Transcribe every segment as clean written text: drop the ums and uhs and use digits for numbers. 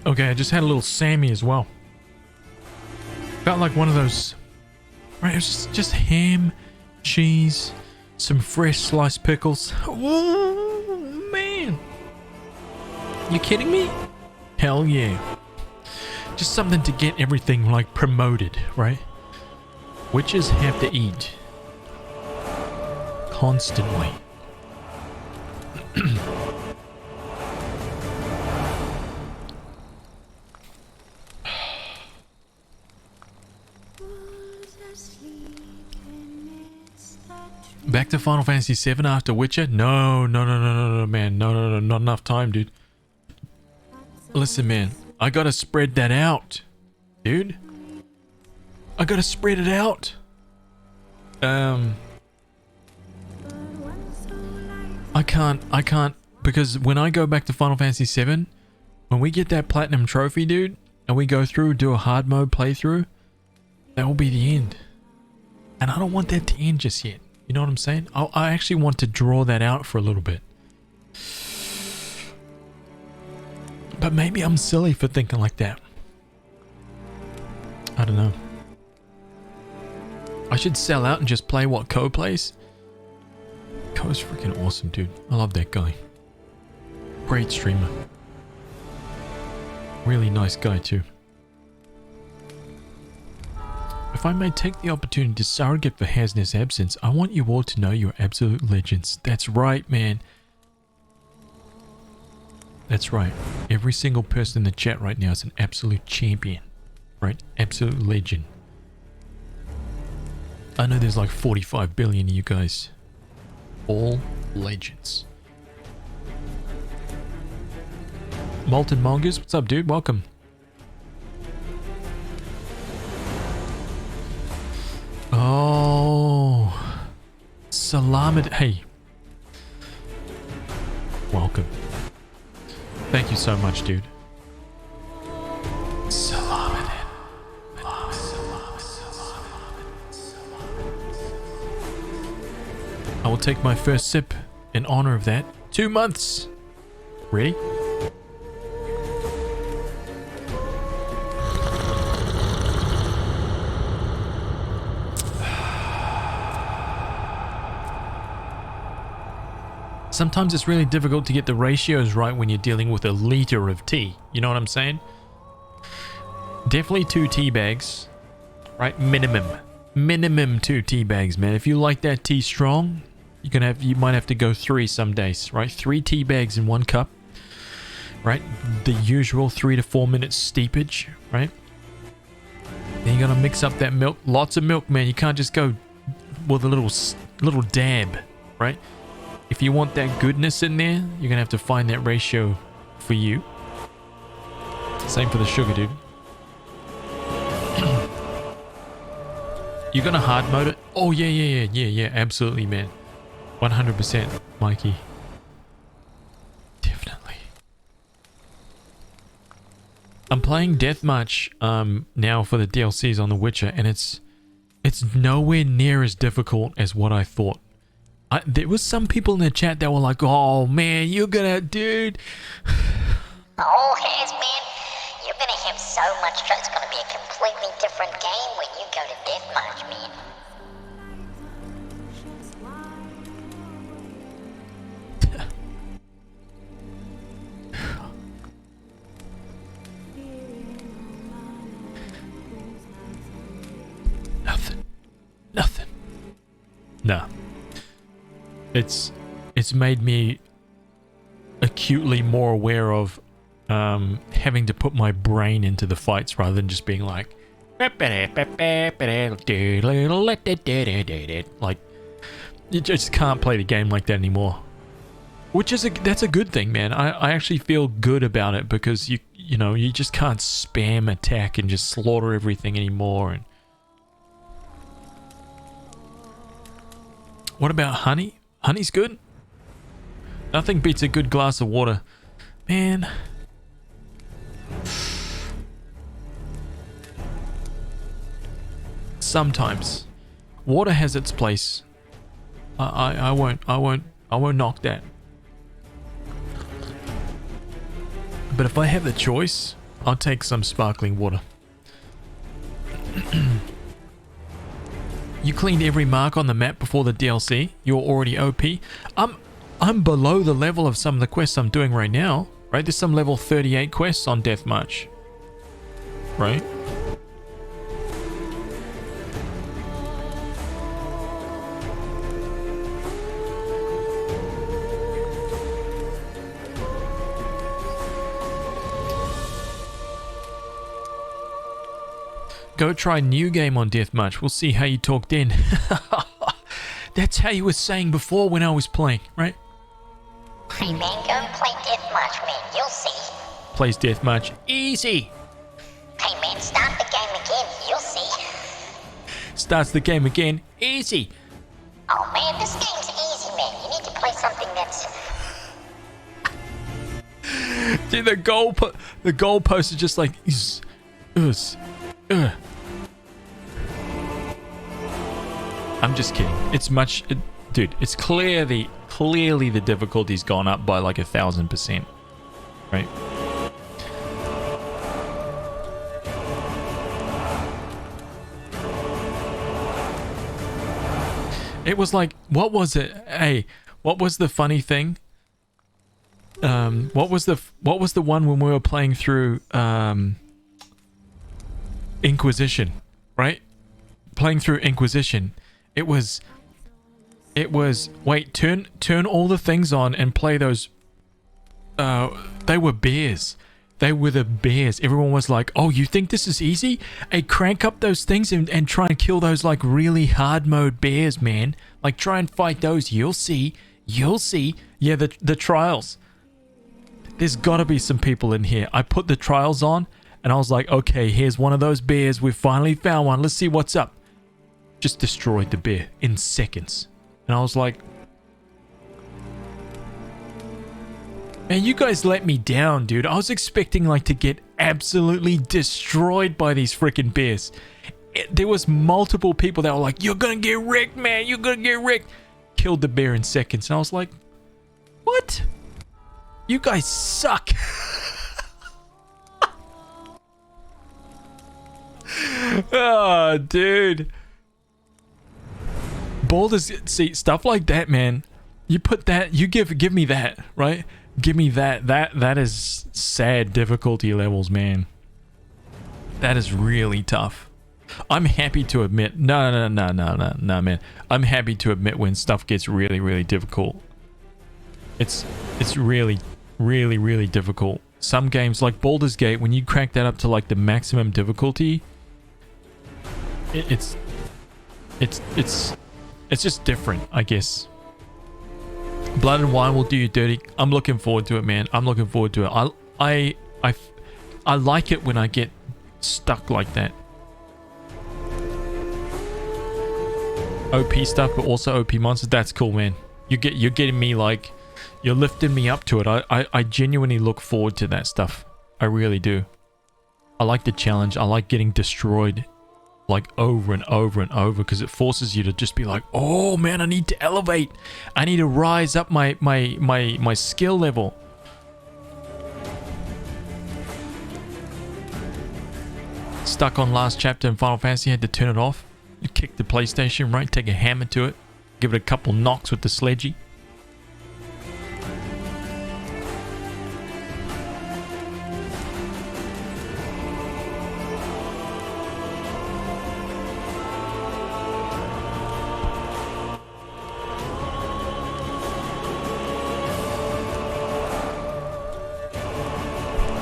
Okay, I just had a little Sammy as well. Felt like one of those... Right, it was just ham, cheese, some fresh sliced pickles. Oh, man. You kidding me? Hell yeah. Just something to get everything, like, promoted, right? Witches have to eat. Constantly. Back to Final Fantasy VII after Witcher? No, man. No, not enough time, dude. Listen, man. I gotta spread that out, dude. I gotta spread it out. I can't, because when I go back to Final Fantasy VII, when we get that platinum trophy, dude, and we go through, do a hard mode playthrough, that will be the end. And I don't want that to end just yet. You know what I'm saying? I actually want to draw that out for a little bit. But maybe I'm silly for thinking like that. I don't know. I should sell out and just play what Ko plays. Ko's freaking awesome, dude. I love that guy. Great streamer. Really nice guy too. If I may take the opportunity to surrogate for Hasner's absence, I want you all to know you're absolute legends. That's right, man. That's right. Every single person in the chat right now is an absolute champion. Right? Absolute legend. I know there's like 45 billion of you guys. All legends. Molten Mongoose, what's up, dude? Welcome. Oh, Salamat. Hey, welcome. Thank you so much, dude. Salamat. I will take my first sip in honor of that. 2 months. Ready? Sometimes it's really difficult to get the ratios right when you're dealing with a liter of tea. You know what I'm saying? Definitely 2 tea bags. Right? Minimum 2 tea bags, man. If you like that tea strong, you might have to go 3 some days, right? 3 tea bags in 1 cup. Right? The usual 3 to 4 minute steepage, right? Then you gotta mix up that milk. Lots of milk, man. You can't just go with a little dab, right? If you want that goodness in there, you're gonna have to find that ratio for you. Same for the sugar, dude. You're gonna hard mode it? Oh yeah, absolutely, man. 100%, Mikey. Definitely. I'm playing Deathmatch now for the DLCs on The Witcher, and it's nowhere near as difficult as what I thought. There was some people in the chat that were like, oh man, you're gonna, dude. Oh, Haz, man, you're gonna have so much trouble. It's gonna be a completely different game when you go to Deathmatch, man. Nothing. Nah. It's made me acutely more aware of having to put my brain into the fights rather than just being like you just can't play the game like that anymore, which is that's a good thing, man. I actually feel good about it because you know you just can't spam attack and just slaughter everything anymore. And what about honey? Honey's good. Nothing beats a good glass of water. Man. Sometimes. Water has its place. I won't knock that. But if I have the choice, I'll take some sparkling water. You cleaned every mark on the map before the DLC. You're already OP. I'm below the level of some of the quests I'm doing right now. Right? There's some level 38 quests on Deathmatch. Right? Go try new game on Deathmatch. We'll see how you talked in. That's how you were saying before when I was playing, right? Hey man, go and play Deathmatch, man. You'll see. Plays Deathmatch. Easy. Hey man, start the game again. You'll see. Starts the game again. Easy. Oh man, this game's easy, man. You need to play something that's... Dude, the goalpost is just like... I'm just kidding. It's much... dude, it's clearly the difficulty's gone up by like 1,000%. Right? It was like... what was it? Hey, what was the funny thing? What was the one when we were playing through Inquisition, right? Playing through Inquisition. It was wait, turn all the things on and play those. They were bears. They were the bears. Everyone was like, oh, you think this is easy? Hey, crank up those things and try and kill those like really hard mode bears, man. Like try and fight those. You'll see. Yeah, the trials. There's gotta be some people in here. I put the trials on and I was like, okay, here's one of those bears. We've finally found one. Let's see what's up. Just destroyed the bear in seconds. And I was like, man, you guys let me down, dude. I was expecting like to get absolutely destroyed by these freaking bears. There was multiple people that were like, you're gonna get wrecked, man. You're gonna get wrecked. Killed the bear in seconds. And I was like, what? You guys suck. Oh, dude. Boulders, see, stuff like that, man. You put that, you give me that, right? Give me that. That is sad difficulty levels, man. That is really tough. I'm happy to admit, no, man. I'm happy to admit when stuff gets really, really difficult. It's really, really, really difficult. Some games like Baldur's Gate, when you crank that up to like the maximum difficulty, it's just different, I guess. Blood and Wine will do you dirty. I'm looking forward to it, man. I'm looking forward to it. I like it when I get stuck like that. OP stuff, but also OP monsters. That's cool, man. You're getting me like, you're lifting me up to it. I genuinely look forward to that stuff. I really do. I like the challenge. I like getting destroyed like over and over and over, because it forces you to just be like, oh man, I need to elevate. I need to rise up my skill level. Stuck on last chapter in Final Fantasy, had to turn it off. You kick the PlayStation, right? Take a hammer to it. Give it a couple knocks with the sledgy.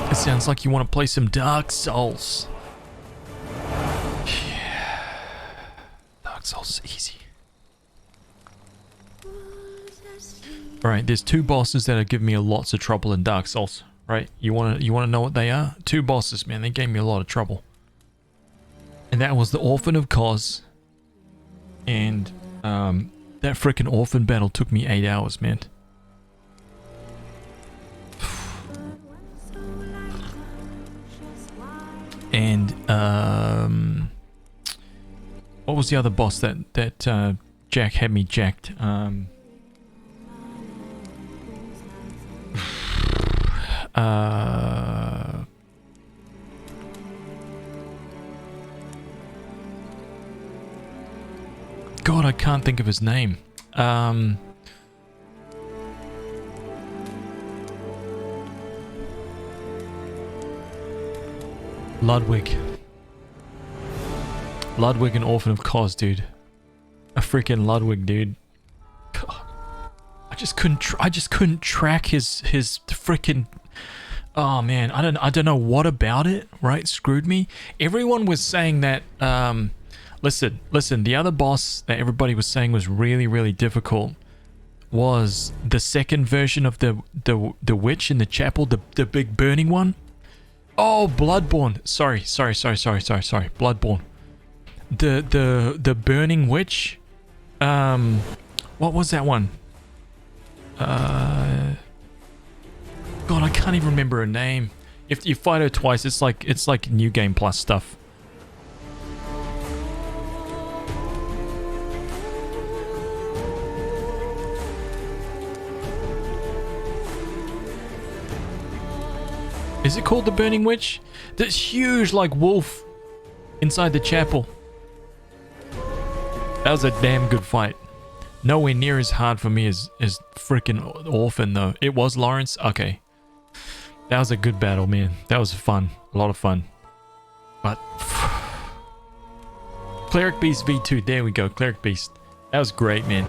It sounds like you want to play some Dark Souls. Yeah. Dark Souls is easy. Alright, there's two bosses that are giving me lots of trouble in Dark Souls. Right? You wanna know what they are? Two bosses, man. They gave me a lot of trouble. And that was the Orphan of Kos. And that frickin' Orphan battle took me 8 hours, man. And what was the other boss that Jack had me jacked? God, I can't think of his name. Ludwig. Ludwig and Orphan of Kos, dude. A freaking Ludwig, dude. God. I just couldn't track his freaking. Oh man, I don't know what about it, right? Screwed me. Everyone was saying that. Listen. The other boss that everybody was saying was really, really difficult was the second version of the witch in the chapel, the big burning one. Oh, Bloodborne. Sorry. Bloodborne. The burning witch. What was that one? God, I can't even remember her name. If you fight her twice, it's like New Game Plus stuff. Is it called the Burning Witch? This huge, like, wolf inside the chapel. That was a damn good fight. Nowhere near as hard for me as freaking Orphan, though. It was Lawrence? Okay. That was a good battle, man. That was fun. A lot of fun. But... Cleric Beast V2. There we go. Cleric Beast. That was great, man.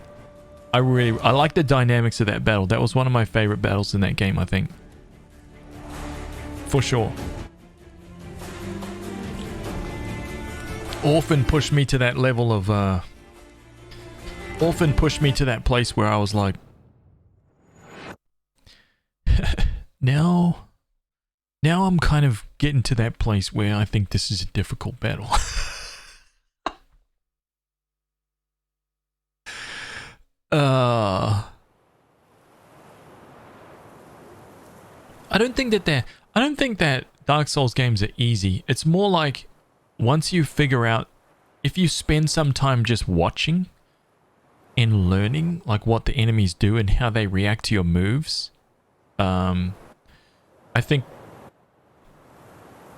I like the dynamics of that battle. That was one of my favorite battles in that game, I think. For sure. Orphan pushed me to that level of Orphan pushed me to that place where I was like now I'm kind of getting to that place where I think this is a difficult battle. I don't think that Dark Souls games are easy. It's more like once you figure out, if you spend some time just watching and learning like what the enemies do and how they react to your moves, I think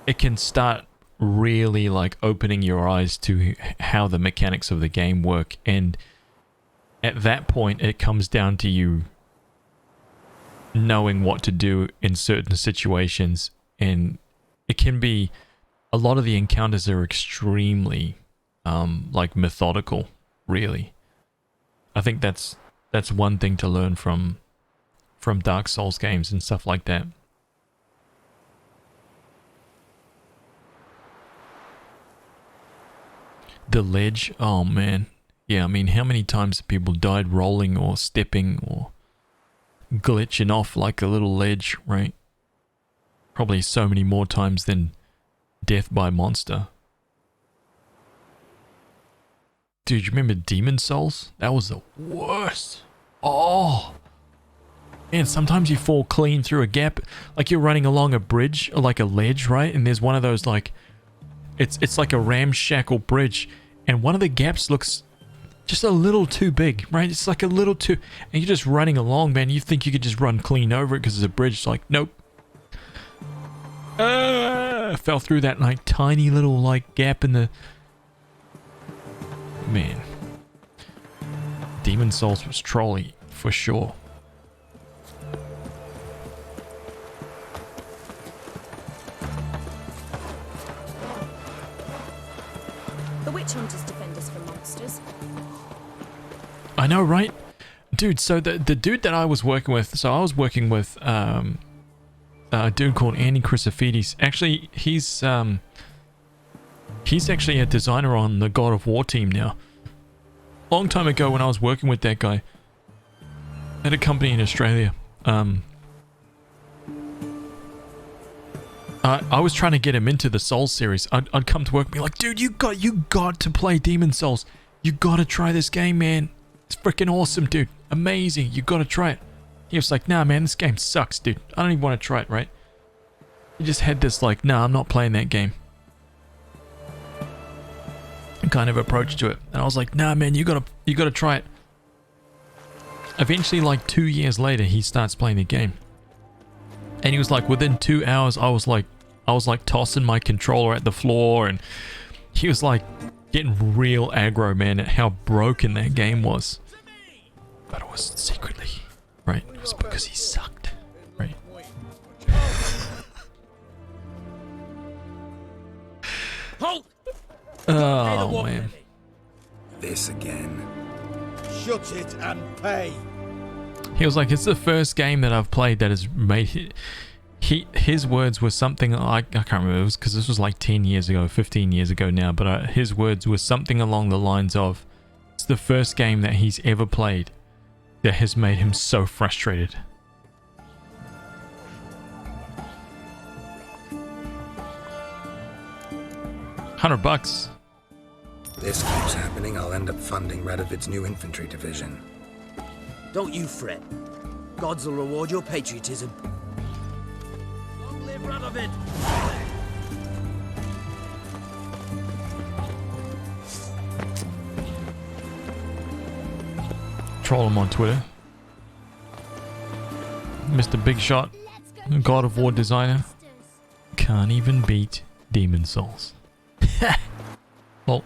it can start really like opening your eyes to how the mechanics of the game work. And at that point, it comes down to you knowing what to do in certain situations. And it can be, a lot of the encounters are extremely like methodical, really. I think that's one thing to learn from Dark Souls games and stuff like that. The ledge, oh man. Yeah, I mean, how many times have people died rolling or stepping or glitching off like a little ledge, right? Probably so many more times than death by monster. Dude, you remember Demon Souls? That was the worst. Oh. Man, sometimes you fall clean through a gap. Like you're running along a bridge or like a ledge, right? And there's one of those like... It's like a ramshackle bridge. And one of the gaps looks just a little too big, right? It's like a little too... And you're just running along, man. You think you could just run clean over it because it's a bridge. It's like, nope. Fell through that like tiny little like gap in the... Man. Demon Souls was trolly, for sure. The witch hunters defend us from monsters. I know, right? Dude, so the dude that I was working with, so I was working with a dude called Andy Chrysophides. Actually, he's actually a designer on the God of War team now. Long time ago when I was working with that guy at a company in Australia, I was trying to get him into the Souls series. I'd come to work and be like, dude, you got to play Demon Souls. You got to try this game, man. It's freaking awesome, dude. Amazing. You got to try it. He was like, nah, man, this game sucks, dude. I don't even want to try it, right? He just had this like, nah, I'm not playing that game kind of approach to it. And I was like, nah, man, you gotta try it. Eventually, like 2 years later, he starts playing the game. And he was like, within 2 hours, I was like tossing my controller at the floor, and he was like, getting real aggro, man, at how broken that game was. But it was secretly, right? It was because he sucked, right? Halt! Oh, man. This again. Shut it and pay. He was like, it's the first game that I've played that has made his words were something like, I can't remember, it was because this was like 10 years ago, 15 years ago now, but his words were something along the lines of, it's the first game that he's ever played that has made him so frustrated. $100. This keeps happening, I'll end up funding Radovid's new infantry division. Don't you fret. Gods will reward your patriotism. Long live Radovid! Troll him on Twitter. Mr. Big Shot, God of War designer, can't even beat Demon Souls. Well,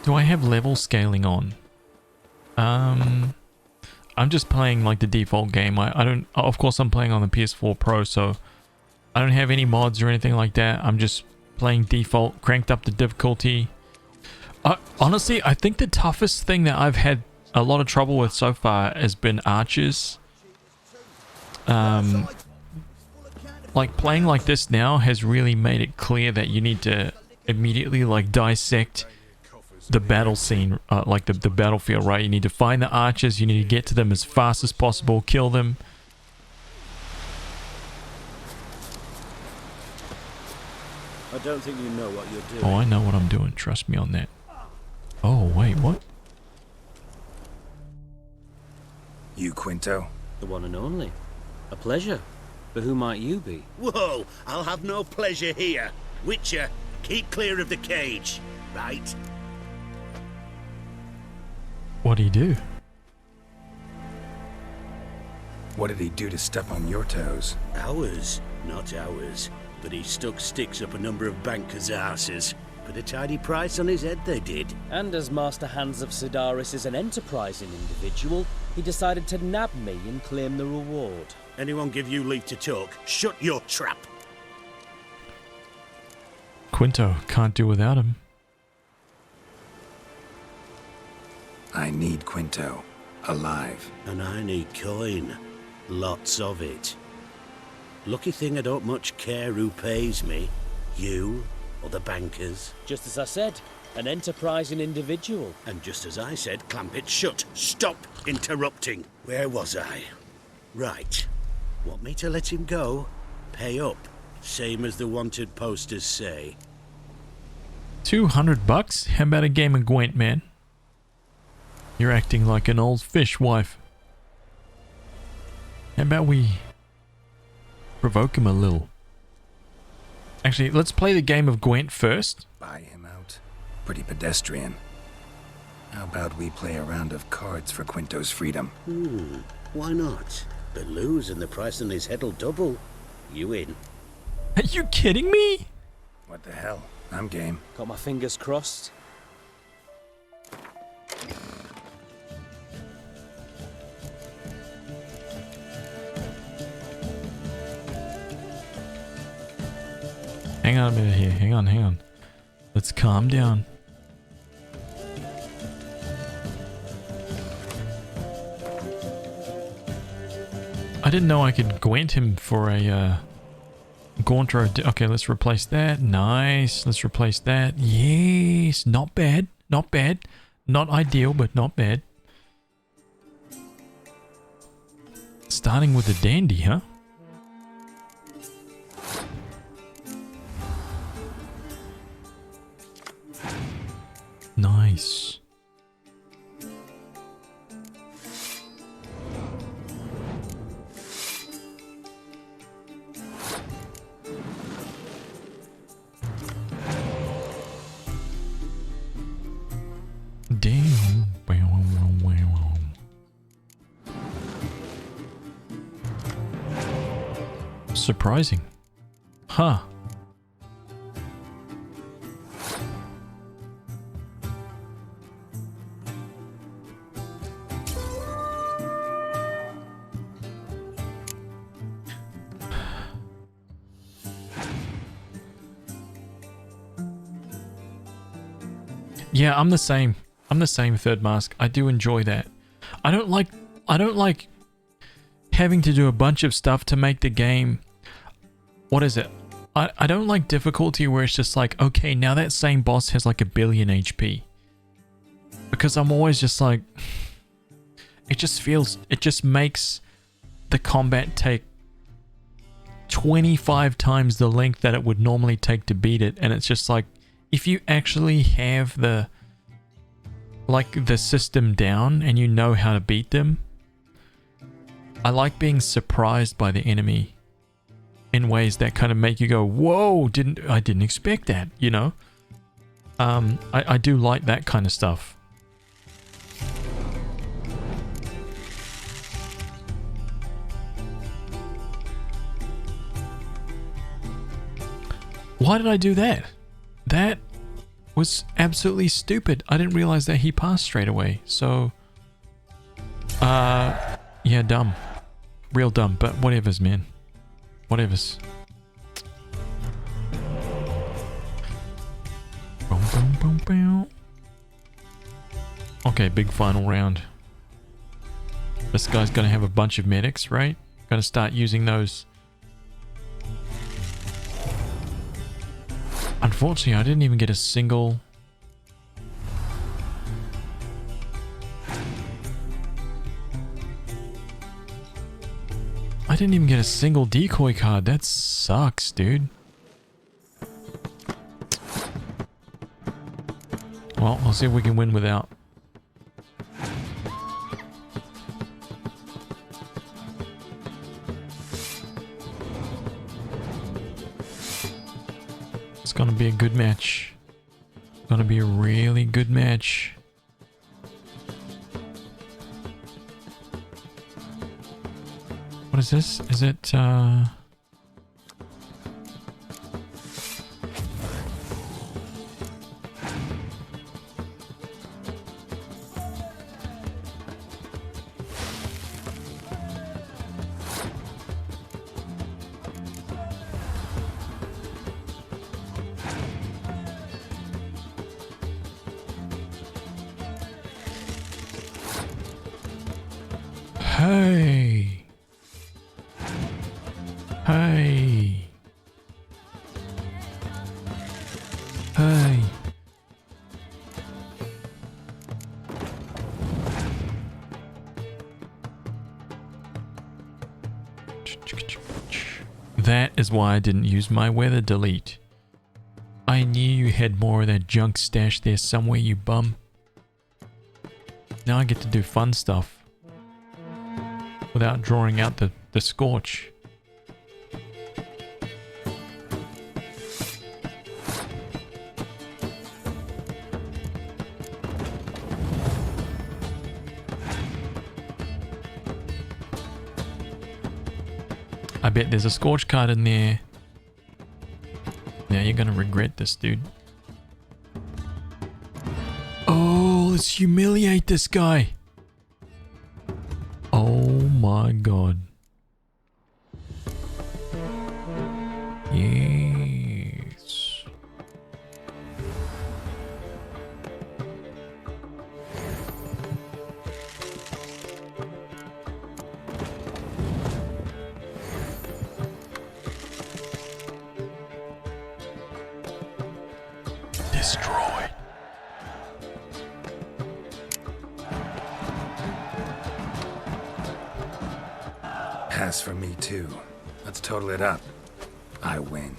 do I have level scaling on? I'm just playing like the default game. I don't, of course I'm playing on the PS4 Pro, so I don't have any mods or anything like that. I'm just playing default, cranked up the difficulty. Honestly, I think the toughest thing that I've had a lot of trouble with so far has been archers. Like playing like this now has really made it clear that you need to immediately like dissect the battle scene, like the battlefield, right? You need to find the archers, you need to get to them as fast as possible, kill them. I don't think you know what you're doing. Oh, I know what I'm doing, trust me on that. Oh, wait, what? You, Quinto? The one and only. A pleasure. But who might you be? Whoa, I'll have no pleasure here. Witcher, keep clear of the cage, right? What do you do? What did he do to step on your toes? Ours, not ours. But he stuck sticks up a number of bankers' asses. Put a tidy price on his head, they did. And as Master Hans of Sidaris is an enterprising individual, he decided to nab me and claim the reward. Anyone give you leave to talk? Shut your trap. Quinto, can't do without him. I need Quinto. Alive. And I need coin. Lots of it. Lucky thing I don't much care who pays me. You or the bankers. Just as I said, an enterprising individual. And just as I said, clamp it shut. Stop interrupting. Where was I? Right. Want me to let him go? Pay up. Same as the wanted posters say. $200? How about a game of Gwent, man? You're acting like an old fish wife. How about we provoke him a little? Actually, let's play the game of Gwent first. Buy him out. Pretty pedestrian. How about we play a round of cards for Quinto's freedom? Why not? But lose and the price on his head'll double. You in? Are you kidding me? What the hell? I'm game. Got my fingers crossed. Hang on a minute here. Hang on. Let's calm down. I didn't know I could Gwent him for a Gauntro. Okay, let's replace that. Nice. Let's replace that. Yes. Not bad. Not bad. Not ideal, but not bad. Starting with a dandy, huh? Nice. Damn. Surprising. Huh. Yeah, I'm the same. I'm the same, Third Mask. I do enjoy that. I don't like having to do a bunch of stuff to make the game. What is it? I don't like difficulty where it's just like, okay, now that same boss has like 1 billion HP. Because I'm always just like, it just makes the combat take 25 times the length that it would normally take to beat it. And it's just like, if you actually have the system down and you know how to beat them, I like being surprised by the enemy in ways that kind of make you go, whoa, I didn't expect that, you know? I do like that kind of stuff. Why did I do that? That was absolutely stupid. I didn't realize that he passed straight away. So, yeah, dumb. Real dumb, but whatevers, man. Whatevers. Boom, boom, boom, boom. Okay, big final round. This guy's gonna have a bunch of medics, right? Gonna start using those. Unfortunately, I didn't even get a single... I didn't even get a single decoy card. That sucks, dude. Well, I'll see if we can win without. It's gonna be a good match. Gonna be a really good match. What is this? Is it, Hey! Hey! Hey! That is why I didn't use my weather delete. I knew you had more of that junk stashed there somewhere, you bum. Now I get to do fun stuff without drawing out the scorch. I bet there's a scorch card in there. Now you're gonna regret this, dude. Oh, let's humiliate this guy. Oh my god. Yes. Destroyed. Pass for me too. Let's total it up. I win.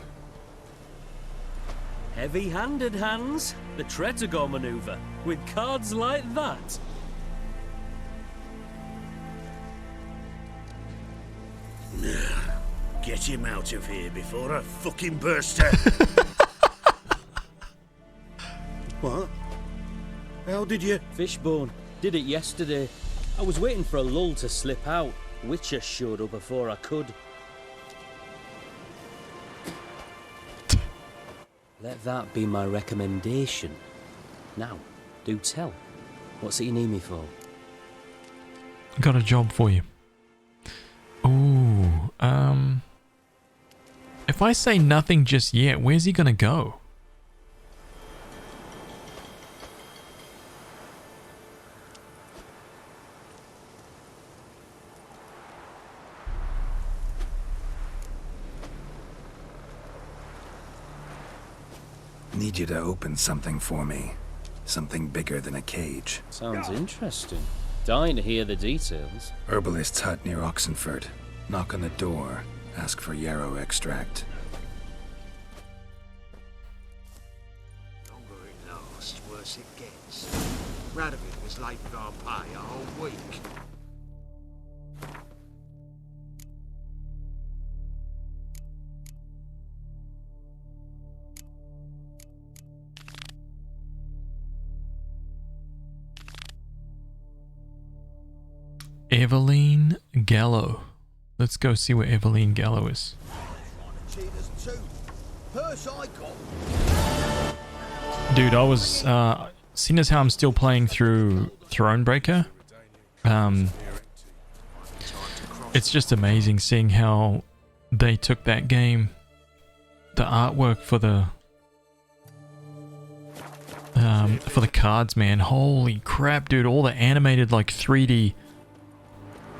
Heavy-handed, Hans. The Tretogor maneuver. With cards like that. Get him out of here before I fucking burst out. What? How did you... Fishbone. Did it yesterday. I was waiting for a lull to slip out. Witcher showed up before I could. Let that be my recommendation. Now, do tell. What's it you need me for? Got a job for you. Ooh, if I say nothing just yet, where's he gonna go? Need you to open something for me. Something bigger than a cage. Sounds interesting. Dying to hear the details. Herbalist's hut near Oxenford. Knock on the door. Ask for yarrow extract. Longer it lasts, worse it gets. Radovid was late with our pay a whole week. Eveline Gallo. Let's go see where Eveline Gallo is. Dude, I was seeing as how I'm still playing through Thronebreaker. It's just amazing seeing how they took that game, the artwork for the cards, man. Holy crap, dude! All the animated like 3D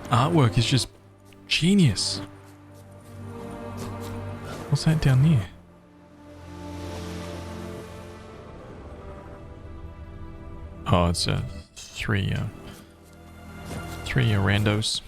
artwork is just genius. What's that down there? Oh, it's three randos.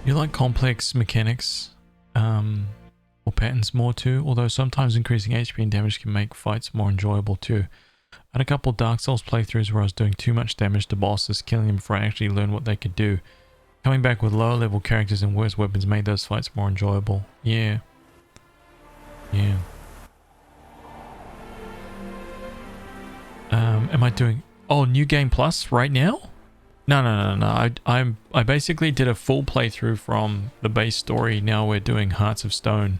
You like complex mechanics or patterns more too, although sometimes increasing HP and damage can make fights more enjoyable too. I had a couple Dark Souls playthroughs where I was doing too much damage to bosses, killing them before I actually learned what they could do. Coming back with lower level characters and worse weapons made those fights more enjoyable. Yeah. Yeah. Am I doing... Oh, New Game Plus right now? No. I basically did a full playthrough from the base story. Now we're doing Hearts of Stone.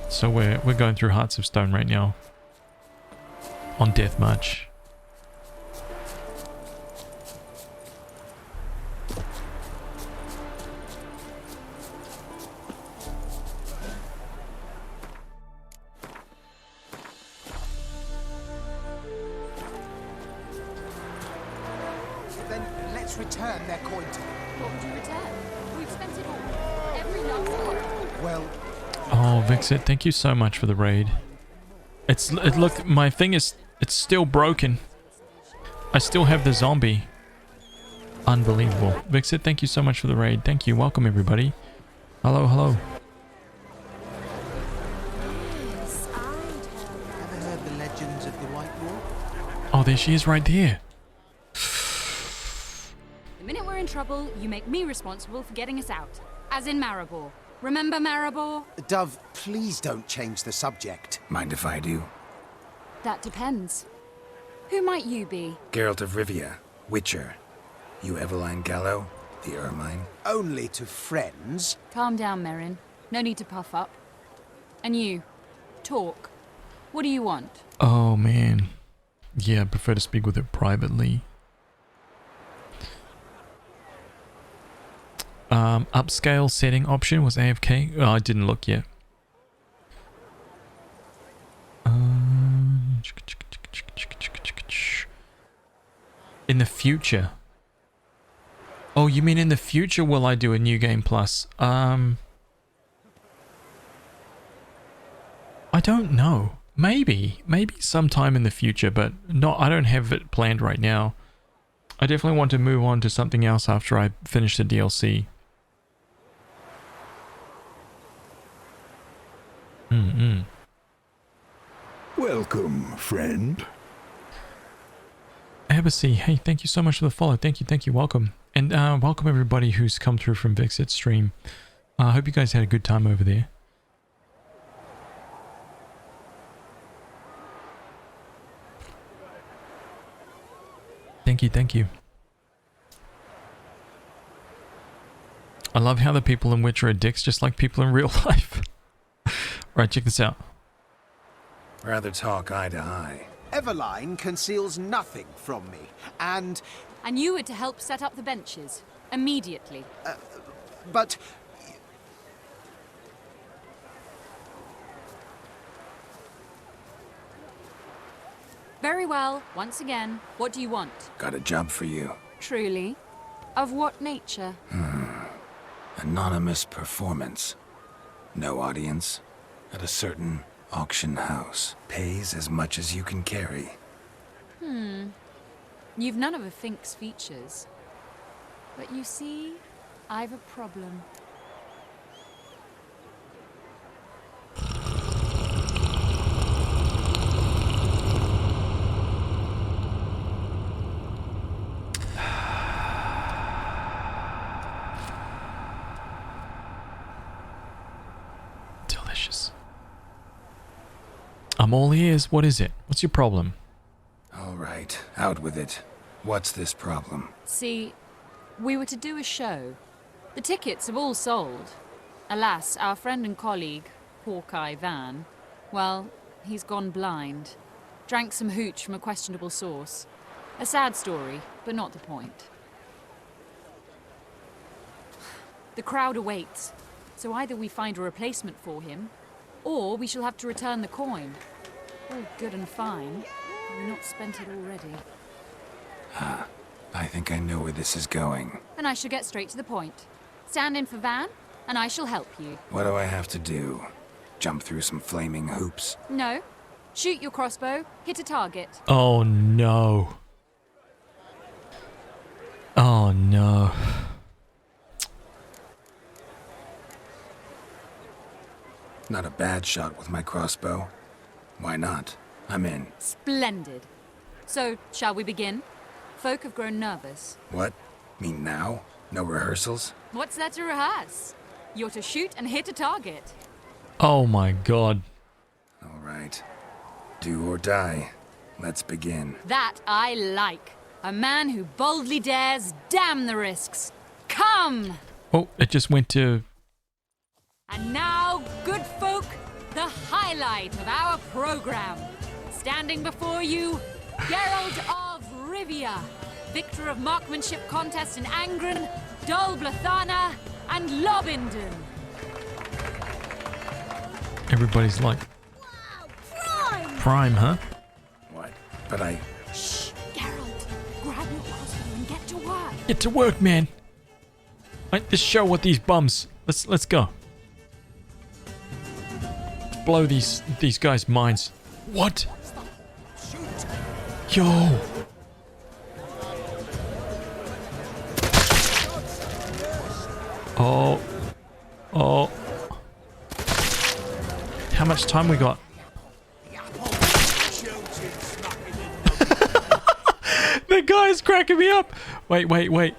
So we're going through Hearts of Stone right now. On Deathmatch. Then let's return their coin to them. What would you return? We've spent it all. Every last one. Well, Oh, Vixit, thank you so much for the raid. Look, my thing is, it's still broken. I still have the zombie. Unbelievable. Vixit, thank you so much for the raid. Thank you. Welcome, everybody. Hello, hello. Yes, I'd heard ever heard the legends of the White Wolf? Oh, there she is right there. The minute we're in trouble, you make me responsible for getting us out. As in Maribor. Remember Maribor? Dove, please don't change the subject. Mind if I do? That depends. Who might you be? Geralt of Rivia, Witcher. You Eveline Gallo, the Ermine. Only to friends. Calm down, Merrin. No need to puff up. And you, talk. What do you want? Oh, man. Yeah, I prefer to speak with it privately. Upscale setting option was AFK. Oh, I didn't look yet. In the future. Oh, you mean in the future will I do a New Game Plus? I don't know. Maybe sometime in the future, but not. I don't have it planned right now. I definitely want to move on to something else after I finish the DLC. Welcome, friend. Ebersy, hey, thank you so much for the follow. Thank you, welcome. And welcome everybody who's come through from Vixit's stream. I hope you guys had a good time over there. Thank you. I love how the people in Witcher are dicks just like people in real life. Right, check this out. Rather talk eye to eye. Everline conceals nothing from me, and you were to help set up the benches. Immediately. but Very well. Once again, what do you want? Got a job for you. Truly? Of what nature? Anonymous performance. No audience. At a certain auction house. Pays as much as you can carry. You've none of a Fink's features. But you see, I've a problem. Delicious. I'm all ears. What is it? What's your problem? All right, out with it. What's this problem? See, we were to do a show. The tickets have all sold. Alas, our friend and colleague, Hawkeye Van, well, he's gone blind. Drank some hooch from a questionable source. A sad story, but not the point. The crowd awaits, so either we find a replacement for him, or we shall have to return the coin. All good and fine, but we've not spent it already. I think I know where this is going. And I shall get straight to the point. Stand in for Van, and I shall help you. What do I have to do? Jump through some flaming hoops? No. Shoot your crossbow, hit a target. Oh no. Oh no. Not a bad shot with my crossbow. Why not? I'm in. Splendid. So, shall we begin? Folk have grown nervous. What? Mean now? No rehearsals? What's there to rehearse? You're to shoot and hit a target. Oh my god. All right. Do or die. Let's begin. That I like. A man who boldly dares, damn the risks. Come! Oh, it just went to... And now, good folk, the highlight of our program. Standing before you, Geralt of Rivia, victor of marksmanship contests in Angren, Dol Blathana, and Lobindon. Everybody's like... Wow, Prime, huh? What? But I... Shh, Geralt, grab your crossbow and get to work. Get to work, man. Right, let's show what these bums... Let's go. Let's blow these guys' minds. What? Yo. Oh. Oh. How much time we got? The guy's cracking me up. Wait. Wait,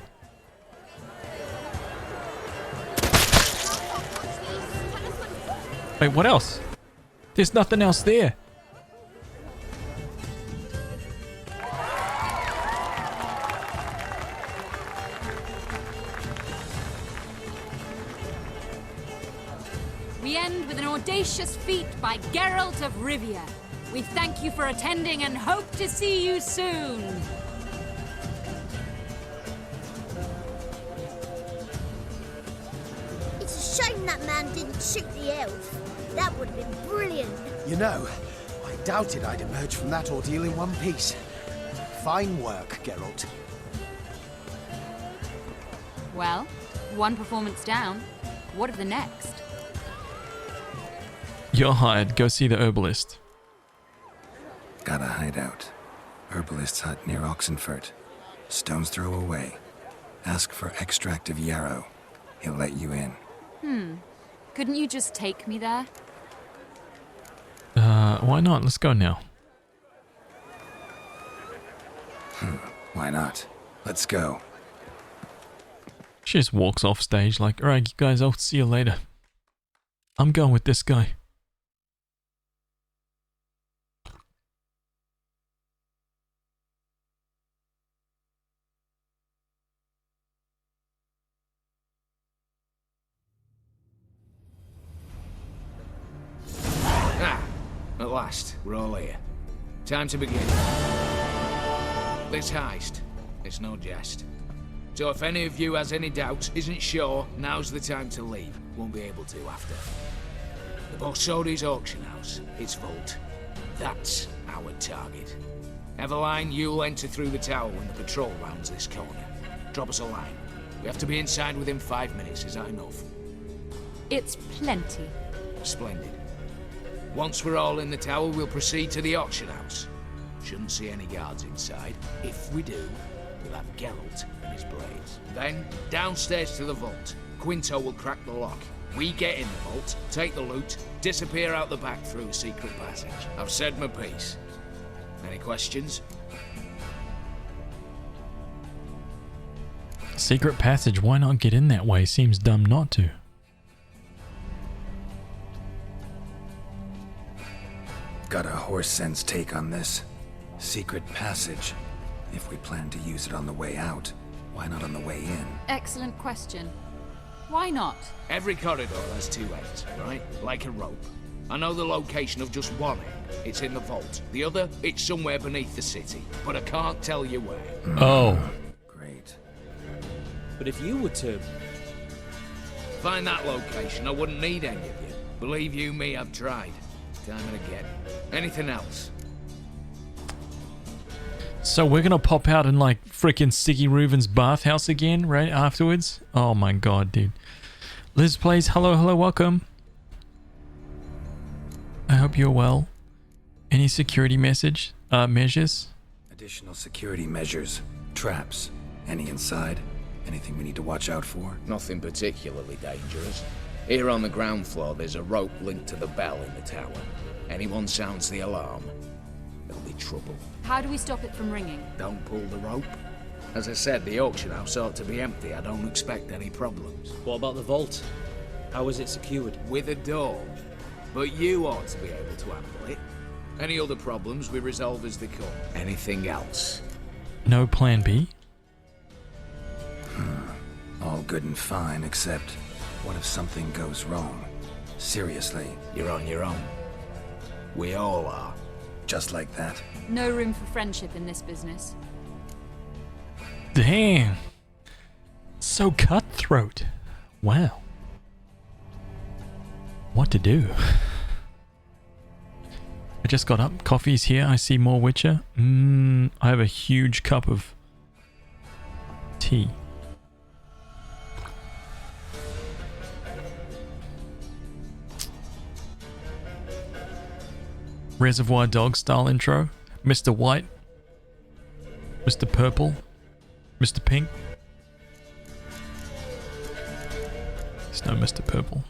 what else? There's nothing else there. We end with an audacious feat by Geralt of Rivia. We thank you for attending and hope to see you soon. it's a shame that man didn't shoot the elf. That would have been brilliant. you know, I doubted I'd emerge from that ordeal in one piece. Fine work, Geralt. Well, one performance down. What of the next? You're hired. Go see the herbalist. Got a hideout. Herbalist's hut near Oxenfurt. Stone's throw away. Ask for extract of yarrow. He'll let you in. Couldn't you just take me there? Why not? Let's go now. Why not? Let's go. She just walks off stage like, alright, you guys, I'll see you later. I'm going with this guy. At last, we're all here. Time to begin. This heist, it's no jest. So if any of you has any doubts, isn't sure, now's the time to leave. Won't be able to after. The Borsodi's auction house, its vault. That's our target. Eveline, you'll enter through the tower when the patrol rounds this corner. Drop us a line. We have to be inside within 5 minutes, is that enough? It's plenty. Splendid. Once we're all in the tower, we'll proceed to the auction house. Shouldn't see any guards inside. If we do, we'll have Geralt and his blades. Then, downstairs to the vault. Quinto will crack the lock. We get in the vault, take the loot, disappear out the back through a secret passage. I've said my piece. Any questions? Secret passage, why not get in that way? Seems dumb not to. Got a horse sense take on this. Secret passage. If we plan to use it on the way out, why not on the way in? Excellent question. Why not? Every corridor has two ends, right? Like a rope. I know the location of just one end. It's in the vault. The other, it's somewhere beneath the city. But I can't tell you where. Oh. Great. But if you were to... find that location, I wouldn't need any of you. Believe you me, I've tried. Time and again. Anything else? So we're gonna pop out in like freaking Siggy Reuven's bathhouse again, right afterwards? Oh my god, dude. Liz plays, hello, welcome. I hope you're well. Any security measures? Additional security measures. Traps. Any inside? Anything we need to watch out for? Nothing particularly dangerous. Here on the ground floor, there's a rope linked to the bell in the tower. Anyone sounds the alarm, there'll be trouble. How do we stop it from ringing? Don't pull the rope. As I said, the auction house ought to be empty. I don't expect any problems. What about the vault? How is it secured? With a door. But you ought to be able to handle it. Any other problems we resolve as they come. Anything else? No plan B? All good and fine, except what if something goes wrong? Seriously. You're on your own. We all are. Just like that? No room for friendship in this business. Damn. So cutthroat. Wow. What to do? I just got up. Coffee's here. I see more Witcher. I have a huge cup of tea. Reservoir Dog style intro. Mr. White. Mr. Purple. Mr. Pink. There's no Mr. Purple.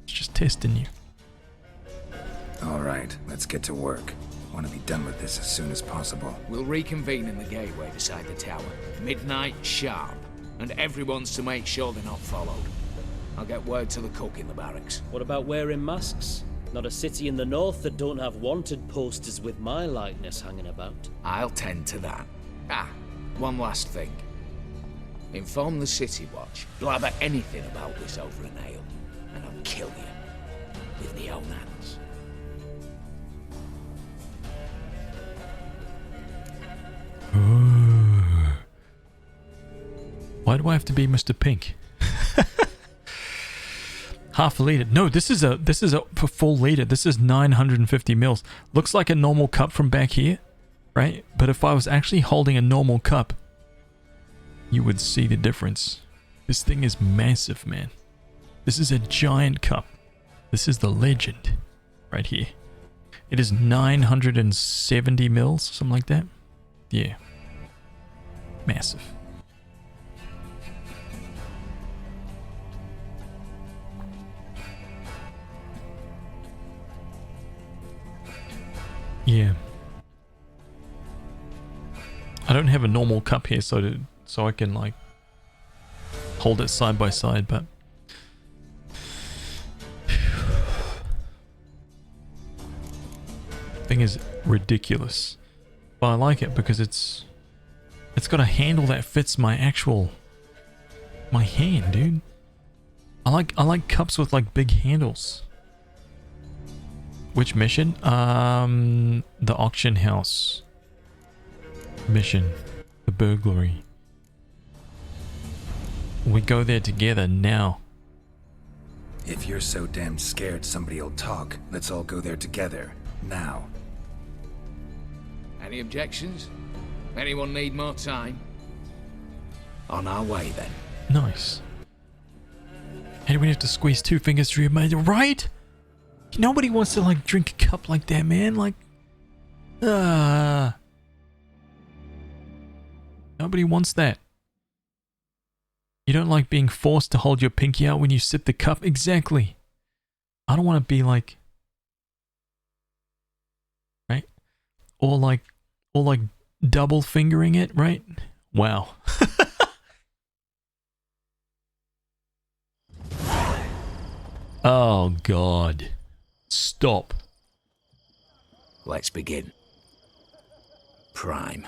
It's just testing you. Alright, let's get to work. Want to be done with this as soon as possible. We'll reconvene in the gateway beside the tower. Midnight sharp. And everyone's to make sure they're not followed. I'll get word to the cook in the barracks. What about wearing masks? Not a city in the north that don't have wanted posters with my likeness hanging about. I'll tend to that. One last thing. Inform the City Watch. Blabber anything about this over an ale, and I'll kill you. With my own hands. Ooh. Why do I have to be Mr. Pink? Half a liter. No, this is a full liter. This is 950 mils. Looks like a normal cup from back here, right? But if I was actually holding a normal cup, you would see the difference. This thing is massive, man. This is a giant cup. This is the legend right here. It is 970 mils, something like that. Yeah. Massive. Yeah. I don't have a normal cup here, so I can like hold it side by side, but thing is ridiculous. But I like it because it's got a handle that fits my hand, dude. I like cups with like big handles. Which mission? The auction house mission, the burglary. We go there together now. If you're so damn scared somebody'll talk, let's all go there together, now. Any objections? Anyone need more time? On our way then. Nice. And we have to squeeze 2 fingers through your mouth, right? Nobody wants to like drink a cup like that, man. Like, nobody wants that. You don't like being forced to hold your pinky out when you sip the cup? Exactly. I don't want to be like, right? Or like double fingering it, right? Wow. Oh God. Stop. Let's begin. Prime.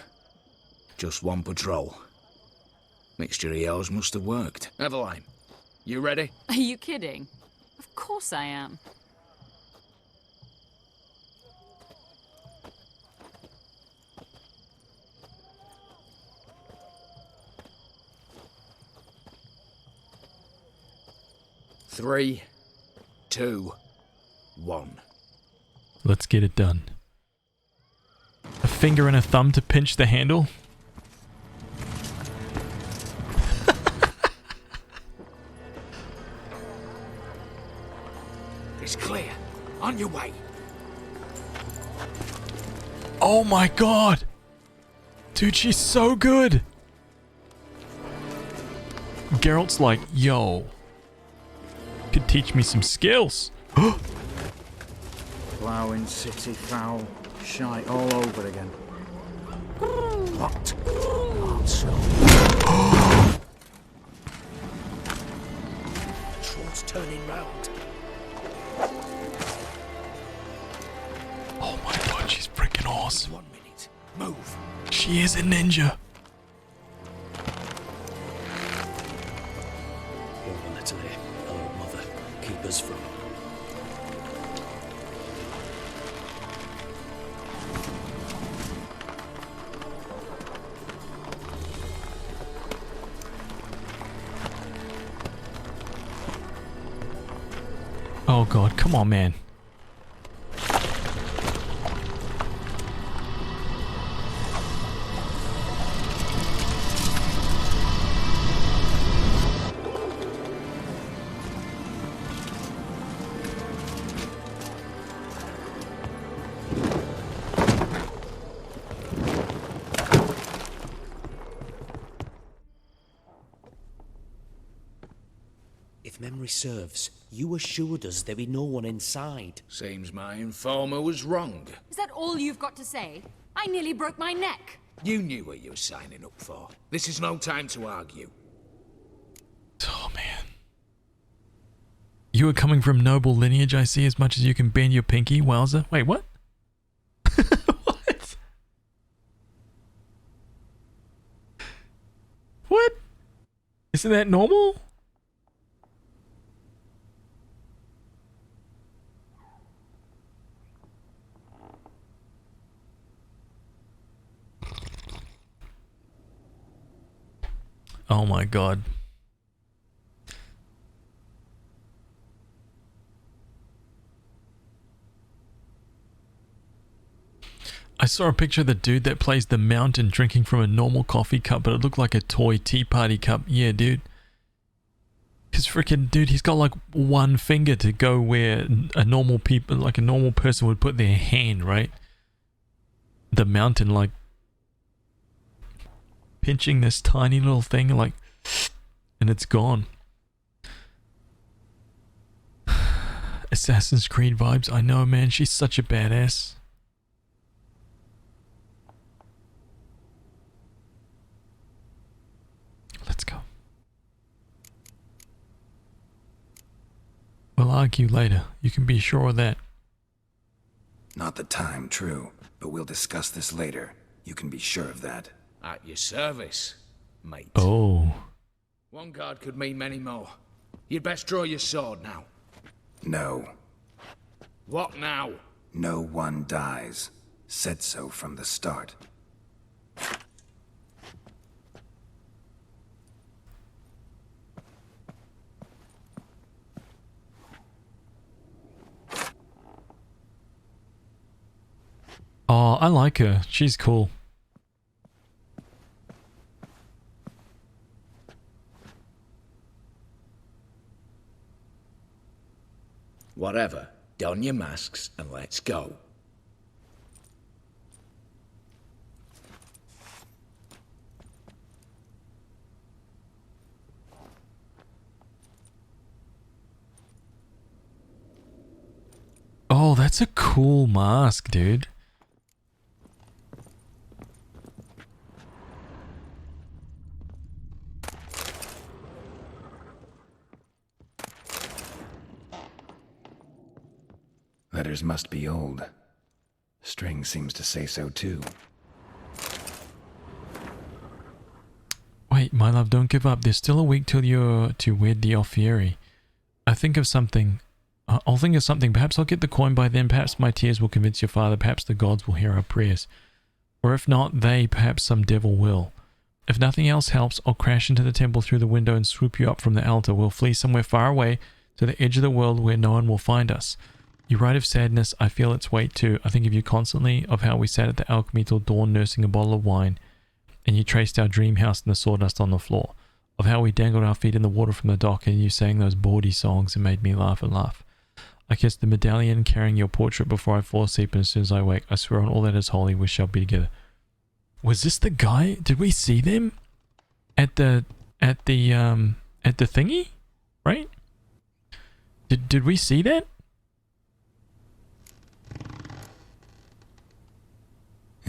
Just one patrol. Mixture of yours must have worked. Eveline, you ready? Are you kidding? Of course I am. Three, 2, 1. Let's get it done. A finger and a thumb to pinch the handle. It's clear. On your way. Oh my God. Dude, she's so good. Geralt's like, yo. Could teach me some skills. Ploughing city foul, shite all over again. What? Troll's turning round. Oh my God, she's freaking awesome. 1 minute. Move. She is a ninja. Hold on, Natalie. Hello, mother. Keep us from. Oh God, come on, man. If memory serves, you assured us there be no one inside. Seems my informer was wrong. Is that all you've got to say? I nearly broke my neck. You knew what you were signing up for. This is no time to argue. Oh man. You are coming from noble lineage, I see, as much as you can bend your pinky, wowza. Wait, what? What? What? Isn't that normal? Oh my God. I saw a picture of the dude that plays the mountain drinking from a normal coffee cup, but it looked like a toy tea party cup. Yeah, dude. Cause freaking dude, he's got like one finger to go where a normal person would put their hand, right? The mountain, like pinching this tiny little thing, like, and it's gone. Assassin's Creed vibes. I know, man. She's such a badass. argue later. You can be sure of that. Not the time, true. But we'll discuss this later. You can be sure of that. At your service, mate. Oh. One guard could mean many more. You'd best draw your sword now. No. What now? No one dies. Said so from the start. Oh, I like her. She's cool. Whatever. Don your masks and let's go. Oh, that's a cool mask, dude. Letters must be old. String seems to say so too. Wait, my love, don't give up. There's still a week till you're to wed the Alfieri. I think of something. I'll think of something. Perhaps I'll get the coin by then. Perhaps my tears will convince your father. Perhaps the gods will hear our prayers. Or if not they, perhaps some devil will. If nothing else helps, I'll crash into the temple through the window and swoop you up from the altar. We'll flee somewhere far away to the edge of the world where no one will find us. You write of sadness, I feel its weight too. I think of you constantly, of how we sat at the alchemy till dawn nursing a bottle of wine, and you traced our dream house in the sawdust on the floor. Of how we dangled our feet in the water from the dock and you sang those bawdy songs and made me laugh and laugh. I kissed the medallion carrying your portrait before I fall asleep, and as soon as I wake, I swear on all that is holy, we shall be together. Was this the guy? Did we see them at the thingy? Right? Did we see that?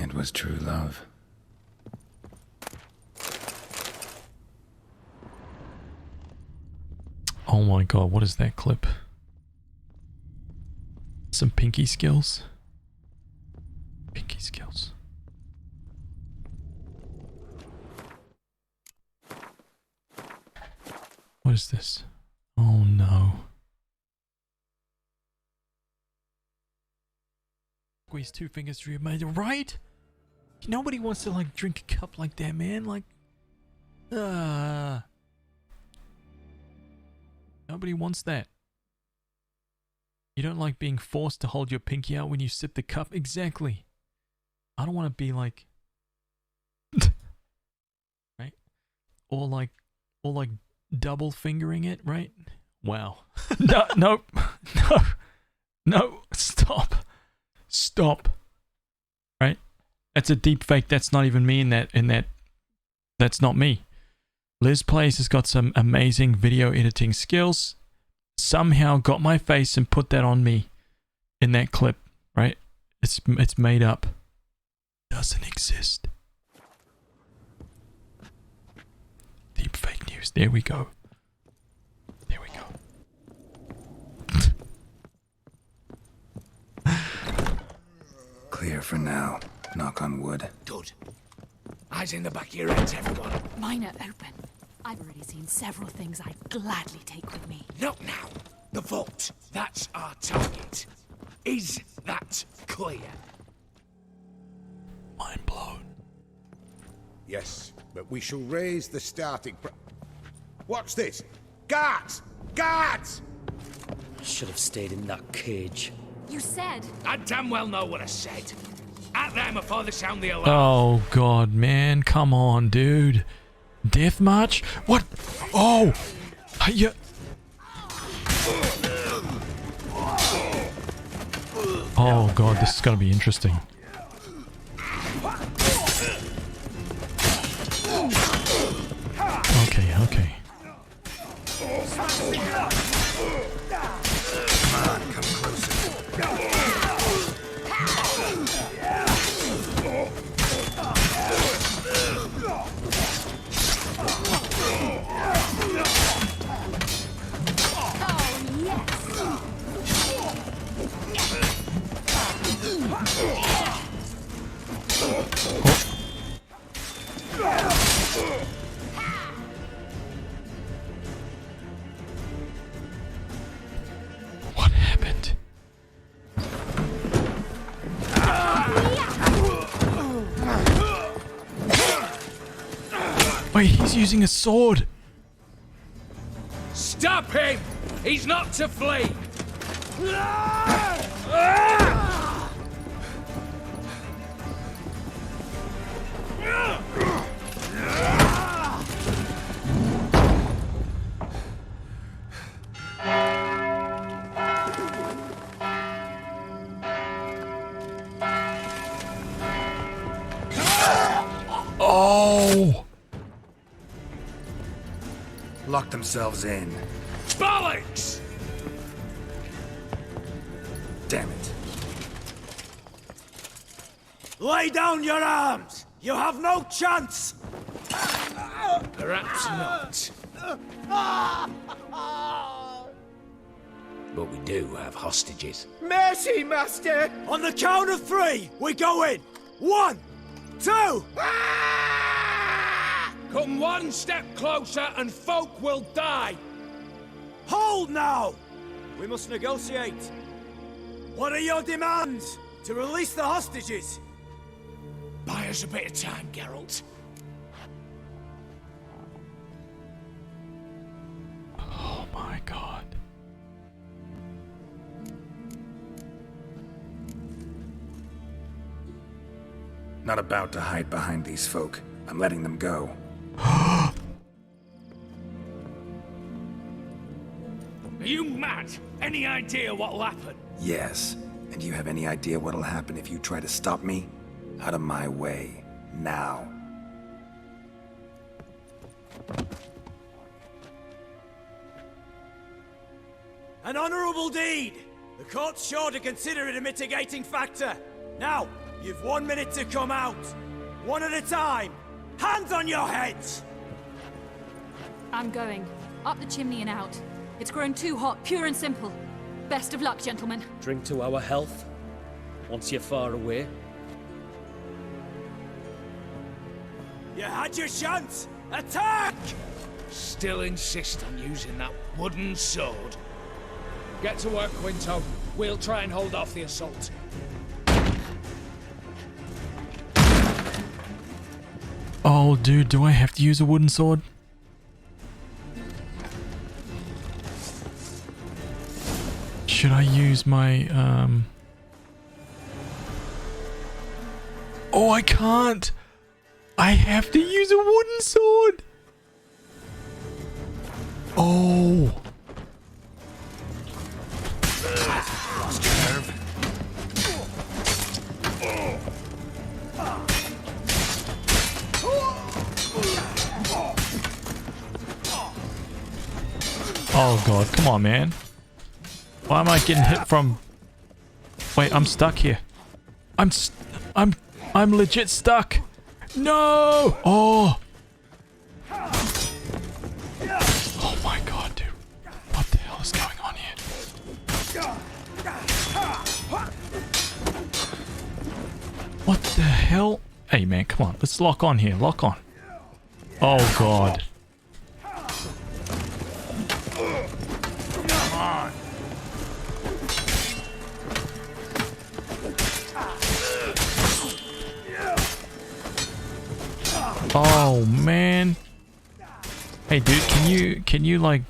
It was true love. Oh my god, what is that clip? Some pinky skills. Pinky skills. What is this? Oh no. Squeeze two fingers through your mouth, right? Nobody wants to like drink a cup like that, man. Like, nobody wants that. You don't like being forced to hold your pinky out when you sip the cup? Exactly. I don't want to be like, right? Or like double fingering it, right? Wow. No, stop. Stop. Right? That's a deep fake. That's not even me in that. That's not me. Liz Plays has got some amazing video editing skills. Somehow got my face and put that on me in that clip, right? It's made up. Doesn't exist. Deep fake news. There we go. There we go. Clear for now. Knock on wood. Good. Eyes in the back of your heads, everyone. Mine are open. I've already seen several things I'd gladly take with me. Not now. The vault. That's our target. Is that clear? Mind blown. Yes, but we shall raise the starting Watch this! Guards! Guards! Should have stayed in that cage. You said... I damn well know what I said. At them before they sound the alarm. Oh god, man. Come on, dude. Death march? What? Oh! Yeah. Oh god, this is gonna be interesting. Okay, okay. Come on, come closer. Oh, yes! Wait, he's using a sword. Stop him! He's not to flee! Oh! Lock themselves in. Bollocks! Damn it. Lay down your arms! You have no chance! Perhaps not. But we do have hostages. Mercy, Master! On the count of 3, we go in! 1, 2! Come one step closer and folk will die! Hold now! We must negotiate. What are your demands? To release the hostages? Buy us a bit of time, Geralt. Oh my god. Not about to hide behind these folk. I'm letting them go. Are you mad? Any idea what'll happen? Yes. And do you have any idea what'll happen if you try to stop me? Out of my way. Now. An honorable deed! The court's sure to consider it a mitigating factor. Now, you've 1 minute to come out. One at a time. Hands on your heads! I'm going. Up the chimney and out. It's grown too hot, pure and simple. Best of luck, gentlemen. Drink to our health. Once you're far away. You had your chance! Attack! Still insist on using that wooden sword. Get to work, Quinto. We'll try and hold off the assault. Oh, dude, do I have to use a wooden sword? Should I use my, Oh, I can't! I have to use a wooden sword! Oh! Lost your nerve? Oh god, come on, man. Why am I getting hit from... Wait, I'm stuck here. I'm legit stuck. No! Oh! Oh my god, dude. What the hell is going on here? What the hell? Hey man, come on. Let's lock on here. Lock on. Oh god. Come on! Oh man. Hey dude, can you like...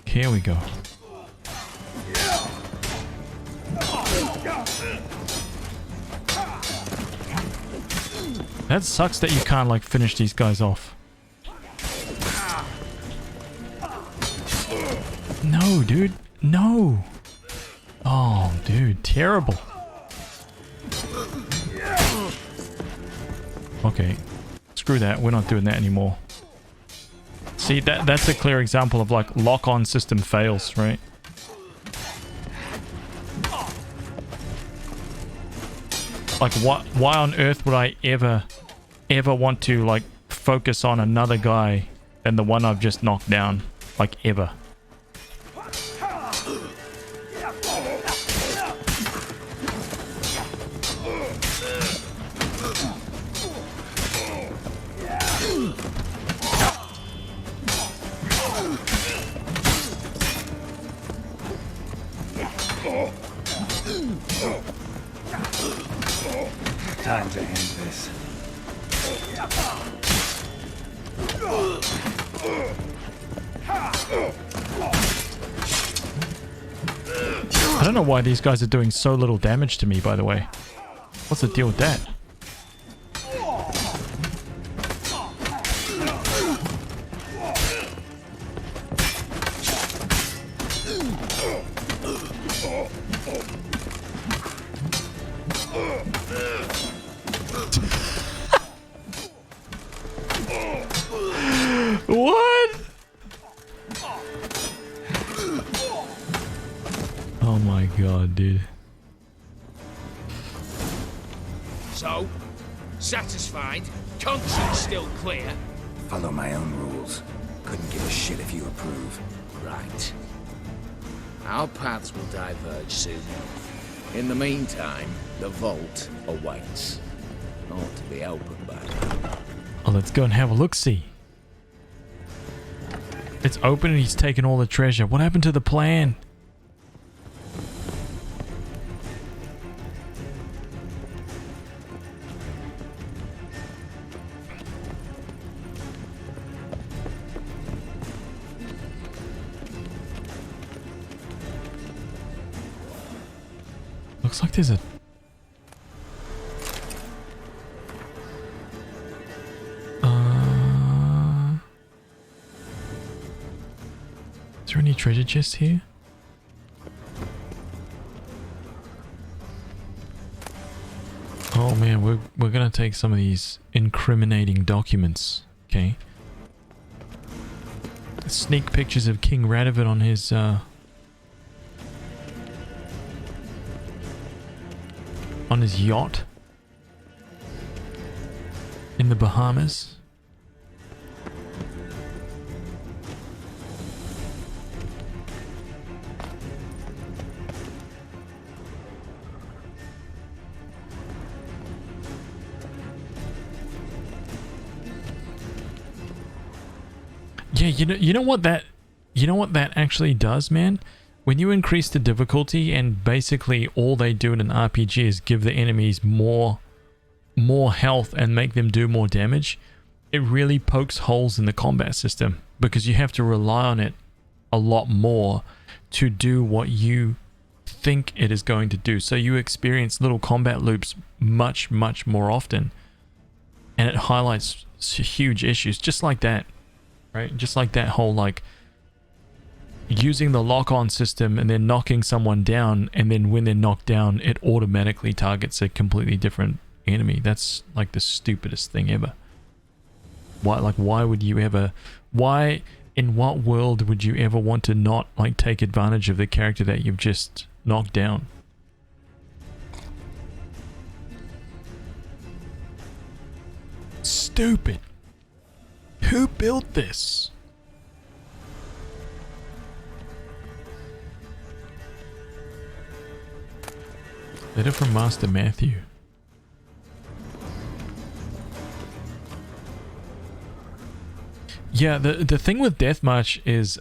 Here we go. That sucks that you can't like finish these guys off. No, dude. No. Oh, dude. Terrible. Okay. Screw that. We're not doing that anymore. See, that's a clear example of like lock-on system fails, right? Like why on earth would I ever want to like focus on another guy than the one I've just knocked down? Like ever. Time to end this. I don't know why these guys are doing so little damage to me, by the way. What's the deal with that? What? Oh my god, dude. So, satisfied? Conscience still clear? Follow my own rules. Couldn't give a shit if you approve. Right. Our paths will diverge soon. In the meantime, the vault awaits. Ought to be open by now. Oh, let's go and have a look-see. It's open and he's taken all the treasure. What happened to the plan? Looks like there's a... Is there any treasure chests here? Oh man, we're gonna take some of these incriminating documents. Okay. Sneak pictures of King Radovid on his yacht in the Bahamas. Yeah, you know what that actually does, man? When you increase the difficulty and basically all they do in an RPG is give the enemies more health and make them do more damage, it really pokes holes in the combat system because you have to rely on it a lot more to do what you think it is going to do. So you experience little combat loops much more often, and it highlights huge issues just like that. Right? Just like that whole, like, using the lock-on system and then knocking someone down, and then when they're knocked down, it automatically targets a completely different enemy. That's, like, the stupidest thing ever. Why would you ever... Why, in what world would you ever want to not, like, take advantage of the character that you've just knocked down? Stupid. Who built this? Letter from Master Matthew. Yeah, the thing with Deathmarch is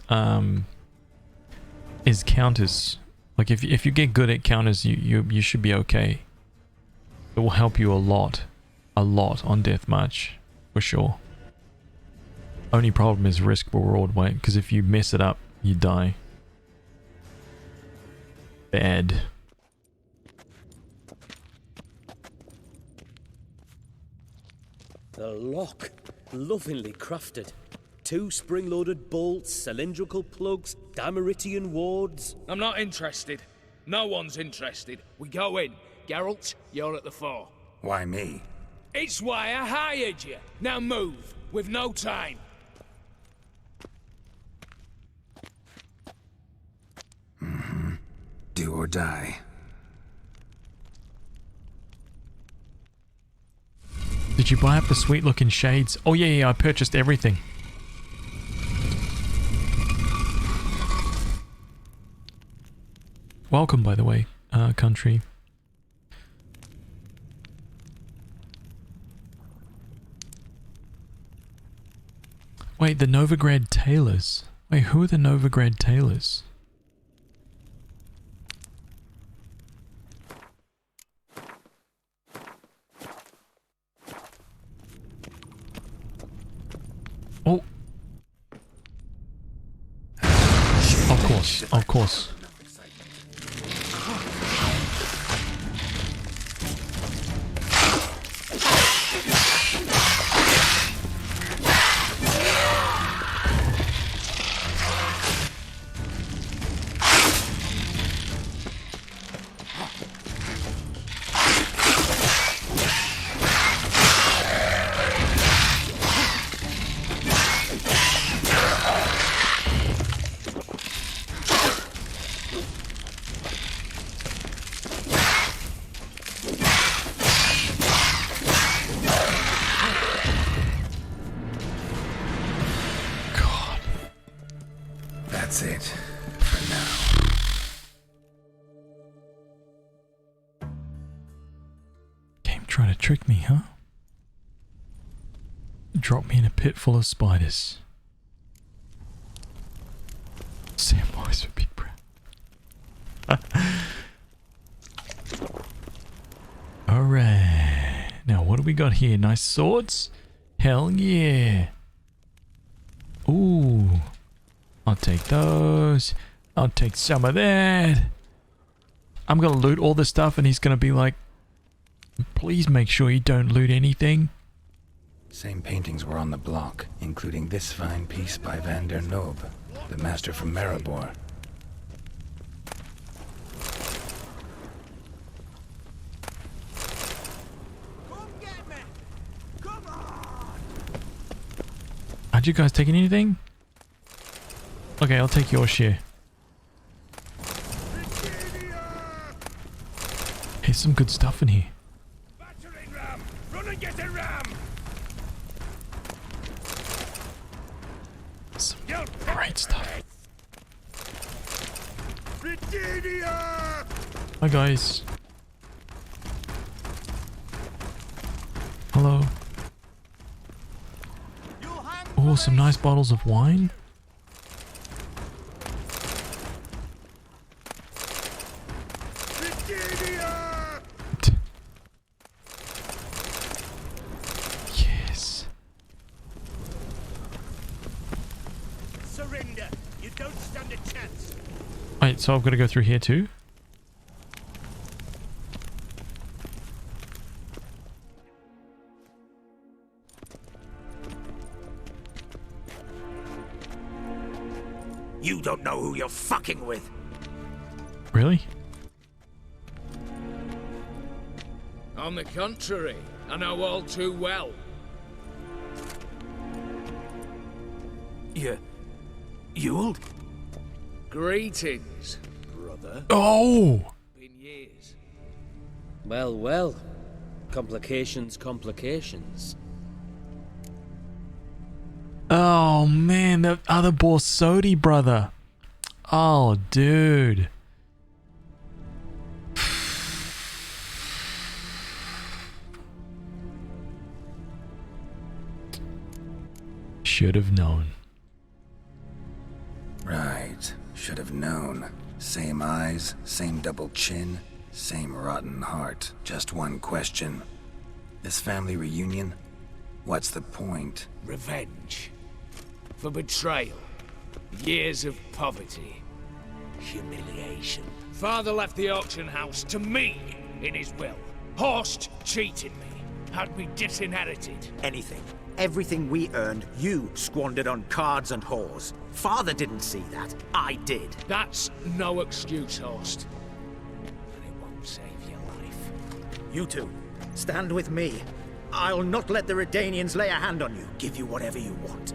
counters. Like if you get good at counters, you should be okay. It will help you a lot on Deathmarch for sure. Only problem is risk reward weight, because if you mess it up, you die. Bad. The lock, lovingly crafted. 2 spring-loaded bolts, cylindrical plugs, Dameritian wards. I'm not interested. No one's interested. We go in. Geralt, you're at the fore. Why me? It's why I hired you. Now move. We've no time. Do or die. Did you buy up the sweet looking shades? Oh yeah, I purchased everything. Welcome, by the way, country. Wait, the Novigrad tailors. Wait, who are the Novigrad tailors? Oh. course, of course. That's it. For now. Game trying to trick me, huh? Drop me in a pit full of spiders. Samwise would be proud. Alright. Now what do we got here? Nice swords? Hell yeah. Ooh. I'll take those. I'll take some of that. I'm gonna loot all this stuff and he's gonna be like, please make sure you don't loot anything. Same paintings were on the block, including this fine piece by Van der Noob, the master from Maribor. Had you guys taken anything? Okay, I'll take your share. Here's some good stuff in here. Run and get a ram! Some great stuff. Hi guys. Hello. Oh, some nice bottles of wine. Yes. Surrender. You don't stand a chance. Wait, so I've got to go through here too? You don't know who you're fucking with. Really? On the contrary, I know all too well. Ewald? Greetings, brother. Oh! Been years. Well, well. Complications, complications. Oh man, the other Borsodi brother. Oh, dude. Should have known. Right. Should have known. Same eyes, same double chin, same rotten heart. Just one question. This family reunion? What's the point? Revenge. For betrayal. Years of poverty. Humiliation. Father left the auction house to me in his will. Horst cheated me. Had me disinherited. Anything. Everything we earned, you squandered on cards and whores. Father didn't see that. I did. That's no excuse, Horst. And it won't save your life. You two, stand with me. I'll not let the Redanians lay a hand on you. Give you whatever you want.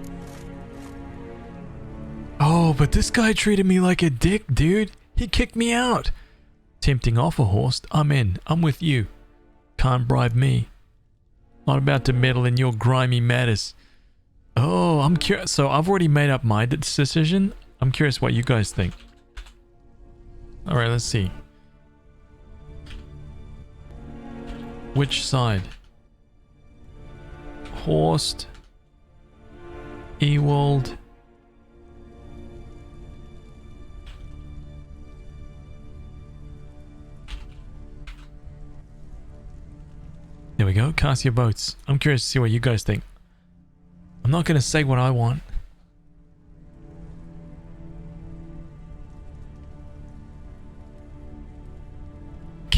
Oh, but this guy treated me like a dick, dude. He kicked me out. Tempting offer, Horst. I'm in. I'm with you. Can't bribe me. Not about to meddle in your grimy matters. Oh, I'm curious. So I've already made up my decision. I'm curious what you guys think. Alright, let's see. Which side? Horst. Ewald. There we go. Cast your votes. I'm curious to see what you guys think. I'm not going to say what I want.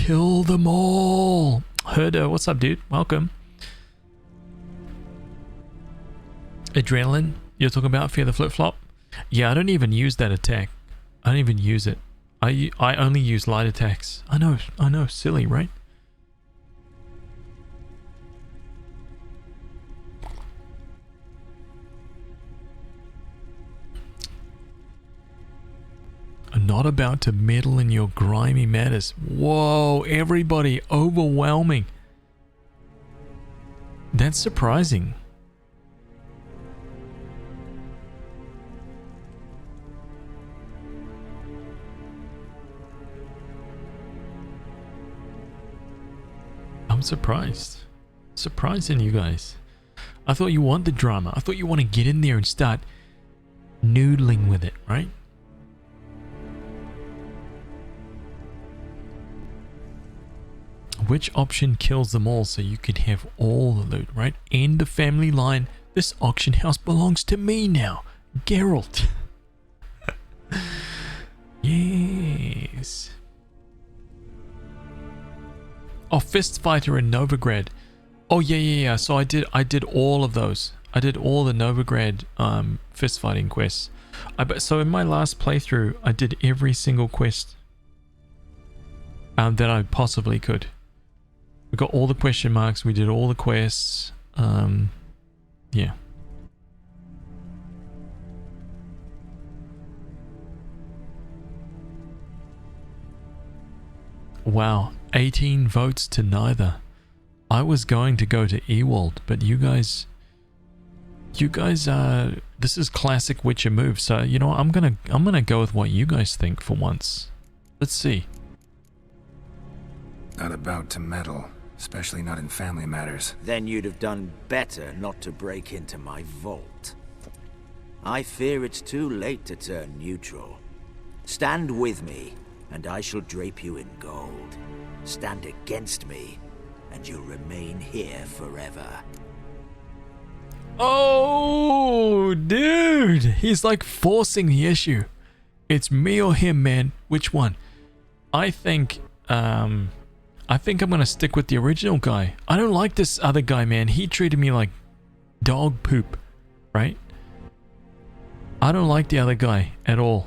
kill them all. Herder, what's up, dude? Welcome. Adrenaline, you're talking about Fear the Flip-Flop? Yeah, I don't even use that attack. I don't even use it. I only use light attacks. I know, silly, right? I'm not about to meddle in your grimy matters. Whoa, everybody, overwhelming. That's surprising. I'm surprised. Surprising you guys. I thought you want the drama. I thought you want to get in there and start noodling with it, right? Which option kills them all so you can have all the loot, right? End the family line. This auction house belongs to me now. Geralt. Yes. Oh, Fist Fighter and Novigrad. Oh yeah. So I did all of those. I did all the Novigrad fist fighting quests. So in my last playthrough, I did every single quest that I possibly could. We got all the question marks. We did all the quests. Yeah. Wow, 18 votes to neither. I was going to go to Ewald, but you guys, this is classic Witcher move. So you know what, I'm gonna go with what you guys think for once. Let's see. Not about to meddle, especially not in family matters. Then you'd have done better not to break into my vault. I fear it's too late to turn neutral. Stand with me, and I shall drape you in gold. Stand against me, and you'll remain here forever. Oh, dude! He's like forcing the issue. It's me or him, man. Which one? I think I'm gonna stick with the original guy. I don't like this other guy, man. He treated me like dog poop, right? I don't like the other guy at all.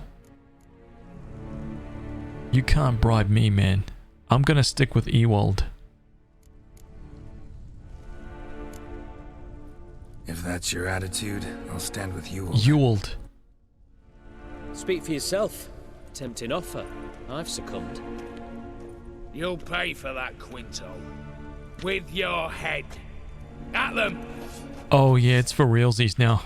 You can't bribe me, man. I'm gonna stick with Ewald. If that's your attitude, I'll stand with you. Ewald. Speak for yourself. Tempting offer. I've succumbed. You'll pay for that, Quinto. With your head. At them! Oh yeah, it's for realsies now.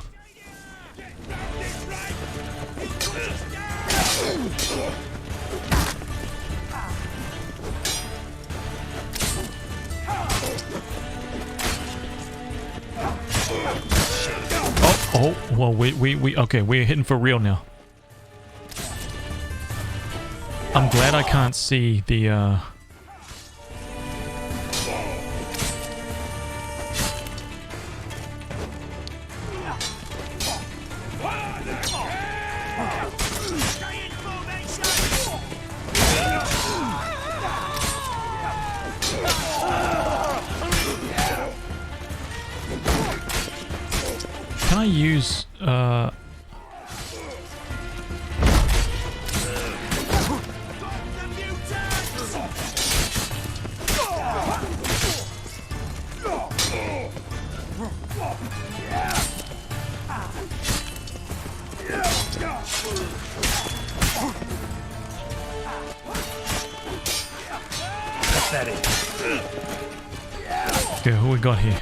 Oh, well, okay, we're hitting for real now. I'm glad I can't see the, Can I use, okay, who we got here?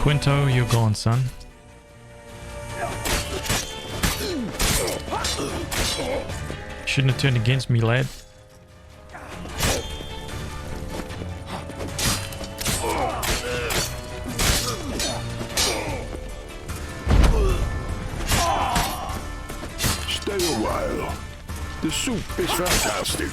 Quinto, you're gone, son. Shouldn't have turned against me, lad. Stay a while. The soup is fantastic.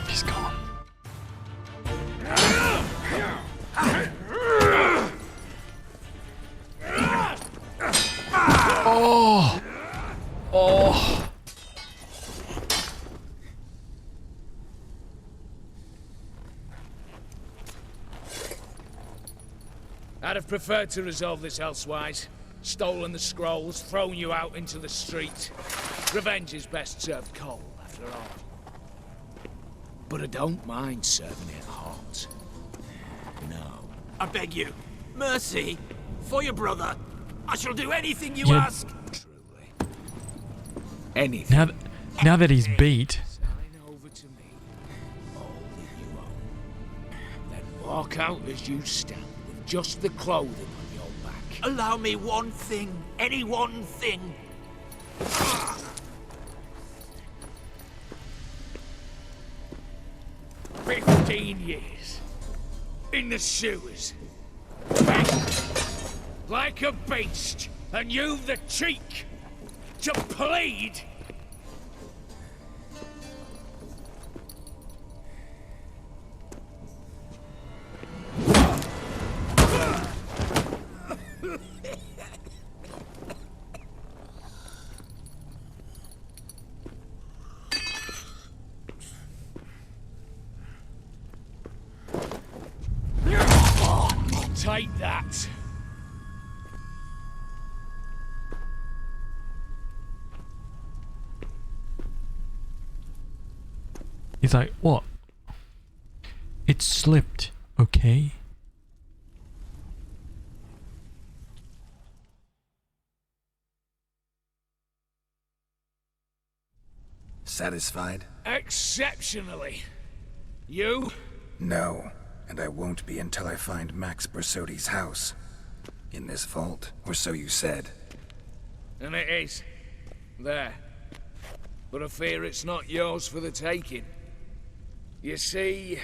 He's gone. I'd have preferred to resolve this elsewise. Stolen the scrolls, thrown you out into the street. Revenge is best served cold, after all. But I don't mind serving it hot. No. I beg you. Mercy. For your brother. I shall do anything you Yeah. ask. Truly. Anything. Now that he's beat, Sign over to me. All that you own. Then walk out as you stand, with just the clothing on your back. Allow me one thing. Any one thing. 15 years. In the sewers. Begging. Like a beast. And you've the cheek to plead. Take that. he's like, what? It slipped, okay? Satisfied? Exceptionally. You? No, and I won't be until I find Max Bersodi's house. In this vault, or so you said. And it is. There. But I fear it's not yours for the taking. You see,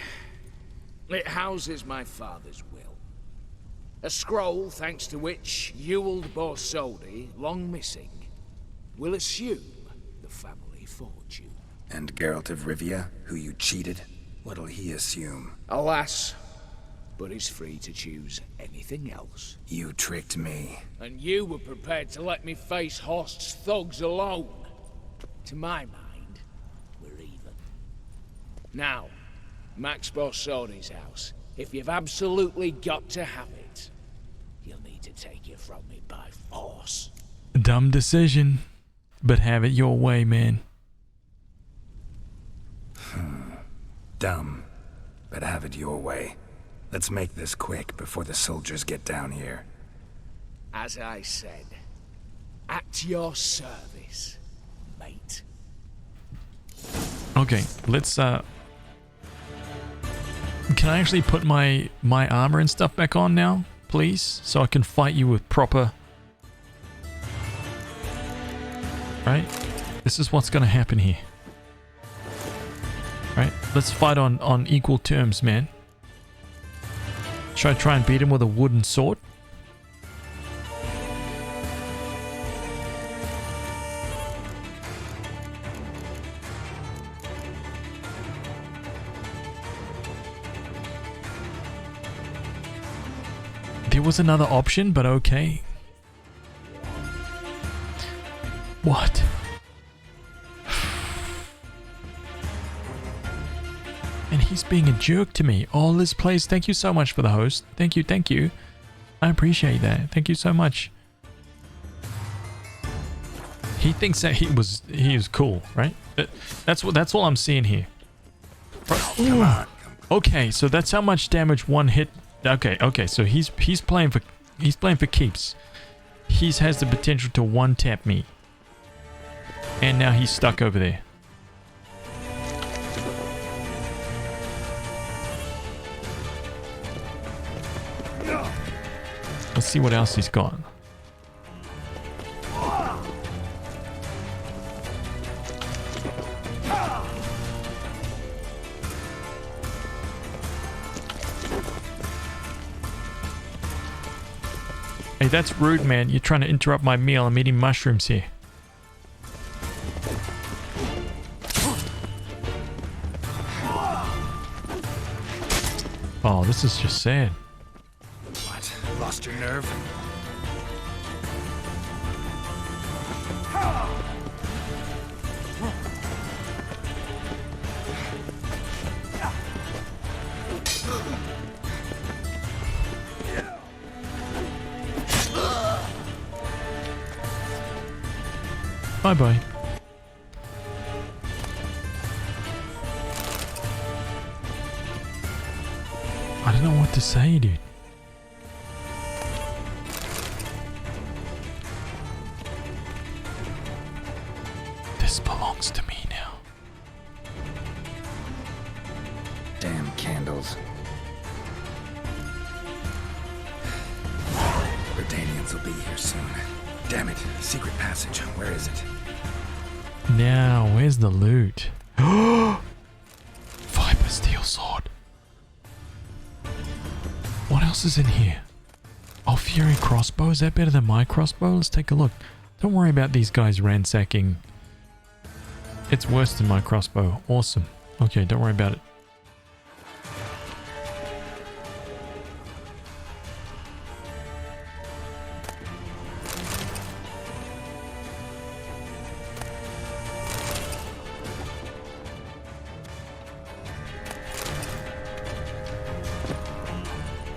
it houses my father's will. A scroll thanks to which Ewald Borsodi, long missing, will assume the family fortune. And Geralt of Rivia, who you cheated, what'll he assume? Alas, but he's free to choose anything else. You tricked me. And you were prepared to let me face Horst's thugs alone. To my mind, we're even. Now, Max Borsodi's house. If you've absolutely got to have it, you'll need to take it from me by force. Dumb decision, but have it your way, man. Dumb, but have it your way. Let's make this quick before the soldiers get down here. As I said, at your service, mate. Okay, let's can I actually put my armor and stuff back on now, please? So I can fight you with proper... Right? This is what's gonna happen here. Right? Let's fight on equal terms, man. Should I try and beat him with a wooden sword? There was another option, but okay. What? And he's being a jerk to me. All this plays. Thank you so much for the host. Thank you, thank you. I appreciate that. Thank you so much. He thinks that he was cool, right? That's all I'm seeing here. Come on. Okay, so that's how much damage one hit. Okay, so he's playing for keeps. He has the potential to one tap me. And now he's stuck over there. Let's see what else he's got. Hey, that's rude, man. You're trying to interrupt my meal. I'm eating mushrooms here. Oh, this is just sad. What? Lost your nerve? Bye-bye. I don't know what to say, dude. This belongs to me now. Damn candles. Redanians will be here soon. Damn it. Secret passage. Where is it? Now, where's the loot? Viper steel sword. What else is in here? Oh, Fury crossbow. Is that better than my crossbow? Let's take a look. Don't worry about these guys ransacking. It's worse than my crossbow. Awesome. Okay, don't worry about it.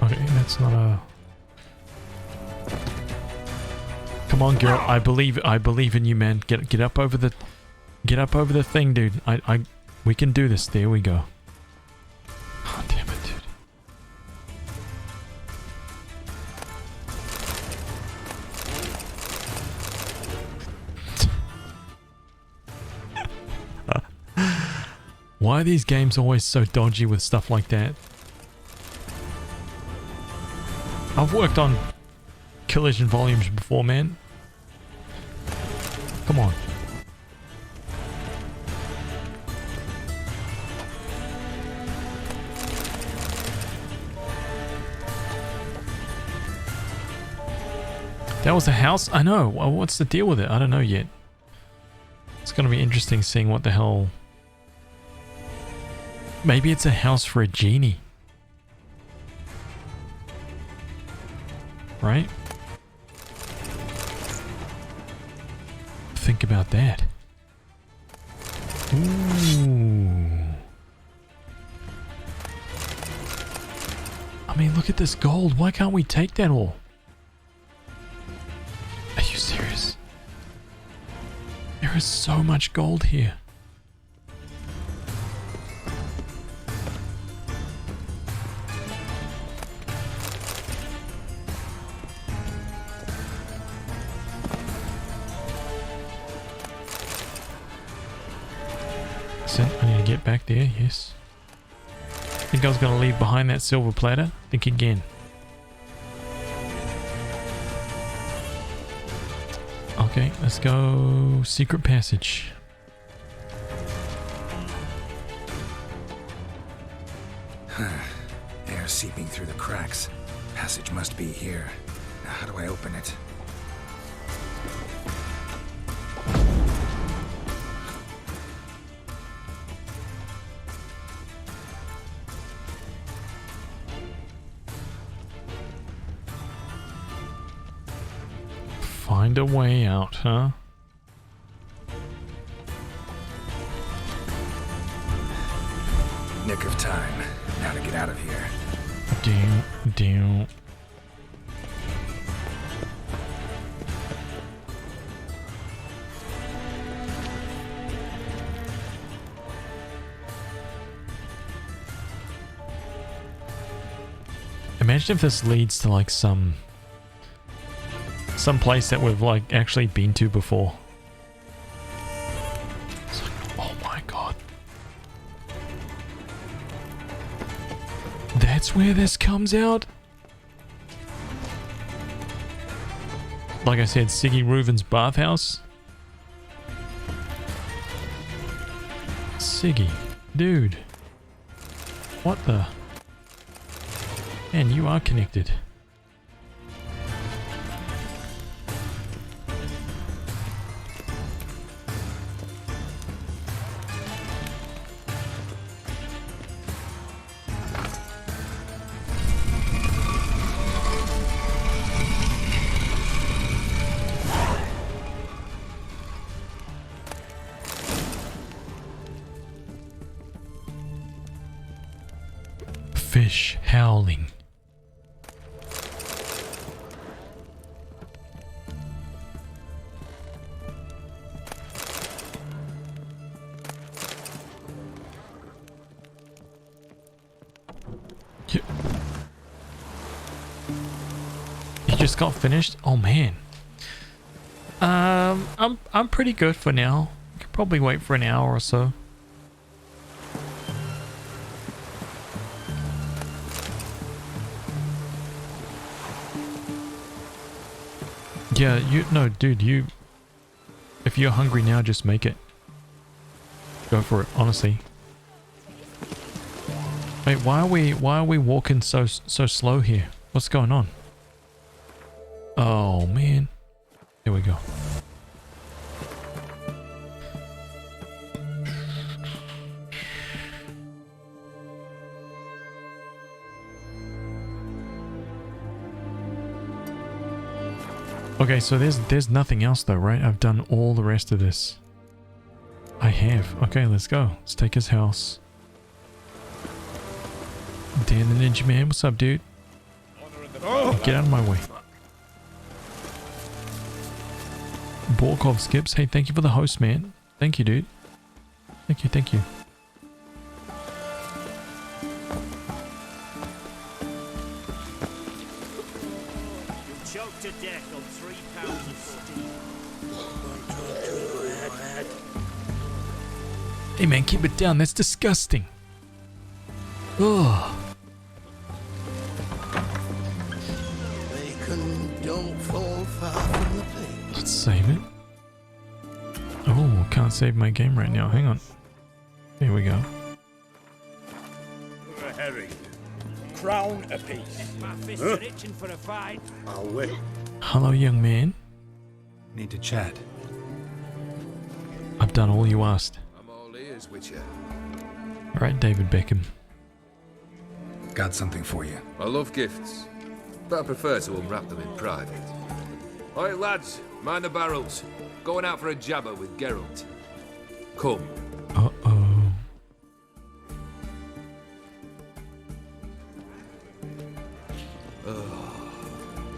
Okay, that's not a... Come on, girl. I believe in you, man. Get up over the thing, dude. We can do this. There we go. Oh, damn it, dude. Why are these games always so dodgy with stuff like that? I've worked on collision volumes before, man. Come on. That was a house? I know. Well, what's the deal with it? I don't know yet. It's going to be interesting seeing what the hell... Maybe it's a house for a genie. Right? Think about that. Ooh. I mean, look at this gold. Why can't we take that all? Are you serious? There is so much gold here. I need to get back there, yes. I think I was going to leave behind that silver platter. Think again. Okay, let's go secret passage. Air seeping through the cracks. Passage must be here. Now, how do I open it? Find a way out, huh? Nick of time. Now to get out of here. Damn. Imagine if this leads to like some place that we've like actually been to before. It's like, oh my god. That's where this comes out? Like I said, Siggy Reuven's bathhouse. Siggy, dude. What the? Man, you are connected. Fish howling. just got finished. Oh man. I'm pretty good for now. I could probably wait for an hour or so. Yeah, dude, if you're hungry now, just make it. Go for it, honestly. Wait, why are we walking so slow here? What's going on? Oh man. Here we go. Okay, so there's nothing else though, right? I've done all the rest of this. I have. Okay, let's go. Let's take his house. Dan the Ninja Man, what's up, dude? Get out of my way. Borkov Skips, hey, thank you for the host, man. Thank you, dude. Thank you, thank you. Choked to death on 3 pounds of steam. Hey man, keep it down. That's disgusting. Ugh. Bacon don't fall far from the plate. Let's save it. Oh, can't save my game right now. Hang on. Here we go. For a herring. Crown apiece. My fists are itching for a fight. I'll wait. Hello, young man. Need to chat. I've done all you asked. I'm all ears, Witcher. Alright, David Beckham. Got something for you. I love gifts, but I prefer to unwrap them in private. Oi, lads, mind the barrels. Going out for a jabber with Geralt. Come. Uh-oh. Oh,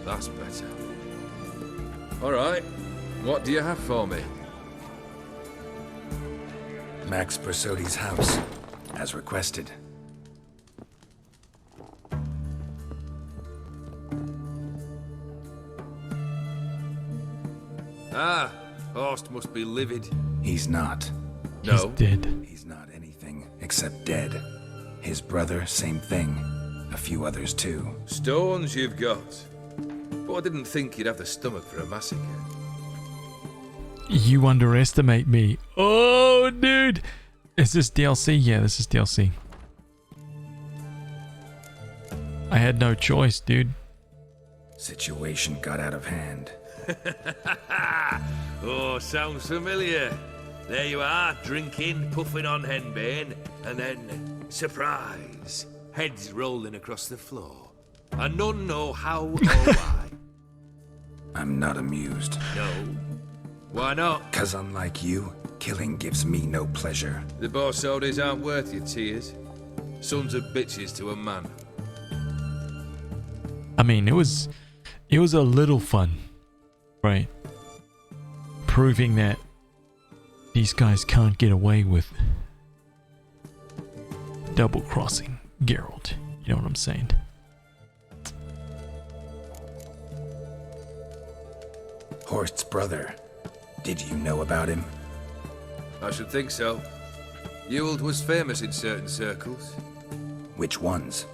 that's better. Alright, what do you have for me? Max Bersodi's house, as requested. Ah, Horst must be livid. He's not. No? He's dead. He's not anything except dead. His brother, same thing. A few others too. Stones you've got. But I didn't think you'd have the stomach for a massacre. You underestimate me. Oh, dude. Is this DLC? Yeah, this is DLC. I had no choice, dude. Situation got out of hand. Oh, sounds familiar. There you are, drinking, puffing on henbane, and then, surprise, heads rolling across the floor. And none know how or why. I'm not amused. No? Why not? 'Cause unlike you, killing gives me no pleasure. The Borsodis aren't worth your tears. Sons of bitches to a man. I mean, it was a little fun, right? Proving that these guys can't get away with double-crossing Geralt. You know what I'm saying? Horst's brother. Did you know about him? I should think so. Ewald was famous in certain circles. Which ones?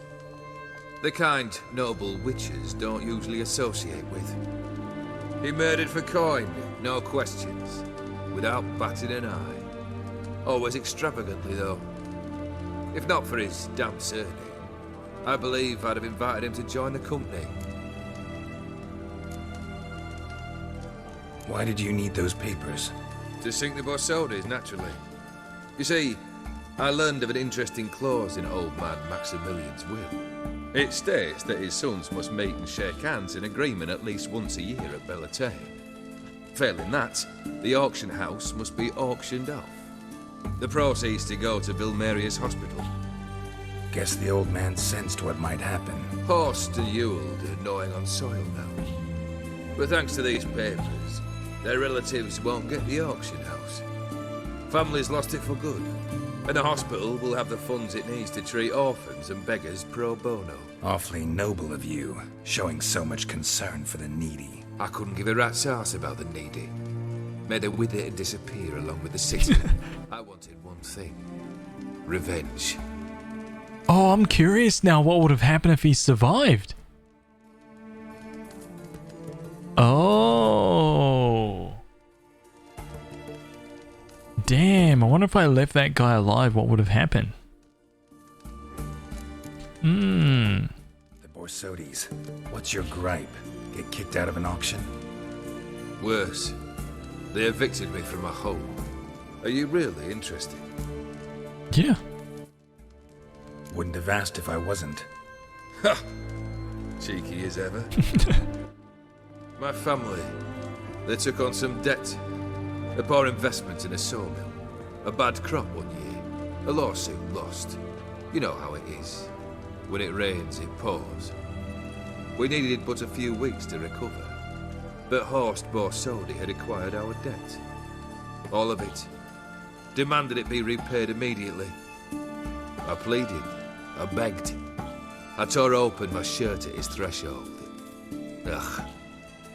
The kind noble witches don't usually associate with. He murdered for coin, no questions, without batting an eye. Always extravagantly, though. If not for his damn surname, I believe I'd have invited him to join the company. Why did you need those papers? To sink the Borsodis, naturally. You see, I learned of an interesting clause in old man Maximilian's will. It states that his sons must meet and shake hands in agreement at least once a year at Bellatane. Failing that, the auction house must be auctioned off. The proceeds to go to Vilmerius Hospital. Guess the old man sensed what might happen. Horst and Ewald are gnawing on soil now. But thanks to these papers, their relatives won't get the auction house. Families lost it for good. And the hospital will have the funds it needs to treat orphans and beggars pro bono. Awfully noble of you, showing so much concern for the needy. I couldn't give a rat's ass about the needy. Made her wither and disappear along with the city. I wanted one thing. Revenge. Oh, I'm curious now what would have happened if he survived. Oh. Damn, I wonder if I left that guy alive, what would have happened? The Borsodis. What's your gripe? Get kicked out of an auction? Worse. They evicted me from my home. Are you really interested? Yeah. Wouldn't have asked if I wasn't. Ha! Cheeky as ever. My family, they took on some debt. A poor investment in a sawmill. A bad crop one year. A lawsuit lost. You know how it is. When it rains, it pours. We needed but a few weeks to recover. But Horst Borsodi had acquired our debt. All of it. Demanded it be repaid immediately. I pleaded. I begged. I tore open my shirt at his threshold. Ugh.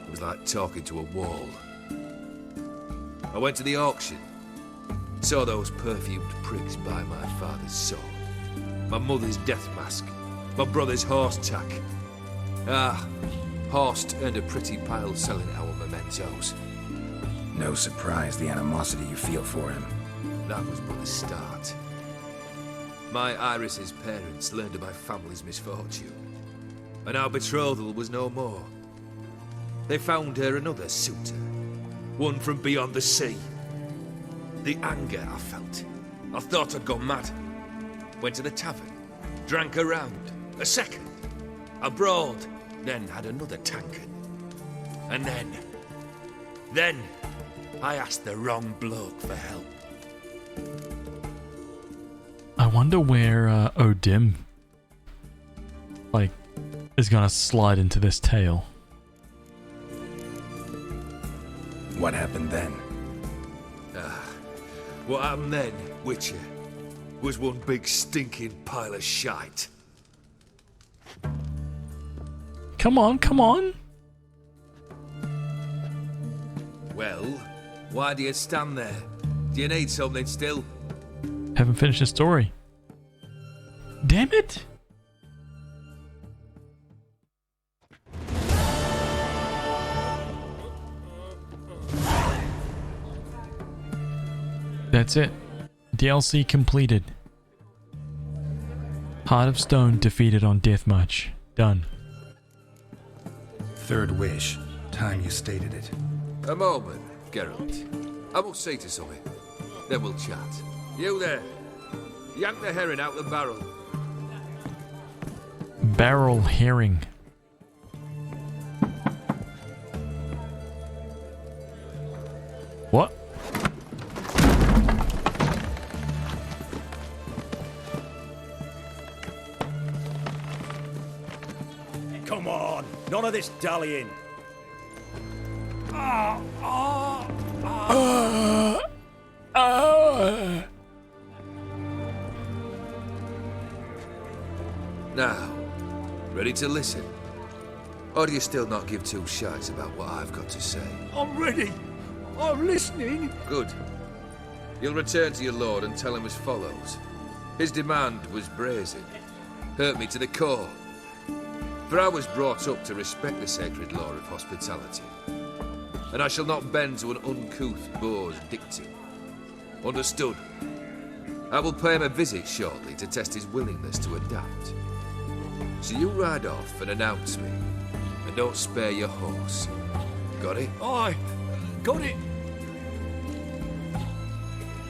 It was like talking to a wall. I went to the auction. Saw those perfumed prigs buy my father's sword. My mother's death mask. My brother's horse tack. Ah, Horst earned a pretty pile selling our mementos. No surprise the animosity you feel for him. That was but the start. My Iris's parents learned of my family's misfortune, and our betrothal was no more. They found her another suitor, one from beyond the sea. The anger I felt, I thought I'd gone mad. Went to the tavern, drank a round, a second, I brawled, then had another tankard. And then, I asked the wrong bloke for help. I wonder where Odim is gonna slide into this tale. What happened then? What happened then, Witcher, was one big stinking pile of shite. Come on, come on. Well, why do you stand there? Do you need something still? Haven't finished the story. Damn it! That's it. DLC completed. Heart of Stone defeated on Deathmatch. Done. Third wish. Time you stated it. A moment, Geralt. I will see to something. Then we'll chat. You there. Yank the herring out the barrel. Barrel herring. What? Come on, none of this dallying. Now, ready to listen? Or do you still not give two shites about what I've got to say? I'm ready. I'm listening. Good. You'll return to your lord and tell him as follows. His demand was brazen. Hurt me to the core. For I was brought up to respect the sacred law of hospitality. And I shall not bend to an uncouth boor's dictum. Understood? I will pay him a visit shortly to test his willingness to adapt. So you ride off and announce me. And don't spare your horse. Got it? Aye, got it.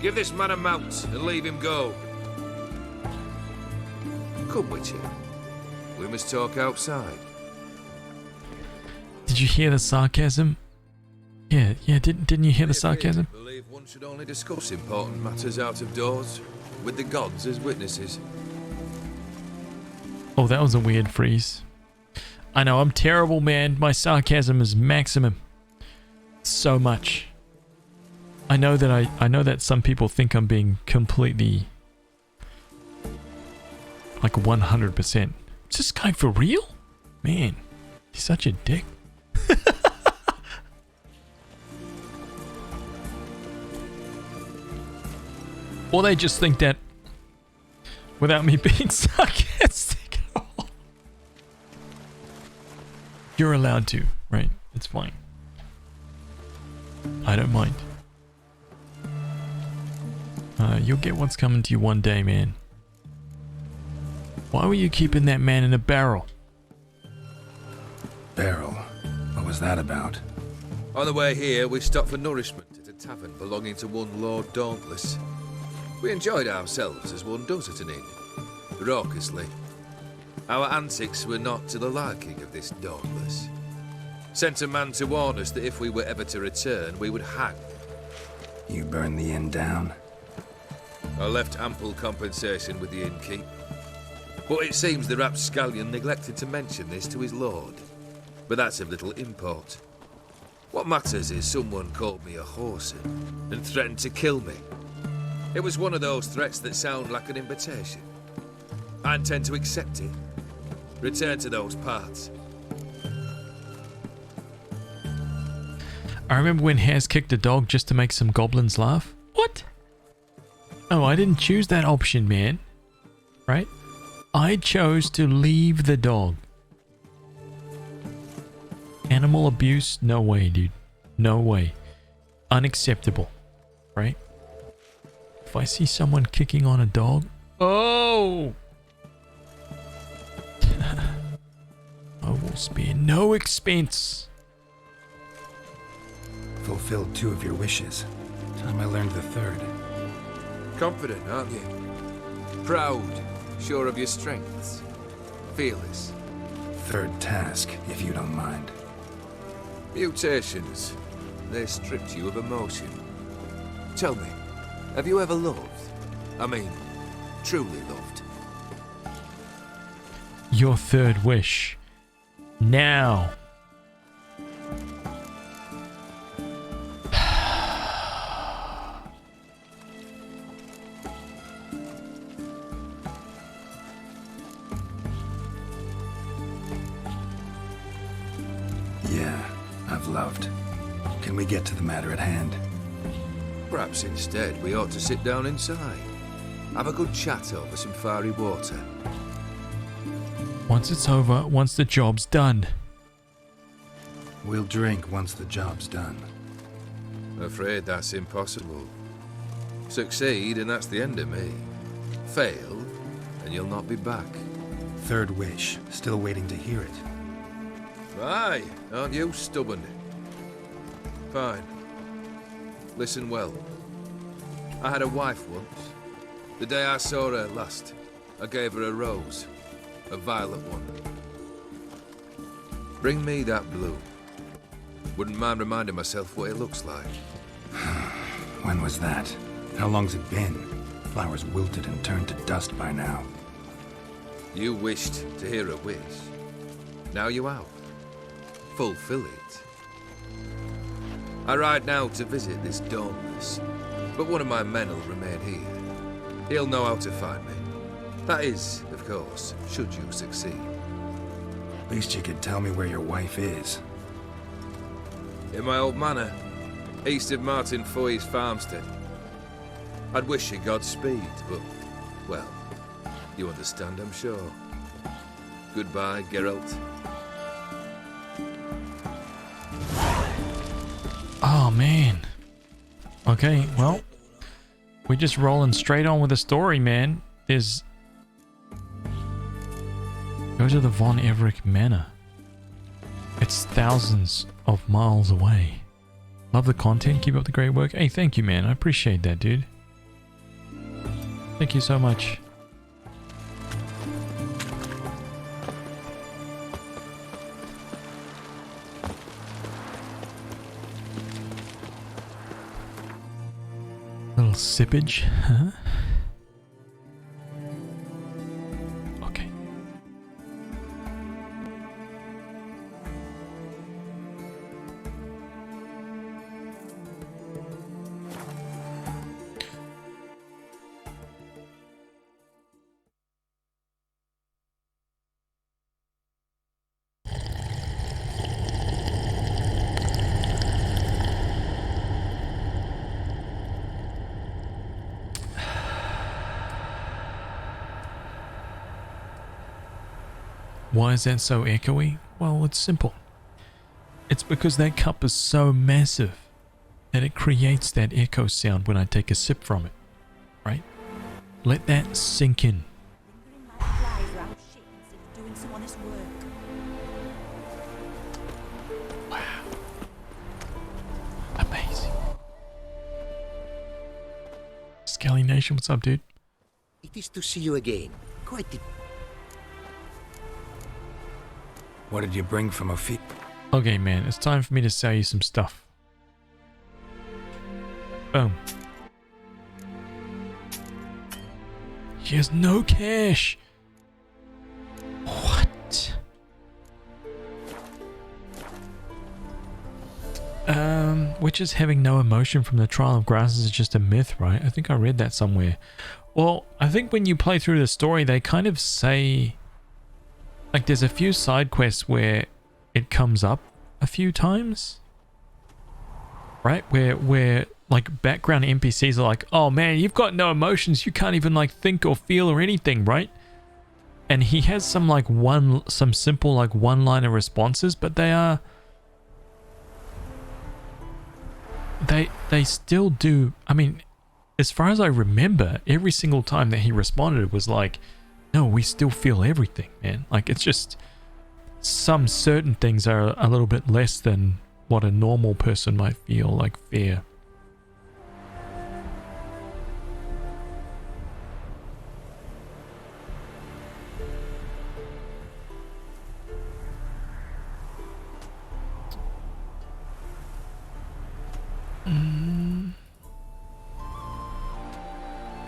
Give this man a mount and leave him go. Come, Witcher. We must talk outside. Did you hear the sarcasm? Yeah, didn't you hear the sarcasm? I believe one should only discuss important matters out of doors, with the gods as witnesses. Oh, that was a weird freeze. I know, I'm terrible, man. My sarcasm is maximum. So much. I know that some people think I'm being completely Like 100%. Is this guy for real? Man, he's such a dick. Or they just think that without me being sarcastic at all. You're allowed to, right? It's fine. I don't mind. You'll get what's coming to you one day, man. Why were you keeping that man in a barrel? Barrel? What was that about? On the way here, we stopped for nourishment at a tavern belonging to one Lord Dauntless. We enjoyed ourselves as one does at an inn, raucously. Our antics were not to the liking of this Dauntless. Sent a man to warn us that if we were ever to return, we would hang. You burned the inn down? I left ample compensation with the innkeep. But it seems the rapscallion neglected to mention this to his lord. But that's of little import. What matters is someone called me a whoreson and threatened to kill me. It was one of those threats that sound like an invitation. I intend to accept it. Return to those parts. I remember when Haz kicked a dog just to make some goblins laugh. What? Oh, I didn't choose that option, man. Right? I chose to leave the dog. Animal abuse? No way, dude. No way. Unacceptable. Right? If I see someone kicking on a dog... Oh! I will spare no expense. Fulfilled 2 of your wishes. Time I learned the 3rd. Confident, aren't you? Proud, sure of your strengths. Fearless. 3rd task, if you don't mind. Mutations. They stripped you of emotion. Tell me, have you ever loved? I mean, truly loved? Your 3rd wish. Now. Yeah, I've loved. Can we get to the matter at hand? Perhaps instead we ought to sit down inside. Have a good chat over some fiery water. Once it's over, once the job's done. We'll drink once the job's done. Afraid that's impossible. Succeed and that's the end of me. Fail and you'll not be back. 3rd wish. Still waiting to hear it. Aye, aren't you stubborn? Fine. Listen well. I had a wife once. The day I saw her last, I gave her a rose. A violet one. Bring me that blue. Wouldn't mind reminding myself what it looks like. When was that? How long's it been? Flowers wilted and turned to dust by now. You wished to hear a wish. Now you have. Fulfill it. I ride now to visit this Dauntless, but one of my men will remain here. He'll know how to find me. That is, of course, should you succeed. Least you could tell me where your wife is. In my old manor, east of Martin Foy's farmstead. I'd wish you Godspeed, but, well, you understand, I'm sure. Goodbye, Geralt. Oh, man. Okay, well, we're just rolling straight on with the story, man. There's... Go to the Von Everett Manor. It's thousands of miles away. Love the content. Keep up the great work. Hey, thank you, man. I appreciate that, dude. Thank you so much. Little sippage, huh? Why is that so echoey? Well, it's simple. It's because that cup is so massive that it creates that echo sound when I take a sip from it, right? Let that sink in. Wow. Amazing. Skelly Nation, what's up, dude? It is to see you again. Quite the... What did you bring from a feet? Okay, man, it's time for me to sell you some stuff. Boom. He has no cash. What? Witches having no emotion from the trial of grasses is just a myth, right? I think I read that somewhere. Well, I think when you play through the story, they kind of say... Like, there's a few side quests where it comes up a few times. Right? Where like, background NPCs are like, oh man, you've got no emotions. You can't even, like, think or feel or anything, right? And he has some, like, some simple, like, one-liner responses, but they are... They still do... I mean, as far as I remember, every single time that he responded, it was like... No, we still feel everything, man. Like, it's just some certain things are a little bit less than what a normal person might feel, like fear.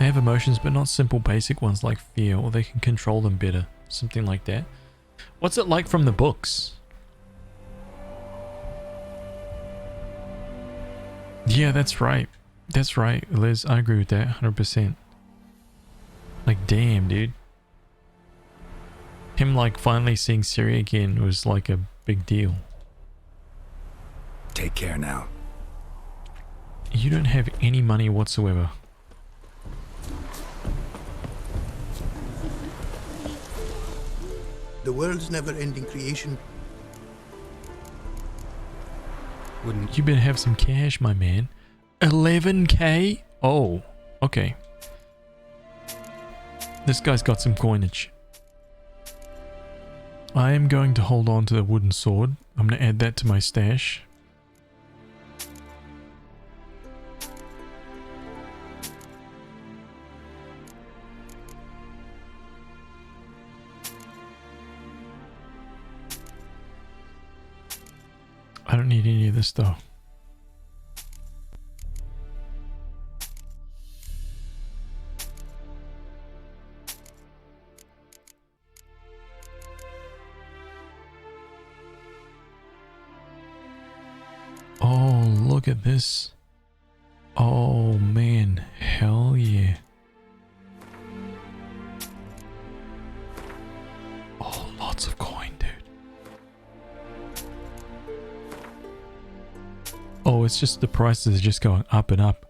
They have emotions, but not simple basic ones like fear, or they can control them better. Something like that. What's it like from the books? Yeah, that's right. That's right, Liz. I agree with that 100%. Like, damn, dude. Him, like, finally seeing Siri again was like a big deal. Take care now. You don't have any money whatsoever. The world's never-ending creation. You better have some cash, my man. 11k? Oh, okay. This guy's got some coinage. I am going to hold on to the wooden sword. I'm going to add that to my stash. I don't need any of this though. Oh, look at this. Oh man, hell yeah. Oh, lots of coin, dude. Oh, it's just the prices are just going up and up.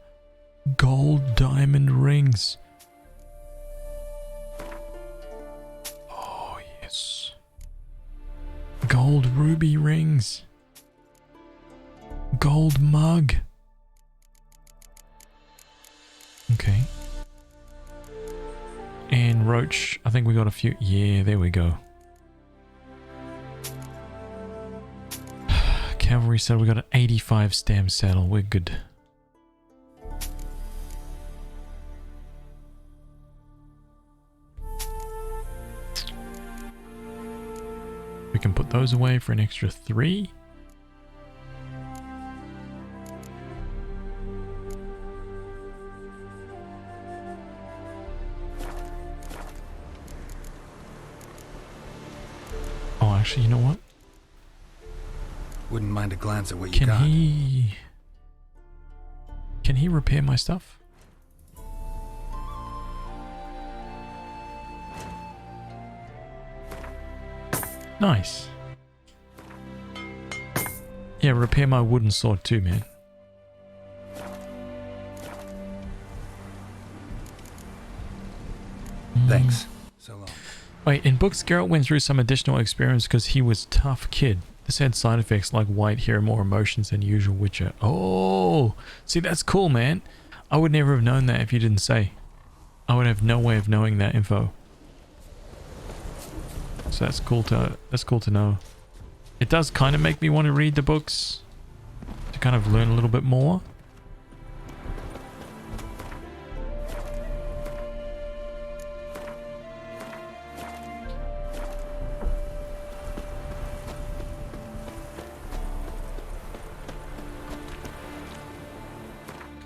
Gold diamond rings. Oh, yes. Gold ruby rings. Gold mug. Okay. And roach. I think we got a few. Yeah, there we go. Cavalry saddle. We got an 85 stam saddle. We're good. We can put those away for an extra 3. Oh, actually, you know what? Wouldn't mind a glance at what you Can got. Can he repair my stuff? Nice. Yeah, repair my wooden sword too, man. Thanks. So long. Wait, in books, Geralt went through some additional experience because he was a tough kid. This had side effects like white hair and more emotions than usual Witcher. Oh, see, that's cool, man. I would never have known that if you didn't say. I would have no way of knowing that info. So that's cool to know. It does kind of make me want to read the books to kind of learn a little bit more.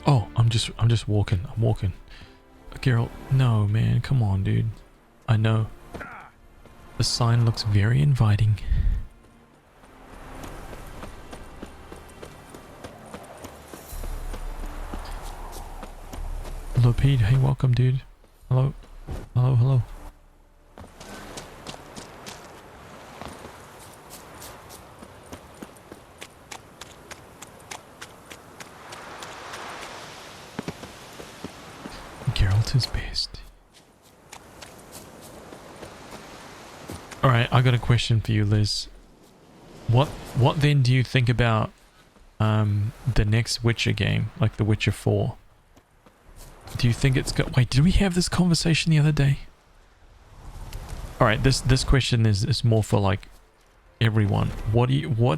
Oh, I'm just walking. I'm walking. Geralt, no, man, come on, dude. I know. The sign looks very inviting. Hello, Pete. Hey, welcome, dude. Hello. Hello, hello. Geralt is best. Alright, I got a question for you, Liz. What then do you think about the next Witcher game, like The Witcher 4? Do you think it's got... Wait, did we have this conversation the other day? Alright, this question is more for like everyone. What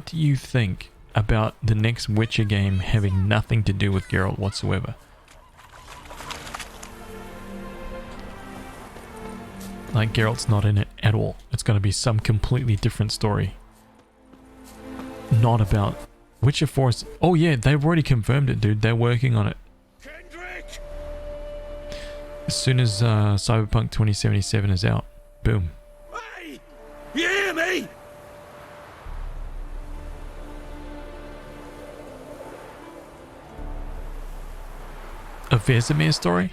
do you think about the next Witcher game having nothing to do with Geralt whatsoever? Like, Geralt's not in it at all. It's going to be some completely different story. Not about... Witcher 4 is... Oh yeah, they've already confirmed it, dude. They're working on it. Kendrick! As soon as Cyberpunk 2077 is out. Boom. Hey! You hear me? A Vesemir story?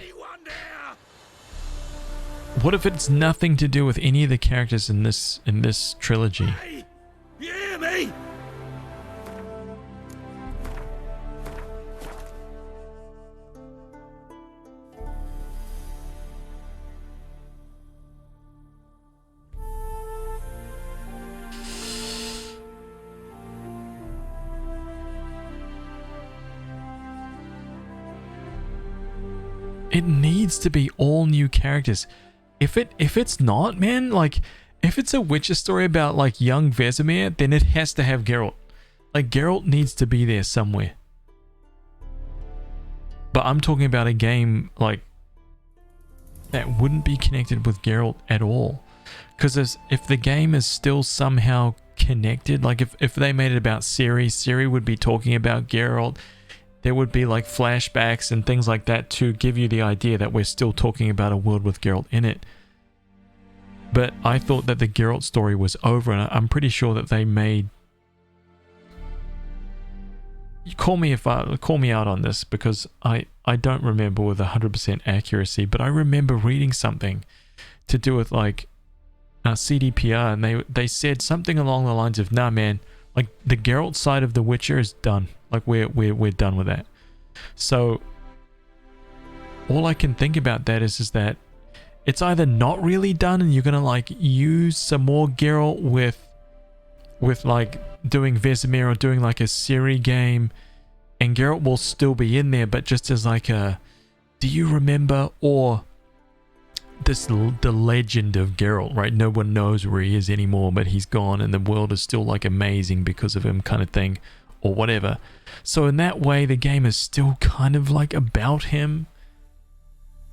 What if it's nothing to do with any of the characters in this trilogy? Hey! You hear me? It needs to be all new characters. If it's not, man, like, if it's a Witcher story about, like, young Vesemir, then it has to have Geralt. Like, Geralt needs to be there somewhere. But I'm talking about a game, like, that wouldn't be connected with Geralt at all. Because if the game is still somehow connected, like, if they made it about Ciri would be talking about Geralt. There would be, like, flashbacks and things like that to give you the idea that we're still talking about a world with Geralt in it. But I thought that the Geralt story was over, and I'm pretty sure that they made... You call me out on this, because I don't remember with 100% accuracy, but I remember reading something to do with, like, CDPR, and they said something along the lines of, nah, man, like, the Geralt side of The Witcher is done. Like, we're done with that. So all I can think about that is that it's either not really done and you're gonna, like, use some more Geralt with like doing Vesemir or doing like a Ciri game, and Geralt will still be in there, but just as like a do you remember, or the legend of Geralt, right? No one knows where he is anymore, but he's gone and the world is still, like, amazing because of him, kind of thing, or whatever. So in that way, the game is still kind of like about him,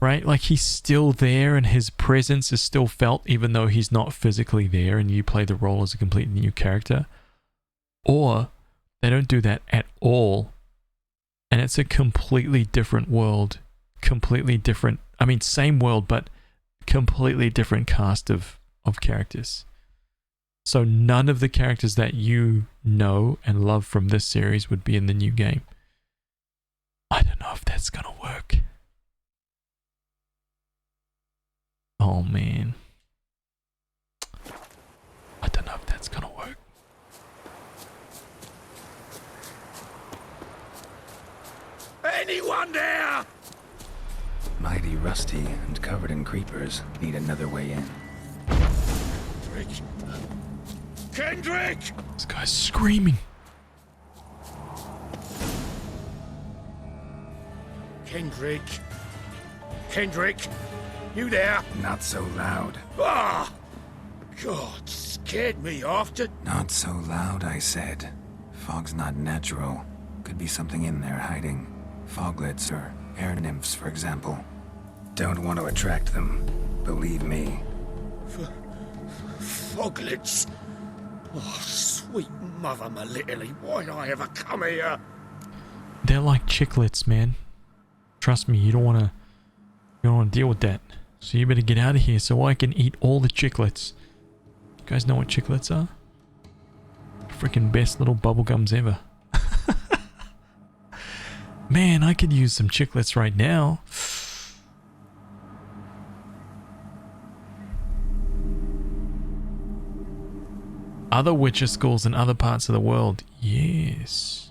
right? Like, he's still there and his presence is still felt even though he's not physically there, and you play the role as a completely new character. Or they don't do that at all, and it's a completely different world, completely different, I mean, same world, but completely different cast of characters. So none of the characters that you know and love from this series would be in the new game. I don't know if that's gonna work. Oh man. I don't know if that's gonna work. Anyone there? Mighty rusty and covered in creepers. Need another way in. Kendrick! Kendrick! This guy's screaming. Kendrick! Kendrick! You there? Not so loud. Ah! God, scared me after. Not so loud, I said. Fog's not natural. Could be something in there hiding. Foglets or air nymphs, for example. Don't want to attract them. Believe me. Foglets? Oh, sweet mother Melitterly, why'd I ever come here? They're like chiclets, man. Trust me, you don't want to deal with that. So you better get out of here so I can eat all the chiclets. You guys know what chiclets are? Freaking best little bubblegums ever. Man, I could use some chiclets right now. Other Witcher schools in other parts of the world. Yes.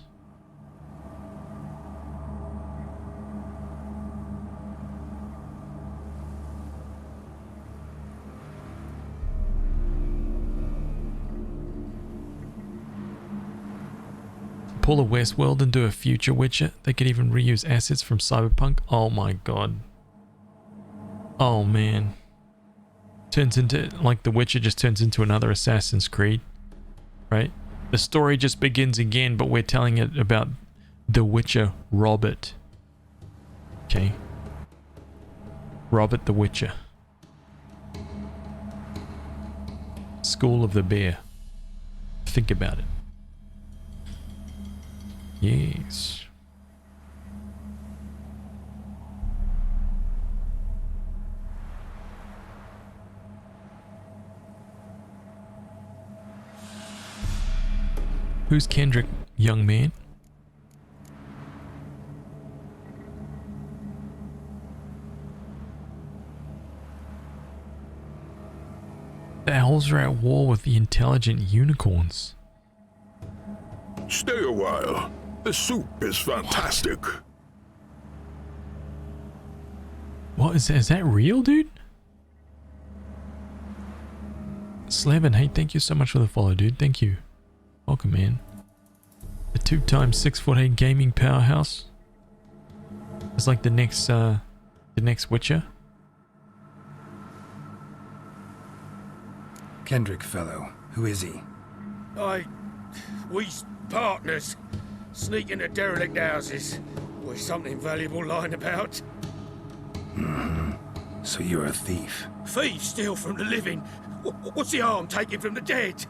Pull a Westworld and do a future Witcher. They could even reuse assets from Cyberpunk. Oh my god. Oh man. Turns into, like, The Witcher just turns into another Assassin's Creed. Right? The story just begins again, but we're telling it about the Witcher Robert. Okay. Robert the Witcher. School of the Bear. Think about it. Yes. Who's Kendrick, young man? The owls are at war with the intelligent unicorns. Stay a while. The soup is fantastic. What is that real, dude? Slevin, hey, thank you so much for the follow, dude. Thank you. Welcome, man. The 2x 6'8" gaming powerhouse. It's like the next Witcher. Kendrick fellow. Who is he? We's partners. Sneak into derelict houses with something valuable lying about. Mm-hmm. So you're a thief. Thieves steal from the living. What's the harm taking from the dead?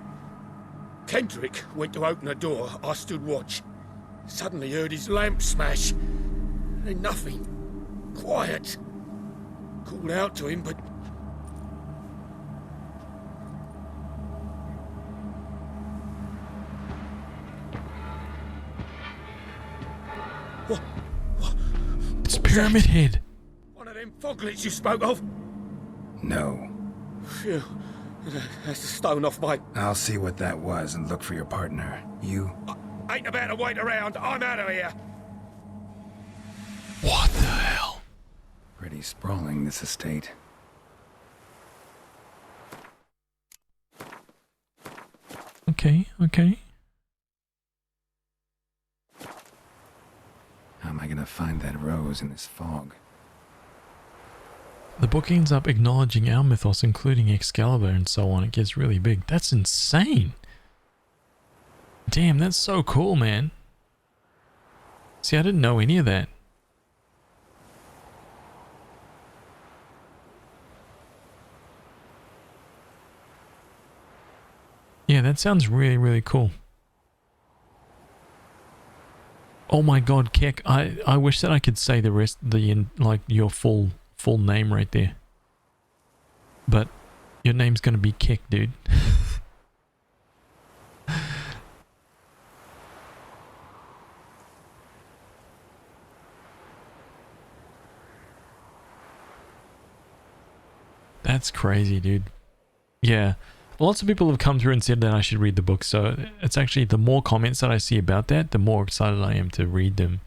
Kendrick went to open a door. I stood watch. Suddenly heard his lamp smash. Then nothing. Quiet. Called out to him, but... What? It's Pyramid Head. One of them foglets you spoke of? No. Phew. That's the stone off my... I'll see what that was and look for your partner. You? Ain't about to wait around. I'm out of here. What the hell? Pretty sprawling, this estate. Okay, okay. How am I gonna find that rose in this fog? The book ends up acknowledging our mythos, including Excalibur and so on. It gets really big. That's insane. Damn, that's so cool, man. See, I didn't know any of that. Yeah, that sounds really, really cool. Oh my god, Keck, I wish that I could say the rest, like your full name right there. But your name's gonna be Keck, dude. That's crazy, dude. Yeah. Lots of people have come through and said that I should read the book, so it's actually, the more comments that I see about that, the more excited I am to read them.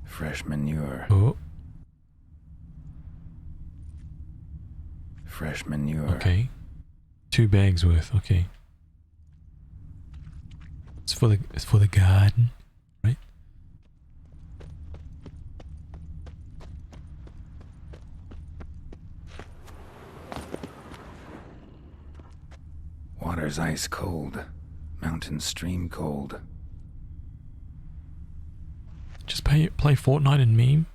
Fresh manure. Oh. fresh manure. Okay. 2 bags worth, okay. It's for the garden, right? Water's ice cold. Mountain stream cold. Just play Fortnite and meme.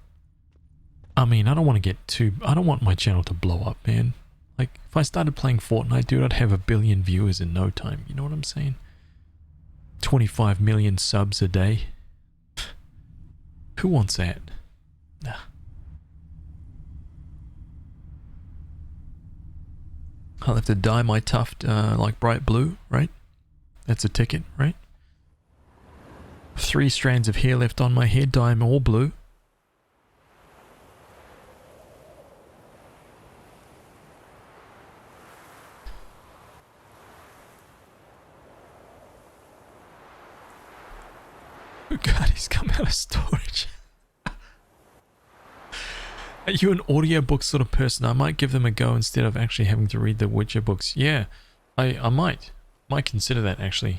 I mean, I don't want to get too... I don't want my channel to blow up, man. Like, if I started playing Fortnite, dude, I'd have 1 billion viewers in no time. You know what I'm saying? 25 million subs a day. Who wants that? Nah. I'll have to dye my tuft like bright blue, right? That's a ticket, right? 3 strands of hair left on my head, dye them all blue. Oh God, he's come out of storage. Are you an audiobook sort of person? I might give them a go instead of actually having to read the Witcher books. Yeah, I might consider that actually.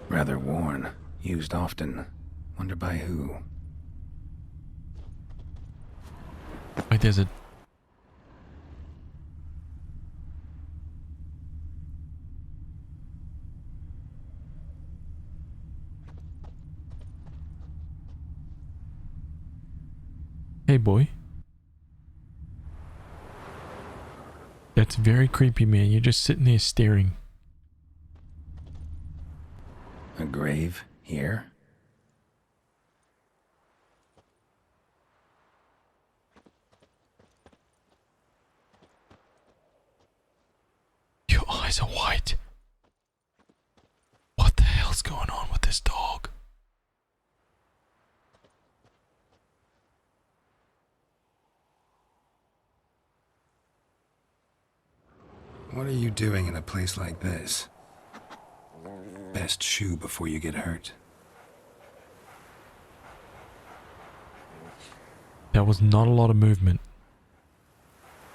Rather worn. Used often. Wonder by who. Wait, there's a... Hey, boy. That's very creepy, man. You're just sitting there staring. A grave here? Your eyes are white. What the hell's going on with this dog? What are you doing in a place like this? Best shoe before you get hurt. That was not a lot of movement.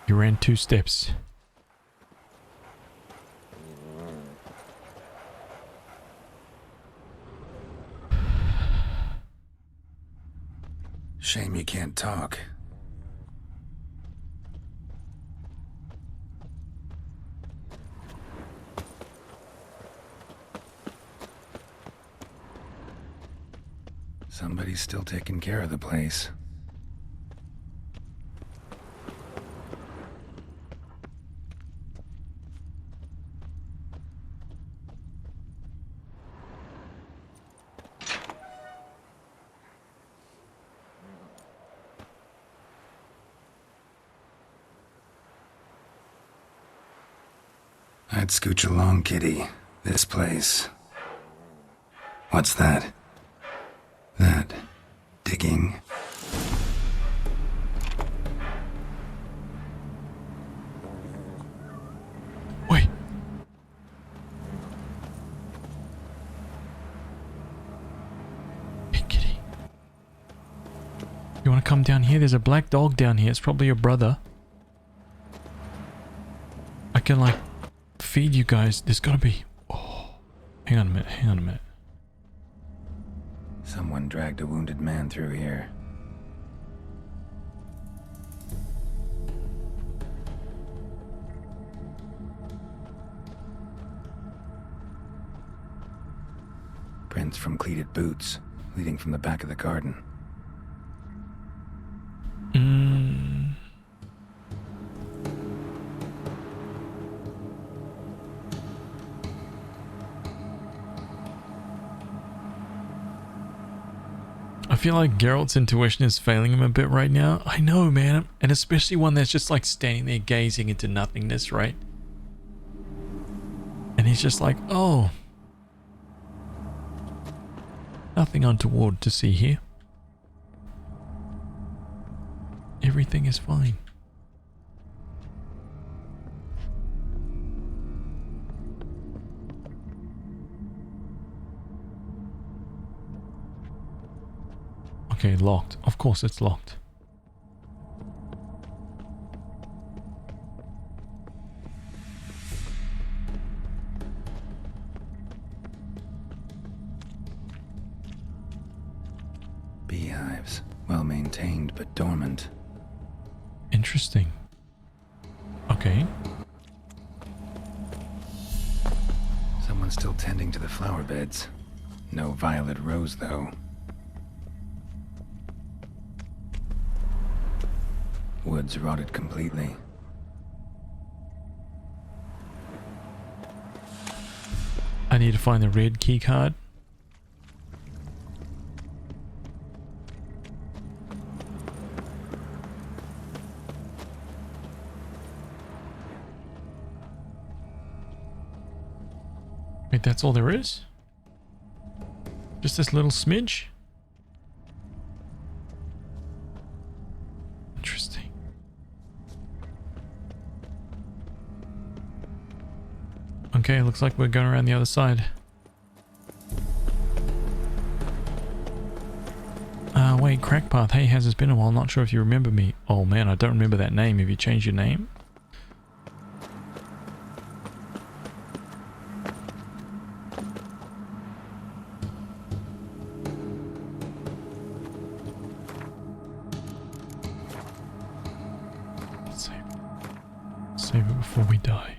You ran 2 steps. Shame you can't talk. Somebody's still taking care of the place. I'd scooch along, kitty. This place. What's that? That. Digging. Wait. Hey, kitty. You want to come down here? There's a black dog down here. It's probably your brother. I can, like, feed you guys. There's gotta be... Oh. Hang on a minute. Hang on a minute. Someone dragged a wounded man through here. Prints from cleated boots, leading from the back of the garden. I feel like Geralt's intuition is failing him a bit right now. I know, man. And especially one that's just like standing there gazing into nothingness, right? And he's just like, oh. Nothing untoward to see here. Everything is fine. Okay, locked. Of course it's locked. contained but dormant. Interesting. Okay. Someone's still tending to the flower beds. No violet rose, though. Woods rotted completely. I need to find the red key card. Wait, that's all there is? Just this little smidge? Interesting. Okay, looks like we're going around the other side. Wait, Crackpath. Hey, has it been a while? Not sure if you remember me. Oh man, I don't remember that name. Have you changed your name? Save it before we die.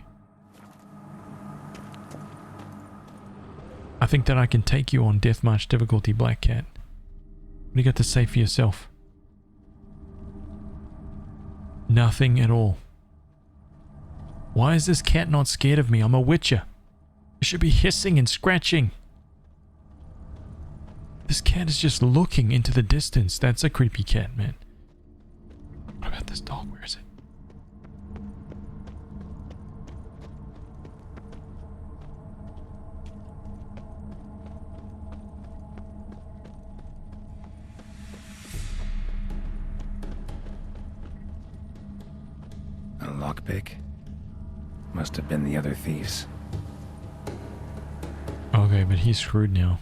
I think that I can take you on Death March difficulty, Black Cat. What do you got to say for yourself? Nothing at all. Why is this cat not scared of me? I'm a witcher. It should be hissing and scratching. This cat is just looking into the distance. That's a creepy cat, man. What about this dog? Where is it? A lockpick? Must have been the other thieves. Okay, but he's screwed now.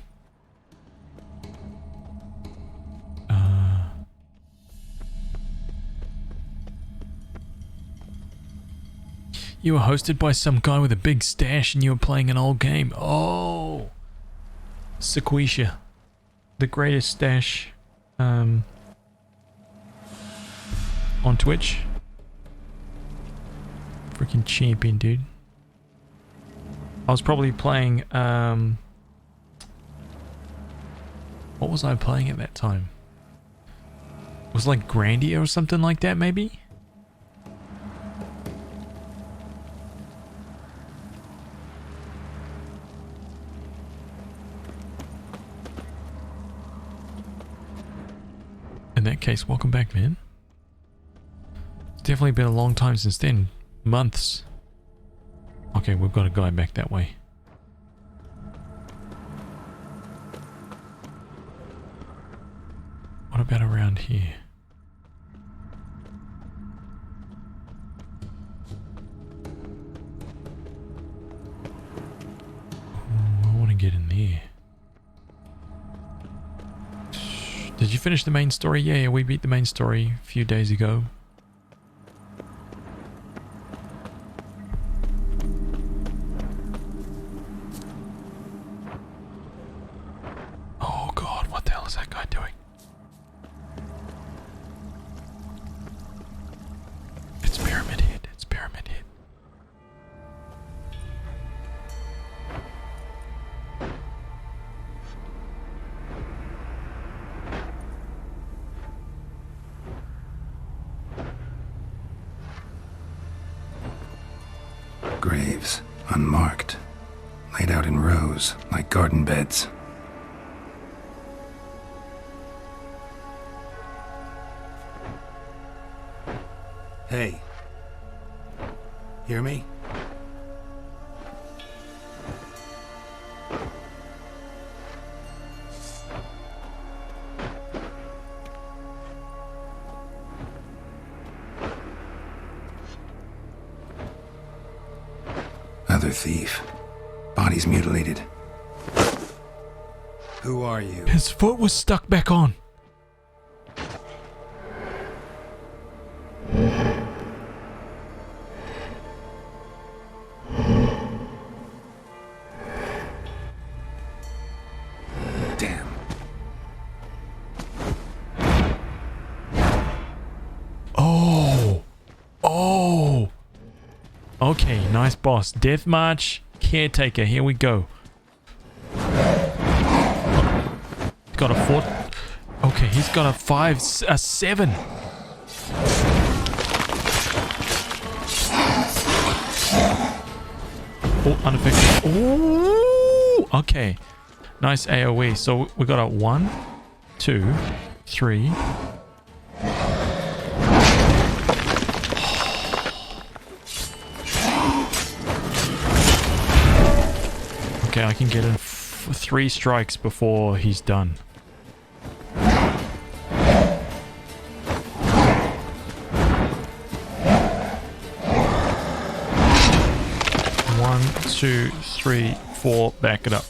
You were hosted by some guy with a big stash and you were playing an old game. Oh! Sequisha. The greatest stash on Twitch. Freaking champion, dude. I was probably playing, what was I playing at that time? It was like Grandia or something like that, maybe? In that case, welcome back, man. It's definitely been a long time since then. Months. Okay, we've got a guy back that way. What about around here? Ooh, I want to get in there. Did you finish the main story? Yeah, we beat the main story a few days ago. Oh god, what the hell is that guy doing? It's Pyramid Head, it's Pyramid Head. Graves, unmarked, laid out in rows like garden beds. Hey. Hear me? Other thief. Bodies mutilated. Who are you? His foot was stuck back on. Damn. Okay, nice boss. Death March Caretaker. Here we go. Got a 4. Okay, he's got a 7. Oh, unaffected. Oh, okay. Nice AoE. So we got a 1, 2, 3. Okay, I can get in 3 strikes before he's done. One, 2, 3, 4. Back it up.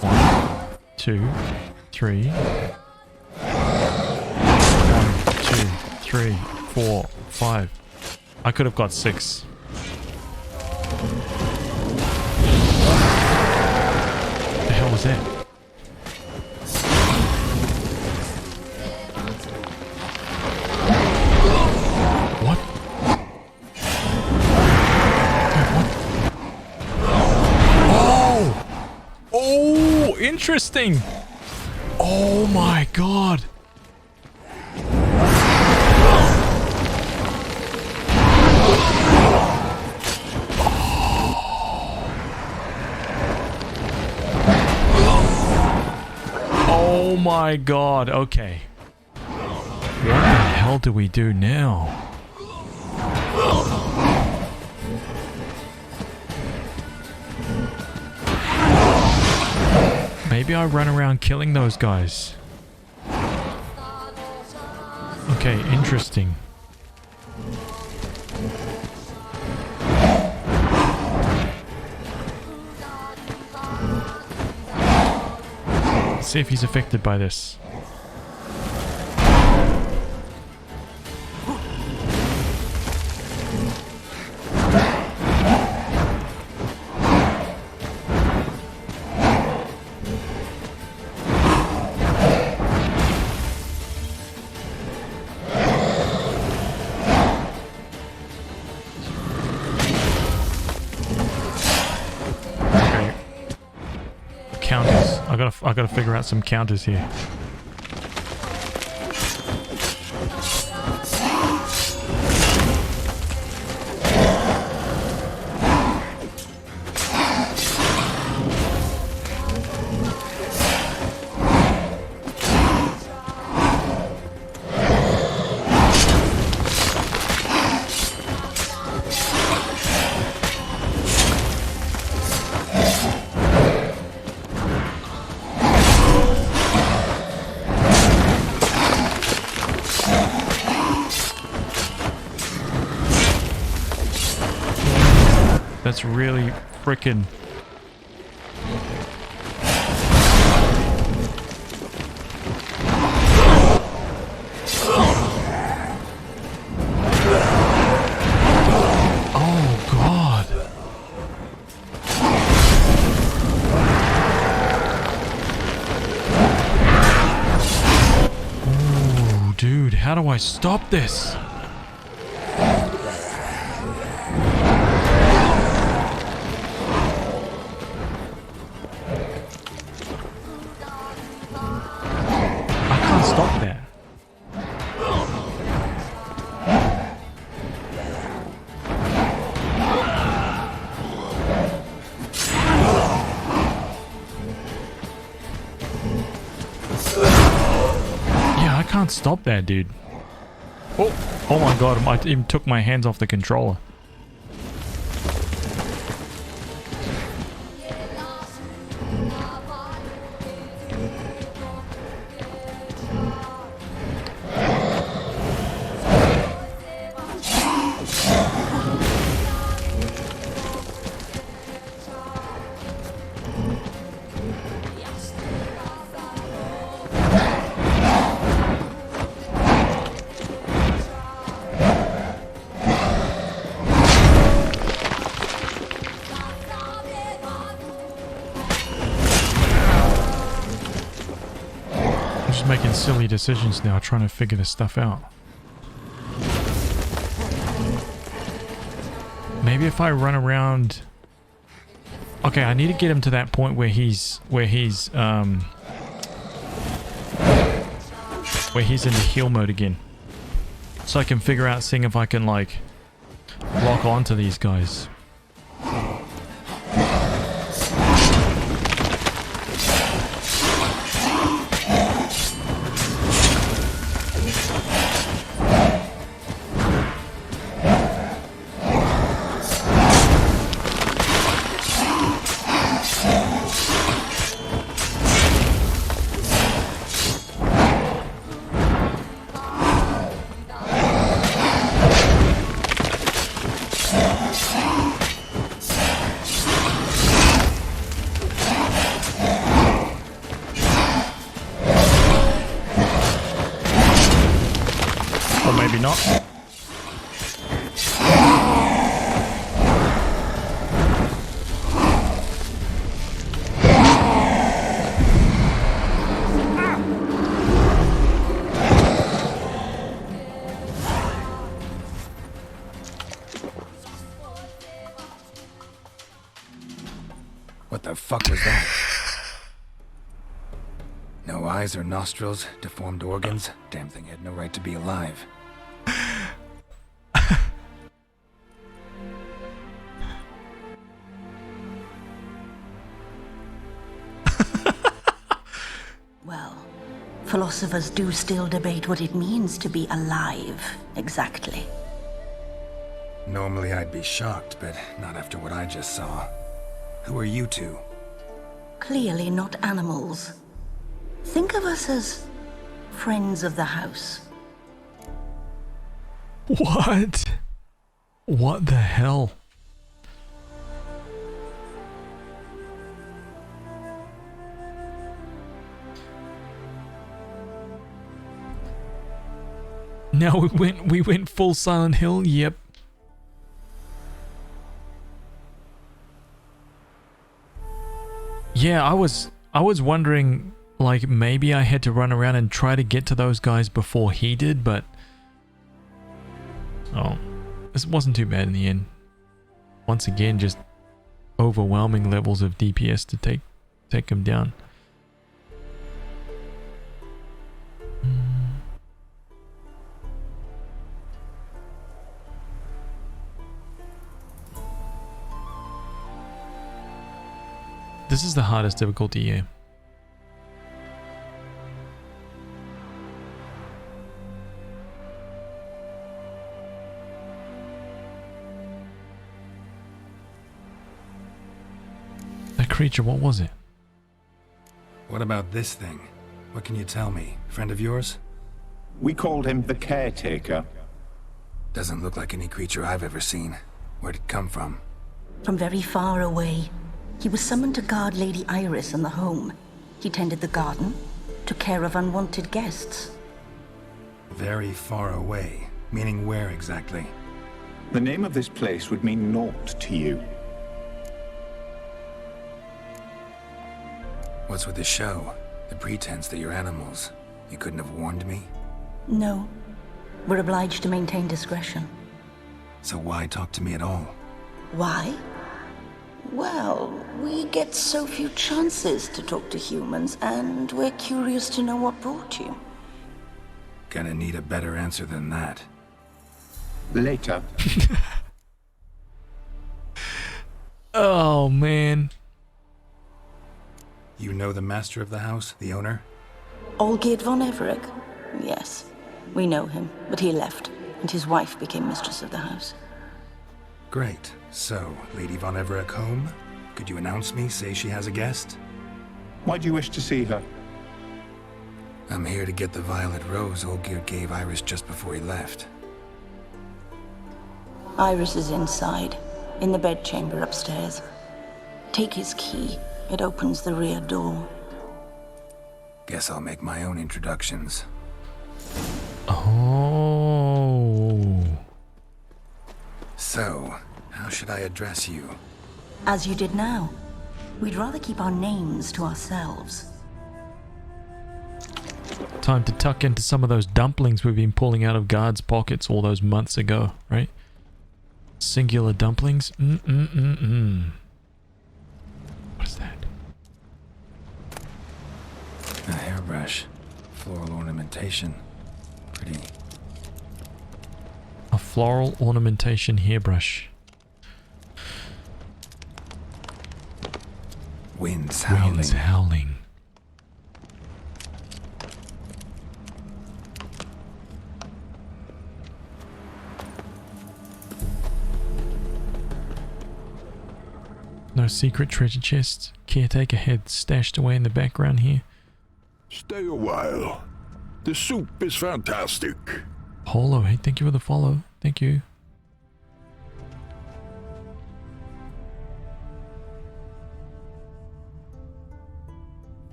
One, 2, 3. 1, 2, 3, 4, 5. I could have got 6. What the hell was that? What? Wait, what? Oh! Oh, interesting! Oh my god! Oh my god, okay. What the hell do we do now? Maybe I run around killing those guys. Okay, interesting. Let's see if he's affected by this. I gotta figure out some counters here. That's really freaking... Oh god. Oh dude, how do I stop this? Stop that, dude. Oh my god, I even took my hands off the controller. Making silly decisions now, trying to figure this stuff out. Maybe if I run around... Okay, I need to get him to that point where he's into heal mode again. So I can figure out seeing if I can like lock onto these guys. What the fuck was that? No eyes or nostrils, deformed organs. Damn thing had no right to be alive. Well, philosophers do still debate what it means to be alive, exactly. Normally I'd be shocked, but not after what I just saw. Who are you two? Clearly not animals. Think of us as friends of the house. What? What the hell? Now we went full Silent Hill. Yep. Yeah, I was wondering, like, maybe I had to run around and try to get to those guys before he did, but oh, this wasn't too bad in the end. Once again, just overwhelming levels of DPS to take him down. This is the hardest difficulty here. That creature, what was it? What about this thing? What can you tell me? Friend of yours? We called him the Caretaker. Doesn't look like any creature I've ever seen. Where'd it come from? From very far away. He was summoned to guard Lady Iris and the home. He tended the garden, took care of unwanted guests. Very far away. Meaning where exactly? The name of this place would mean naught to you. What's with the show? The pretense that you're animals. You couldn't have warned me? No. We're obliged to maintain discretion. So why talk to me at all? Why? Well, we get so few chances to talk to humans, and we're curious to know what brought you. Gonna need a better answer than that. Later. Oh, man. You know the master of the house, the owner? Olgierd von Everec? Yes. We know him, but he left, and his wife became mistress of the house. Great. So, Lady von Everec home? Could you announce me, say she has a guest? Why do you wish to see her? I'm here to get the violet rose Olgierd gave Iris just before he left. Iris is inside, in the bedchamber upstairs. Take his key. It opens the rear door. Guess I'll make my own introductions. Oh. So, how should I address you? As you did now. We'd rather keep our names to ourselves. Time to tuck into some of those dumplings we've been pulling out of guards' pockets all those months ago, right? Singular dumplings. What is that? A hairbrush. Floral ornamentation. Pretty. A floral ornamentation hairbrush. Winds howling. Winds howling. No secret treasure chests. Caretaker head stashed away in the background here. Stay a while. The soup is fantastic. Polo, hey, thank you for the follow. Thank you.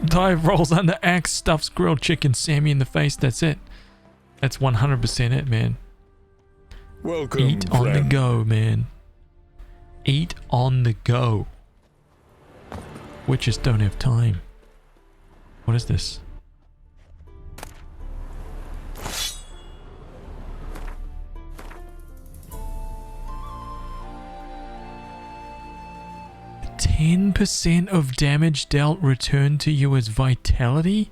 Dive rolls under axe, stuffs grilled chicken, Sammy in the face. That's it. That's 100% it, man. Welcome, Eat on the go, man. Eat on the go. Witches don't have time. What is this? %10 of damage dealt returned to you as vitality?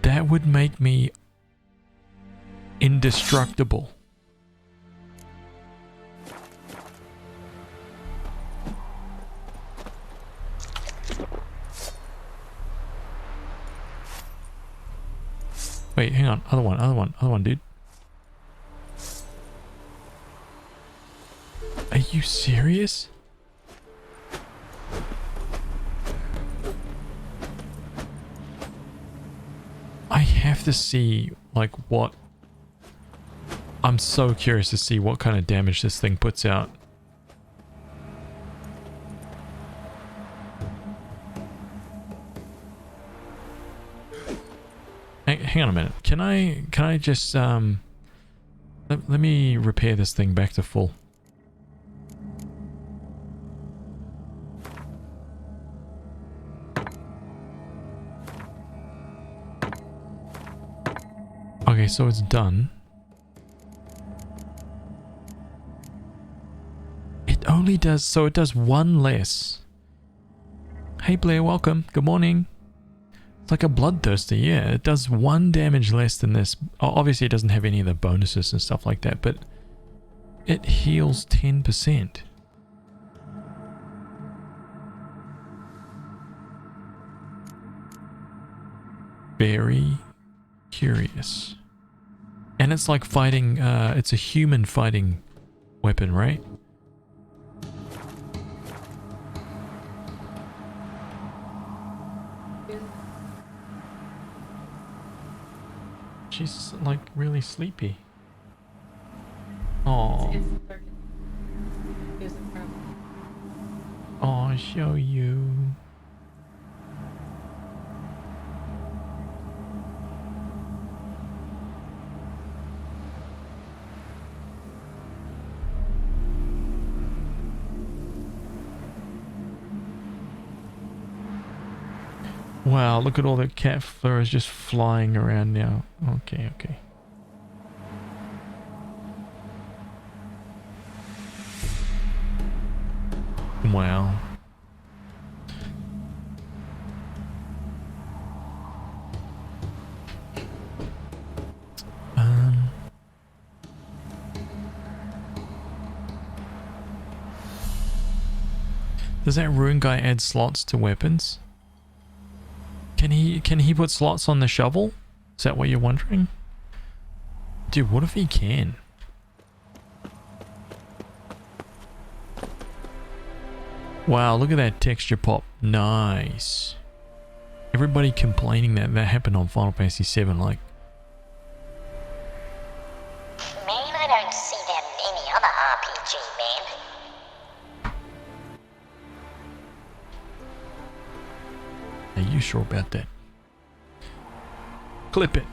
That would make me indestructible. Wait, hang on. Other one, dude. Are you serious? I have to see, like, what... I'm so curious to see what kind of damage this thing puts out. Hang on a minute. Can I just, let me repair this thing back to full. Okay, so it's done. It only does, so it does one less. Hey Blair, welcome. Good morning. It's like a bloodthirster, yeah. It does 1 damage less than this. Obviously it doesn't have any of the bonuses and stuff like that, but it heals 10%. Very curious. And it's like fighting, it's a human fighting weapon, right? She's like really sleepy. Oh. I'll show you. Wow, look at all the cat fur is just flying around now. Okay, okay. Wow. Does that rune guy add slots to weapons? Can he put slots on the shovel? Is that what you're wondering? Dude, what if he can? Wow, look at that texture pop. Nice. Everybody complaining that happened on Final Fantasy VII, like. Man, I don't see that in any other RPG, man. Are you sure about that? Clip it.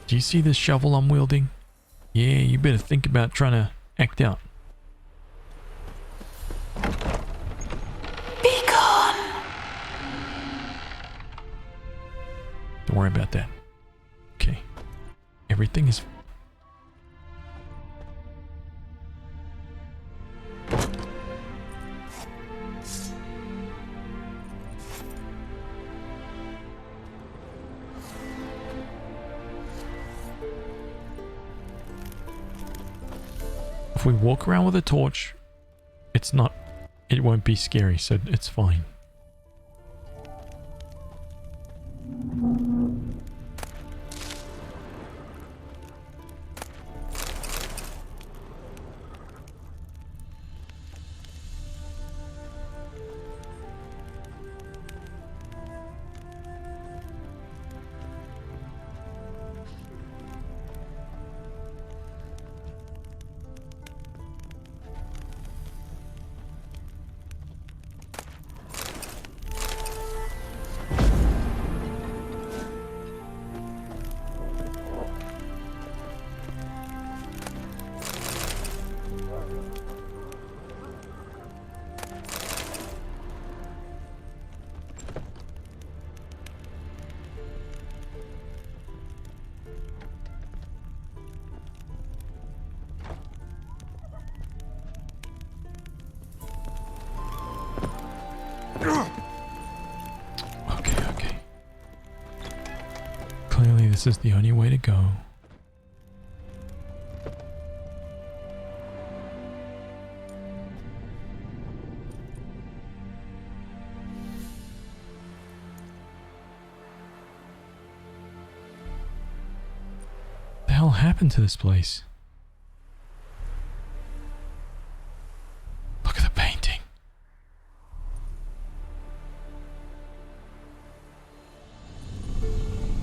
Do you see this shovel I'm wielding? Yeah, you better think about trying to act out. Be gone. Don't worry about that. Okay. Everything is... If we walk around with a torch, it won't be scary, so it's fine. Okay. Clearly this is the only way to go. What the hell happened to this place? Look at the painting.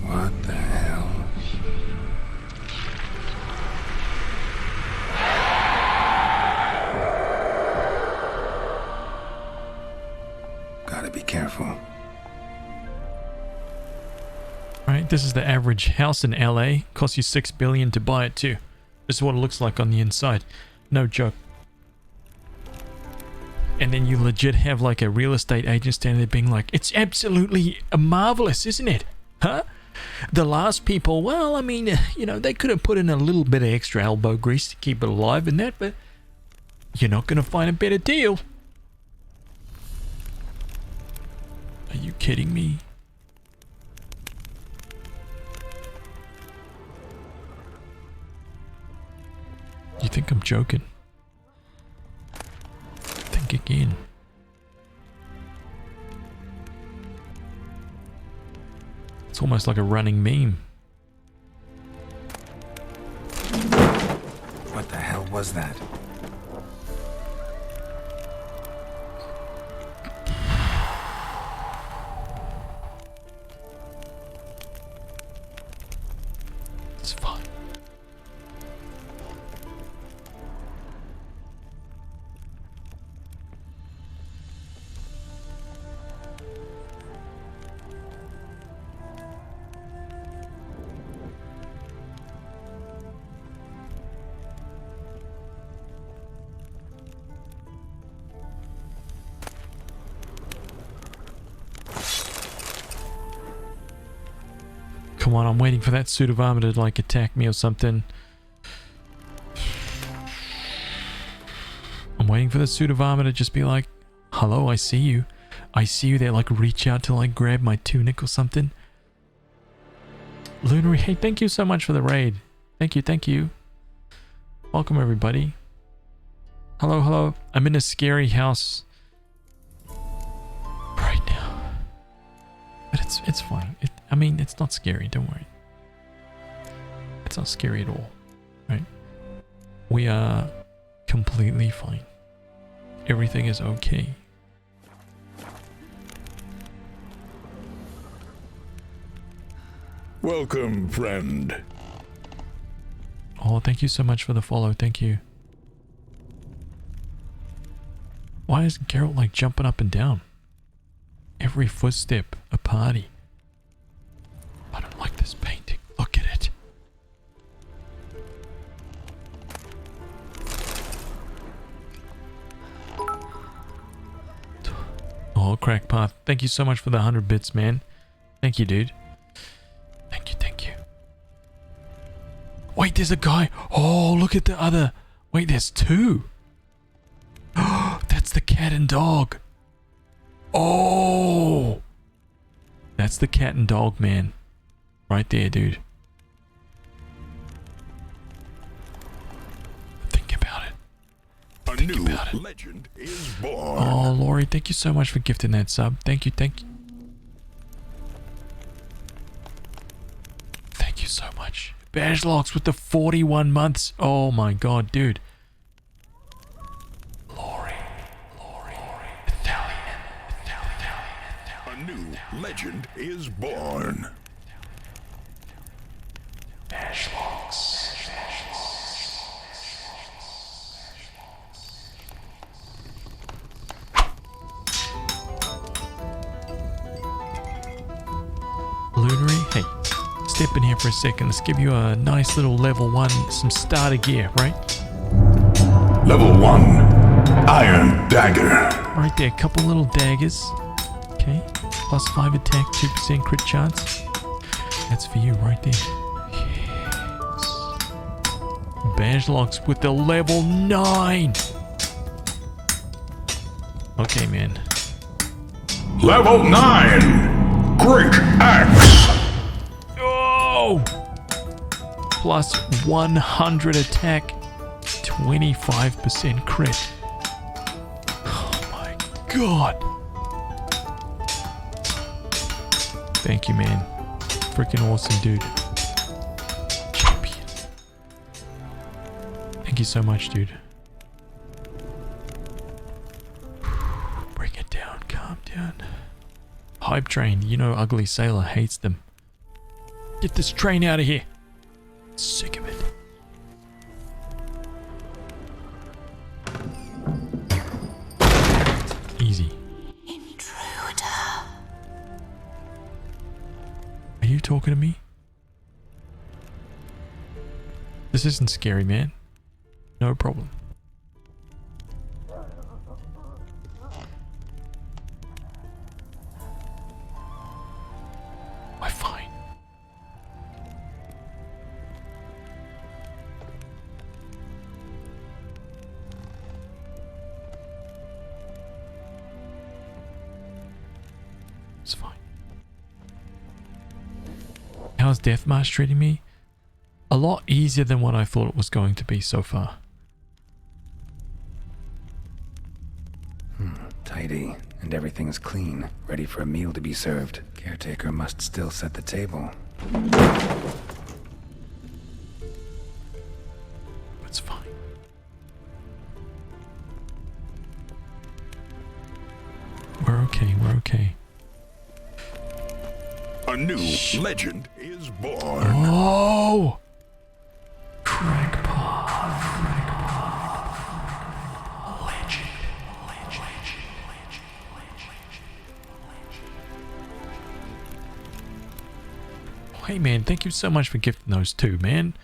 What the hell? Gotta be careful. Right, this is the average house in LA. Costs you $6 billion to buy it too. This is what it looks like on the inside. No joke. And then you legit have like a real estate agent standing there being like, it's absolutely marvelous, isn't it? Huh? The last people, well, I mean, you know, they could have put in a little bit of extra elbow grease to keep it alive and that, but you're not going to find a better deal. Are you kidding me? You think I'm joking? Think again. It's almost like a running meme. What the hell was that? It's fine. Come on, I'm waiting for that suit of armor to like attack me or something. I'm waiting for the suit of armor to just be like, hello, I see you. I see you there, like reach out to like grab my tunic or something. Lunary, hey, thank you so much for the raid. Thank you. Welcome everybody. Hello. I'm in a scary house right now. But it's fine. I mean, it's not scary, don't worry. It's not scary at all, right? We are completely fine. Everything is okay. Welcome, friend. Oh, thank you so much for the follow, thank you. Why is Geralt like jumping up and down? Every footstep, a party. I don't like this painting. Look at it. Oh, Crack Path. Thank you so much for the 100 bits, man. Thank you, dude. Thank you, thank you. Wait, there's a guy. Oh, look at the other. Wait, there's two. That's the cat and dog. Oh. That's the cat and dog, man. Right there, dude. Think about it. A new legend is born. Oh, Laurie, thank you so much for gifting that sub. Thank you, thank you. Thank you so much. Bajlocks with the 41 months. Oh my god, dude. A new legend is born. Bajlocks. Lunary, hey, step in here for a second. Let's give you a nice little level 1, some starter gear, right? Level 1, Iron Dagger. Right there, a couple little daggers. Okay, plus 5 attack, 2% crit chance. That's for you right there. Yes. Bajlocks with the level 9. Okay, man. Level 9, Great Axe. Oh! Plus 100 attack, 25% crit. Oh my god. Thank you, man. Freaking awesome, dude. Champion. Thank you so much, dude. Bring it down, calm down. Hype train, you know Ugly Sailor hates them. Get this train out of here. Sick of it. Easy. Are you talking to me? This isn't scary, man. No problem. I'm fine. It's fine. How's Deathmarch treating me? A lot easier than what I thought it was going to be so far. Tidy, and everything's clean, ready for a meal to be served. Caretaker must still set the table. It's fine. We're okay, we're okay. A new legend is born. Oh! Crackpot. Legend. Hey man, thank you so much for gifting those two, man.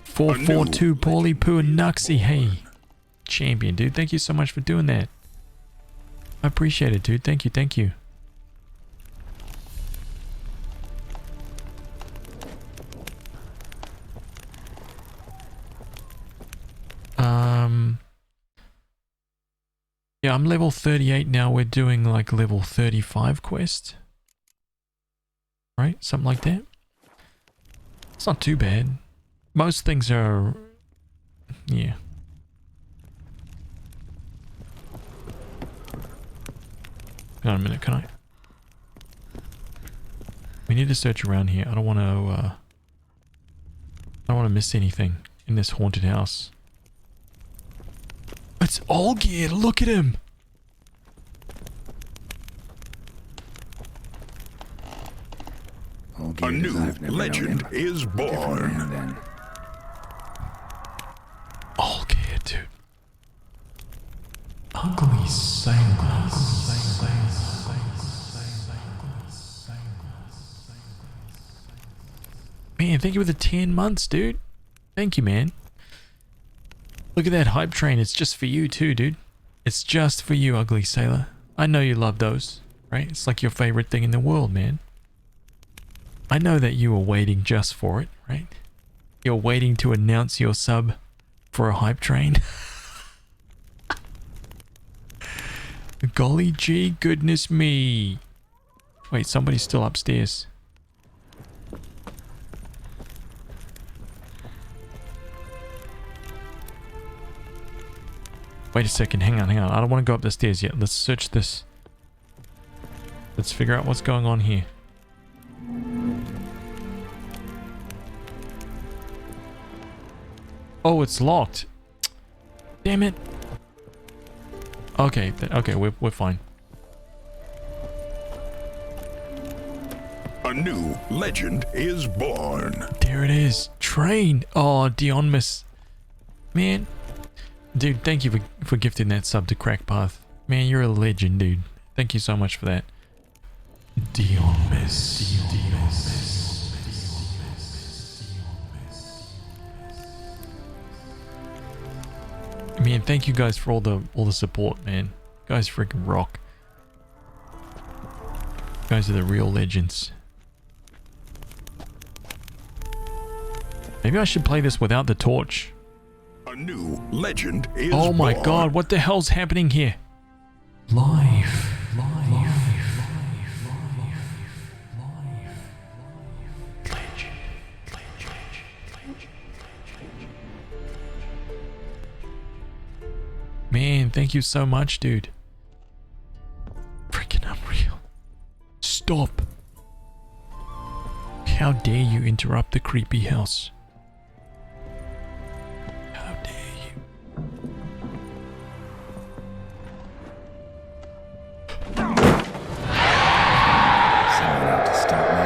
442 Paulie Poo and Nuxie. Hey, champion, dude. Thank you so much for doing that. I appreciate it, dude. Thank you, thank you. Yeah, I'm level 38 now. We're doing like level 35 quest. Right? Something like that. It's not too bad. Most things are... yeah. Hang on a minute, can I? We need to search around here. I don't want to miss anything in this haunted house. It's Olgierd, look at him! A new legend is born. Olgierd, dude. Ugly Sailor. Man, thank you for the 10 months, dude. Thank you, man. Look at that hype train. It's just for you too, dude. It's just for you, Ugly Sailor. I know you love those, right? It's like your favorite thing in the world, man. I know that you were waiting just for it, right? You're waiting to announce your sub for a hype train. Golly gee, goodness me. Wait, somebody's still upstairs. Wait a second, hang on. I don't want to go up the stairs yet. Let's search this. Let's figure out what's going on here. Oh, it's locked. Damn it. Okay, okay, we're fine. A new legend is born. There it is. Train. Oh, Dionmus. Man. Dude, thank you for gifting that sub to Crackpath. Man, you're a legend, dude. Thank you so much for that. Dionmus. Man, thank you guys for all the support, man. You guys freaking rock. You guys are the real legends. Maybe I should play this without the torch. A new legend is Oh my born. god, what the hell's happening here? Life. Man, thank you so much, dude. Freaking unreal. Stop. How dare you interrupt the creepy house? How dare you? Someone out to stop me.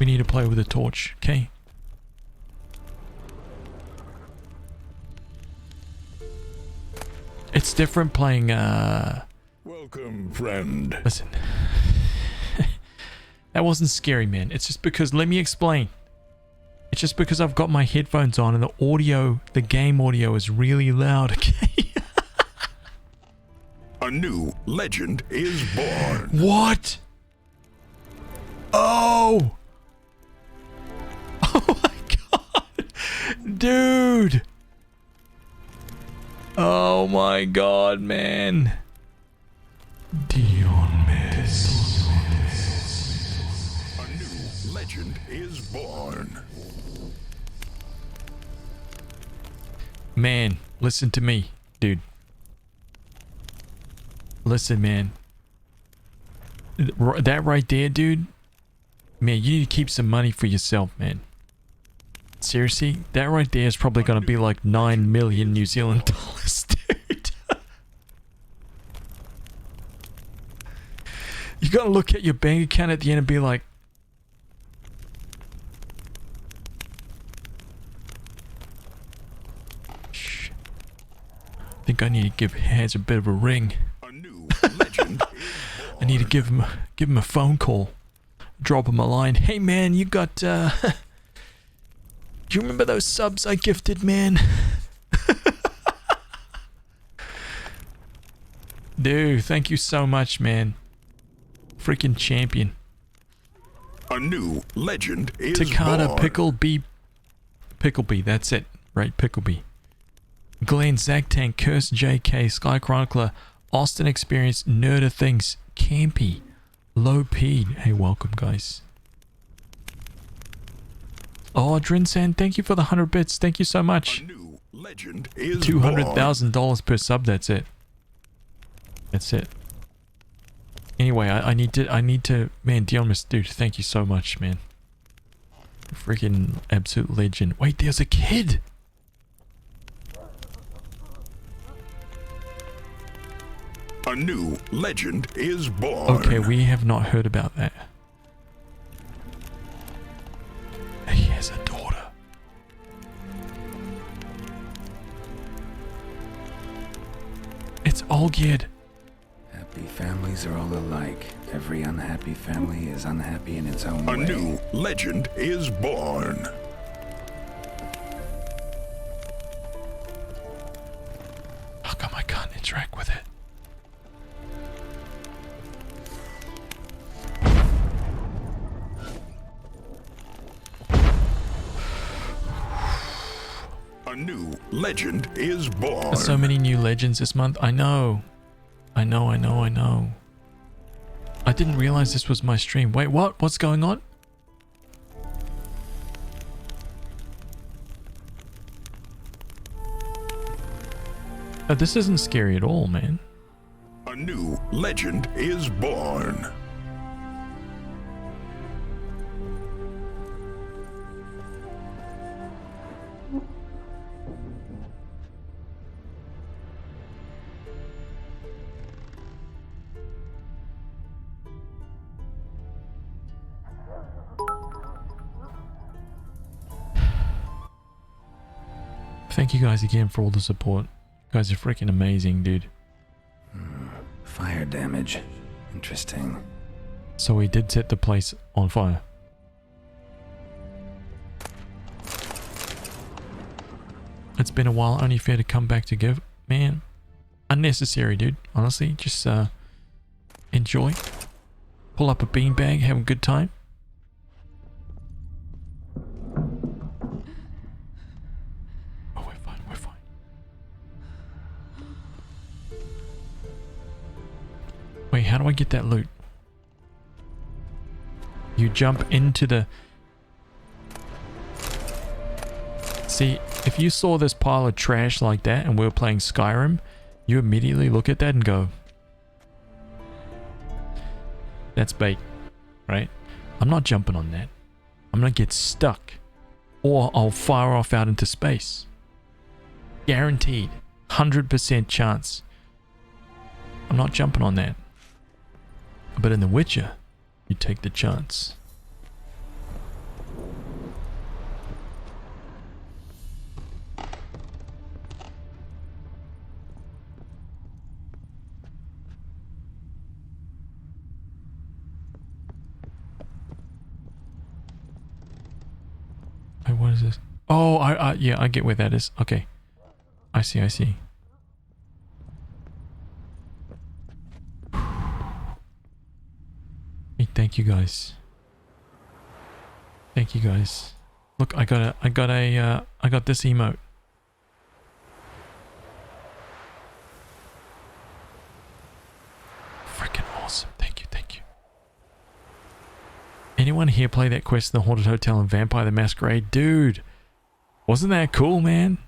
We need to play with a torch, okay? It's different playing, Welcome, friend. Listen. That wasn't scary, man. It's just because, let me explain. It's just because I've got my headphones on and the audio, the game audio is really loud, okay? A new legend is born. What? Oh! Oh my god! Dude! Oh my god, man. Dionmus. A new legend is born. Man, listen to me, dude. Listen, man. That right there, dude. Man, you need to keep some money for yourself, man. Seriously, that right there is probably going to be like 9 million New Zealand dollars, dude. You got to look at your bank account at the end and be like, shh. I think I need to give Haz a bit of a ring. A new legend is born. I need to give him a phone call. Drop him a line. Hey man, you got do you remember those subs I gifted, man? Dude, thank you so much, man. Freaking champion. A new legend is Takata born. Picklebee, that's it. Right, Picklebee. Glenn, Zach Tank, Curse JK, Sky Chronicler, Austin Experience, Nerder Things, Campy, Low P. Hey, welcome, guys. Oh, Drinsan, thank you for the 100 bits. Thank you so much. A new legend is $200,000 per sub. That's it. That's it. Anyway, I need to. Man, Dionmus, dude, thank you so much, man. Freaking absolute legend. Wait, there's a kid. A new legend is born. Okay, we have not heard about that. He has a daughter. It's Olgierd. Happy family Families are all alike. Every unhappy family is unhappy in its own way. A new legend is born. How come I can't interact with it? A new legend is born. There's so many new legends this month. I know. I didn't realize this was my stream. Wait, what? What's going on? Oh, this isn't scary at all, man. A new legend is born. Thank you guys again for all the support. You guys are freaking amazing, dude. Fire damage. Interesting. So we did set the place on fire. It's been a while, only fair to come back to give. Man, unnecessary, dude. Honestly, just enjoy. Pull up a beanbag, have a good time. Oh, we're fine, we're fine. Wait, how do I get that loot? You jump into the... See, if you saw this pile of trash like that and we were playing Skyrim, you immediately look at that and go, that's bait, right? I'm not jumping on that. I'm gonna get stuck, or I'll fire off out into space. Guaranteed, 100% chance. I'm not jumping on that. But in The Witcher, you take the chance. Wait, what is this? Oh, yeah, I get where that is. Okay. I see. Hey, thank you guys. Thank you guys. Look, I got this emote. Freaking awesome. Thank you. Anyone here play that quest in the Haunted Hotel and Vampire the Masquerade? Dude, wasn't that cool, man?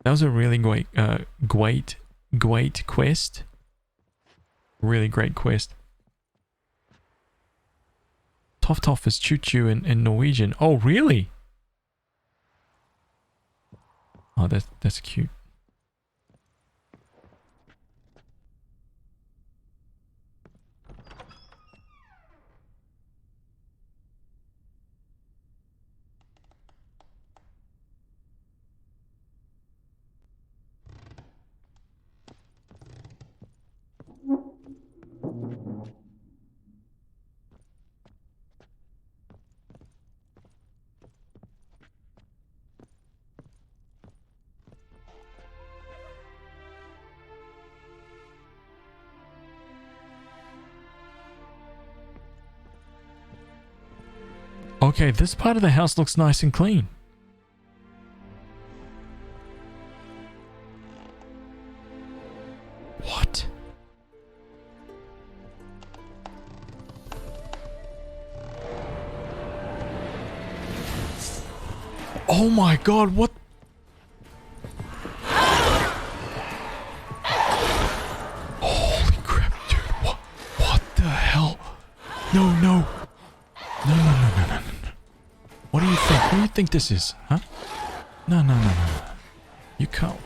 That was a really great quest. Really great quest. Toff is choo-choo in Norwegian. Oh, really? Oh, that's cute. Okay, this part of the house looks nice and clean. What? Oh my god, what? Holy crap, dude. What the hell? No. What do you think? What do you think this is? Huh? No. You can't.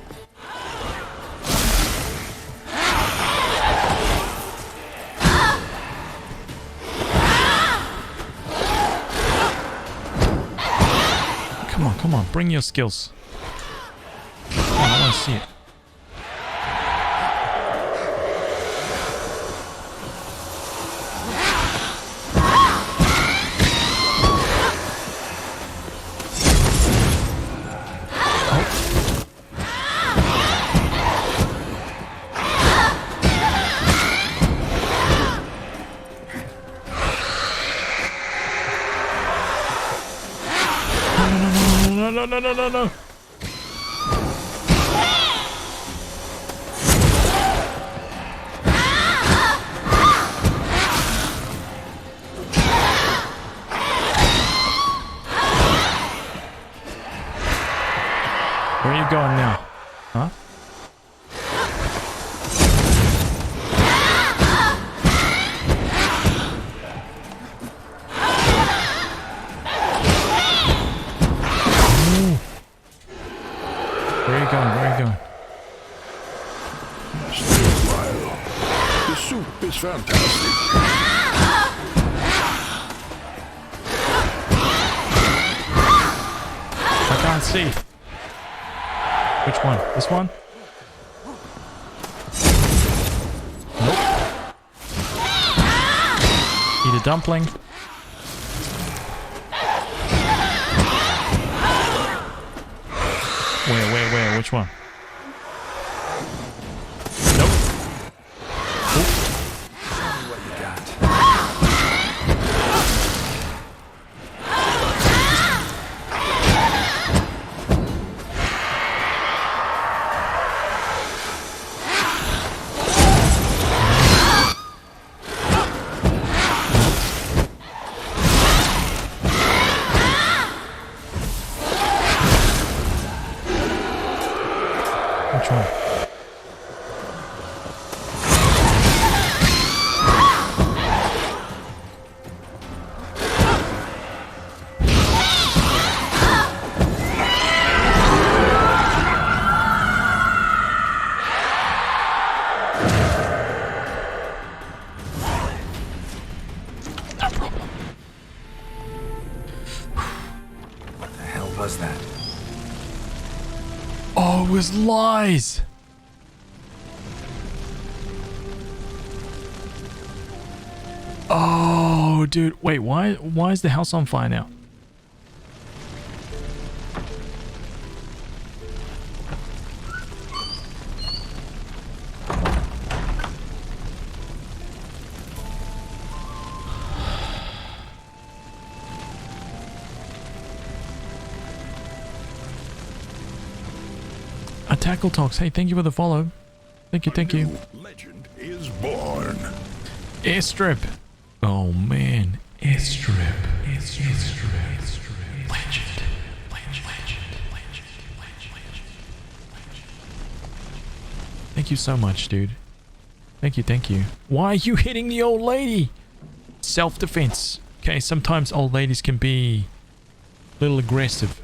Come on. Bring your skills. Come on, I want to see it. no, no, no, no, no. Where are you going now? Huh? Where are you going? Where are you going? Stay a while. The soup is fantastic. I can't see. Which one? This one? Nope. Eat a dumpling. Where? Which one? Nope. Tell me what you got. Which one? No problem. What the hell was that? Oh, it was lies. Oh, dude. Wait, why is the house on fire now? Tackle Talks. Hey, thank you for the follow. Thank you. Legend is born. Airstrip. Oh man, airstrip. Legend. Thank you so much, dude. Thank you. Why are you hitting the old lady? Self-defense. Okay, sometimes old ladies can be a little aggressive.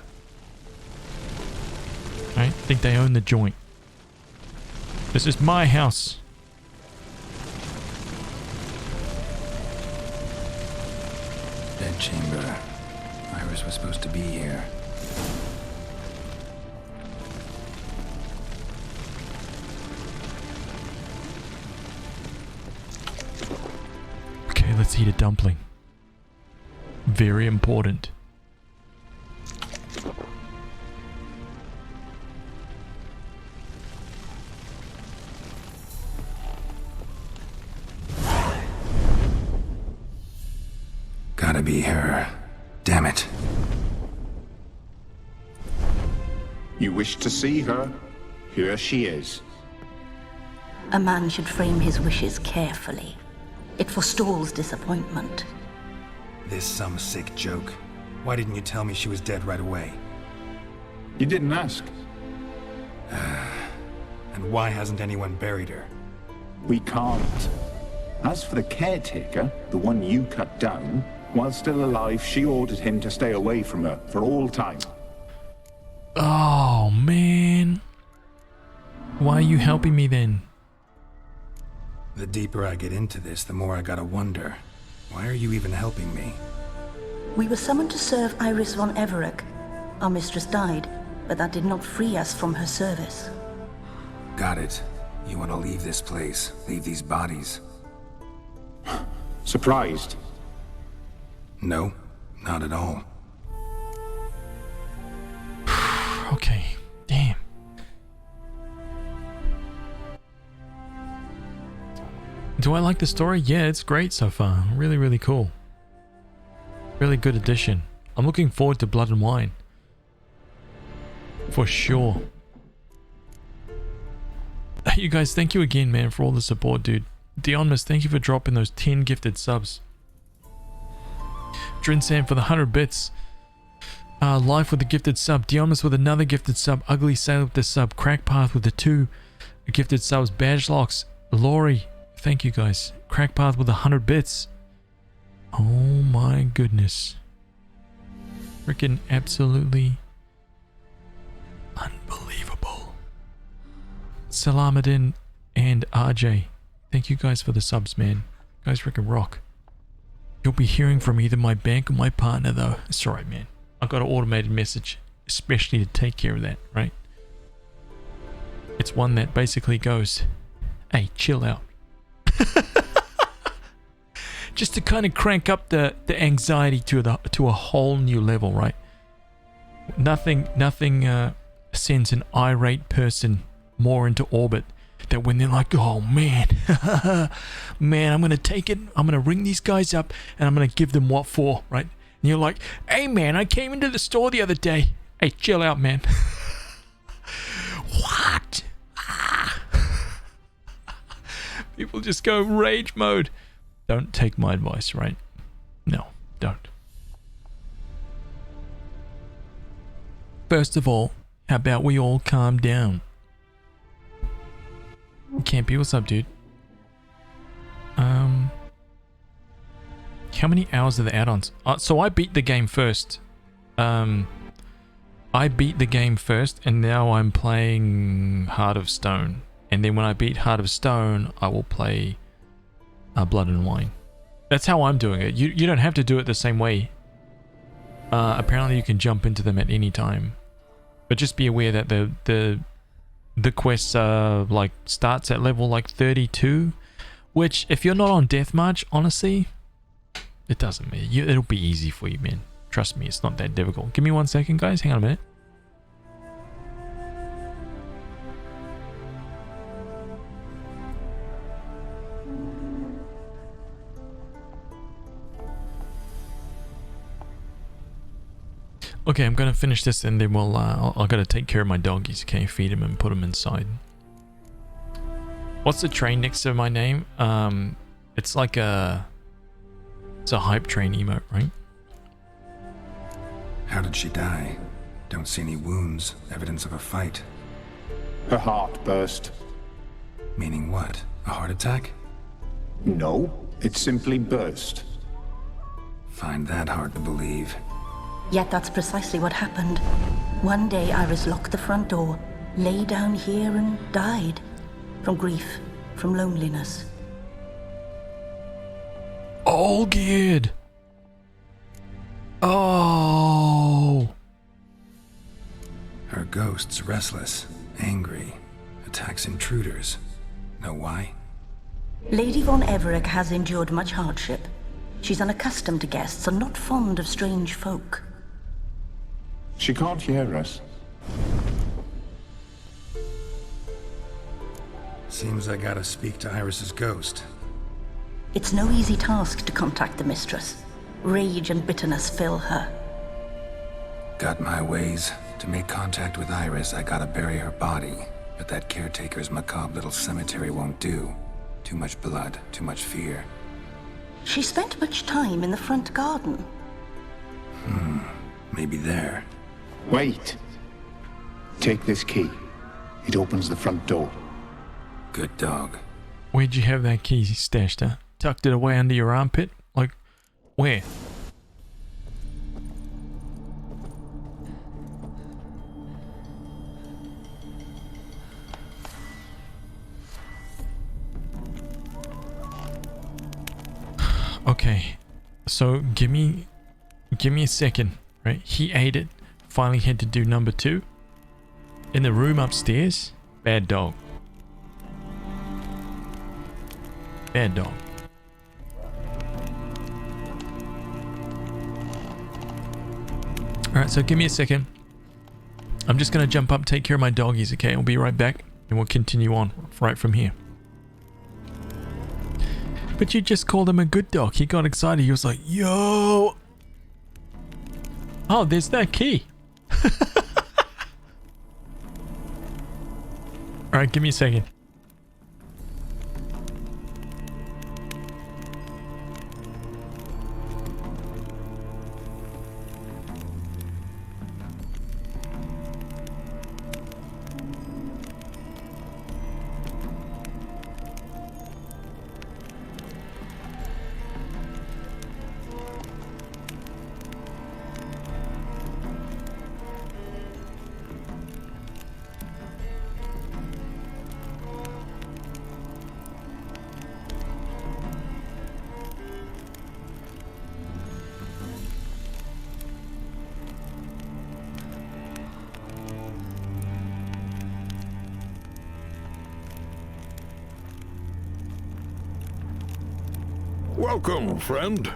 I think they own the joint. This is my house. Dead chamber. Iris was supposed to be here. Okay, let's eat a dumpling. Very important. Gotta be her. Damn it. You wish to see her? Here she is. A man should frame his wishes carefully. It forestalls disappointment. This some sick joke. Why didn't you tell me she was dead right away? You didn't ask. And why hasn't anyone buried her? We can't. As for the caretaker, the one you cut down, while still alive, she ordered him to stay away from her for all time. Oh, man. Why are you helping me then? The deeper I get into this, the more I gotta wonder. Why are you even helping me? We were summoned to serve Iris von Everec. Our mistress died, but that did not free us from her service. Got it. You want to leave this place, leave these bodies. Surprised? No, not at all. Okay, damn. Do I like the story? Yeah, it's great so far. Really, really cool. Really good addition. I'm looking forward to Blood and Wine. For sure. You guys, thank you again, man, for all the support, dude. Dionmus, thank you for dropping those 10 gifted subs. Drinsan for the 100 bits. Life with a gifted sub. Dionmus with another gifted sub. Ugly Sailor with the sub. Crackpath with the 2 gifted subs. Badge Locks. Laurie, thank you guys. Crackpath with 100 bits. Oh my goodness. Freaking absolutely unbelievable. Salamadin and RJ, thank you guys for the subs, man. You guys freaking rock. You'll be hearing from either my bank or my partner, though. It's alright, man. I've got an automated message, especially to take care of that, right? It's one that basically goes, hey, chill out. Just to kind of crank up the anxiety to a whole new level, right? Nothing sends an irate person more into orbit than when they're like, oh man, man, I'm gonna take it, I'm gonna ring these guys up and I'm gonna give them what for, right? And you're like, hey man, I came into the store the other day. Hey, chill out, man. What? People just go rage mode. Don't take my advice, right? No, don't. First of all, how about we all calm down? Campy, what's up, dude? How many hours are the add-ons? So I beat the game first. I beat the game first, and now I'm playing Heart of Stone. And then when I beat Heart of Stone, I will play Blood and Wine. That's how I'm doing it. You don't have to do it the same way. Apparently you can jump into them at any time. But just be aware that the quest like starts at level like 32, which if you're not on Deathmarch, honestly, it doesn't matter. It'll be easy for you, man. Trust me, it's not that difficult. Give me 1 second, guys. Hang on a minute. Okay, I'm gonna finish this and then we'll I'll gotta take care of my doggies, okay? Feed them and put them inside. What's the train next to my name? It's like it's a hype train emote, right? How did she die? Don't see any wounds, evidence of a fight. Her heart burst. Meaning what? A heart attack? No, it simply burst. Find that hard to believe. Yet that's precisely what happened. One day Iris locked the front door, lay down here and died. From grief, from loneliness. All geared. Oh. Her ghost's restless, angry, attacks intruders. Know why? Lady von Everett has endured much hardship. She's unaccustomed to guests and not fond of strange folk. She can't hear us. Seems I gotta speak to Iris's ghost. It's no easy task to contact the mistress. Rage and bitterness fill her. Got my ways. To make contact with Iris, I gotta bury her body. But that caretaker's macabre little cemetery won't do. Too much blood, too much fear. She spent much time in the front garden. Maybe there. Wait. Take this key. It opens the front door. Good dog. Where'd you have that key stashed, huh? Tucked it away under your armpit? Like, where? Okay, so give me a second, right? He ate it, finally had to do number 2. In the room upstairs, bad dog. Bad dog. Alright, so give me a second. I'm just gonna jump up, take care of my doggies, okay? I'll be right back, and we'll continue on right from here. But you just called him a good dog. He got excited. He was like, yo! Oh, there's that key. Alright, give me a second. Welcome, friend.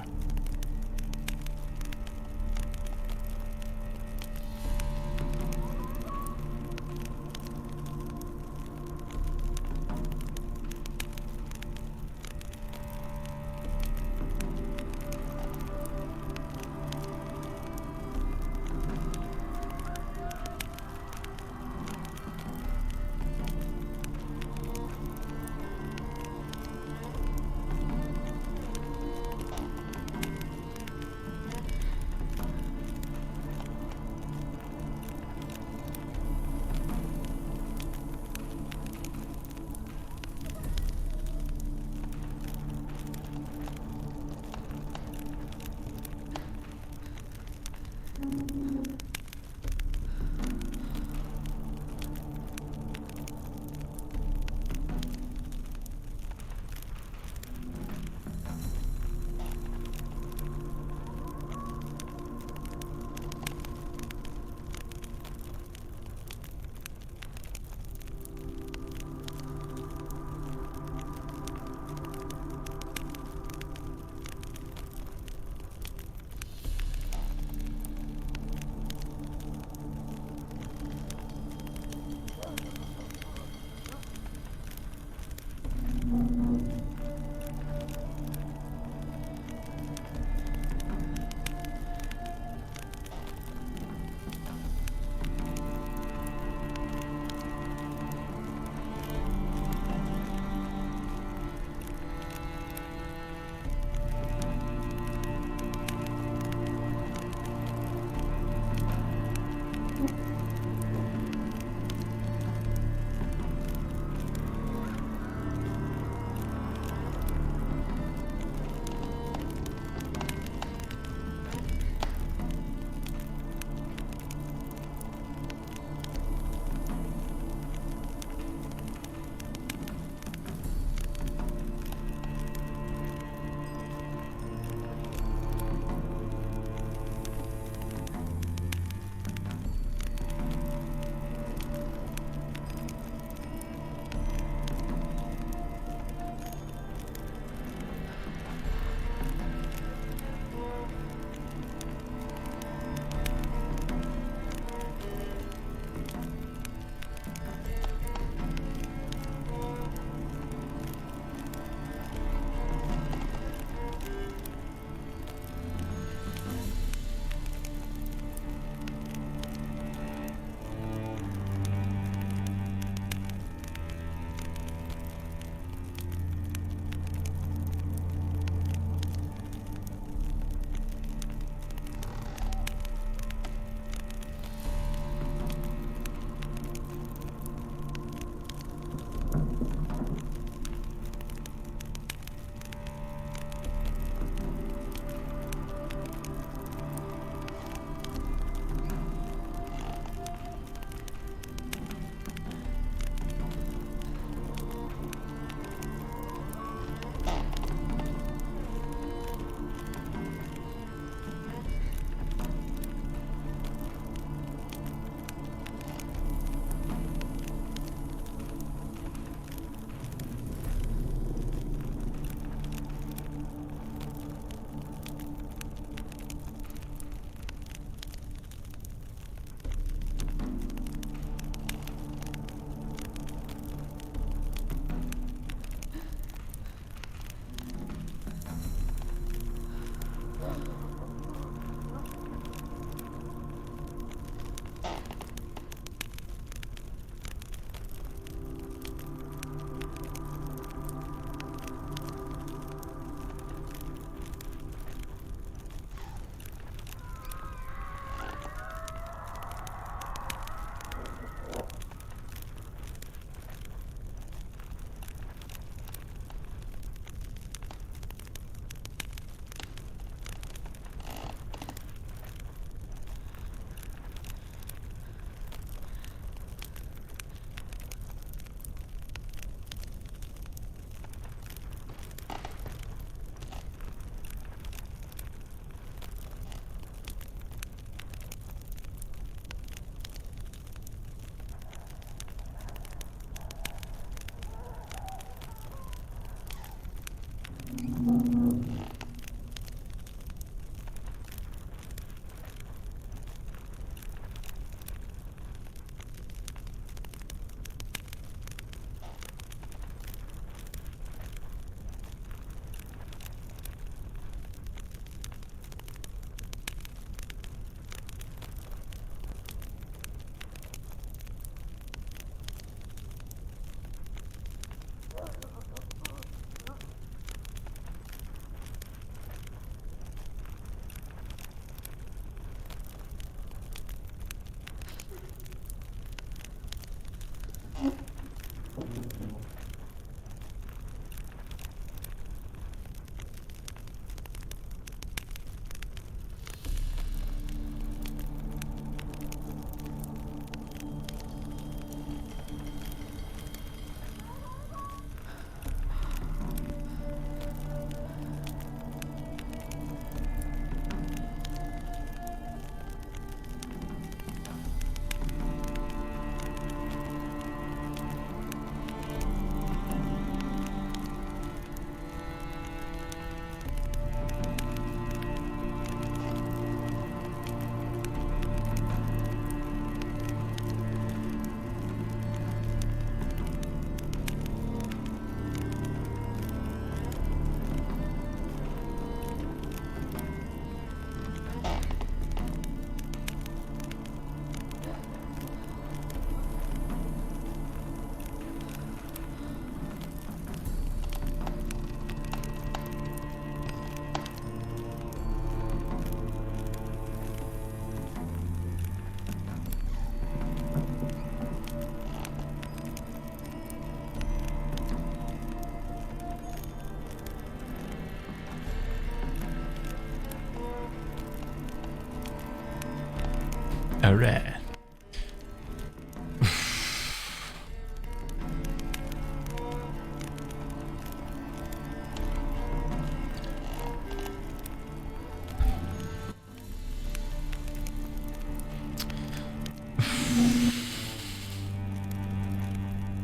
Alright.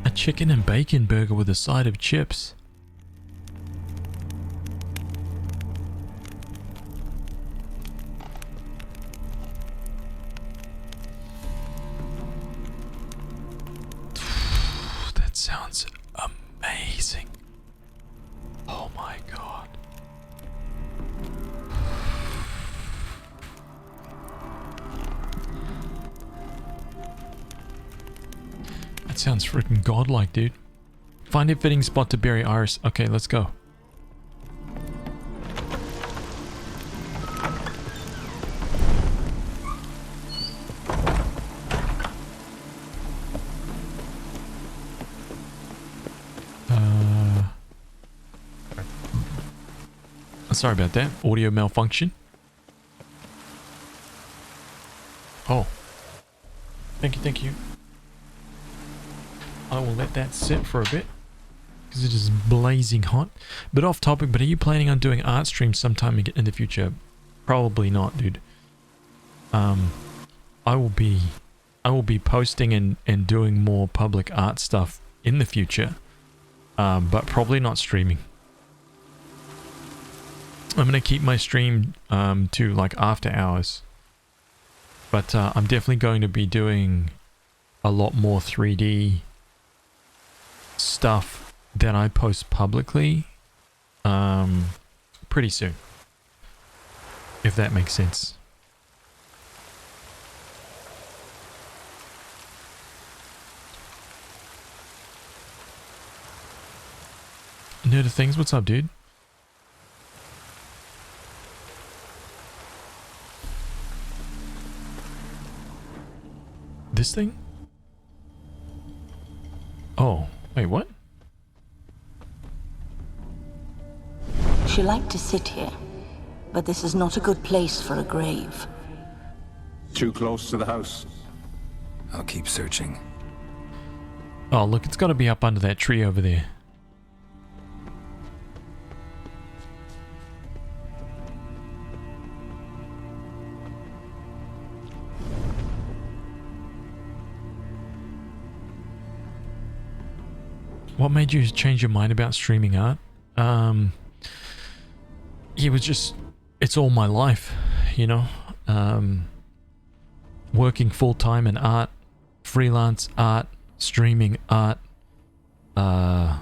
A chicken and bacon burger with a side of chips. That sounds amazing. Oh my god. That sounds freaking godlike, dude. Find a fitting spot to bury Iris. Okay, let's go. Sorry about that. Audio malfunction. Oh. Thank you, thank you. I will let that sit for a bit because it is blazing hot. Bit off topic, but are you planning on doing art streams sometime in the future? Probably not, dude. I will be posting and doing more public art stuff in the future, but probably not streaming. I'm gonna keep my stream to like after hours, but I'm definitely going to be doing a lot more 3D stuff that I post publicly pretty soon, if that makes sense. Nerd of Things, what's up, dude? This thing? Oh, wait, what? She liked to sit here, but this is not a good place for a grave. Too close to the house. I'll keep searching. Oh, look, it's got to be up under that tree over there. What made you change your mind about streaming art? It was just, it's all my life, you know? Working full-time in art, freelance art, streaming art. I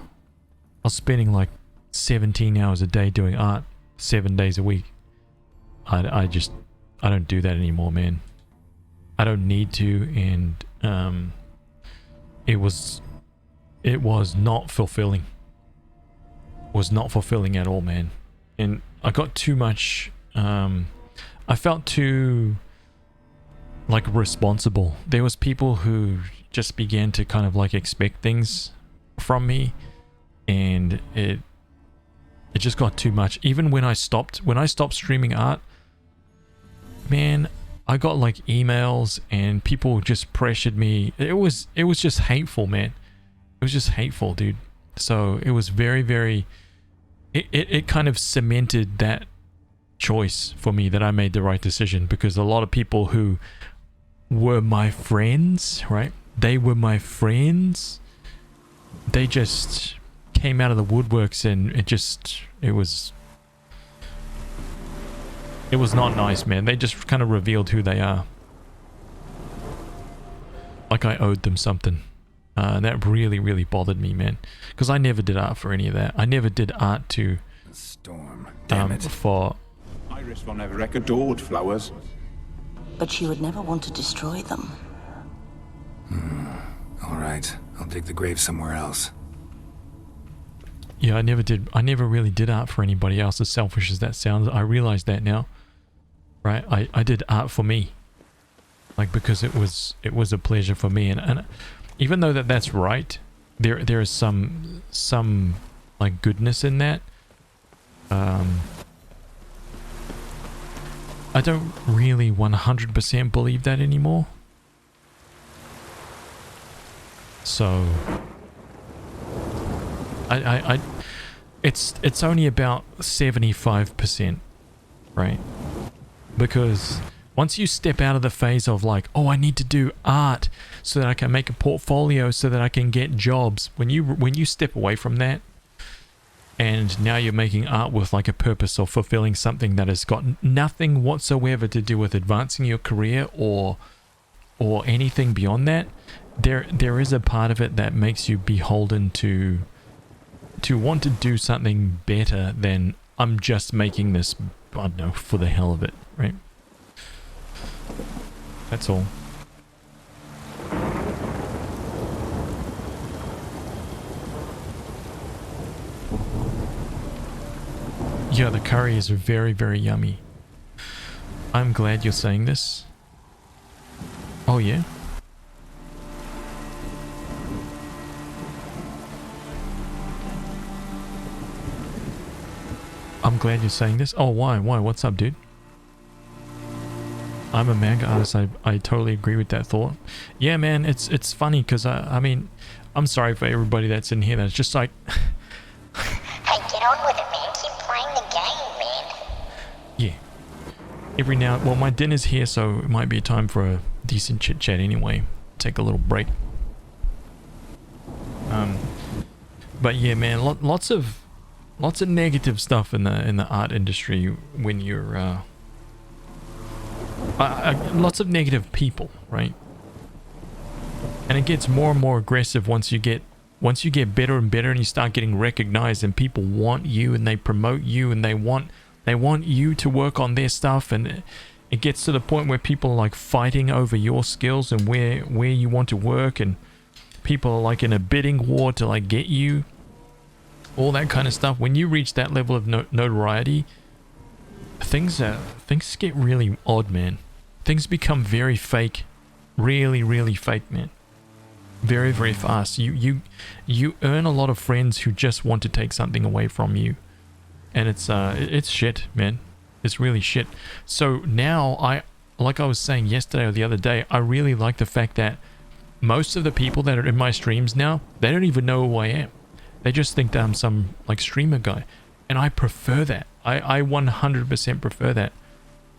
was spending like 17 hours a day doing art, 7 days a week. I don't do that anymore, man. I don't need to, and it was not fulfilling. Was not fulfilling at all, man. And I got too much, I felt too like responsible. There was people who just began to kind of like expect things from me, and it just got too much. Even when I stopped streaming art, man, I got like emails and people just pressured me. It was just hateful, man. It was just hateful, dude. So it was very, very, it kind of cemented that choice for me that I made the right decision, because a lot of people who were my friends, right? They were my friends. They just came out of the woodworks, and it was not nice, man. They just kind of revealed who they are. Like I owed them something. That really, really bothered me, man. Because I never did art for any of that. I never did art to... Storm. Damn it. For... Iris will never adored flowers. But she would never want to destroy them. All right. I'll dig the grave somewhere else. Yeah, I never really did art for anybody else, as selfish as that sounds. I realize that now. Right? I did art for me. Like, because it was a pleasure for me, and even though that's right, there is some like goodness in that. I don't really 100% believe that anymore. So it's only about 75%, right? Because once you step out of the phase of like, oh, I need to do art so that I can make a portfolio so that I can get jobs, when you step away from that, and now you're making art with like a purpose of fulfilling something that has got nothing whatsoever to do with advancing your career or anything beyond that, there is a part of it that makes you beholden to want to do something better than I'm just making this, I don't know, for the hell of it, right? That's all. Yeah, the curry is very, very yummy. I'm glad you're saying this. Oh yeah? I'm glad you're saying this. Oh, why? Why? What's up, dude? I'm a manga artist. I totally agree with that thought. Yeah, man, it's funny because I mean, I'm sorry for everybody that's in here that's just like... Hey, get on with it, man. Keep playing the game, man. Yeah. Every now... Well, my dinner's here, so it might be time for a decent chit-chat anyway. Take a little break. But yeah, man, lots of negative stuff in the art industry when you're... lots of negative people, right? And it gets more and more aggressive once you get better and better and you start getting recognized and people want you and they promote you and they want you to work on their stuff, and it gets to the point where people are like fighting over your skills and where you want to work, and people are like in a bidding war to like get you, all that kind of stuff. When you reach that level of notoriety, things get really odd, man. Things become very fake, really fake, man. Very, very fast. You earn a lot of friends who just want to take something away from you, and it's shit, man. It's really shit. So now like I was saying yesterday or the other day, I really like the fact that most of the people that are in my streams now, they don't even know who I am. They just think that I'm some like streamer guy, and I prefer that. I 100% prefer that.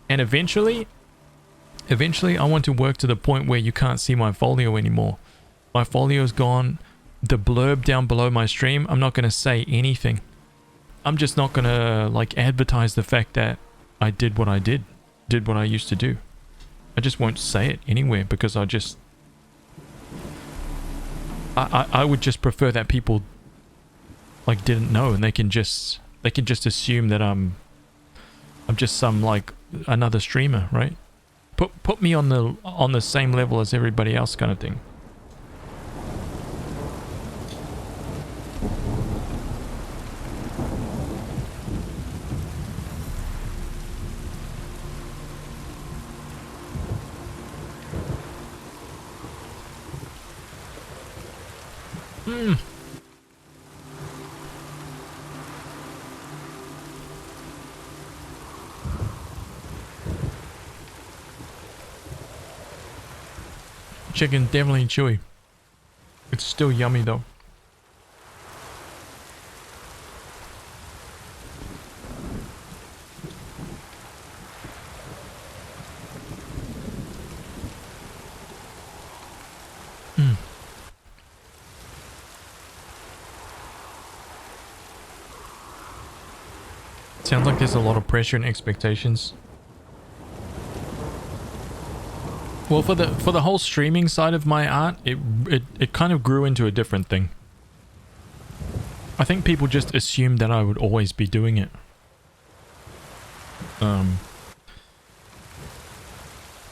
And eventually I want to work to the point where you can't see my folio anymore. My folio's gone. The blurb down below my stream, I'm not going to say anything. I'm just not going to like advertise the fact that I did what I did what I used to do. I just won't say it anywhere because I would just prefer that people like didn't know, and they can just assume that I'm just some like another streamer, right? Put me on the same level as everybody else, kind of thing. Chicken definitely chewy. It's still yummy though. Sounds like there's a lot of pressure and expectations. Well, for the whole streaming side of my art, it kind of grew into a different thing. I think people just assumed that I would always be doing it.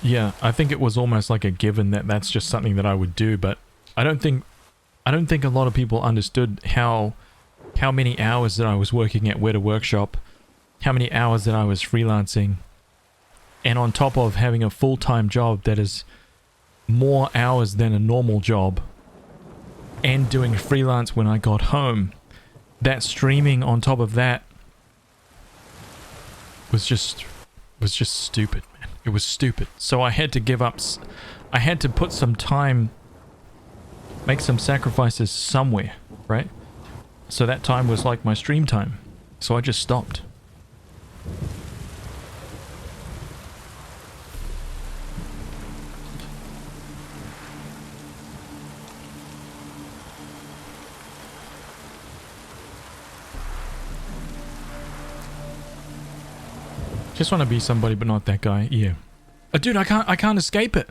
Yeah, I think it was almost like a given that that's just something that I would do, but I don't think a lot of people understood how many hours that I was working at Weta Workshop, how many hours that I was freelancing, and on top of having a full-time job that is more hours than a normal job, and doing freelance when I got home, that streaming on top of that was was just stupid, man. It was stupid. So I had to give up. I had to put some time, make some sacrifices somewhere, right? So that time was like my stream time. So I just stopped. Just want to be somebody, but not that guy. Yeah, dude, I can't escape it.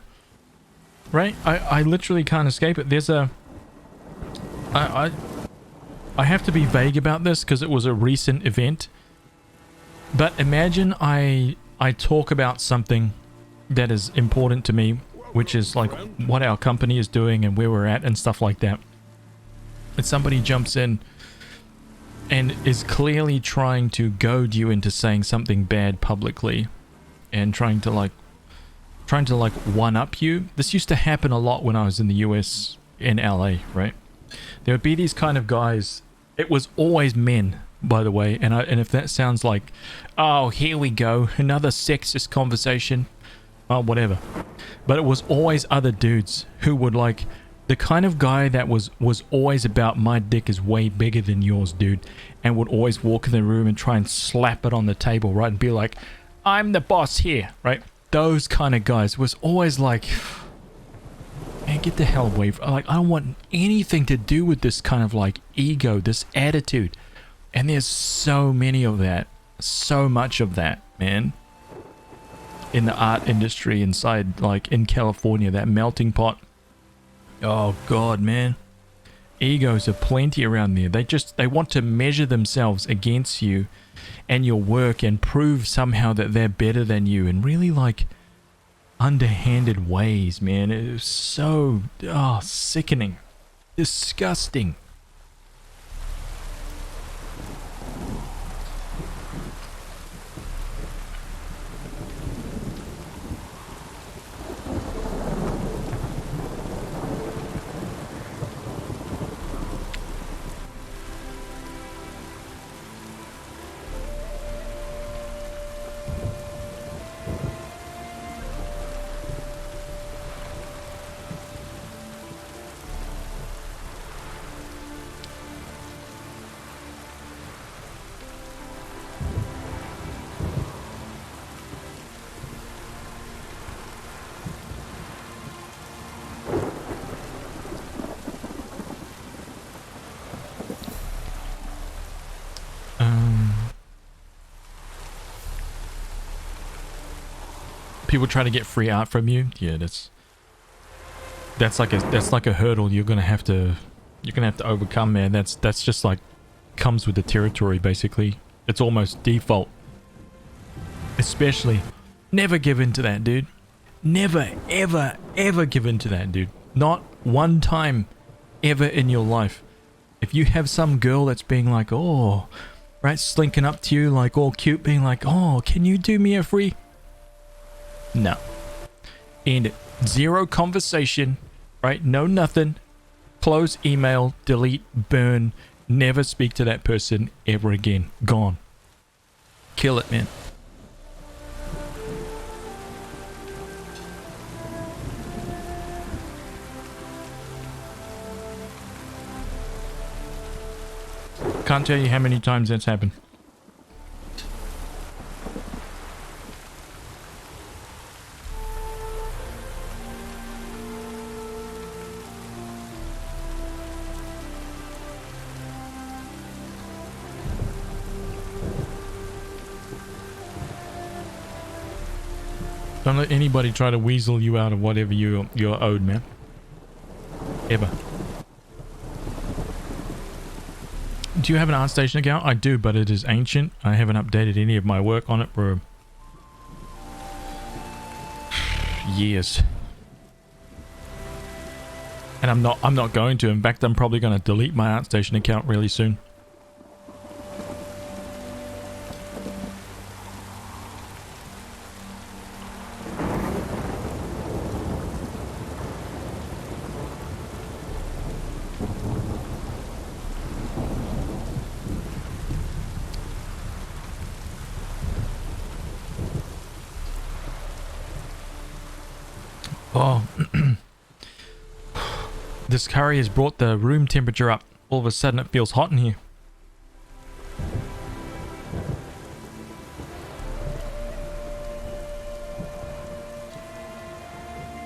Right? I literally can't escape it. There's a. I have to be vague about this because it was a recent event. But imagine I talk about something that is important to me, which is like what our company is doing and where we're at and stuff like that. And somebody jumps in and is clearly trying to goad you into saying something bad publicly and trying to like one up you. This used to happen a lot when I was in the US, in LA, right? There would be these kind of guys. It was always men, by the way, and if that sounds like, oh, here we go, another sexist conversation, oh, whatever. But it was always other dudes who would like, the kind of guy that was always about my dick is way bigger than yours, dude, and would always walk in the room and try and slap it on the table, right, and be like, I'm the boss here, right? Those kind of guys was always like, man, get the hell away from, like, I don't want anything to do with this kind of like ego, this attitude. And there's so many of that, so much of that, man, in the art industry inside, like in California, that melting pot. Oh God, man. Egos are plenty around there. They want to measure themselves against you and your work and prove somehow that they're better than you in really like underhanded ways, man. It was so sickening, disgusting. People try to get free art from you. Yeah, that's like a hurdle you're gonna have to overcome, man. That's just like comes with the territory, basically. It's almost default. Especially, never give in to that, dude. Never, ever, ever give in to that, dude. Not one time ever in your life. If you have some girl that's being like, oh, right, slinking up to you like all cute, being like, oh, can you do me a free? No. End it. Zero conversation, right? No nothing. Close email, delete, burn. Never speak to that person ever again. Gone. Kill it, man. Can't tell you how many times that's happened. Don't let anybody try to weasel you out of whatever you're owed, man. Ever. Do you have an ArtStation account? I do, but it is ancient. I haven't updated any of my work on it for years. And I'm not going to. In fact, I'm probably going to delete my ArtStation account really soon. Oh, this curry has brought the room temperature up. All of a sudden it feels hot in here.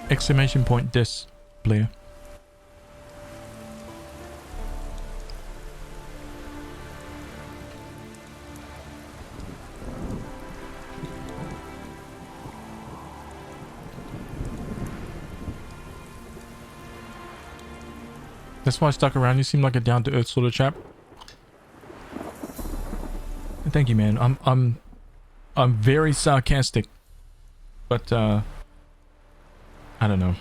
Exclamation point display. That's why I stuck around. You seem like a down-to-earth sort of chap. Thank you, man. I'm very sarcastic, but I don't know.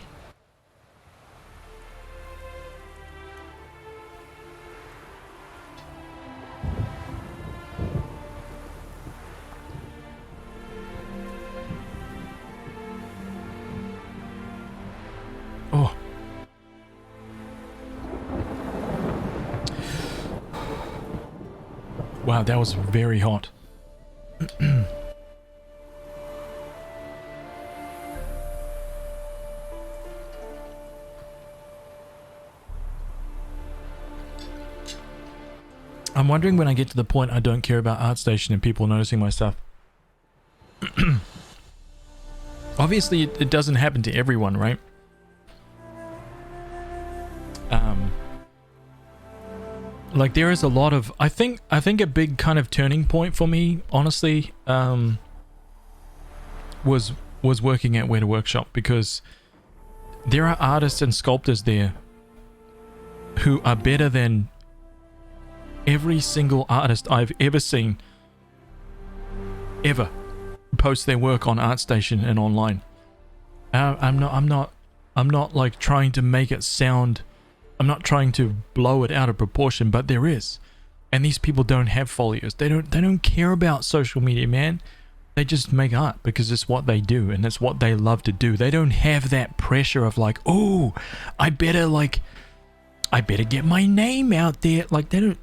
Oh. Wow, that was very hot. I'm wondering when I get to the point I don't care about ArtStation and people noticing my stuff. Obviously, it doesn't happen to everyone, right? Like there is a lot of I think a big kind of turning point for me, honestly, was working at Weta Workshop, because there are artists and sculptors there who are better than every single artist I've ever seen ever post their work on ArtStation and online. I'm not like trying to make it sound, I'm not trying to blow it out of proportion, but there is. And these people don't have folios. They don't care about social media, man. They just make art because it's what they do and it's what they love to do. They don't have that pressure of like, oh, I better get my name out there. Like they don't,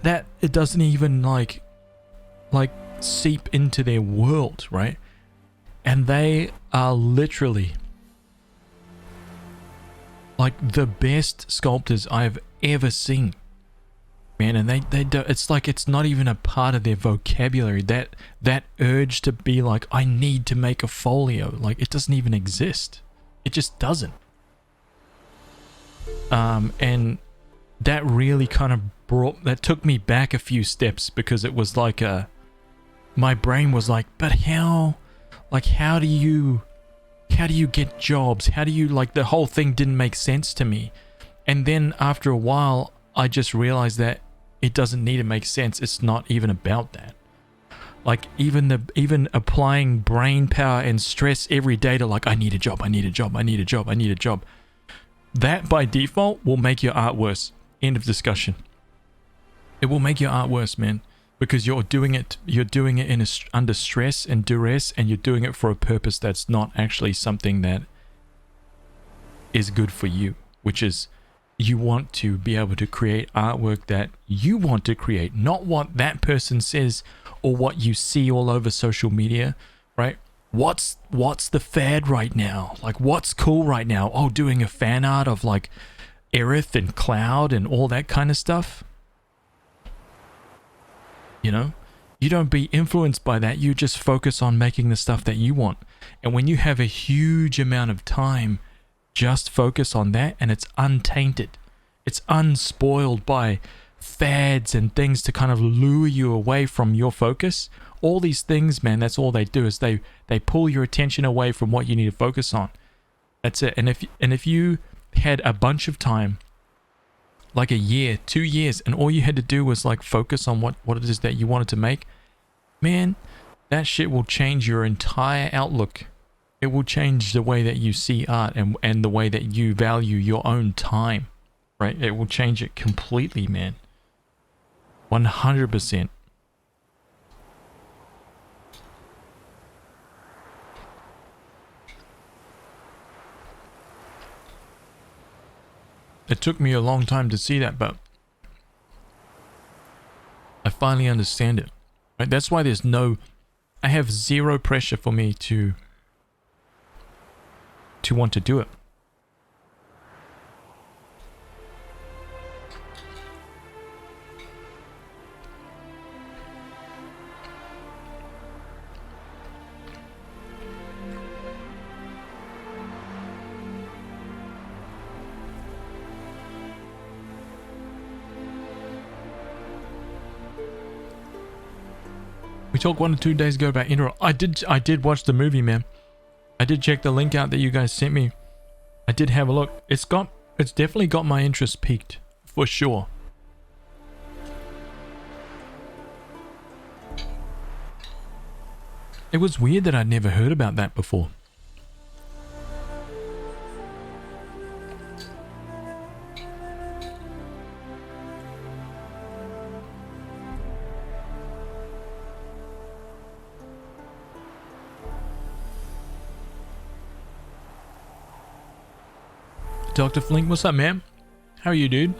that it doesn't even like seep into their world, right? And they are literally like the best sculptors I've ever seen, man. And they do, it's like it's not even a part of their vocabulary, that urge to be like, I need to make a folio. Like it doesn't even exist. It just doesn't. And that really kind of that took me back a few steps, because it was like my brain was like, but how do you get jobs? How do you, like, the whole thing didn't make sense to me. And then after a while, I just realized that it doesn't need to make sense. It's not even about that. Like even applying brain power and stress every day to like, I need a job, I need a job, I need a job, I need a job. That by default will make your art worse. End of discussion. It will make your art worse, man. Because you're doing it under stress and duress, and you're doing it for a purpose that's not actually something that is good for you, which is you want to be able to create artwork that you want to create, not what that person says or what you see all over social media, right? What's the fad right now? Like, what's cool right now? Oh, doing a fan art of like Aerith and Cloud and all that kind of stuff. You know, you don't be influenced by that. You just focus on making the stuff that you want. And when you have a huge amount of time, just focus on that, and it's untainted. It's unspoiled by fads and things to kind of lure you away from your focus. All these things, man, that's all they do, is they pull your attention away from what you need to focus on. That's it. And if you had a bunch of time, like a year, 2 years, and all you had to do was like focus on what it is that you wanted to make, man, that shit will change your entire outlook. It will change the way that you see art and the way that you value your own time, right? It will change it completely, man. 100%. It took me a long time to see that, but I finally understand it. Right? That's why I have zero pressure for me to to want to do it. We talked 1 or 2 days ago about Intro. I did watch the movie, man. I did check the link out that you guys sent me. I did have a look. It's definitely got my interest peaked, for sure. It was weird that I'd never heard about that before. Dr. Flink, what's up, man? How are you, dude?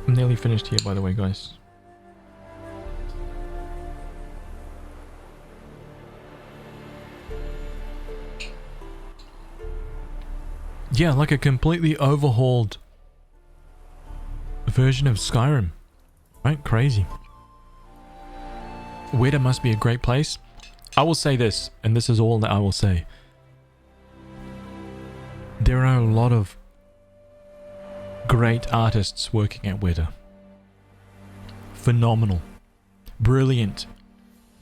I'm nearly finished here, by the way, guys. Yeah, like a completely overhauled version of Skyrim. Right? Crazy. Weta must be a great place. I will say this, and this is all that I will say. There are a lot of great artists working at Weta. Phenomenal. Brilliant.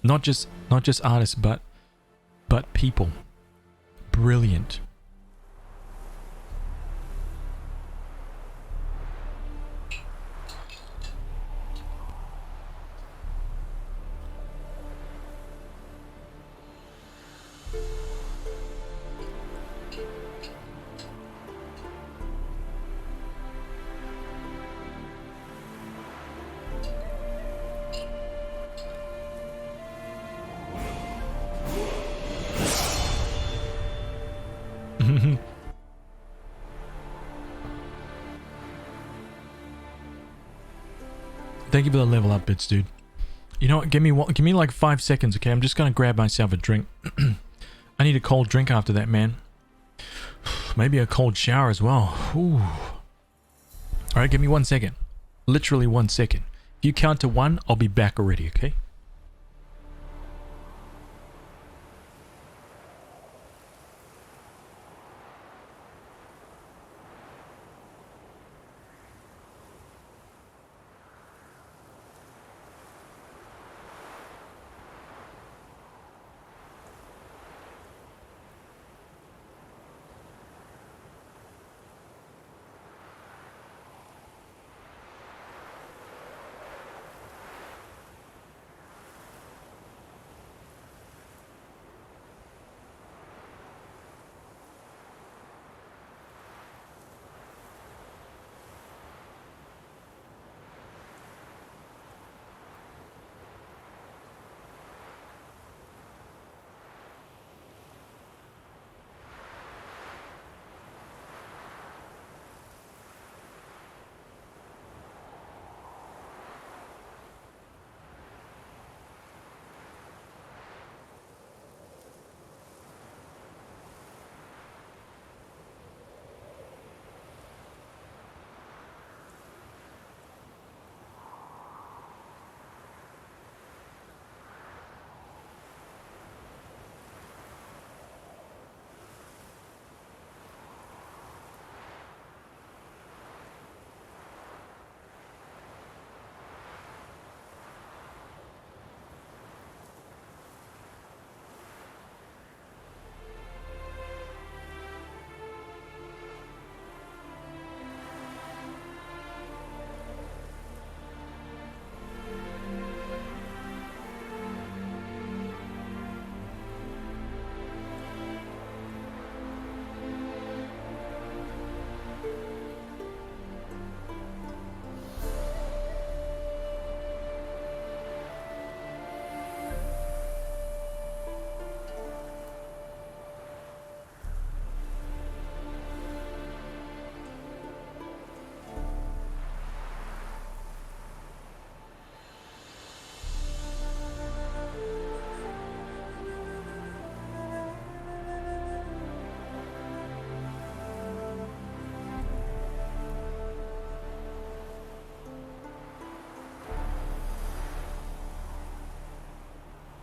Not just artists, but people. Brilliant. Thank you for the level up bits, dude. You know what? Give me like 5 seconds, okay? I'm just gonna grab myself a drink. I need a cold drink after that, man. Maybe a cold shower as well. Ooh. Alright, give me 1 second. Literally 1 second. If you count to 1, I'll be back already, okay?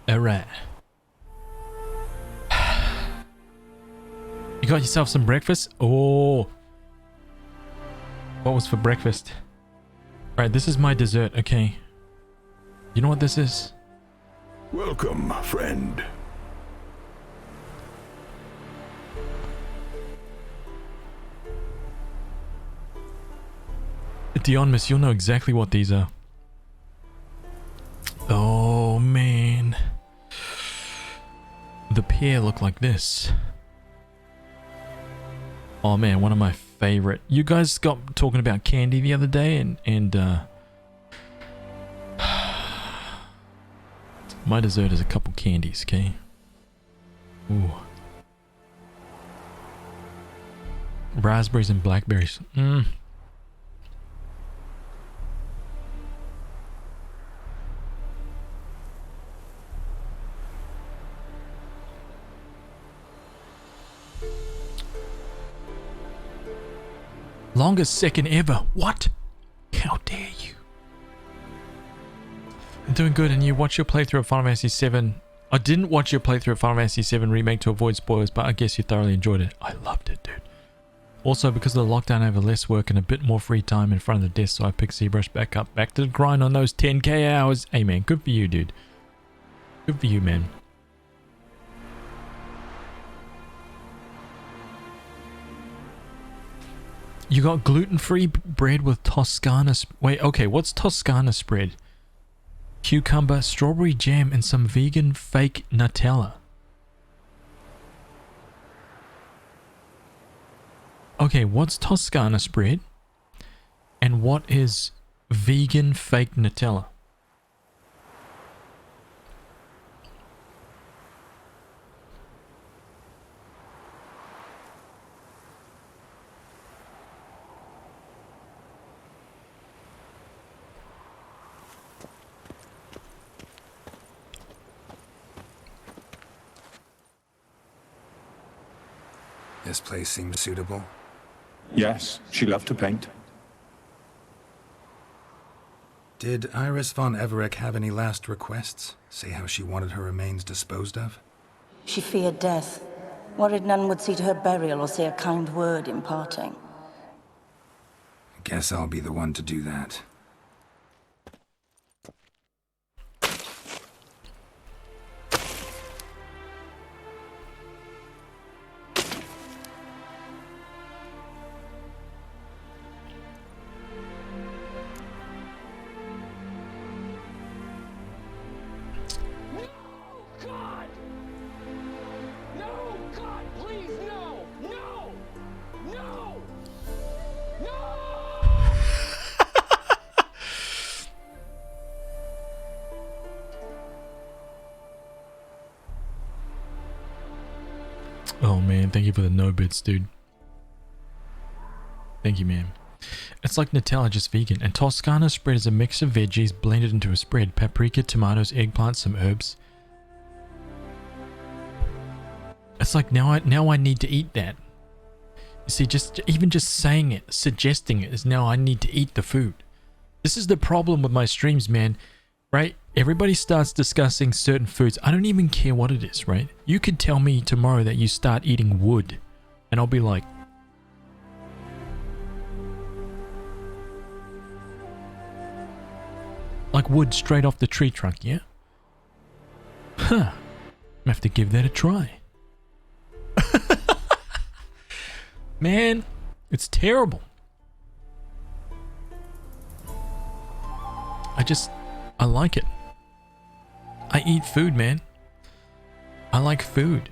Alright. You got yourself some breakfast? Oh. What was for breakfast? Alright, this is my dessert, okay. You know what this is? Welcome, friend. Dion, miss, you'll know exactly what these are. Oh, man. The pear look like this. Oh, man, one of my favorite. You guys got talking about candy the other day, and my dessert is a couple candies, okay? Ooh. Raspberries and blackberries. Longest second ever. What? How dare you? I'm doing good, and you watch your playthrough of Final Fantasy VII. I didn't watch your playthrough of Final Fantasy VII Remake to avoid spoilers, but I guess you thoroughly enjoyed it. I loved it, dude. Also, because of the lockdown, I have less work and a bit more free time in front of the desk, so I picked ZBrush back up. Back to the grind on those 10k hours. Hey, man, good for you, dude. Good for you, man. You got gluten-free bread with Toscana... Wait, okay, what's Toscana spread? Cucumber, strawberry jam, and some vegan fake Nutella. Okay, what's Toscana spread? And what is vegan fake Nutella? This place seems suitable. Yes, she loved to paint. Did Iris von Everett have any last requests? Say how she wanted her remains disposed of? She feared death, worried none would see to her burial or say a kind word in parting. Guess I'll be the one to do that. Oh man, thank you for the no bits, dude. Thank you, man. It's like Nutella, just vegan. And Toscana spread is a mix of veggies blended into a spread. Paprika, tomatoes, eggplant, some herbs. It's like now I need to eat that. You see, even just saying it, suggesting it, is now I need to eat the food. This is the problem with my streams, man. Right? Everybody starts discussing certain foods. I don't even care what it is, right? You could tell me tomorrow that you start eating wood, and I'll be like, wood straight off the tree trunk, yeah? Huh. I have to give that a try. Man, it's terrible. I like it. I eat food, man. I like food.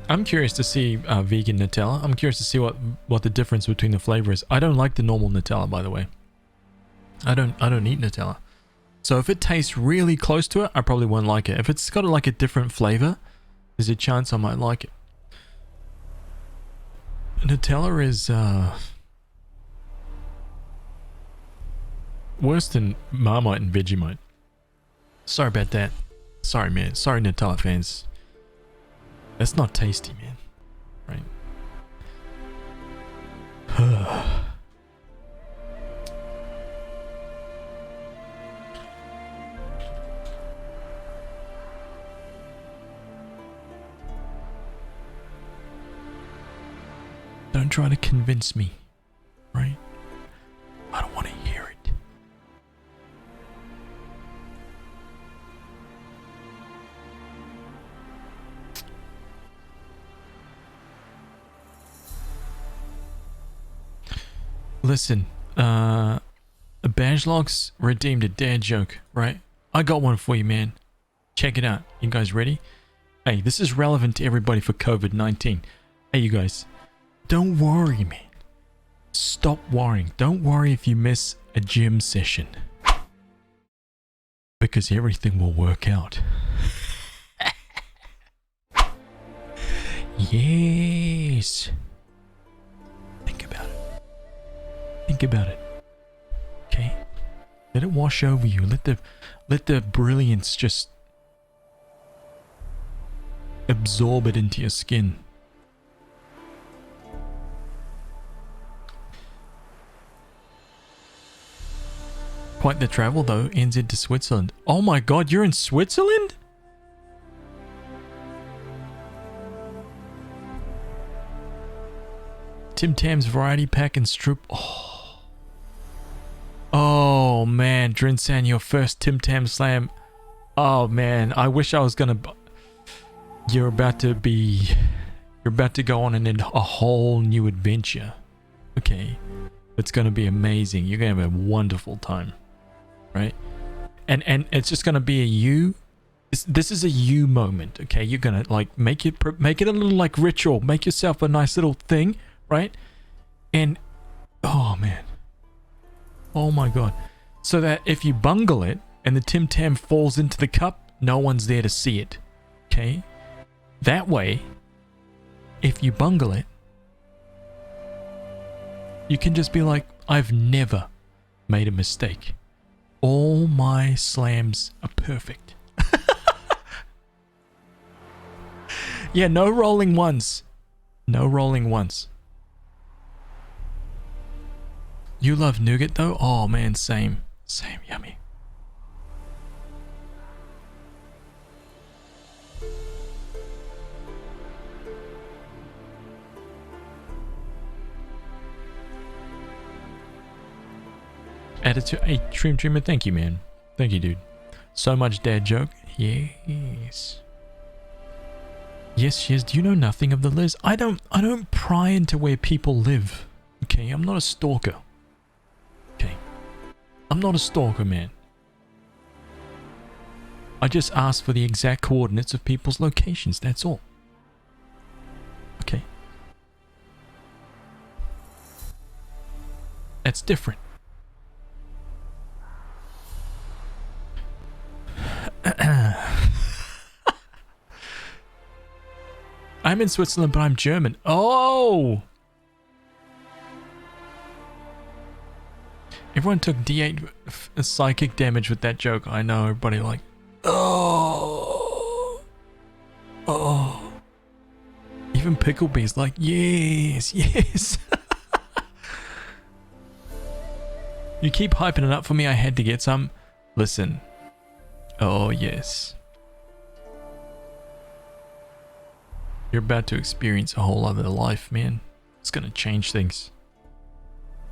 I'm curious to see vegan Nutella. I'm curious to see what the difference between the flavor is. I don't like the normal Nutella, by the way. I don't eat Nutella. So if it tastes really close to it, I probably won't like it. If it's got like a different flavor, there's a chance I might like it. Nutella is worse than Marmite and Vegemite. Sorry about that. Sorry, man. Sorry, Nutella fans. That's not tasty, man. Right? try to convince me, right? I don't want to hear it. Listen, Bajlog's redeemed a dad joke, right? I got one for you, man. Check it out. You guys ready? Hey, this is relevant to everybody for COVID-19. Hey, you guys, don't worry, man. Stop worrying. Don't worry if you miss a gym session. Because everything will work out. Yes. Think about it. Think about it. Okay? Let it wash over you. Let the brilliance just absorb it into your skin. Quite the travel though, NZ to Switzerland. Oh my god, you're in Switzerland? Tim Tam's variety pack and Stroop. Oh man, Drinsan, your first Tim Tam slam. Oh man, I wish I was gonna. You're about to go on a whole new adventure. Okay, it's gonna be amazing. You're gonna have a wonderful time. Right, and it's just gonna be a you. This is a you moment, okay? You're gonna like make it a little like ritual. Make yourself a nice little thing, right? And oh man, oh my god, so that if you bungle it and the Tim Tam falls into the cup, no one's there to see it, okay? That way, if you bungle it, you can just be like, I've never made a mistake. All my slams are perfect. Yeah, no rolling ones. No rolling ones. You love nougat though? Oh man, same. Same, yummy. Attitude, hey, Trimmer, thank you, man. Thank you, dude. So much dad joke. Yes. Yes, do you know nothing of the Liz? I don't pry into where people live. Okay, I'm not a stalker. Okay. I'm not a stalker, man. I just ask for the exact coordinates of people's locations, that's all. Okay. That's different. I'm in Switzerland, but I'm German. Oh! Everyone took D8 psychic damage with that joke. I know, everybody like, oh! Oh! Even Picklebee's like, yes, yes! You keep hyping it up for me, I had to get some. Listen. Oh, yes. You're about to experience a whole other life, man. It's gonna change things.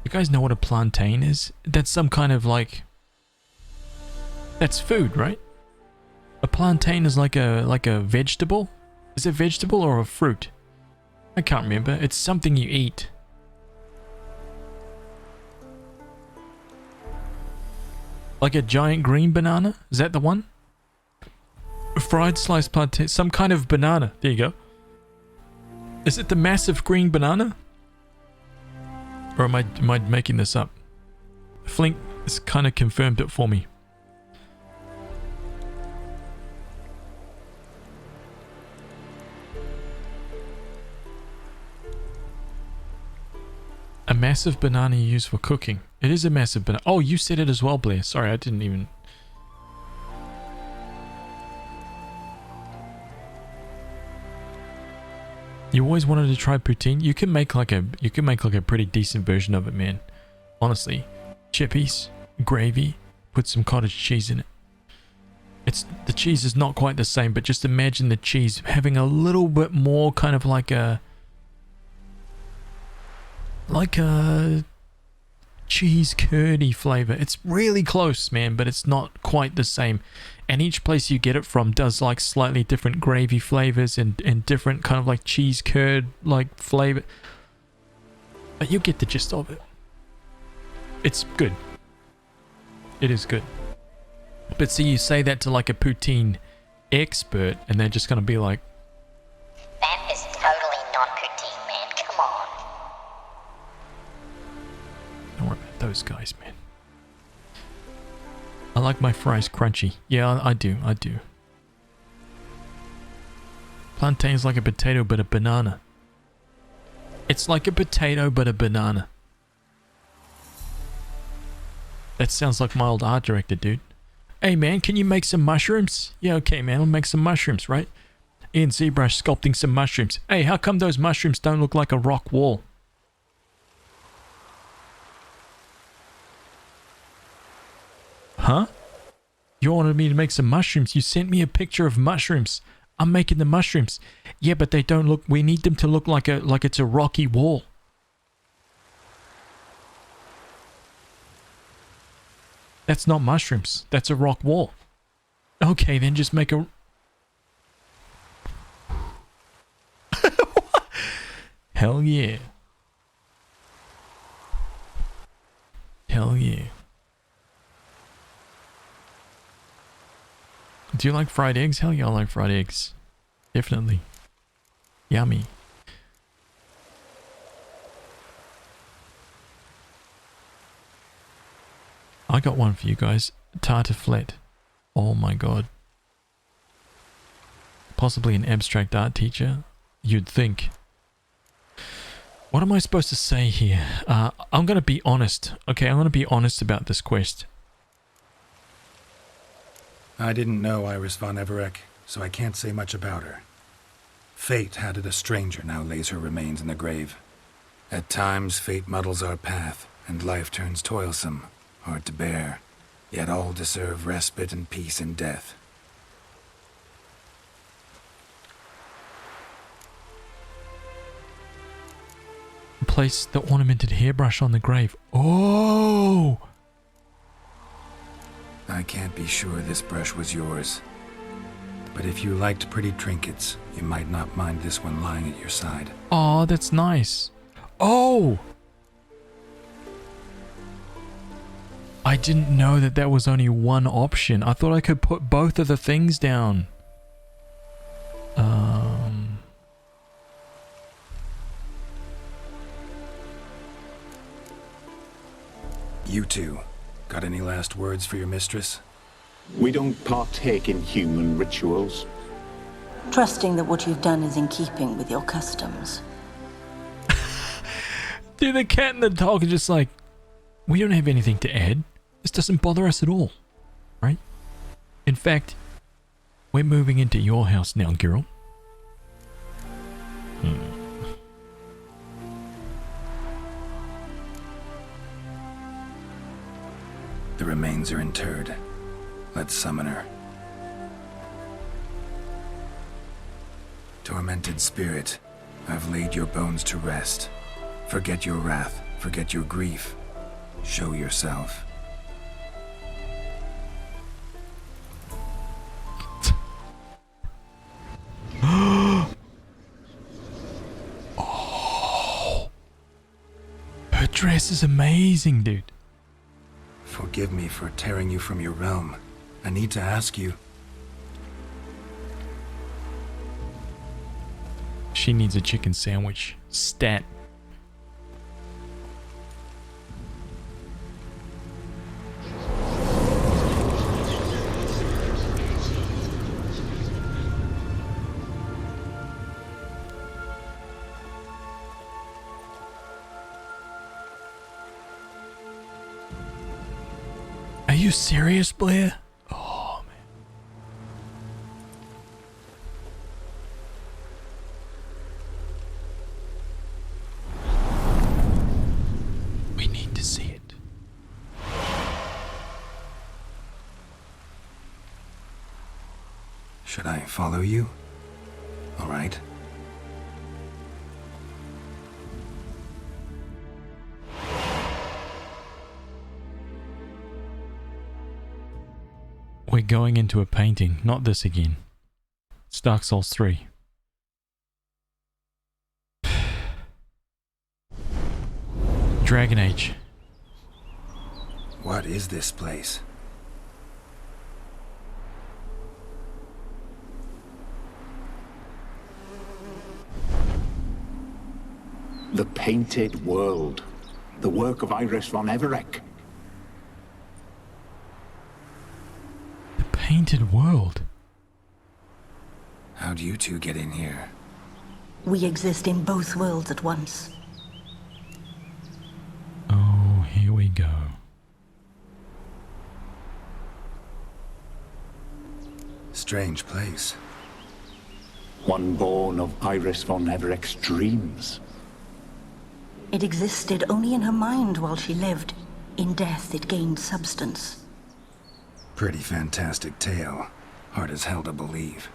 You guys know what a plantain is? That's some kind of like... That's food, right? A plantain is like a vegetable? Is it a vegetable or a fruit? I can't remember. It's something you eat. Like a giant green banana? Is that the one? A fried sliced plantain. Some kind of banana. There you go. Is it the massive green banana? Or am I making this up? Flink has kind of confirmed it for me. A massive banana you use for cooking. It is a massive banana. Oh, you said it as well, Blair. Sorry, I didn't even... You always wanted to try poutine? You can make like a pretty decent version of it, man. Honestly. Chippies, gravy, put some cottage cheese in it. The cheese is not quite the same, but just imagine the cheese having a little bit more kind of like a like a cheese curdy flavor. It's really close, man, but it's not quite the same. And each place you get it from does like slightly different gravy flavors and different kind of like cheese curd like flavor. But you get the gist of it. It's good. It is good. But see, you say that to like a poutine expert and they're just going to be like, that is totally not poutine, man. Come on. don't worry about those guys, man. I like my fries crunchy. Yeah, I do. Plantain's like a potato but a banana. It's like a potato but a banana. That sounds like my old art director, dude. Hey man, can you make some mushrooms? Yeah, okay man, I'll make some mushrooms, right? Ian ZBrush sculpting some mushrooms. Hey, how come those mushrooms don't look like a rock wall? Huh? You wanted me to make some mushrooms. You sent me a picture of mushrooms. I'm making the mushrooms. Yeah, but they don't look... We need them to look like it's a rocky wall. That's not mushrooms. That's a rock wall. Okay, then just make a... Hell yeah. Hell yeah. Do you like fried eggs? Hell yeah, I like fried eggs. Definitely. Yummy. I got one for you guys. Tartiflette. Oh my god. Possibly an abstract art teacher. You'd think. What am I supposed to say here? I'm going to be honest. Okay, I'm going to be honest about this quest. I didn't know Iris von Everec, so I can't say much about her. Fate had it a stranger now lays her remains in the grave. At times, fate muddles our path, and life turns toilsome, hard to bear, yet all deserve respite and peace in death. Place the ornamented hairbrush on the grave. Oh! I can't be sure this brush was yours. But if you liked pretty trinkets, you might not mind this one lying at your side. Oh, that's nice. Oh! I didn't know that there was only one option. I thought I could put both of the things down. You two, got any last words for your mistress? We don't partake in human rituals. Trusting that what you've done is in keeping with your customs. Dude, the cat and the dog are just like, we don't have anything to add. This doesn't bother us at all. Right? In fact, we're moving into your house now, girl. The remains are interred. Let's summon her. Tormented spirit, I've laid your bones to rest. Forget your wrath, forget your grief. Show yourself. Oh, her dress is amazing, dude. Forgive me for tearing you from your realm. I need to ask you. She needs a chicken sandwich. Stat. Are you serious, Blair? Oh, man. We need to see it. Should I follow you? All right. We're going into a painting, not this again. It's Dark Souls 3. Dragon Age. What is this place? The Painted World. The work of Iris von Everec. The Painted World? How'd you two get in here? We exist in both worlds at once. Oh, here we go. Strange place. One born of Iris von Everec's dreams. It existed only in her mind while she lived. In death, it gained substance. Pretty fantastic tale. Hard as hell to believe.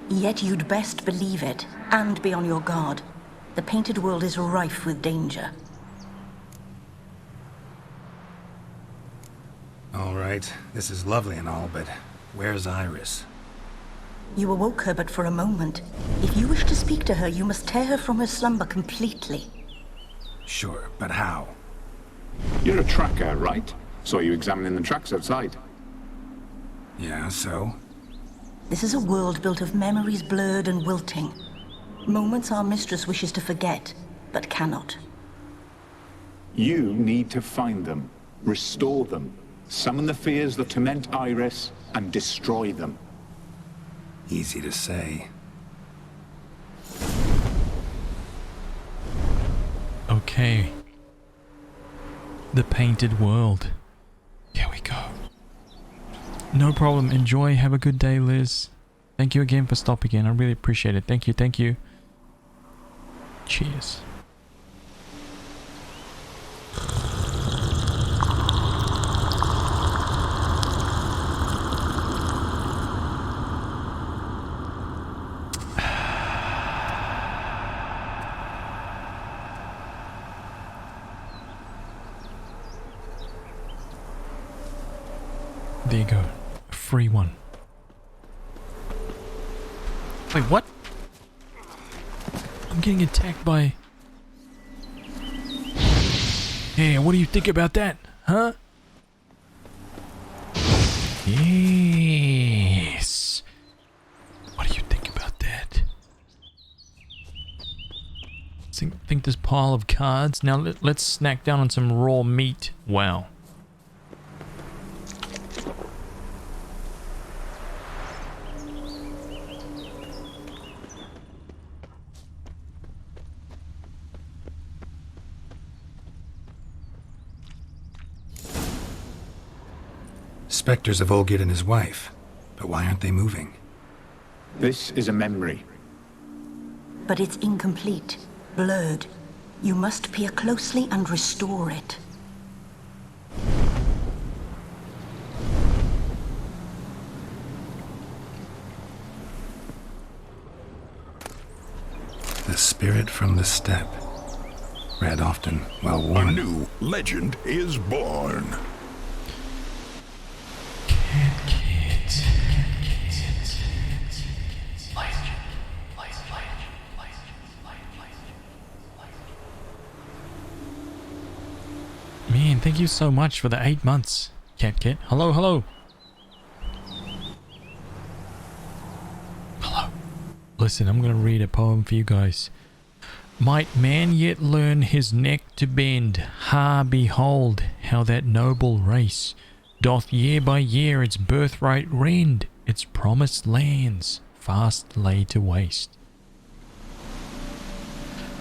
Yet you'd best believe it, and be on your guard. The Painted World is rife with danger. All right, this is lovely and all, but where's Iris? You awoke her but for a moment. If you wish to speak to her, you must tear her from her slumber completely. Sure, but how? You're a tracker, right? Saw you examining the tracks outside. Yeah, so? This is a world built of memories blurred and wilting. Moments our mistress wishes to forget, but cannot. You need to find them, restore them, summon the fears that torment Iris, and destroy them. Easy to say. Okay. The Painted World. Here we go. No problem. Enjoy. Have a good day, Liz. Thank you again for stopping in. I really appreciate it. Thank you. Thank you. Cheers. There you go. A free one. Wait, what? I'm getting attacked by... Hey, what do you think about that? Huh? Yes. What do you think about that? Think this pile of cards. Now let's snack down on some raw meat. Wow. Spectres of Olgid and his wife. But why aren't they moving? This is a memory. But it's incomplete, blurred. You must peer closely and restore it. The spirit from the steppe. Read often, well worn. A new legend is born. Man, thank you so much for the 8 months, Cat Kit. Hello, hello. Hello. Listen, I'm going to read a poem for you guys. Might man yet learn his neck to bend? Ha, behold, how that noble race doth year by year its birthright rend, its promised lands fast lay to waste.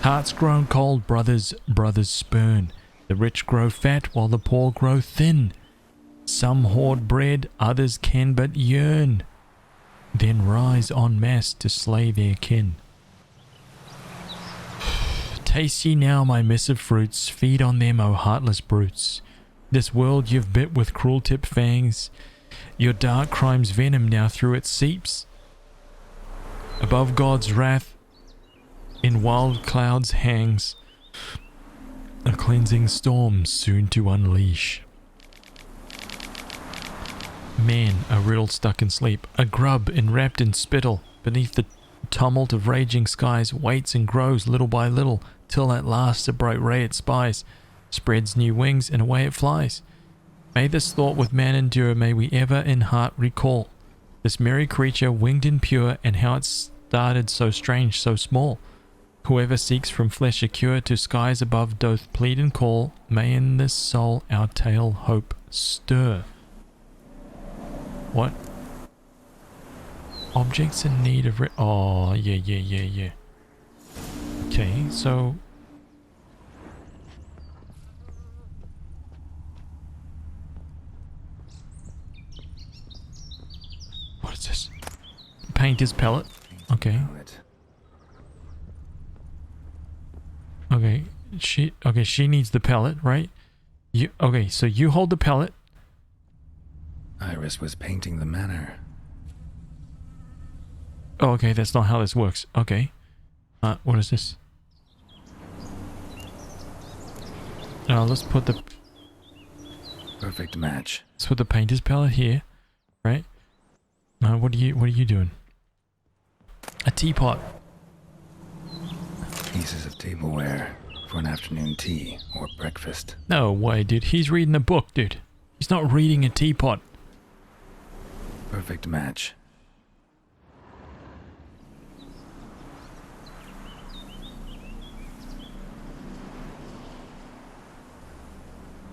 Hearts grown cold, brothers spurn. The rich grow fat while the poor grow thin. Some hoard bread, others can but yearn, then rise en masse to slay their kin. Taste ye now my missive fruits, feed on them, O heartless brutes. This world you've bit with cruel tip fangs, your dark crime's venom now through it seeps. Above God's wrath in wild clouds hangs, a cleansing storm soon to unleash. man, a riddle stuck in sleep, a grub enwrapped in spittle, beneath the tumult of raging skies, waits and grows little by little, till at last a bright ray it spies, spreads new wings, and away it flies. May this thought with man endure, may we ever in heart recall this merry creature, winged and pure, and how it started so strange, so small. Whoever seeks from flesh a cure, to skies above doth plead and call, may in this soul our tale hope stir. What? Objects in need of oh, yeah. Okay, so... what is this? Painter's palette. Okay. Okay, she needs the palette, right? Okay, so you hold the palette. Iris was painting the manor. Oh, okay, that's not how this works. Okay. What is this? Let's put the... perfect match. Let's put the painter's palette here, right? What are you doing? A teapot. Pieces of tableware for an afternoon tea or breakfast. No way, dude. He's reading a book, dude. He's not reading a teapot. Perfect match.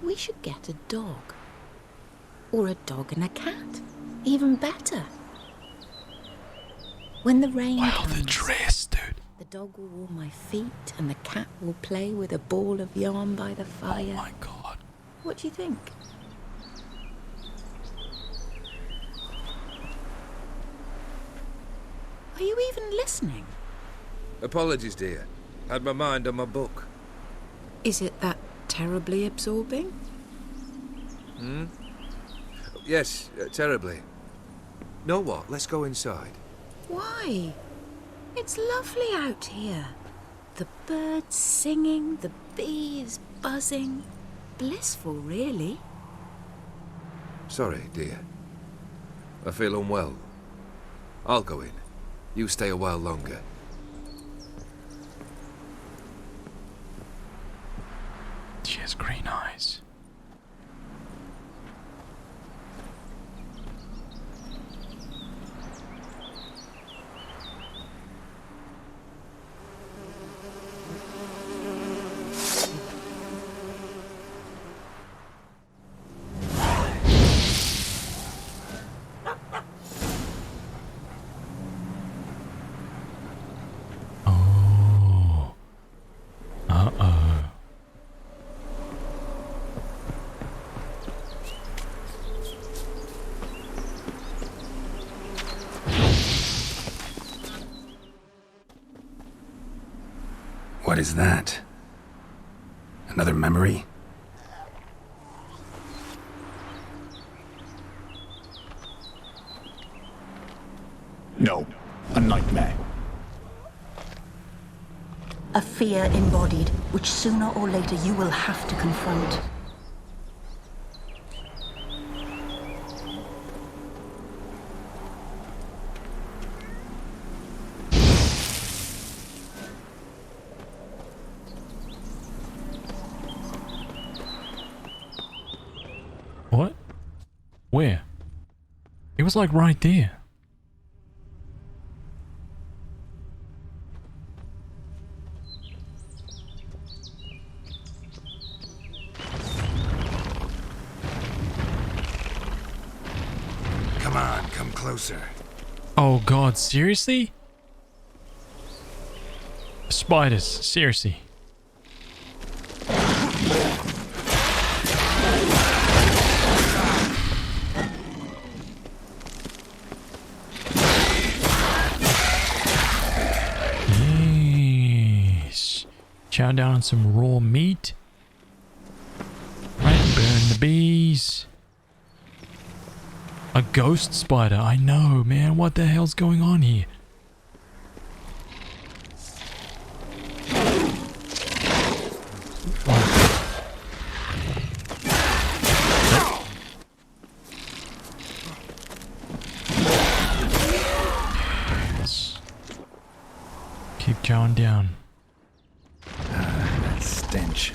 We should get a dog. Or a dog and a cat. Even better. When the rain comes, the dress, dude. The dog will warm my feet and the cat will play with a ball of yarn by the fire. Oh my god. What do you think? Are you even listening? Apologies, dear. Had my mind on my book. Is it that terribly absorbing? Yes, terribly. Know what? Let's go inside. Why? It's lovely out here. The birds singing, the bees buzzing. Blissful, really. Sorry, dear. I feel unwell. I'll go in. You stay a while longer. She has green eyes. What is that? Another memory? No, a nightmare. A fear embodied, which sooner or later you will have to confront. What? Where? It was like right there. Come on, come closer. Oh god, seriously? Spiders, seriously. Yes. Chow down on some raw meat. Right, burn the bees. A ghost spider, I know, man. What the hell's going on here? chowing down. That stench.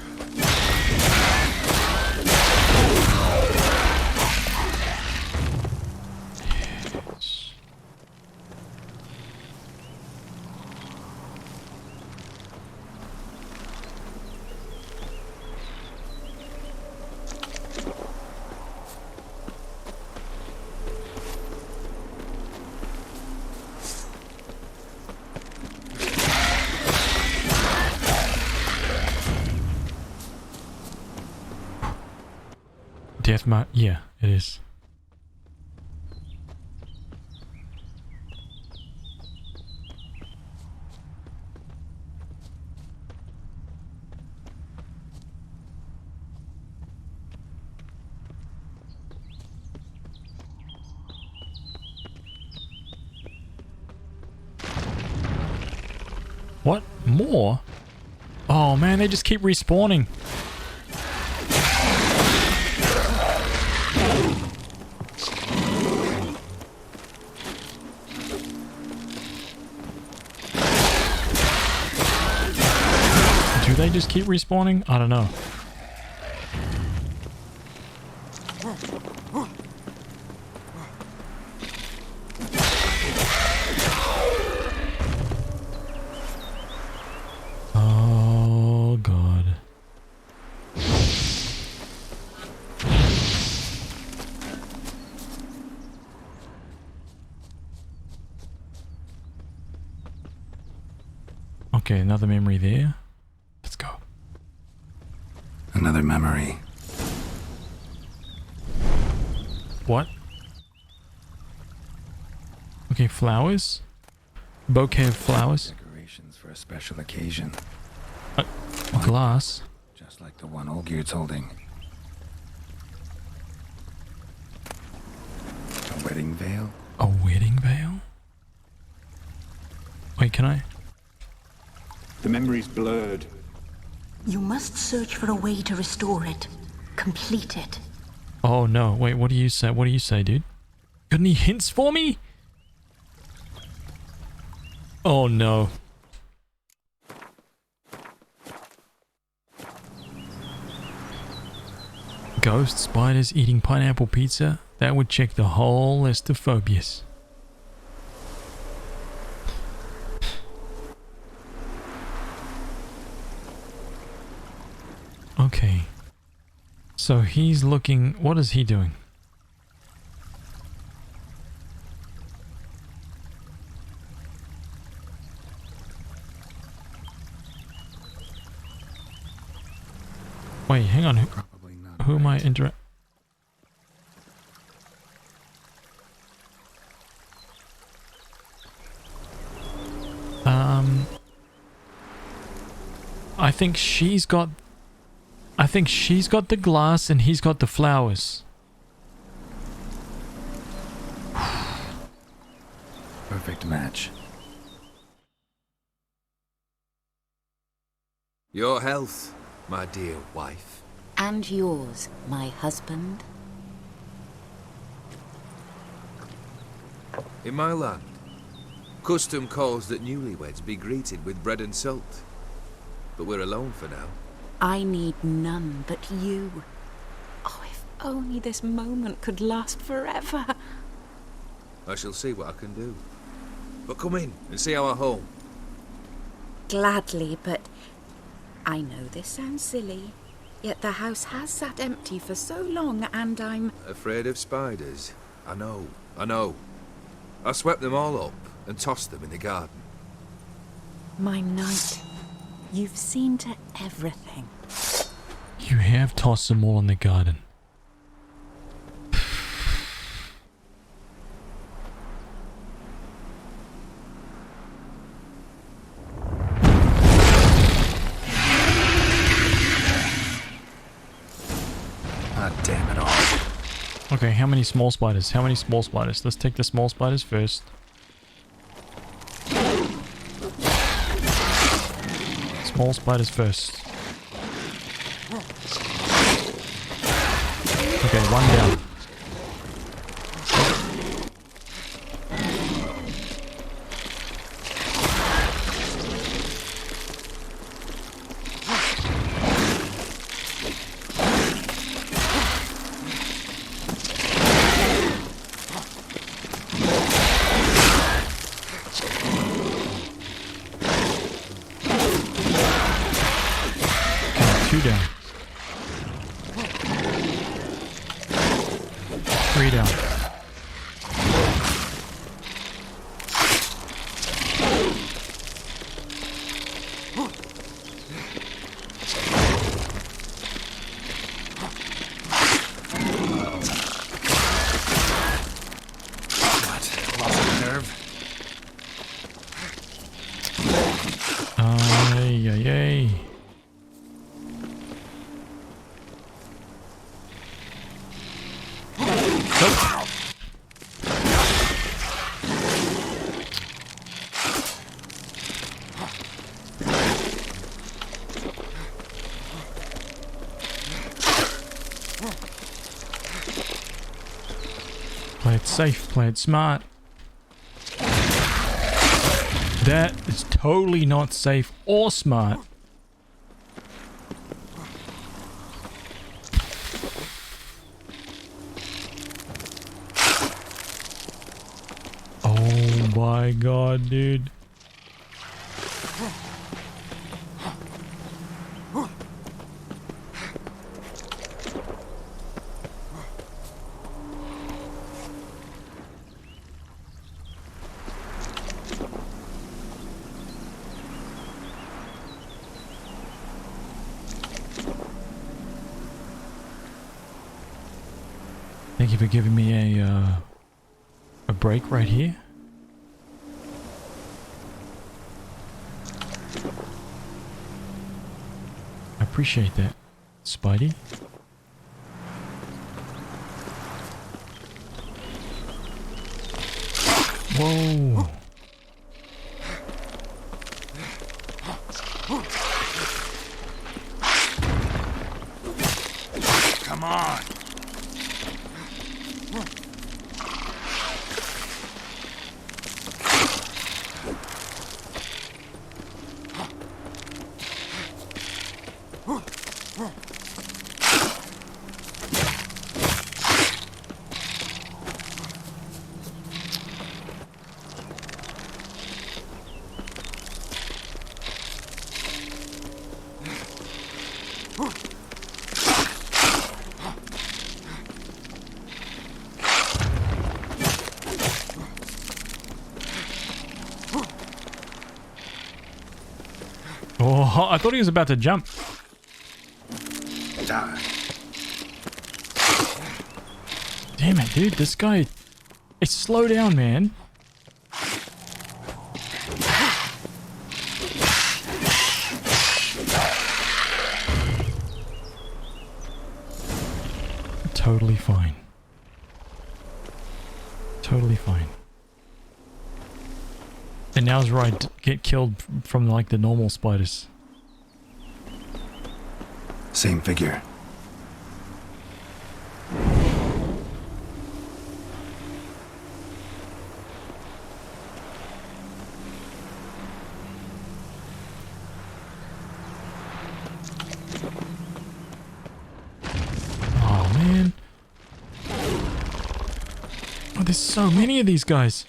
Death mark? Yeah, it is. What? More? Oh man, they just keep respawning. Do they just keep respawning? I don't know. Oh god. Okay, another memory there. Let's go. Another memory. What? Okay, flowers? Bouquet of flowers? Decorations for a special occasion. A glass? Just like the one Olgierd's holding. A wedding veil? A wedding veil? Wait, can I? The memory's blurred. You must search for a way to restore it. Complete it. Oh no, wait, what do you say? What do you say, dude? Got any hints for me? Oh no. Ghost spiders eating pineapple pizza? That would check the whole list of phobias. Okay. So he's looking... What is he doing? Wait, hang on. Who am I interact... I think she's got the glass and he's got the flowers. Perfect match. Your health, my dear wife. And yours, my husband. In my land, custom calls that newlyweds be greeted with bread and salt. But we're alone for now. I need none but you. Oh, if only this moment could last forever. I shall see what I can do. But come in and see our home. Gladly, but I know this sounds silly, yet the house has sat empty for so long and I'm... Afraid of spiders? I know. I swept them all up and tossed them in the garden. My knight, you've seen to everything. You have tossed them all in the garden. Ah, damn it all. Okay, how many small spiders? Let's take the small spiders first. Small spiders first. Okay, one down. Three down. Play it safe, play it smart. That is totally not safe or smart. Oh my god, dude. Thank you for giving me a break right here. I appreciate that, Spidey. Whoa. Come on. Oh, I thought he was about to jump. Die. Damn it, dude. This guy... Hey, slow down, man. Totally fine. Totally fine. And now's where I get killed from like the normal spiders. Same figure. Oh man. Oh, there's so many of these guys.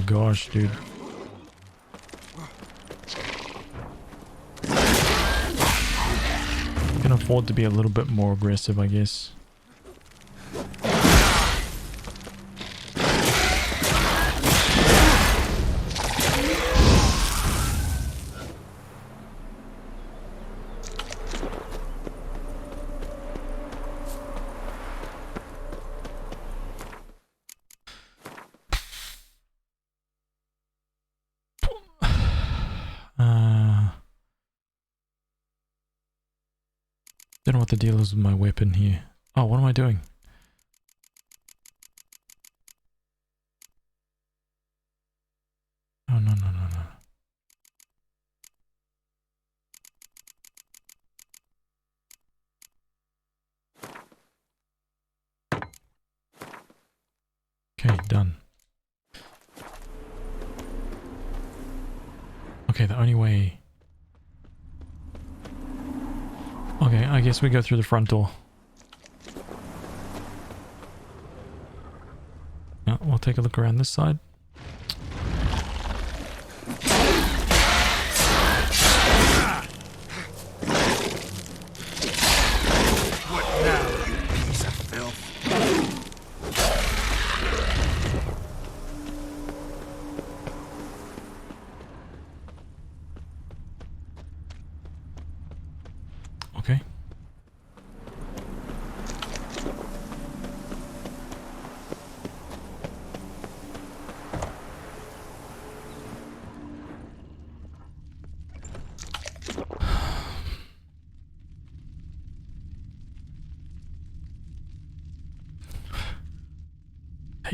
Gosh, dude. Can afford to be a little bit more aggressive, I guess. Don't know what the deal is with my weapon here. Oh, what am I doing? Oh, no, no, no, no. Okay, done. Okay, the only way... Okay, I guess we go through the front door. Now, we'll take a look around this side.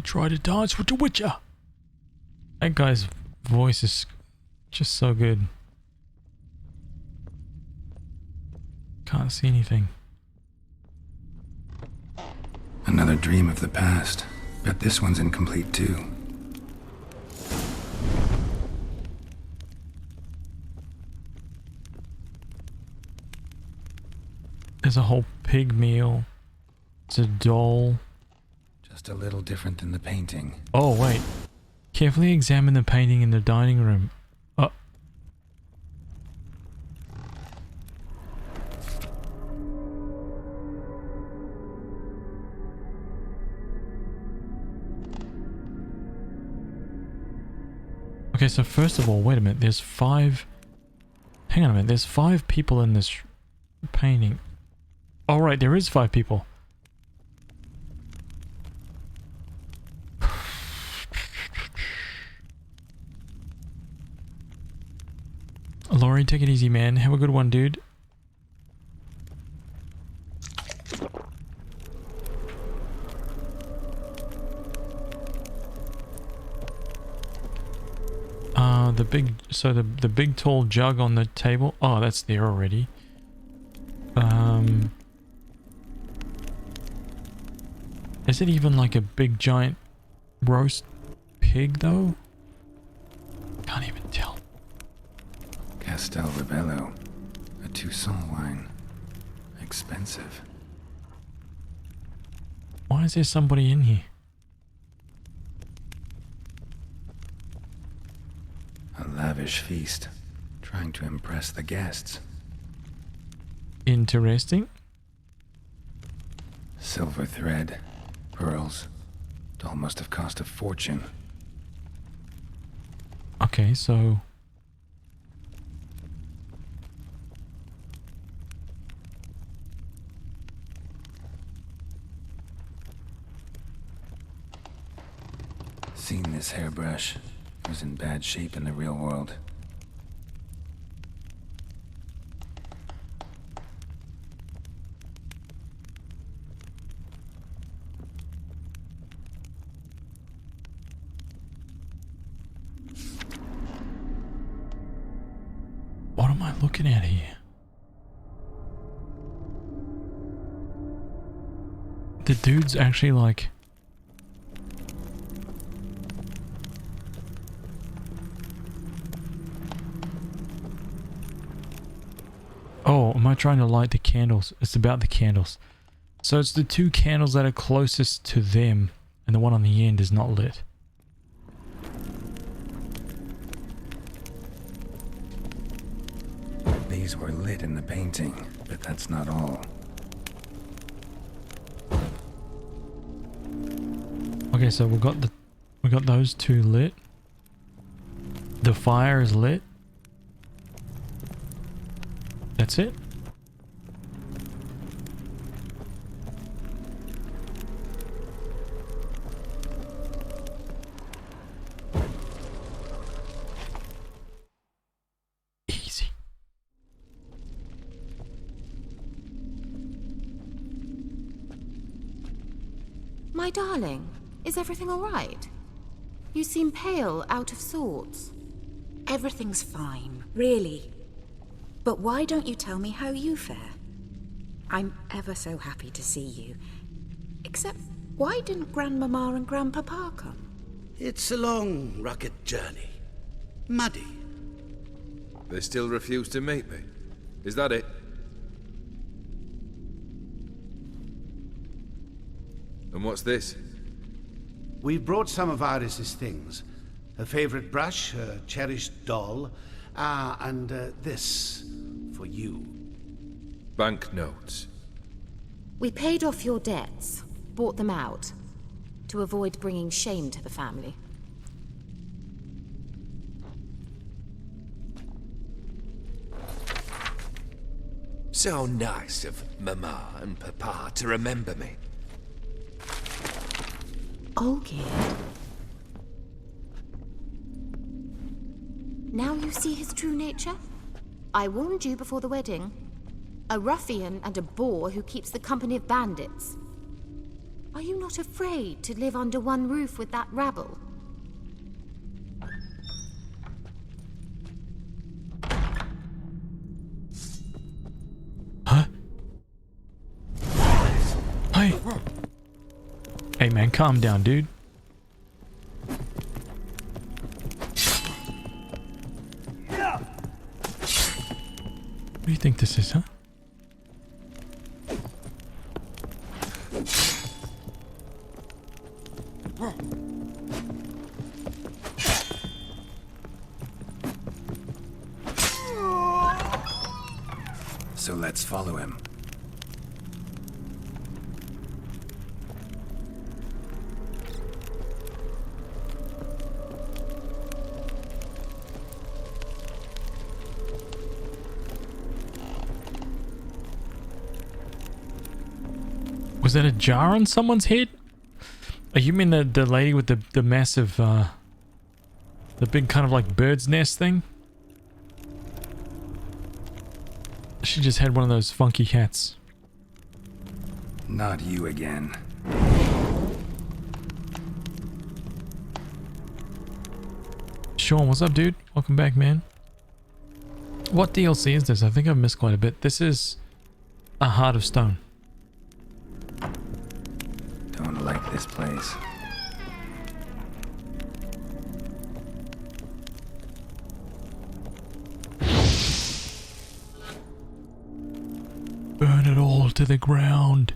try to dance with the Witcher. That guy's voice is just so good. Can't see anything. Another dream of the past. Bet this one's incomplete too. There's a whole pig meal. It's a doll. Just a little different than the painting. Oh, wait. Carefully examine the painting in the dining room. Oh. Okay, so first of all, wait a minute. There's 5... Hang on a minute. There's 5 people in this painting. Oh, right. There is 5 people. Laurie, take it easy, man. Have a good one, dude. The big tall jug on the table. Oh, that's there already. Is it even like a big giant roast pig though? Can't even tell. Castel Rebello, a Toussaint wine. Expensive. Why is there somebody in here? A lavish feast, trying to impress the guests. Interesting. Silver thread, pearls. Doll must have cost a fortune. Okay, so... Seen this hairbrush. It was in bad shape in the real world. What am I looking at here? The dude's actually like... Oh, am I trying to light the candles? It's about the candles. So it's the 2 candles that are closest to them, and the one on the end is not lit. These were lit in the painting, but that's not all. Okay, so we got those 2 lit. The fire is lit. That's it. Easy. My darling, is everything all right? You seem pale, out of sorts. Everything's fine, really. But why don't you tell me how you fare? I'm ever so happy to see you. Except, why didn't Grandmama and Grandpapa come? It's a long, rugged journey. Muddy. They still refuse to meet me. Is that it? And what's this? We brought some of Iris's things. Her favorite brush, her cherished doll, and this for you. Banknotes. We paid off your debts, bought them out, to avoid bringing shame to the family. So nice of Mama and Papa to remember me. Olgierd. Now you see his true nature? I warned you before the wedding. A ruffian and a boor who keeps the company of bandits. Are you not afraid to live under one roof with that rabble? Huh? Hey! Hey man, calm down, dude. What do you think this is, huh? So let's follow him. Was that a jar on someone's head? Oh, you mean the lady with the massive, the big kind of like bird's nest thing? She just had one of those funky hats. Not you again. Sean, what's up, dude? Welcome back, man. What DLC is this? I think I've missed quite a bit. This is a Heart of Stone. Don't like this place. Burn it all to the ground.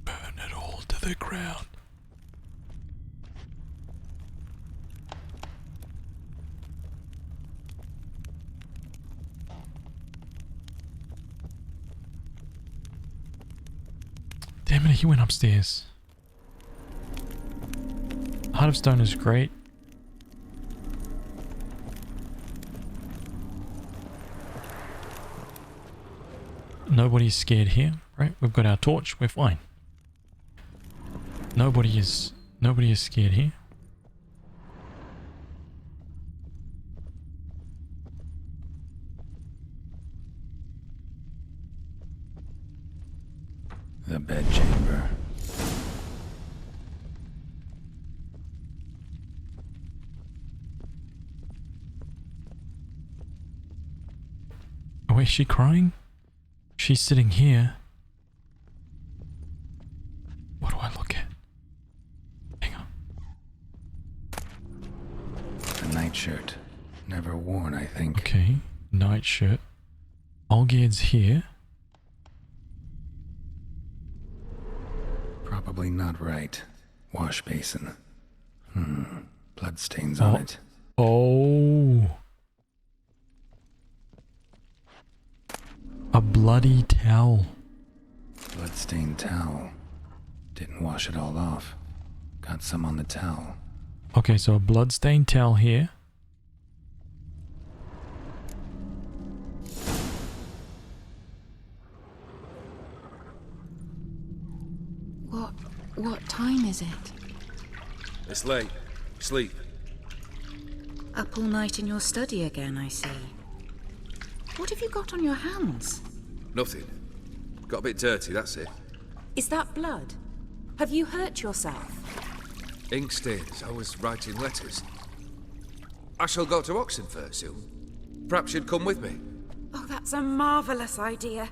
Burn it all to the ground. Damn it, he went upstairs. Heart of Stone is great. Nobody's scared here, right? We've got our torch, we're fine. Nobody is scared here. The bedchamber. Oh, is she crying? She's sitting here. What do I look at? Hang on. A nightshirt. Never worn, I think. Okay, nightshirt. Olgierd's here. Probably not right. Wash basin. Bloodstains on it. Oh. A bloody towel. Bloodstained towel. Didn't wash it all off. Got some on the towel. Okay, so a bloodstained towel here. What time is it? It's late. Sleep. Up all night in your study again, I see. What have you got on your hands? Nothing. Got a bit dirty, that's it. Is that blood? Have you hurt yourself? Ink stains. I was writing letters. I shall go to Oxenfurt soon. Perhaps you'd come with me. Oh, that's a marvellous idea.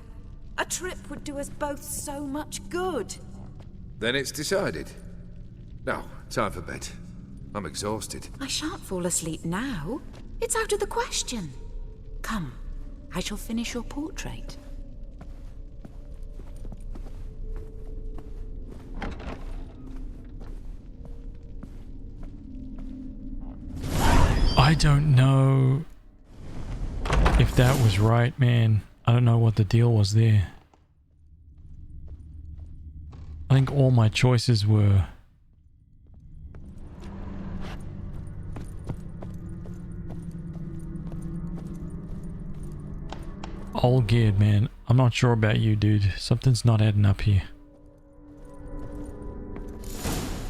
A trip would do us both so much good. Then it's decided. Now, time for bed. I'm exhausted. I shan't fall asleep now. It's out of the question. Come, I shall finish your portrait. I don't know if that was right, man. I don't know what the deal was there. I think all my choices were... Olgierd, man. I'm not sure about you, dude. Something's not adding up here.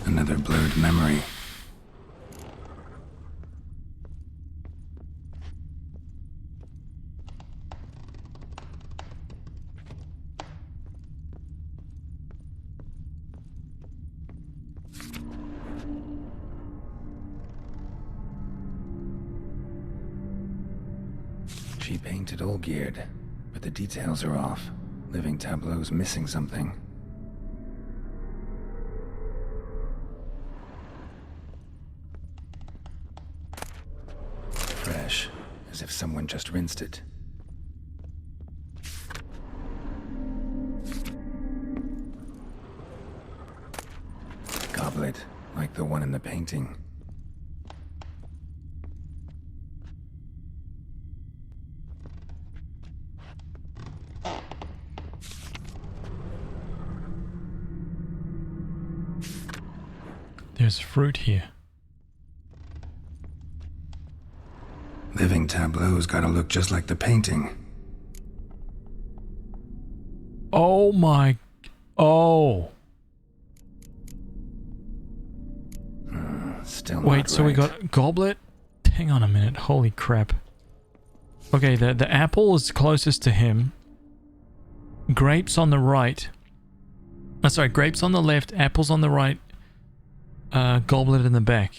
Another blurred memory. She painted all geared, but the details are off. Living tableau's missing something. Fresh, as if someone just rinsed it. Goblet, like the one in the painting. There's fruit here. Living tableau's gotta look just like the painting. Oh my... Oh. Still Wait, not so we right. got goblet? Hang on a minute. Holy crap. Okay, the apple is closest to him. Grapes on the right. Oh, sorry, grapes on the left, apples on the right. Goblet in the back.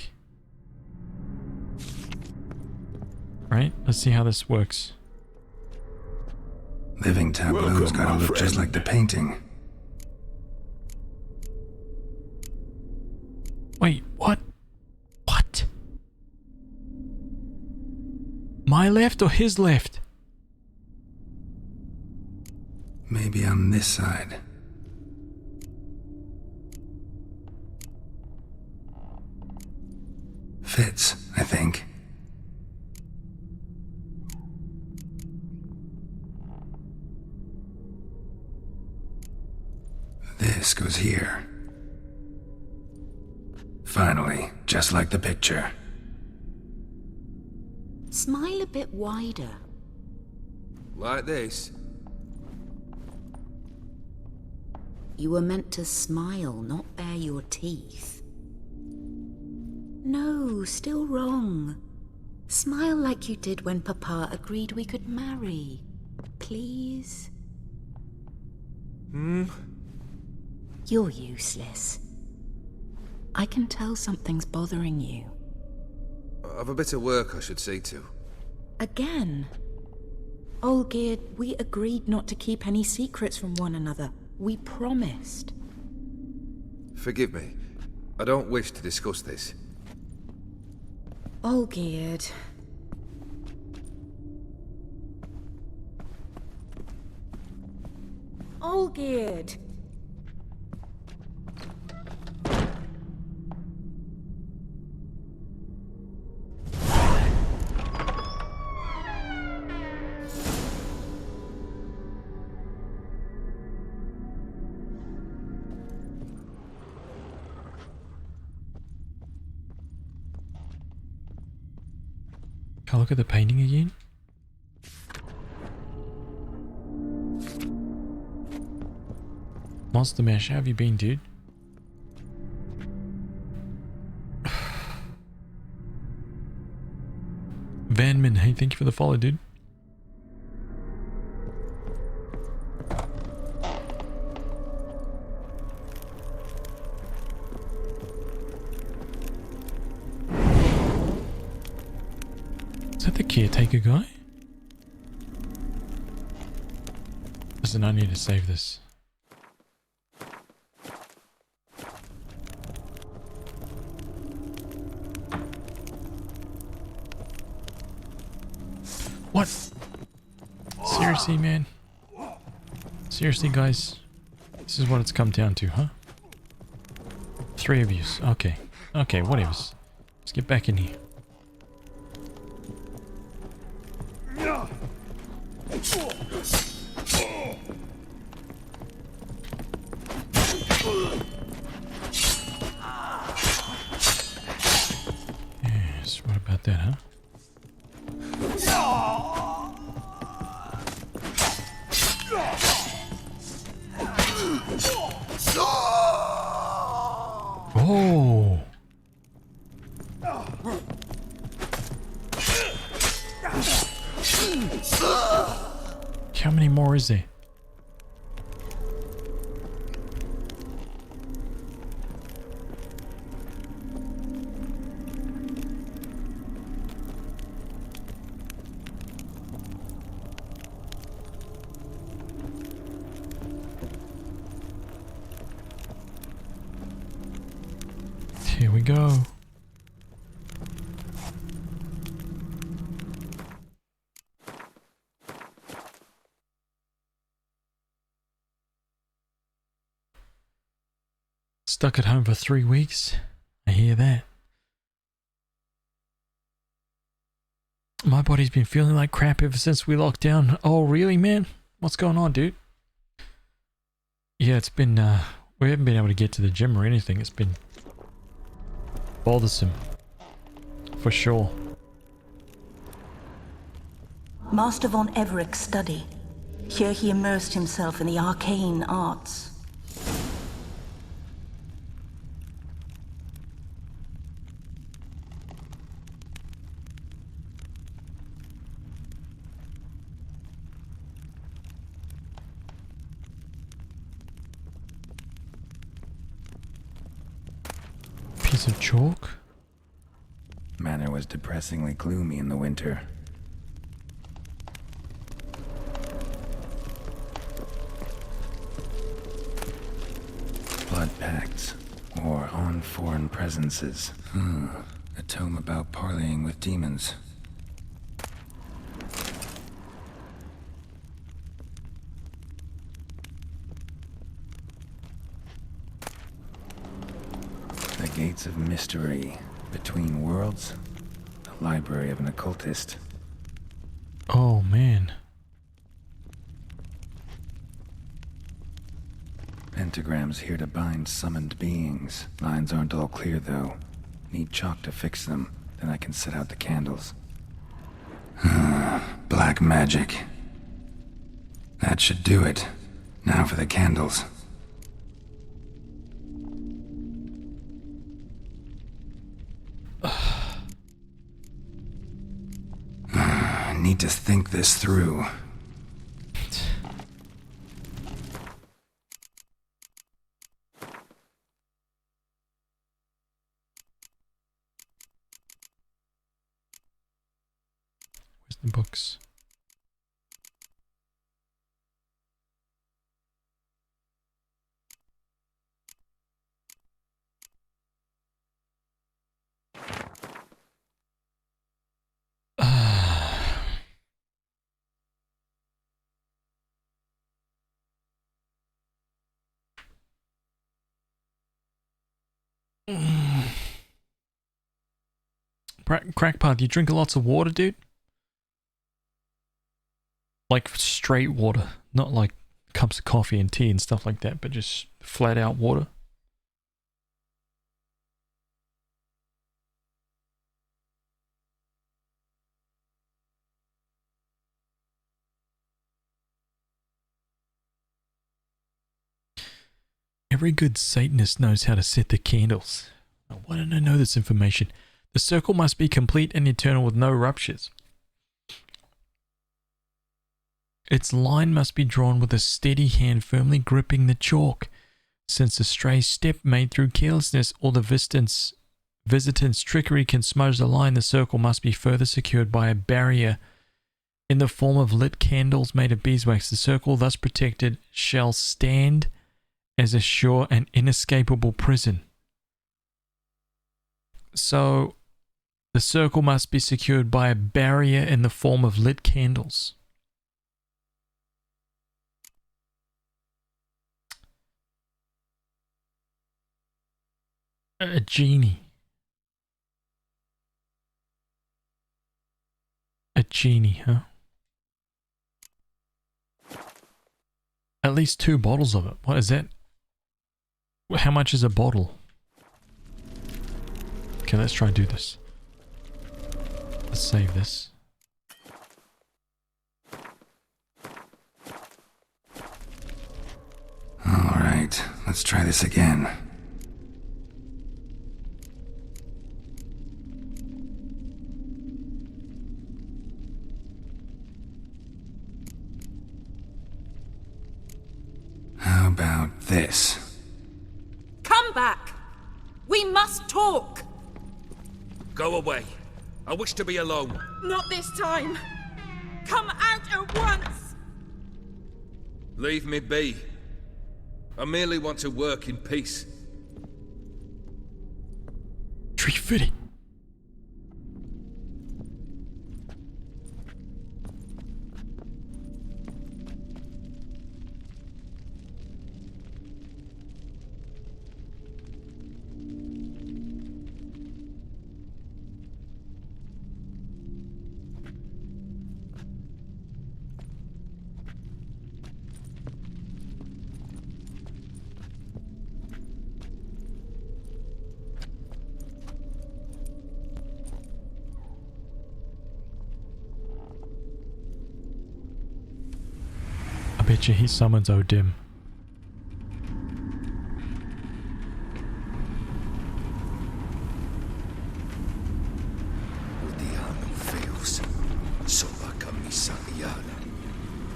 Right? Let's see how this works. Living tableau's gotta look just like the painting. Wait, what? What? My left or his left? Maybe on this side. Fits, I think. This goes here. Finally, just like the picture. Smile a bit wider. Like this? You were meant to smile, not bare your teeth. No, still wrong. Smile like you did when Papa agreed we could marry. Please? You're useless. I can tell something's bothering you. I've a bit of work I should see to. Again? Olgierd, we agreed not to keep any secrets from one another. We promised. Forgive me. I don't wish to discuss this. Olgierd. Olgierd! Can I look at the painting again? Monster Mash, how have you been, dude? Vanman, hey, thank you for the follow, dude. Is that the caretaker guy? Listen, I need to save this. What? Seriously, man? Seriously, guys? This is what it's come down to, huh? 3 of yous. Okay. Okay, whatever. Let's get back in here. Yes, what about that, huh? Oh! How many more is there? Here we go. Stuck at home for 3 weeks. I hear that. My body's been feeling like crap ever since we locked down. Oh, really, man? What's going on, dude? Yeah, it's been, we haven't been able to get to the gym or anything. It's been bothersome. For sure. Master von Everett's study. Here he immersed himself in the arcane arts. Piece of chalk? Manor was depressingly gloomy in the winter. Blood pacts, or on foreign presences. A tome about parleying with demons. The Gates of Mystery, Between Worlds, the library of an occultist. Oh, man. Pentagrams here to bind summoned beings. Lines aren't all clear, though. Need chalk to fix them, then I can set out the candles. Black magic. That should do it. Now for the candles. I need to think this through. Where's the books? Crackpot, you drink lots of water, dude? Like straight water, not like cups of coffee and tea and stuff like that, but just flat out water. Every good Satanist knows how to set the candles. Now, why don't I know this information? The circle must be complete and eternal with no ruptures. Its line must be drawn with a steady hand firmly gripping the chalk. Since a stray step made through carelessness or the visitant's trickery can smudge the line, the circle must be further secured by a barrier in the form of lit candles made of beeswax. The circle thus protected shall stand as a sure and inescapable prison. So, the circle must be secured by a barrier in the form of lit candles. A genie. A genie, huh? At least 2 bottles of it. What is that? How much is a bottle? Okay, let's try and do this. Let's save this. Alright, let's try this again. How about this? Come back! We must talk! Go away. I wish to be alone. Not this time! Come out at once! Leave me be. I merely want to work in peace. Tree fitting. I bet you he summons O'Dim. Udiano feos. Soba camisa iana.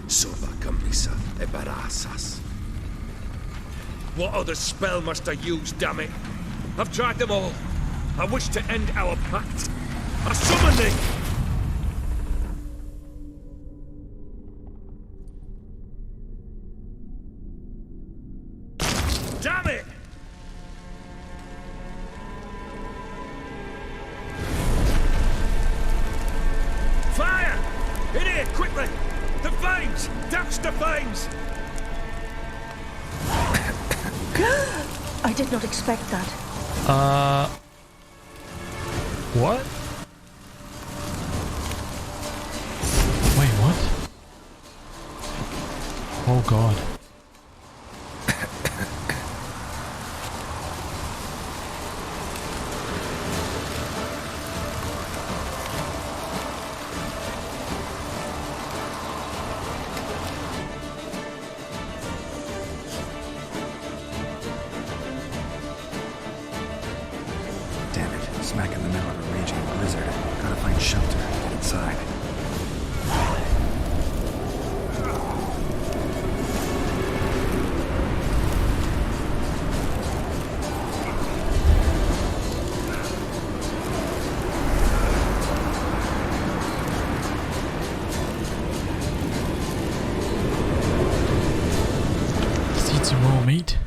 Soba camisa e barasas. What other spell must I use, damn it? I've tried them all. I wish to end our pact. I summon thee! Damn it! Fire! In here, quickly! The flames! Douse the flames! I did not expect that. What? Wait, what? Oh god. Damn it, smack in the middle of a raging blizzard. Gotta find shelter and get inside. Let's eat some raw meat.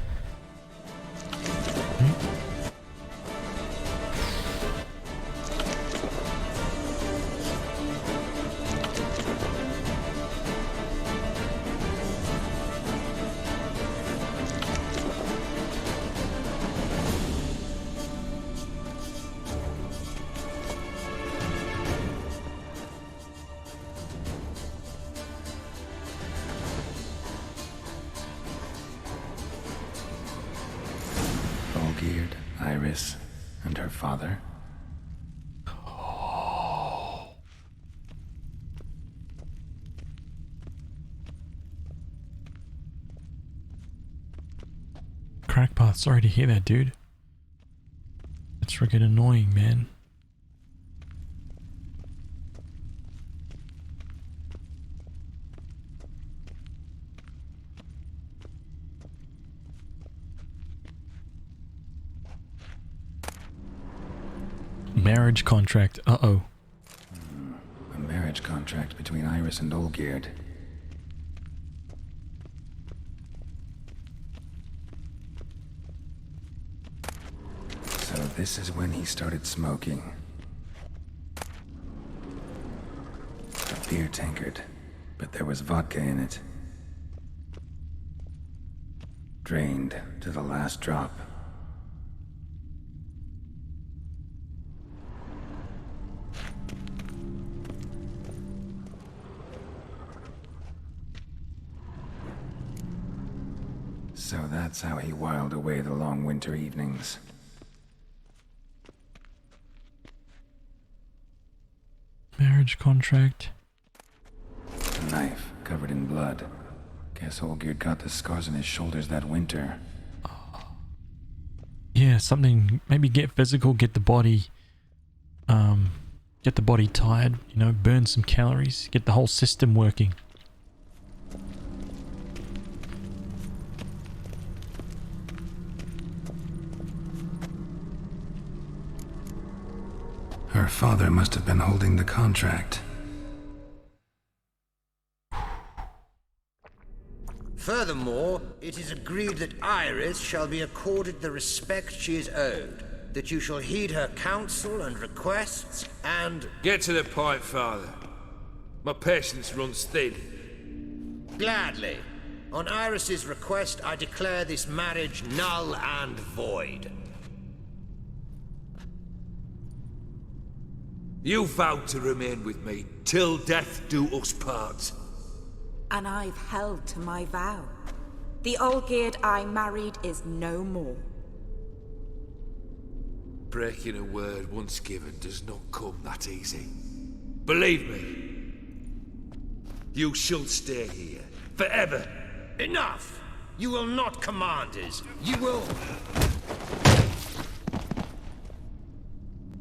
Olgierd, Iris, and her father. Crackpot, sorry to hear that, dude. That's freaking annoying, man. Marriage contract. Uh-oh. A marriage contract between Iris and Olgierd. So this is when he started smoking. A beer tankard, but there was vodka in it. Drained to the last drop. So that's how he whiled away the long winter evenings. Marriage contract. A knife covered in blood. Guess Olgierd got the scars on his shoulders that winter. Yeah, something. Maybe get physical, get the body tired, you know, burn some calories, get the whole system working. Her father must have been holding the contract. Furthermore, it is agreed that Iris shall be accorded the respect she is owed. that you shall heed her counsel and requests, and... Get to the point, Father. My patience runs thin. Gladly. On Iris's request, I declare this marriage null and void. You vowed to remain with me till death do us part. And I've held to my vow. The Olgierd I married is no more. Breaking a word once given does not come that easy. Believe me. You shall stay here, forever. Enough! You will not command us. You will...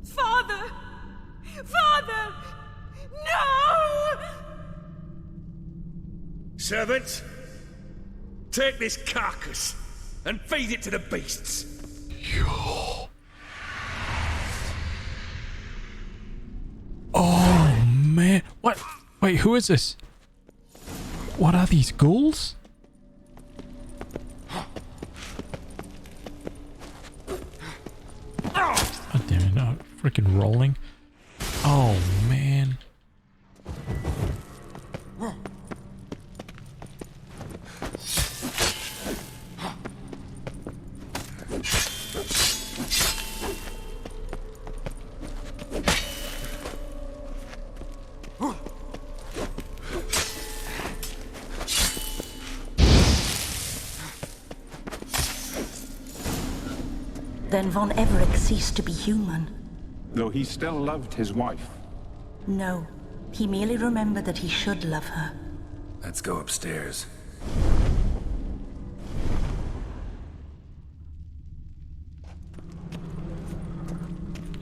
Father! Father! No! Servant, take this carcass and feed it to the beasts. Oh man, what? Wait, who is this? What are these ghouls? God damn it, no, freaking rolling. Oh man. Then Von Everett ceased to be human. Though he still loved his wife. No, he merely remembered that he should love her. Let's go upstairs.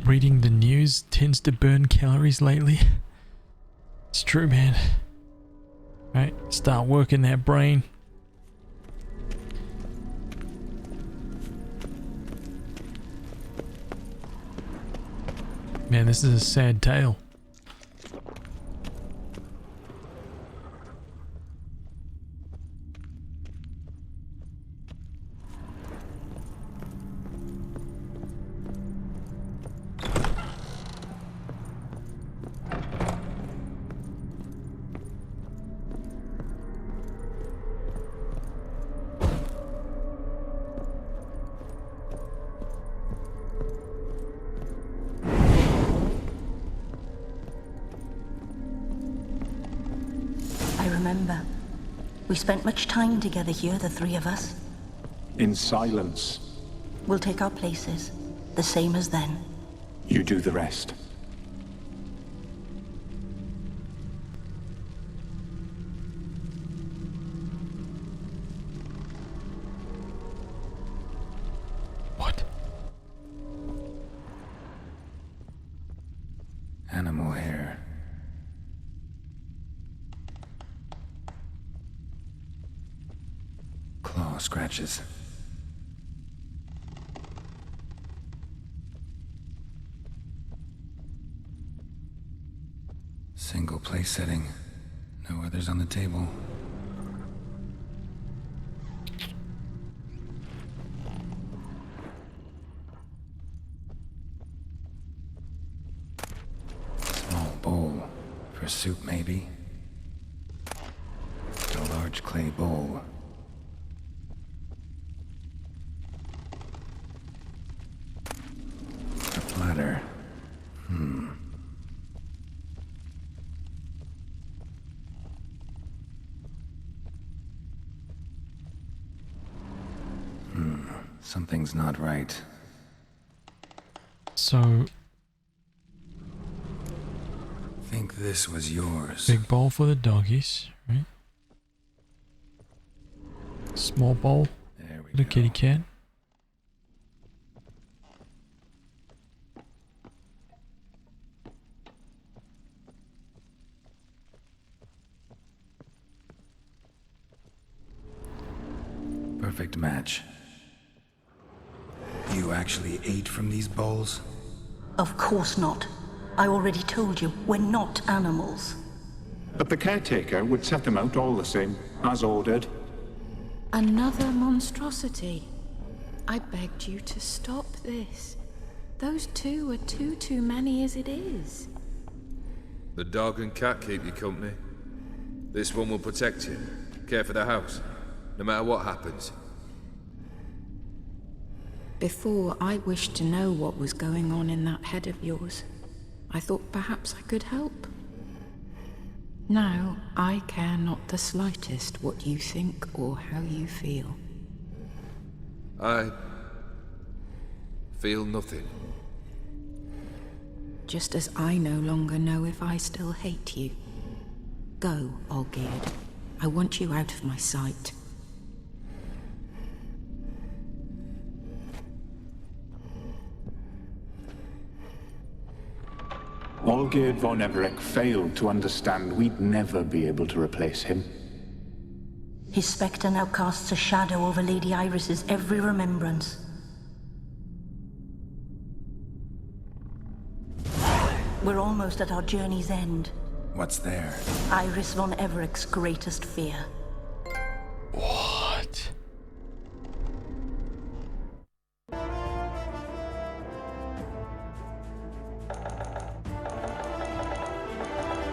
Reading the news tends to burn calories lately. It's true, man. Right, start working that brain. Man, this is a sad tale. Remember, we spent much time together here, the three of us. In silence. We'll take our places, the same as then. You do the rest. What? Animal hair. Claw scratches. Single place setting. No others on the table. Small bowl. For soup, maybe. A large clay bowl. A platter. Something's not right. So... Think this was yours. Big bowl for the doggies, right? Small bowl for the kitty cat. Perfect match. You actually ate from these bowls? Of course not. I already told you, we're not animals. But the caretaker would set them out all the same, as ordered. Another monstrosity. I begged you to stop this. Those two are too many as it is. The dog and cat keep you company. This one will protect you, care for the house, no matter what happens. Before, I wished to know what was going on in that head of yours. I thought perhaps I could help. Now, I care not the slightest what you think or how you feel. I feel nothing. Just as I no longer know if I still hate you. Go, Olgierd. I want you out of my sight. Olgierd von Everec failed to understand we'd never be able to replace him. His spectre now casts a shadow over Lady Iris's every remembrance. We're almost at our journey's end. What's there? Iris von Everec's greatest fear. What?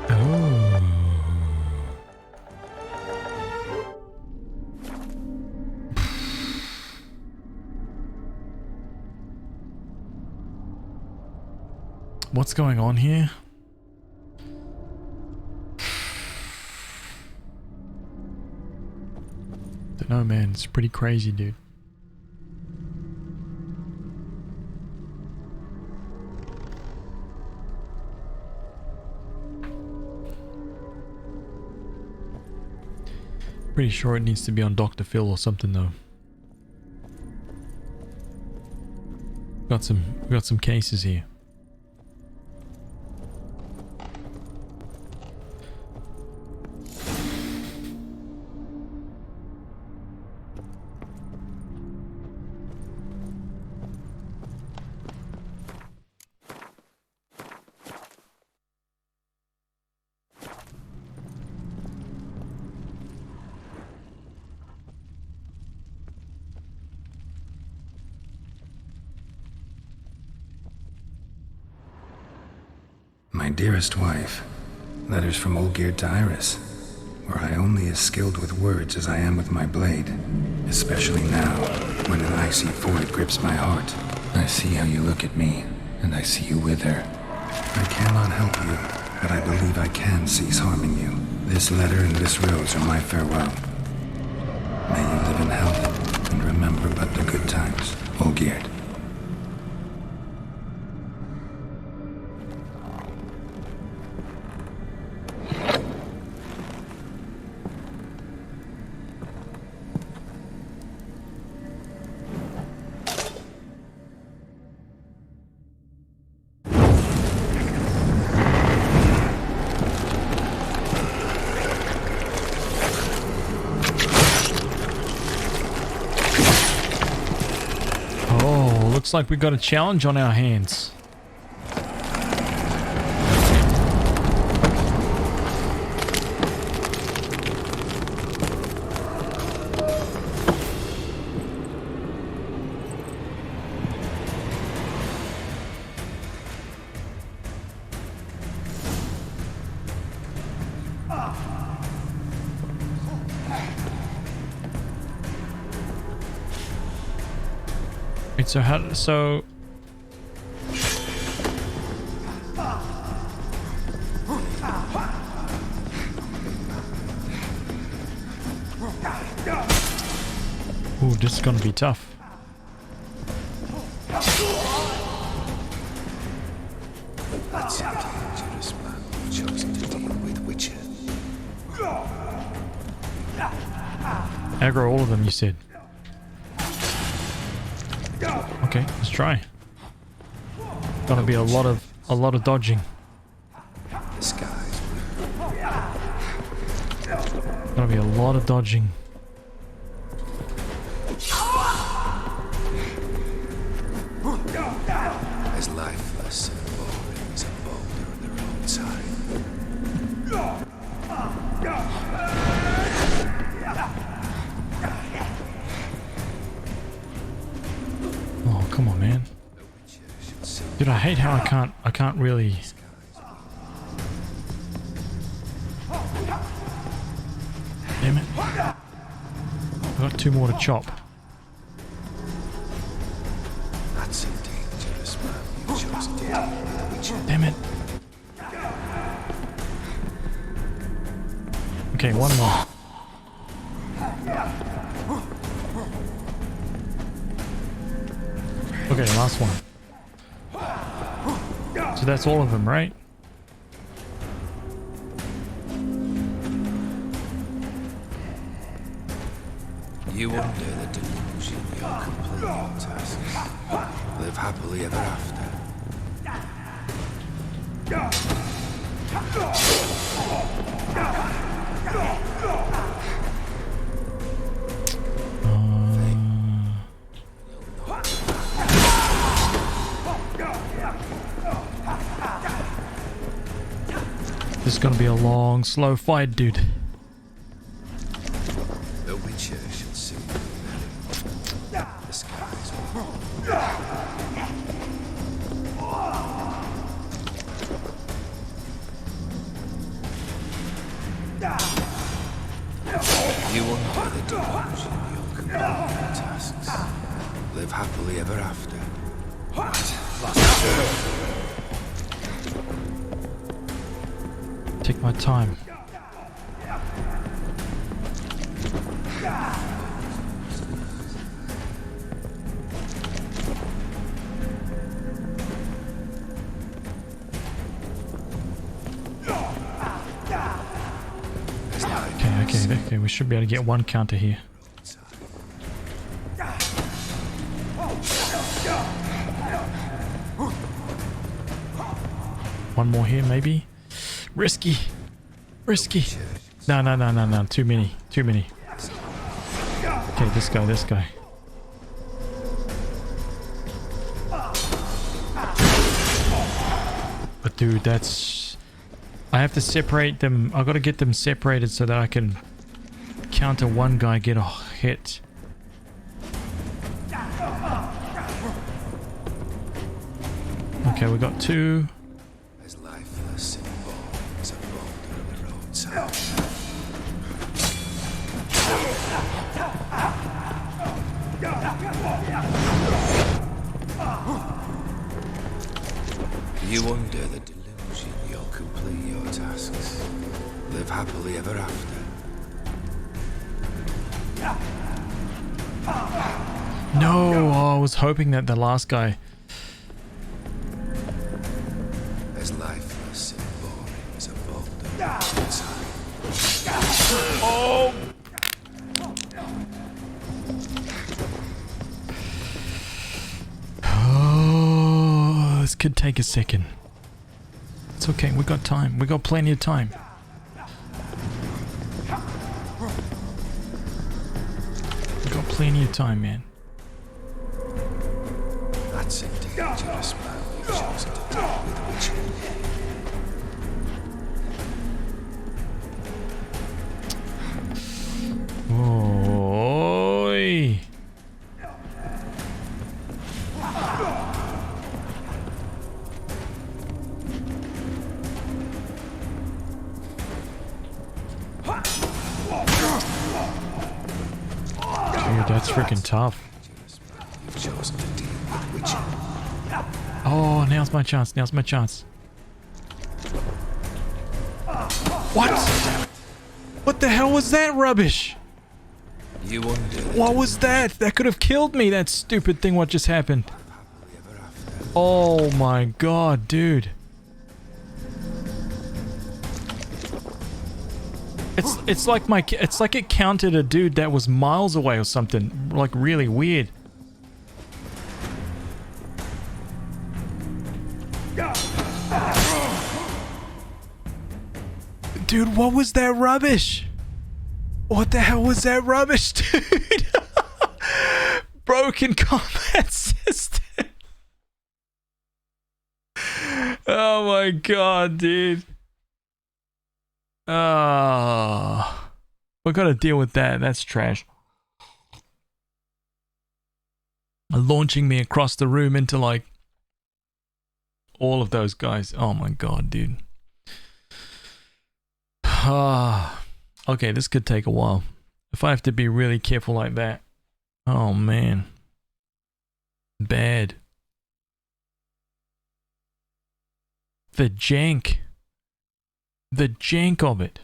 Oh. What's going on here? Don't know, man. It's pretty crazy, dude. Pretty sure it needs to be on Dr. Phil or something, though. We got some cases here. My dearest wife, letters from Olgierd to Iris, were I only as skilled with words as I am with my blade, especially now, when an icy void grips my heart. I see how you look at me, and I see you wither. I cannot help you, but I believe I can cease harming you. This letter and this rose are my farewell. May you live in health, and remember but the good times, Olgierd. Looks like we got a challenge on our hands. So ooh, this is gonna be tough. That's a dangerous man chosen to deal with Witcher. Aggro all of them, you said. Okay, let's try. Gonna be a lot of dodging. The skies. Gonna be a lot of dodging. As lifeless and boring as a boulder on the roadside. Oh, come on, man. The Witcher should Dude, I hate how I can't really... Damn it. I've got 2 more to chop. That's a dangerous man you chose to deal with. Damn it. Okay, 1 more. Okay, last one. So that's all of them, right? You under the delusion you'll complete your tasks. Live happily ever after. This is gonna be a long, slow fight, dude. The Witcher should soon be ready. The skies will... You under the delusion you'll complete your tasks. Live happily ever after. Take my time. Okay, we should be able to get 1 counter here. One more here, maybe. Risky. No. Too many. Okay, this guy. But dude, that's... I have to separate them. I gotta get them separated so that I can counter one guy, get a hit. Okay, we got 2. As lifeless and born as a boulder on the roadside. You under the delusion you'll complete your tasks. Live happily ever after. No, I was hoping that the last guy... As lifeless and boring as a boulder on the roadside. Oh! Oh, this could take a second. It's okay, we got time. We got plenty of time. We got plenty of time, man. That's a dangerous man you've chosen to deal with, Witcher. Oi! Dude, that's freaking tough. You've chosen to deal with Witcher. Oh, now's my chance. What? What the hell was that rubbish? You under What was that? That could have killed me, that stupid thing what just happened. Oh my god, dude. It's like it counted a dude that was miles away or something. Like really weird. Dude, what was that rubbish? What the hell was that rubbish, dude? Broken combat system. Oh my god, dude. Oh, we gotta deal with that. That's trash. Launching me across the room into like All of those guys. Oh my god, dude. Okay, this could take a while. If I have to be really careful like that. Oh man. Bad. The jank. The jank of it.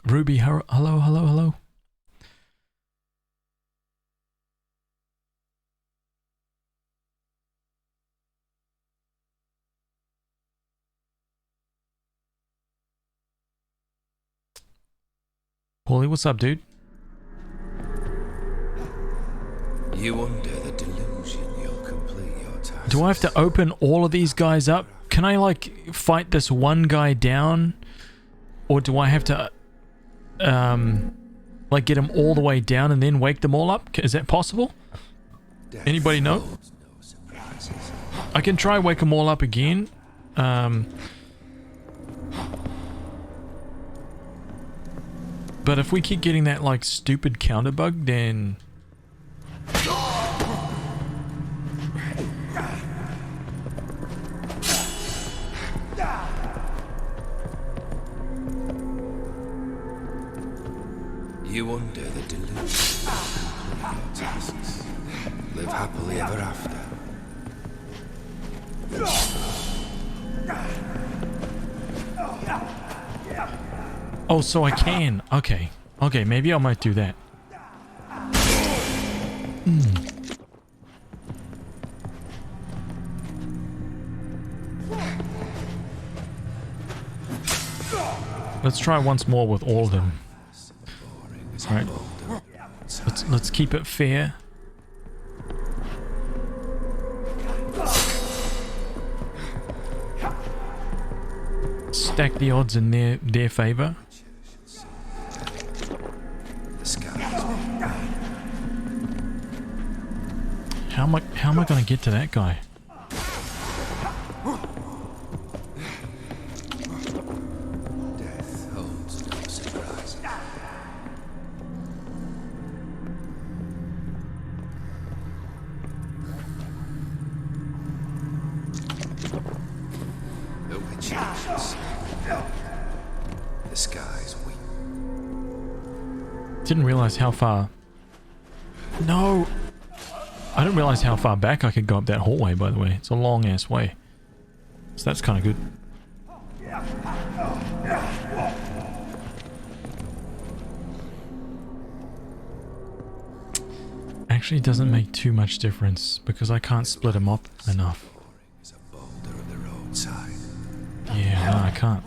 Ruby, hello, hello, hello. Paulie, what's up, dude? You under the delusion you'll complete your task. Do I have to open all of these guys up? Can I, like, fight this one guy down? Or do I have to, like, get him all the way down and then wake them all up? Is that possible? Anybody know? I can try wake them all up again. But if we keep getting that, like, stupid counter bug, then... You under the delusion complete your tasks. Live happily ever after. Oh, so I can. Okay. Okay, maybe I might do that. Let's try once more with all of them. Alright. Let's keep it fair. Stack the odds in their favor. How am I gonna get to that guy? Death holds no surprises. The witches should say, the skies weep. Didn't realize how far. No! I didn't realize how far back I could go up that hallway, by the way. It's a long ass way. So that's kind of good. Actually, it doesn't make too much difference because I can't split them up enough. Yeah, no, I can't.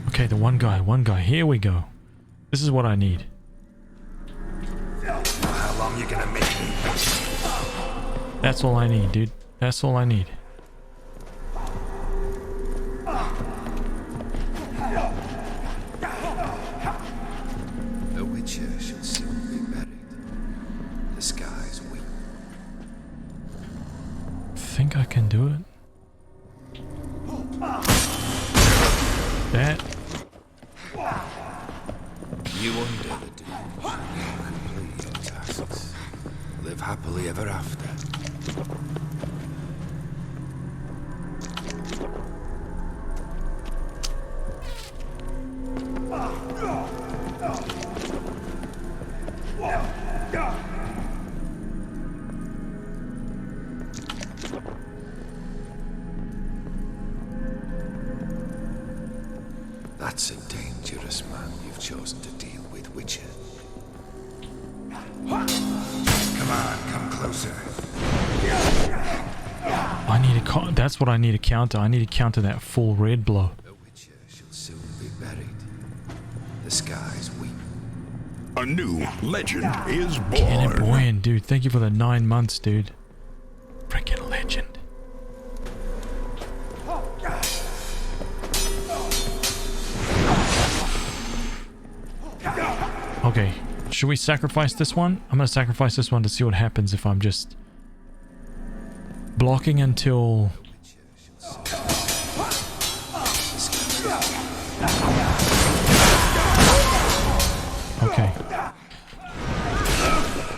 Okay, the one guy. Here we go. This is what I need. How long you gonna make me? That's all I need, dude. That's all I need. The Witcher shall soon be buried. The skies weep. Think I can do it? That. You under the delusion you'll complete your tasks. Live happily ever after. That's a dangerous man you've chosen to deal with, Witcher. Come on, come closer. I need a that's what I need to counter. I need to counter that full red blow. The Witcher shall soon be buried. The skies weep. A new legend is born. Kenneth Boyan, dude. Thank you for the 9 months, dude. Freaking legend. Okay, should we sacrifice this one? I'm gonna sacrifice this one to see what happens if I'm just... Blocking until... Okay.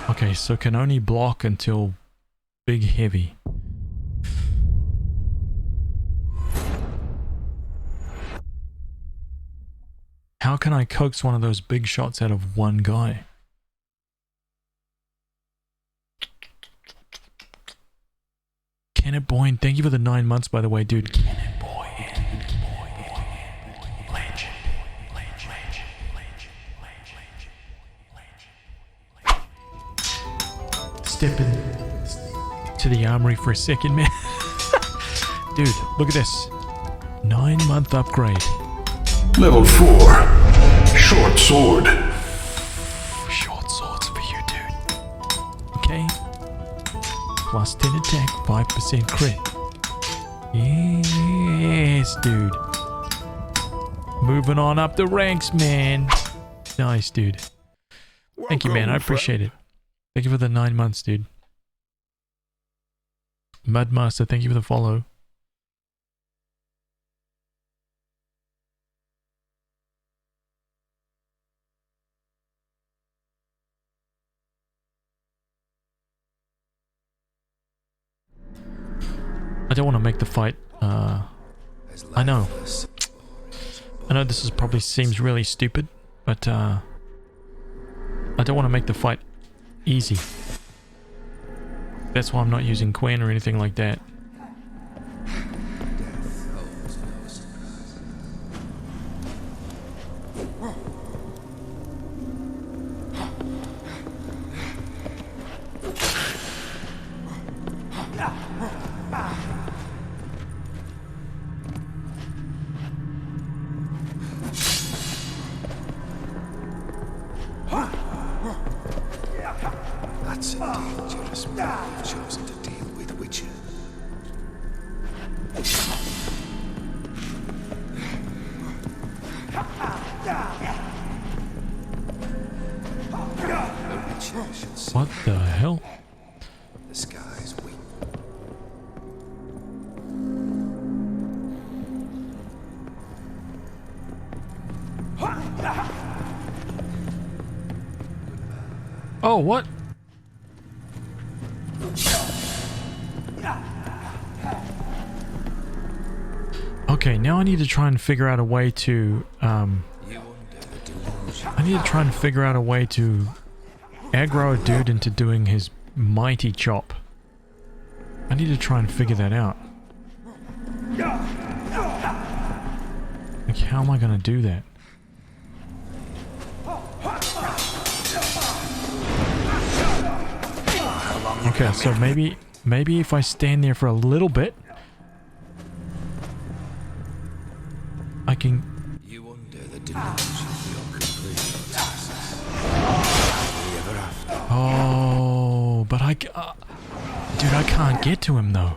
Okay, so can only block until big heavy. How can I coax one of those big shots out of one guy? Kenneth Boyne, thank you for the 9 months, by the way, dude. Kenneth Boyne. Step in to the armory for a second, man. Dude, look at this. 9-month upgrade. Level 4. Short sword. Short swords for you, dude. Okay. Plus 10 attack, 5% crit. Yes, dude. Moving on up the ranks, man. Nice, dude. Thank you, man. I appreciate it. Thank you for the 9 months, dude. Mudmaster, thank you for the follow. I don't want to make the fight, I know. I know this is probably seems really stupid, but, I don't want to make the fight easy. That's why I'm not using Quinn or anything like that. That's a dangerous man you've chosen to deal with, Witcher. What the hell? The sky's weak. Oh, what? Okay, now I need to try and figure out a way to, I need to try and figure out a way to aggro a dude into doing his mighty chop. I need to try and figure that out. Like, how am I gonna do that? Okay, so maybe if I stand there for a little bit, I can... You wonder the delusion you'll complete your tasks. Ever after. Oh, but dude, I can't get to him though.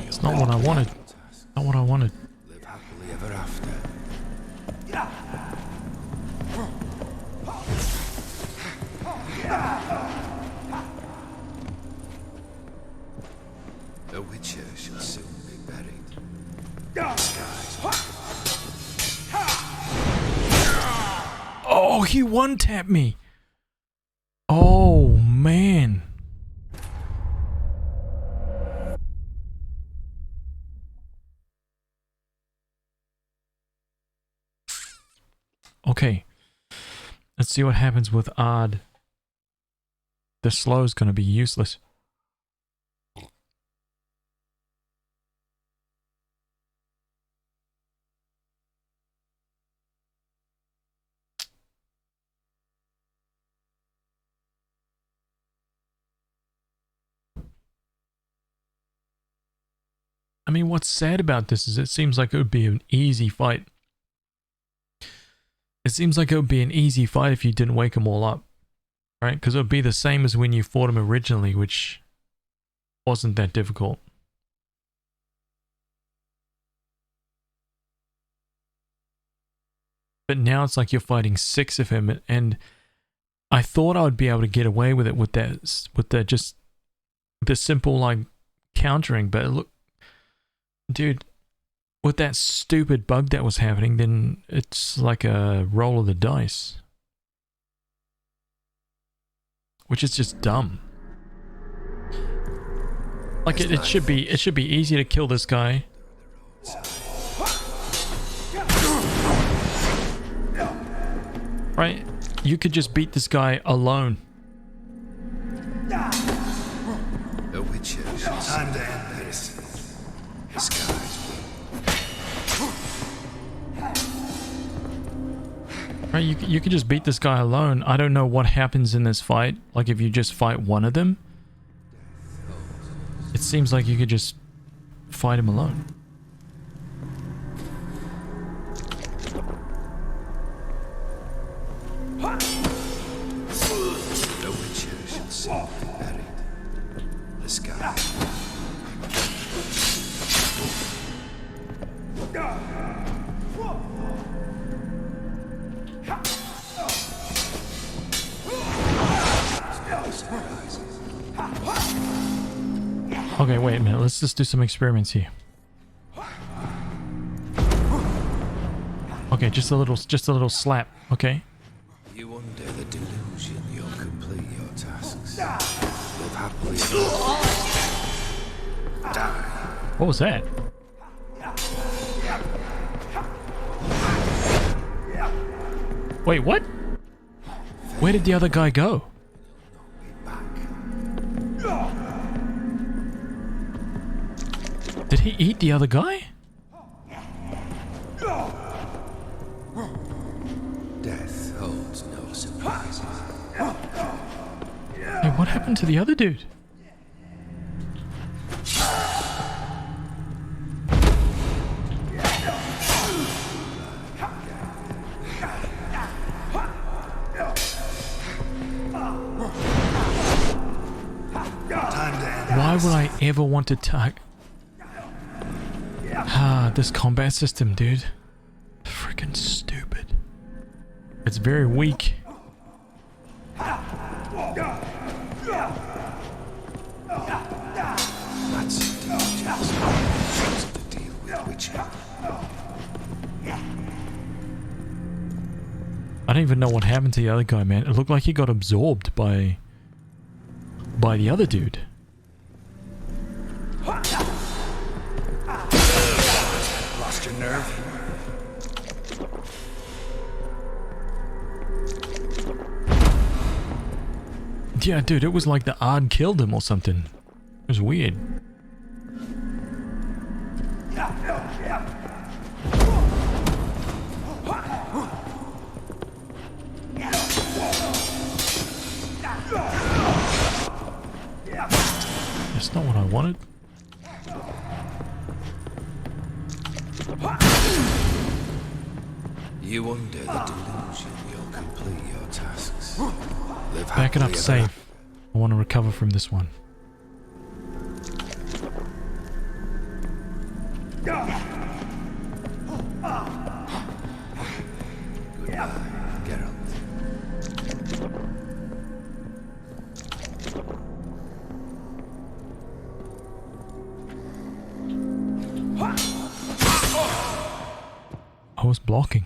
It's not what I wanted. Not what I wanted. Live happily ever after. The Witcher shall soon be buried. Oh, he one-tapped me. Oh, man. Okay. Let's see what happens with Odd. The slow is going to be useless. mean, what's sad about this is it seems like it would be an easy fight. It seems like it would be an easy fight if you didn't wake them all up, right? Because it would be the same as when you fought them originally, which wasn't that difficult. But now it's like you're fighting 6 of him, and I thought I would be able to get away with it with the simple like countering, but look, dude, with that stupid bug that was happening, then it's like a roll of the dice, which is just dumb. Like it should be easy to kill this guy. Right? You could just beat this guy alone. The Witcher. Time to end this. Right? You could just beat this guy alone. I don't know what happens in this fight. Like if you just fight one of them. It seems like you could just fight him alone. The Witcher shall soon be buried. The sky. Okay, wait a minute. Let's just do some experiments here. Okay, just a little slap. Okay. You under the delusion you'll complete your tasks. Live happily. Die. What was that? Wait, what? Where did the other guy go? Did he eat the other guy? Death holds no surprises. Hey, what happened to the other dude? Why would I ever want to tag? This combat system, dude. Freaking stupid. It's very weak. That's indeed just to deal with Witcher. I don't even know what happened to the other guy, man. It looked like he got absorbed by the other dude. Lost your nerve? Yeah, dude, it was like the odd killed him or something. It was weird. That's not what I wanted. You under the delusion you'll complete your tasks. Live Back it up happily safe. I want to recover from this one. Goodbye, Geralt. I was blocking.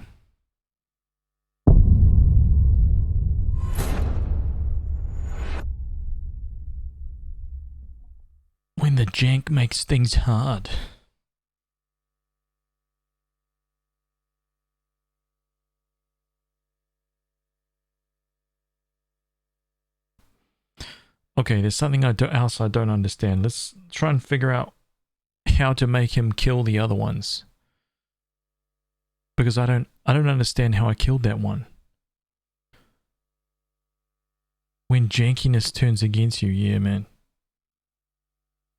When the jank makes things hard. Okay, there's something else I don't understand. Let's try and figure out how to make him kill the other ones. Because I don't understand how I killed that one. When jankiness turns against you, yeah, man.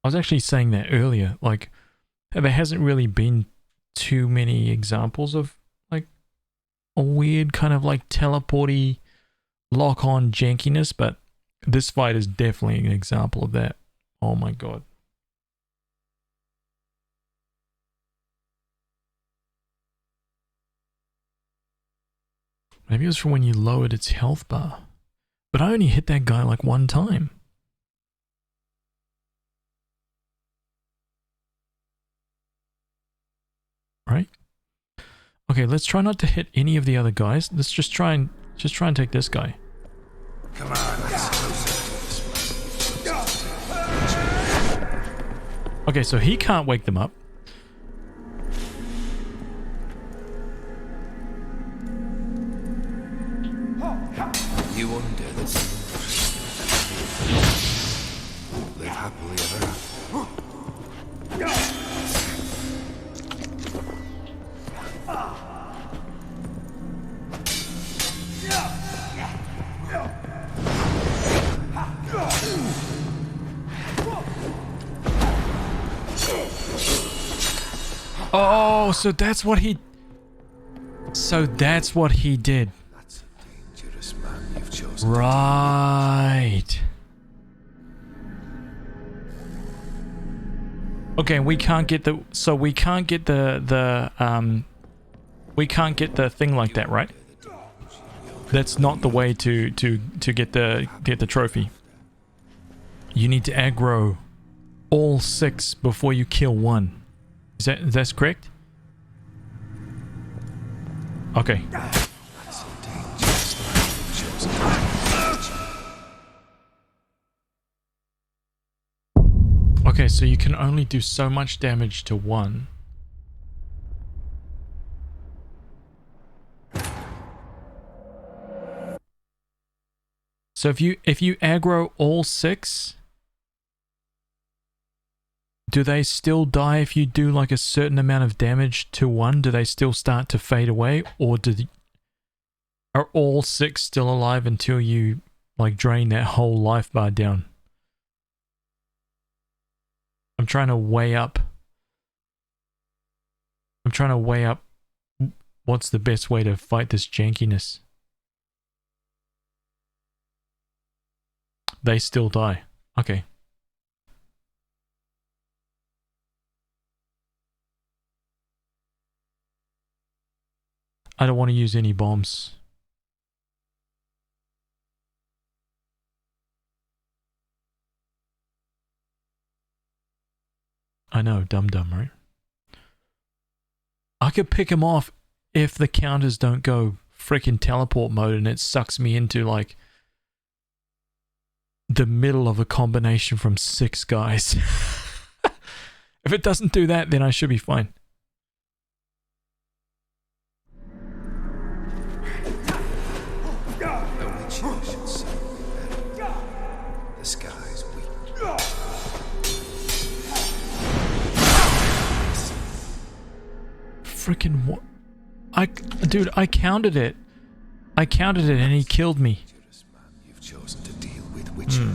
I was actually saying that earlier, like, there hasn't really been too many examples of like a weird kind of like teleporty lock-on jankiness, but this fight is definitely an example of that. Oh my god. Maybe it was from when you lowered its health bar. But I only hit that guy like one time. Right? Okay, let's try not to hit any of the other guys. Let's just try and take this guy. Come on, let's closer. Okay, so he can't wake them up. You wonder that live happily ever after. Oh, so that's what he... So that's what he did. That's a dangerous man you've chosen. Right. Okay, we can't get the... So we can't get the we can't get the thing like that, right? That's not the way to get the trophy. You need to aggro all 6 before you kill 1. That's correct? Okay. Okay, so you can only do so much damage to 1. So if you aggro all 6, do they still die if you do like a certain amount of damage to 1? Do they still start to fade away, or are all 6 still alive until you like drain that whole life bar down? I'm trying to weigh up what's the best way to fight this jankiness. They still die. Okay. I don't want to use any bombs. I know, dumb, right? I could pick him off if the counters don't go freaking teleport mode and it sucks me into like the middle of a combination from 6 guys. If it doesn't do that, then I should be fine. The sky's weak. Freaking what? Dude, I counted it. I counted it and he killed me. You've chosen to deal with Witcher.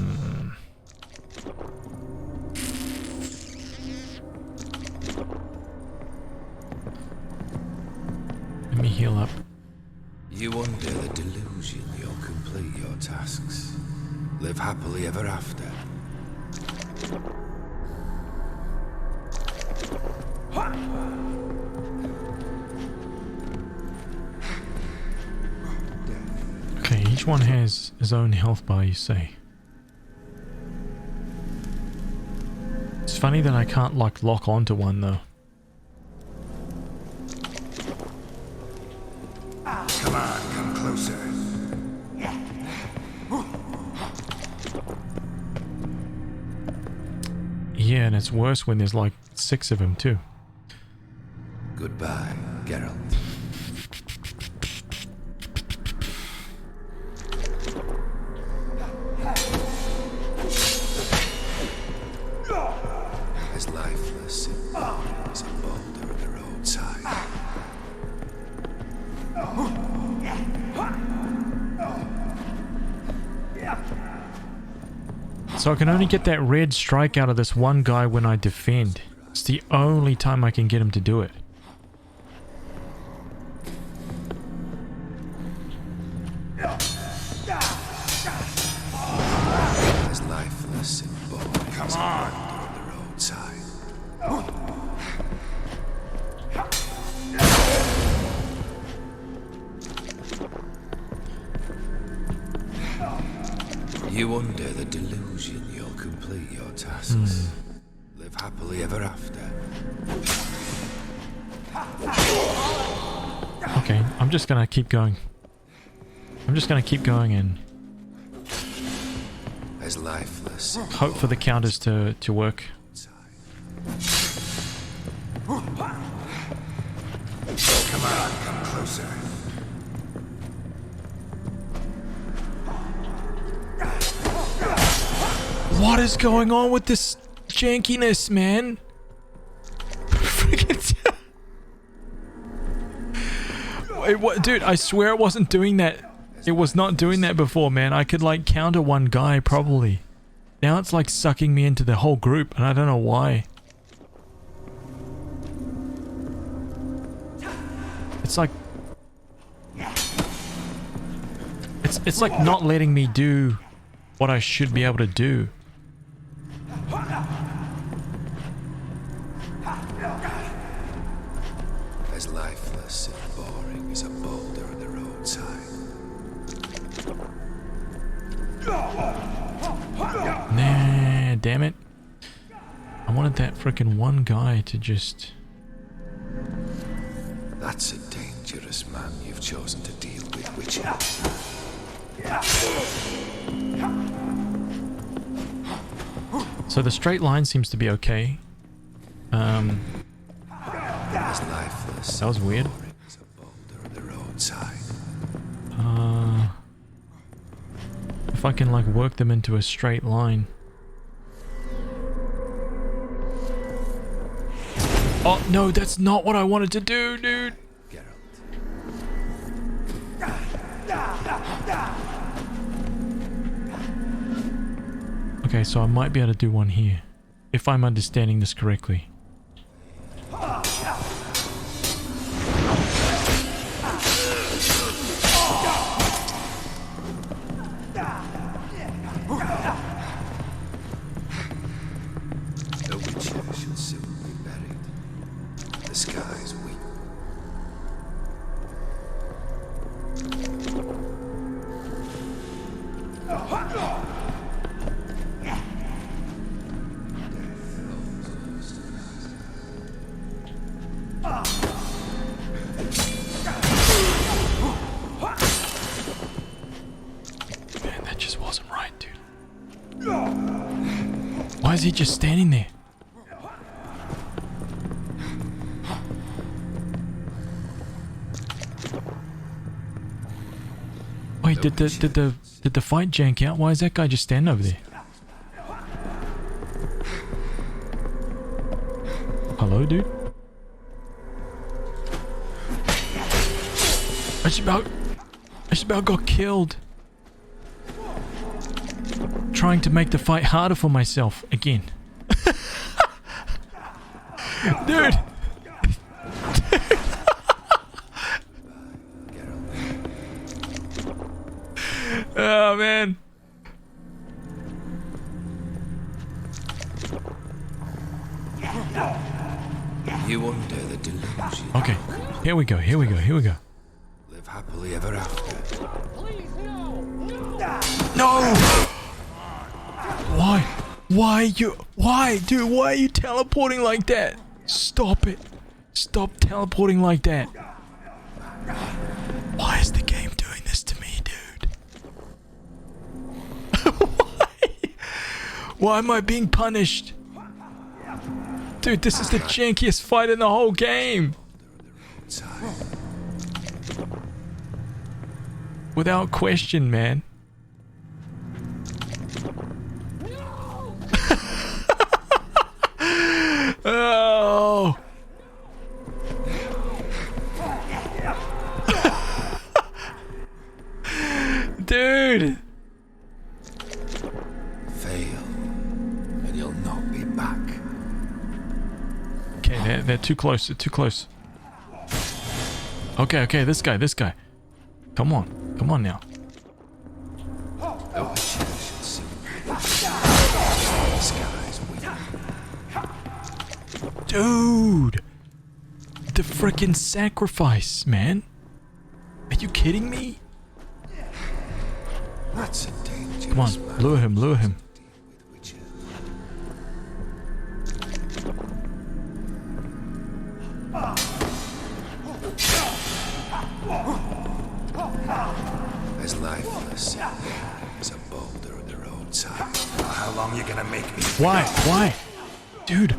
Let me heal up. You under the delusion you'll complete your tasks. Live happily ever after. Okay, each one has his own health bar, you say. It's funny that I can't like lock onto one though. Come on, come closer. Yeah, and it's worse when there's like 6 of them too. Goodbye, Geralt. As lifeless as a boulder at the roadside. So I can only get that red strike out of this one guy when I defend. It's the only time I can get him to do it. As lifeless and boring. Come on! On the roadside. You under the delusion you'll complete your tasks. Live happily ever after. Okay, I'm just gonna keep going. I'm just gonna keep going and As lifeless. hope for the counters to work. Come on, come closer. What is going on with this jankiness, man? Wait, what, dude? I swear it wasn't doing that. It was not doing that before, man. I could like counter one guy probably. Now it's like sucking me into the whole group, and I don't know why. It's like it's like not letting me do what I should be able to do. As lifeless and boring as a boulder on the roadside. Nah, damn it. I wanted that frickin' one guy to just... That's a dangerous man you've chosen to deal with, Witcher. So the straight line seems to be okay. As lifeless that was weird. as a boulder on the roadside. If I can like work them into a straight line. Oh no, that's not what I wanted to do, dude. Okay, so I might be able to do one here, if I'm understanding this correctly. The Witcher shall soon be buried. The skies weep. Man, that just wasn't right, dude. Why is he just standing there? Wait, did the fight jank out? Why is that guy just standing over there? Hello, dude? I just about got killed. Trying to make the fight harder for myself again. Dude. Oh man. You under the delusion. Okay, here we go. Live happily ever after. No! Why, dude, why are you teleporting like that? Stop it. Stop teleporting like that. Why is the game doing this to me, dude? Why am I being punished? Dude, this is the jankiest fight in the whole game. Without question, man. Oh. Dude. Fail, and you'll not be back. Okay, they're too close. They're too close. Okay, okay, this guy. Come on now. Dude! The frickin' sacrifice, man. Are you kidding me? That's a dangerous Come on, lure him. As lifeless as a boulder at the roadside. How long you gonna make me? Why? Dude.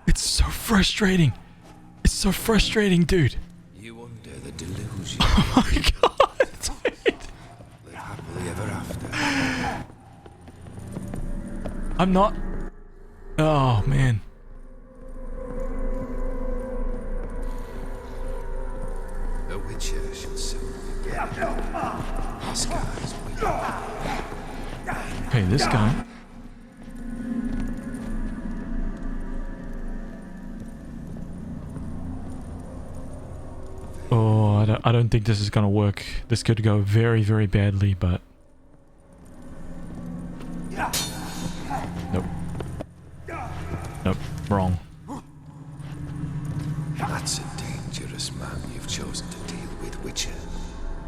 It's so frustrating. It's so frustrating, dude. You under the delusion. Oh my god, dude. Live happily ever after. I'm not... Oh, man. A witcher shall soon be dead. The skies weep. Okay, this guy. Oh, I don't think this is gonna work. This could go very, very badly, but... Nope. Nope, wrong. That's a dangerous man you've chosen to deal with, Witcher.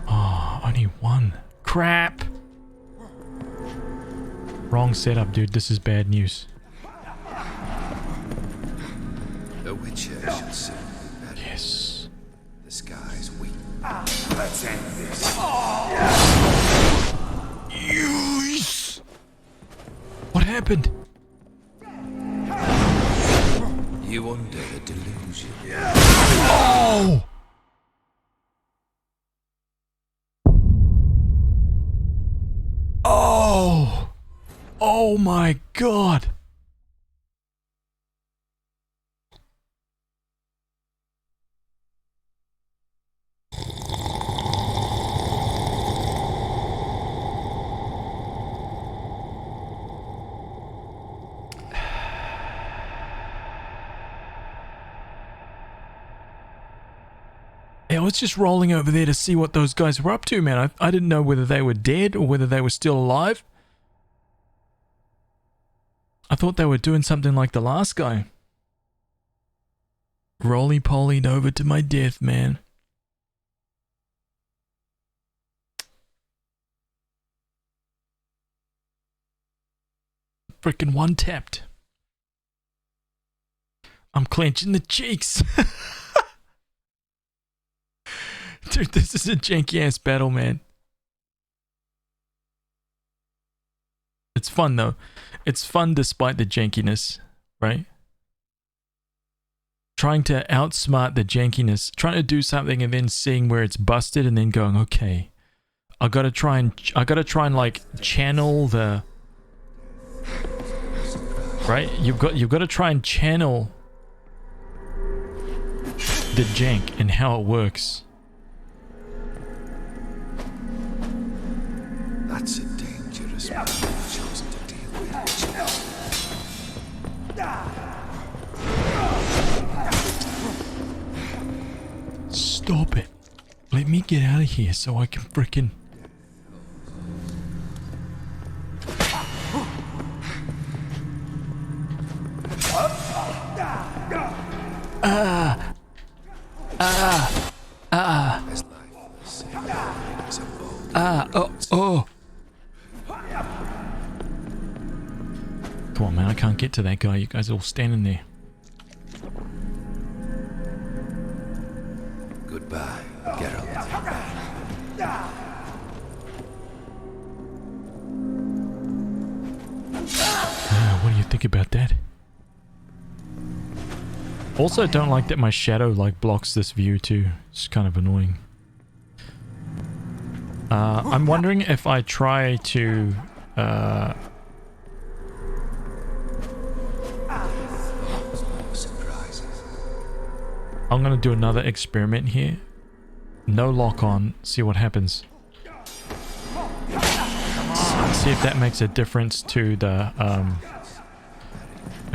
Oh, only one. Crap! Wrong setup, dude. This is bad news. A witcher shall soon be better. Yes. The skies weep. Let's end this. Yes! What happened? You under the delusion. Oh! Oh! Oh my god! I was just rolling over there to see what those guys were up to, man. I didn't know whether they were dead or whether they were still alive. I thought they were doing something like the last guy. Roly-polied over to my death, man. Frickin' one-tapped. I'm clenching the cheeks. Dude, this is a janky-ass battle, man. It's fun, though. It's fun despite the jankiness, right? Trying to outsmart the jankiness. Trying to do something and then seeing where it's busted and then going, okay. I gotta try and like channel the... Right? You've got to try and channel the jank and how it works. That's a dangerous man you've chosen to deal with, Witcher. Stop it. Let me get out of here so I can frickin'... Oh. Come on, man, I can't get to that guy. You guys are all standing there. Goodbye, Geralt. What do you think about that? Also, don't like that my shadow like blocks this view too. It's kind of annoying. I'm wondering if I try to I'm gonna do another experiment here. No lock on, see what happens. See if that makes a difference to the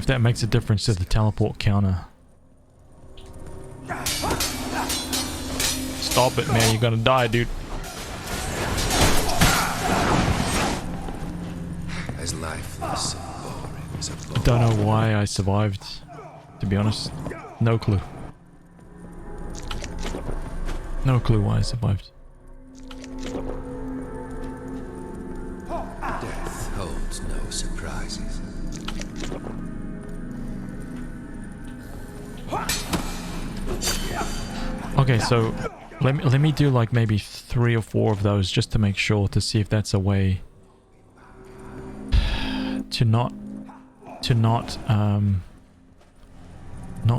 If that makes a difference to the teleport counter. Stop it, man. You're gonna die, dude. As lifeless and boring as a ball. Don't know why I survived, to be honest. No clue. No clue why I survived. Death holds no surprises. Okay, so let me do like maybe 3 or 4 of those just to make sure, to see if that's a way to not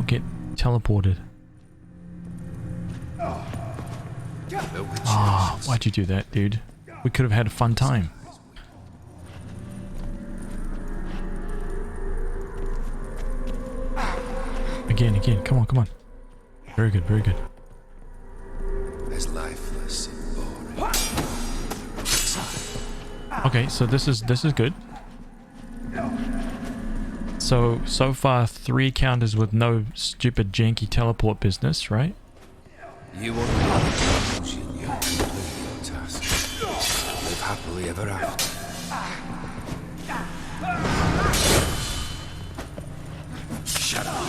get teleported. Ah, why'd you do that, dude? We could have had a fun time. Again, come on. Very good, very good. As lifeless and boring. Okay, so this is good. So far 3 counters with no stupid janky teleport business, right? You won't be able to illusion your completing task. Live happily ever after. Shut up.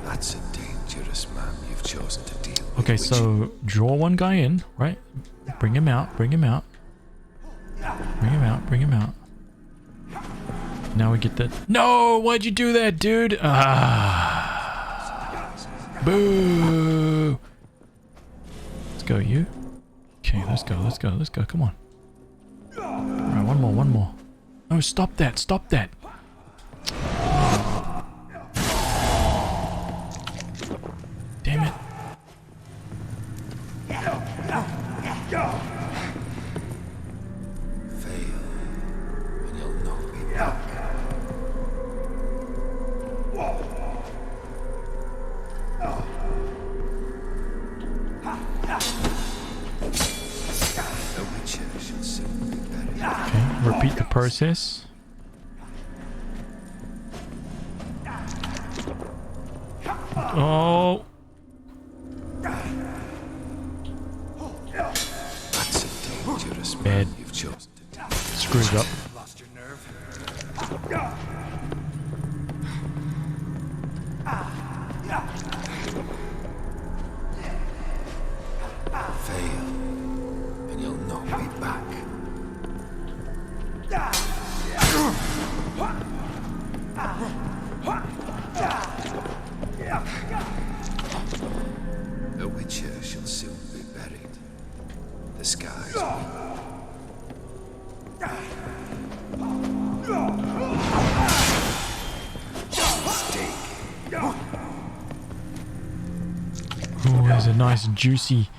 That's a dangerous man you've chosen to deal with. Okay, so draw one guy in, right? Bring him out. Now we get the... No! Why'd you do that, dude? Ah. Boo! Let's go, you. Okay, let's go. Come on. Alright, one more. No, stop that. Damn it. Fail, and you'll not be back. The witcher shall soon be buried. Okay, repeat the process. Oh. That's a dangerous man Bad. you've chosen to deal. Screwed up. Lost your nerve? Fail, and you'll not be back. The witcher shall soon be buried. The skies Oh, there's a nice juicy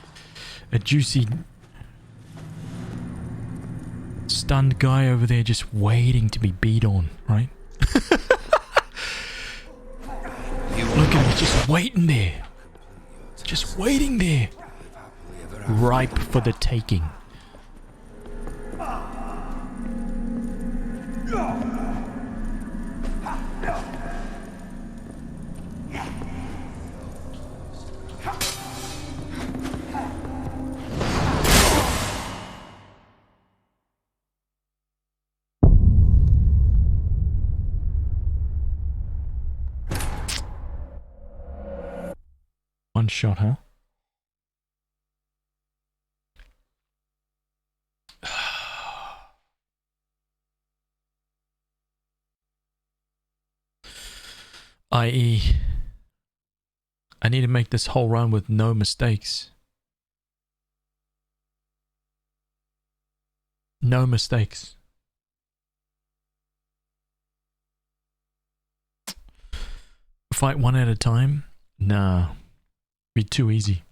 stunned guy over there just waiting to be beat on, right? Look at him, just waiting there. Just waiting there. Ripe for the taking. One shot, huh? I.e., I need to make this whole run with no mistakes. No mistakes. Fight one at a time? Nah. Be too easy.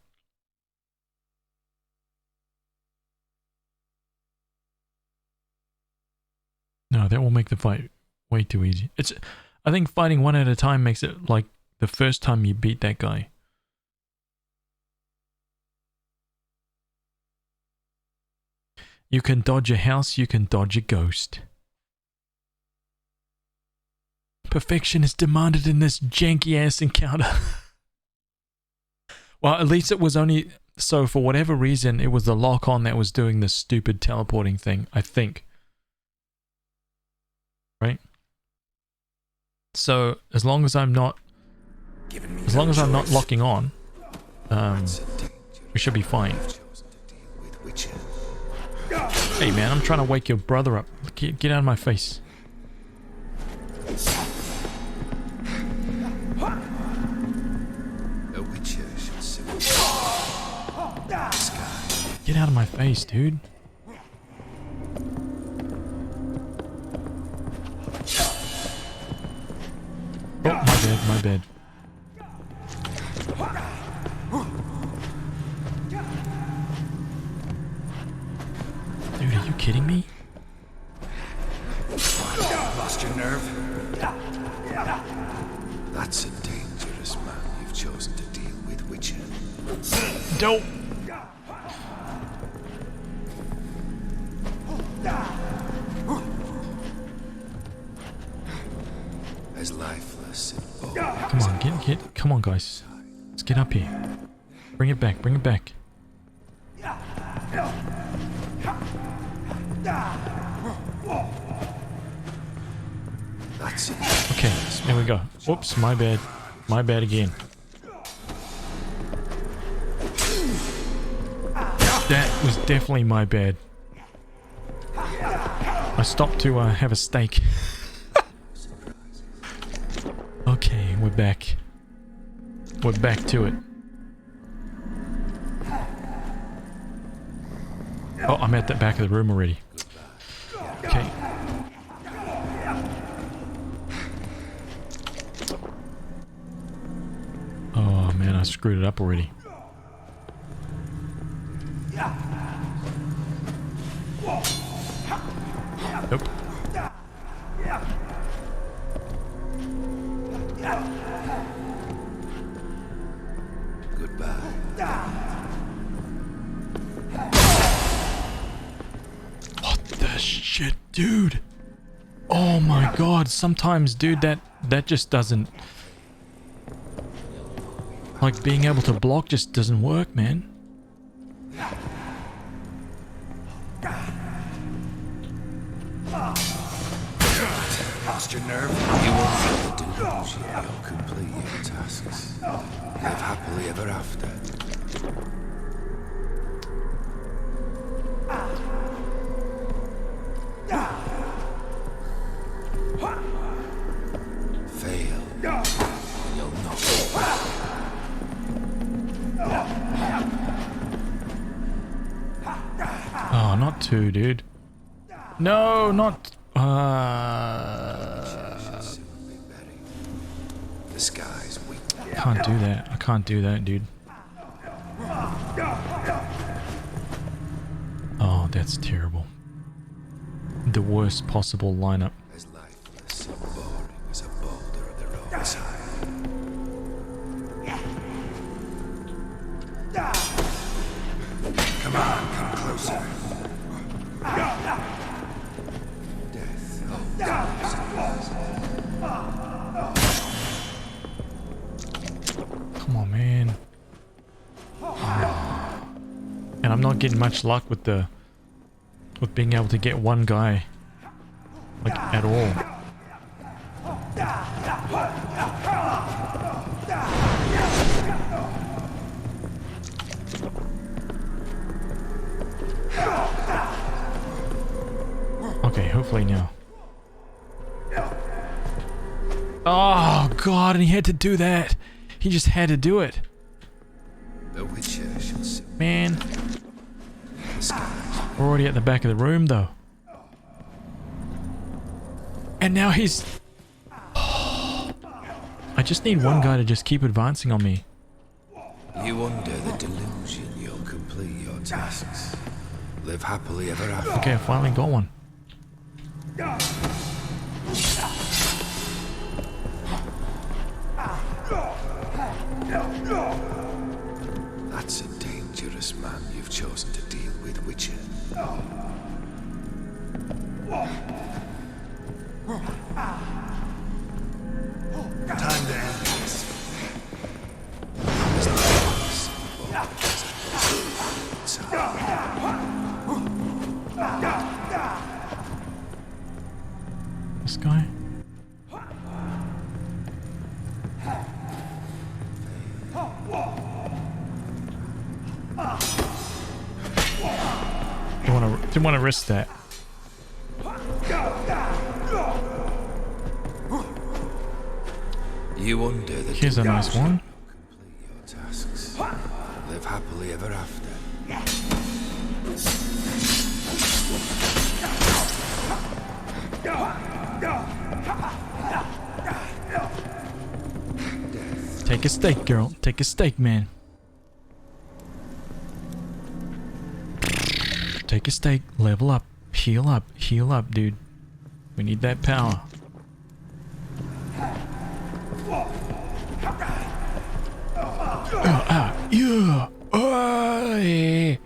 No, that will make the fight way too easy. I think fighting one at a time makes it like the first time you beat that guy. You can dodge a house, you can dodge a ghost. Perfection is demanded in this janky-ass encounter. Well, at least it was only... So, for whatever reason, it was the lock-on that was doing this stupid teleporting thing, I think. Right? So, as long as I'm not... As long as I'm not locking on, we should be fine. Hey man, I'm trying to wake your brother up. Get out of my face. Get out of my face, dude. Oh, my bad. Dude, are you kidding me? Lost your nerve? That's a dangerous man you've chosen to deal with, Witcher. Don't. As lifeless and bold. Come on, get. Come on, guys. Let's get up here. Bring it back. Bring it back. That's it. Okay, there we go. Whoops, my bad. My bad again. That was definitely my bad. I stopped to have a steak. Okay, we're back. We're back to it. Oh, I'm at the back of the room already. Okay. Oh man, I screwed it up already. Nope. Goodbye. What the shit, dude? Oh my god, sometimes, dude, that just doesn't... Like, being able to block just doesn't work, man. Lost your nerve? You won't be delusion. You'll complete your tasks. Live happily ever after. Fail. You'll not go back. Oh, not two, dude. No, not... The sky's weak. Can't do that. I can't do that, dude. Oh, that's terrible. The worst possible lineup. As lifeless and boring as a boulder of the roadside. Come on, come closer. Come on, man. Oh. And I'm not getting much luck with being able to get one guy, like, at all. Okay, hopefully now. Oh god, and he had to do that. He just had to do it. The Witcher shall see. Man. We're already at the back of the room though. And now he's... I just need one guy to just keep advancing on me. You under the delusion you'll complete your tasks. Live happily ever after. Okay, I finally got one. That's a dangerous man you've chosen to deal with, Witcher. Didn't want to risk that. You under the Here's a nice one. Complete your tasks. Live happily ever after. Take a steak, girl. Take a steak, man. Take a steak. Level up. Heal up. Heal up, dude. We need that power. Yeah. Oy.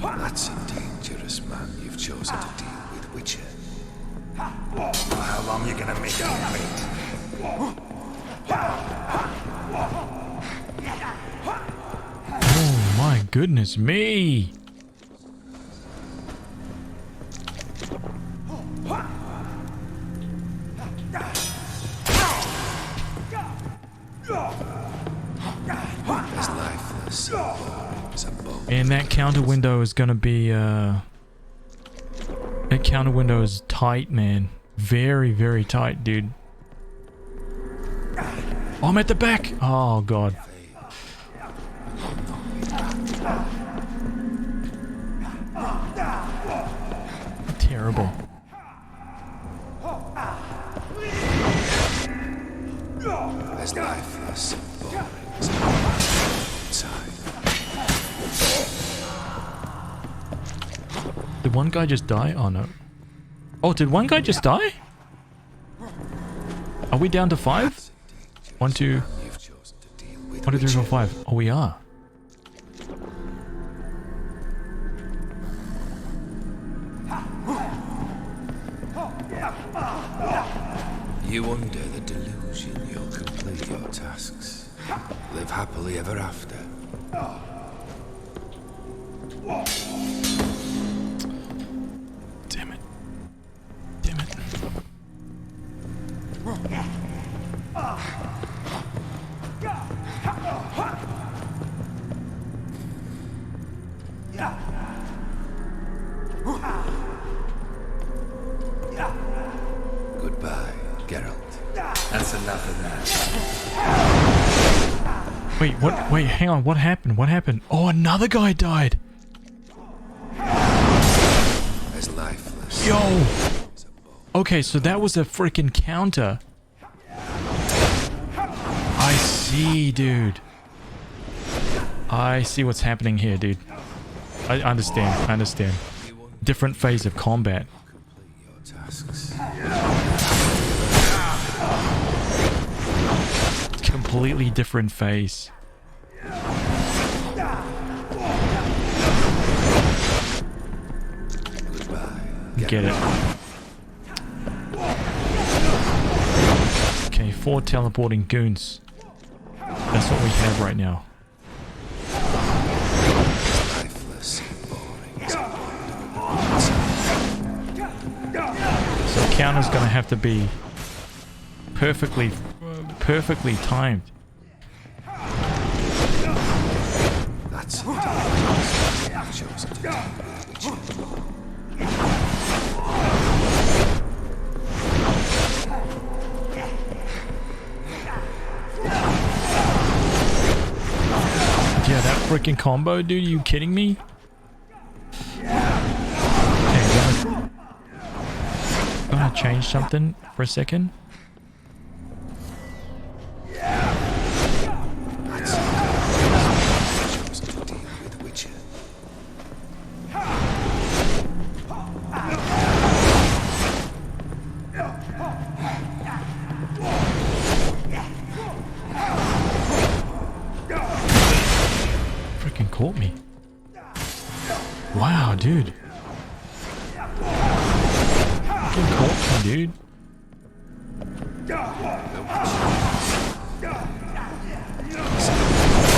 That's a dangerous man you've chosen to deal with, Witcher. How long you gonna make me wait? Oh my goodness me. As lifeless as a boat. And that counter window is gonna be that counter window is tight, man. Very, very tight, dude. Oh, I'm at the back. Oh god. Terrible. As lifeless and boring as a boat. Did one guy just die? Oh no. Oh, did one guy just die? Are we down to 5? 1, 2. 1, 2, 3, 4, 5. Oh, we are. You under the delusion you'll complete your tasks. Live happily ever after. Damn it. Damn it. Goodbye, Geralt. That's enough of that. Wait, what? Wait, hang on. What happened? What happened? Oh, another guy died. As lifeless. Yo. Okay, so that was a freaking counter. I see, dude. I see what's happening here, dude. I understand. I understand. Different phase of combat. Completely different phase. Get it. Okay, 4 teleporting goons. That's what we have right now. So counter's gonna have to be perfectly timed. That's chosen to deal with Yeah, that freaking combo, dude. Are you kidding me? Okay, gonna change something for a second. Freaking caught me. Wow, dude. Freaking caught me, dude.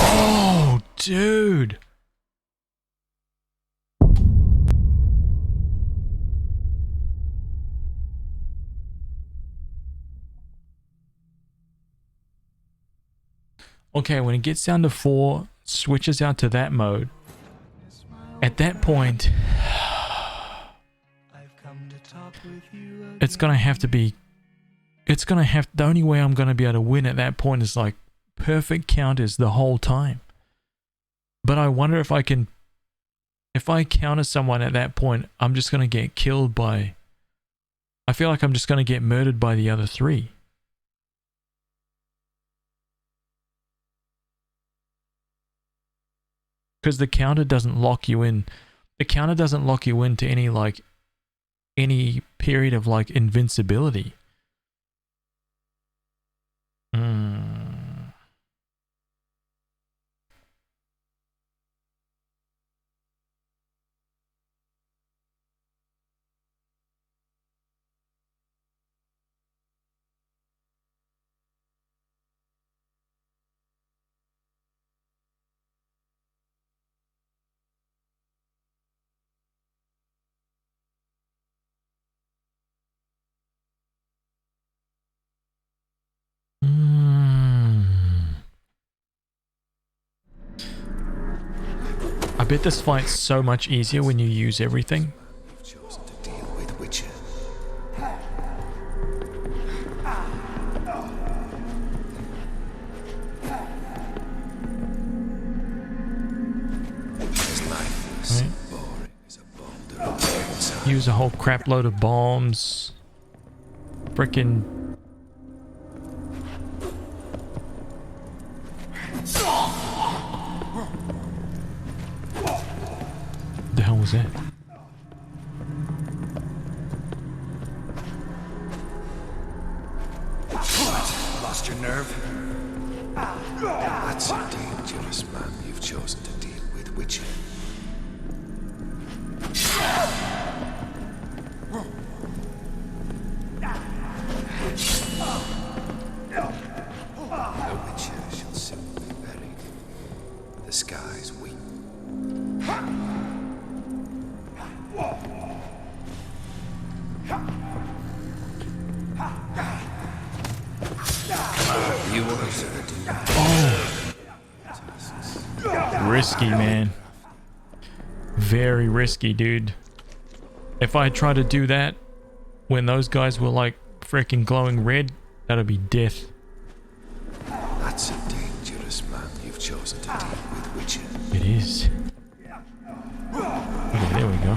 Oh, dude. Okay, when it gets down to 4, switches out to that mode. that point, it's gonna have to be. It's gonna have. The only way I'm gonna be able to win at that point is like perfect counters the whole time. But I wonder if I can. If I counter someone at that point, I'm just gonna get killed by. I feel like I'm just gonna get murdered by the other three. Because the counter doesn't lock you in. The counter doesn't lock you into any like any period of like invincibility. I bet this fight's so much easier when you use everything. You've chosen to deal with Witcher. Right. Use a whole crap load of bombs. Frickin' the hell was that? Lost your nerve? That's a dangerous man you've chosen to deal with, Witcher. The Witcher shall soon be buried. The skies weep. You risky, man. Very risky, dude. If I try to do that when those guys were like freaking glowing red, that'd be death. That's a dangerous man you've chosen to deal with, Witcher. It is. Okay, there we go.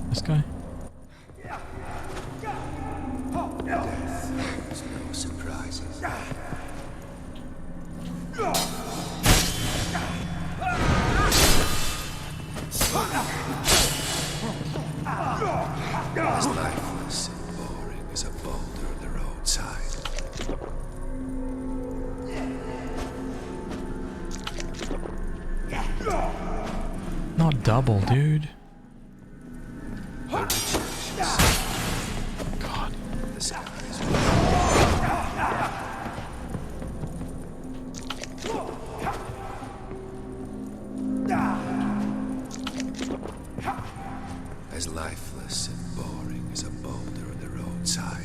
This guy? Death knows no surprises. As lifeless and boring as a boulder on the roadside. Not double, dude. God. The skies as lifeless and boring as a boulder on the roadside.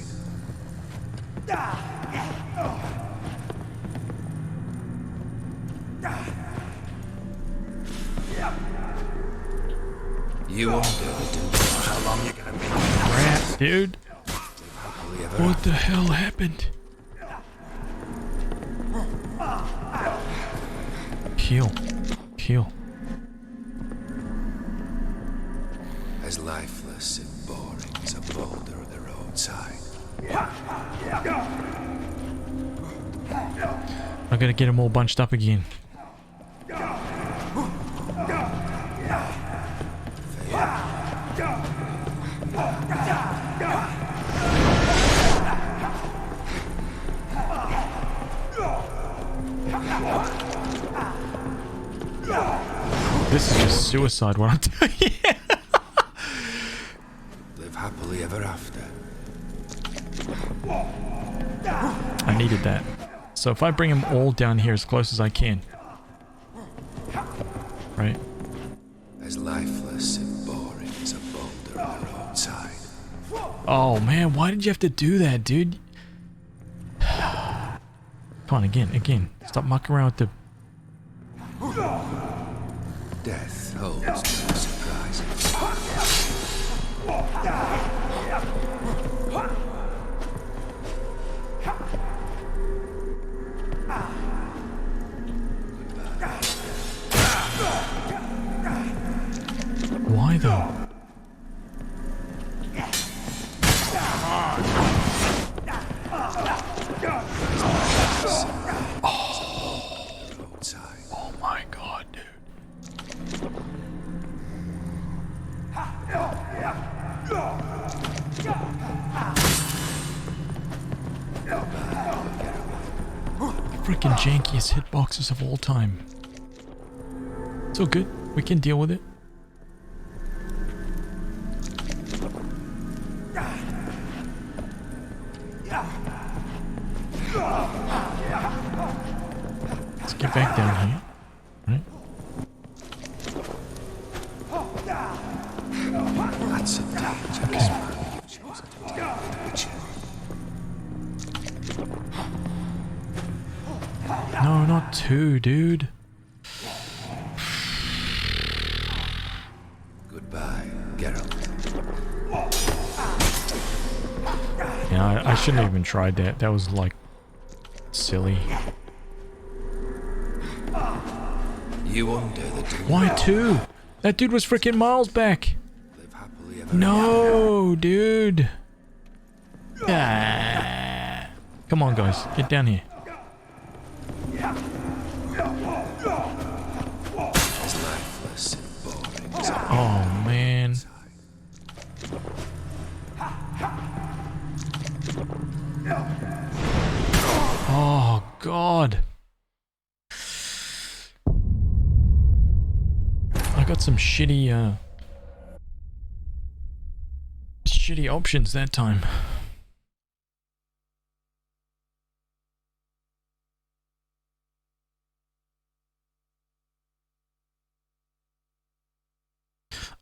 You won't ever do this. How long you gonna be? Crap, dude. What the hell happened? Heal. Heal. As lifeless and boring as a boulder on the roadside. I gotta get them all bunched up again. This is just suicide, what I'm doing. Live happily ever after. I needed that. So if I bring them all down here as close as I can. Right? As lifeless and boring as a boulder on the roadside. Oh man, why did you have to do that, dude? Come on, again. Stop mucking around with the... death holds no surprises. Why though? Oh my god, dude. Freaking jankiest hitboxes of all time. It's all good. We can deal with it. Let's get back down here. Right? That's a dangerous man you've chosen to deal with, Witcher. No, not two, dude. Goodbye, Geralt. Yeah, I shouldn't have even tried that. That was like silly. You under the doom. Why two? That dude was freaking miles back. Live happily ever No, dude. Ah. Come on, guys. Get down here. as lifeless and boring as a Oh, man. Oh, God. I got some shitty options that time.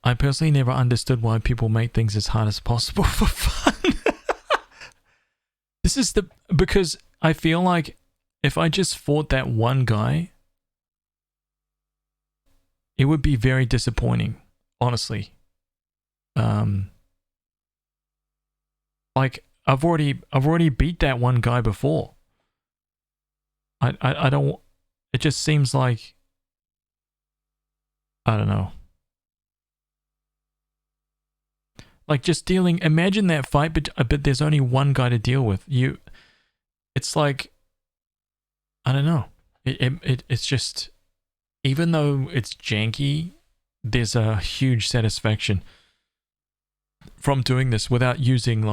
I personally never understood why people make things as hard as possible for fun. This is because I feel like if I just fought that one guy, it would be very disappointing, honestly. Like I've already beat that one guy before. I don't. It just seems like, I don't know. Like just dealing. Imagine that fight, but there's only one guy to deal with. It's like, I don't know. It's just, even though it's janky, there's a huge satisfaction from doing this without using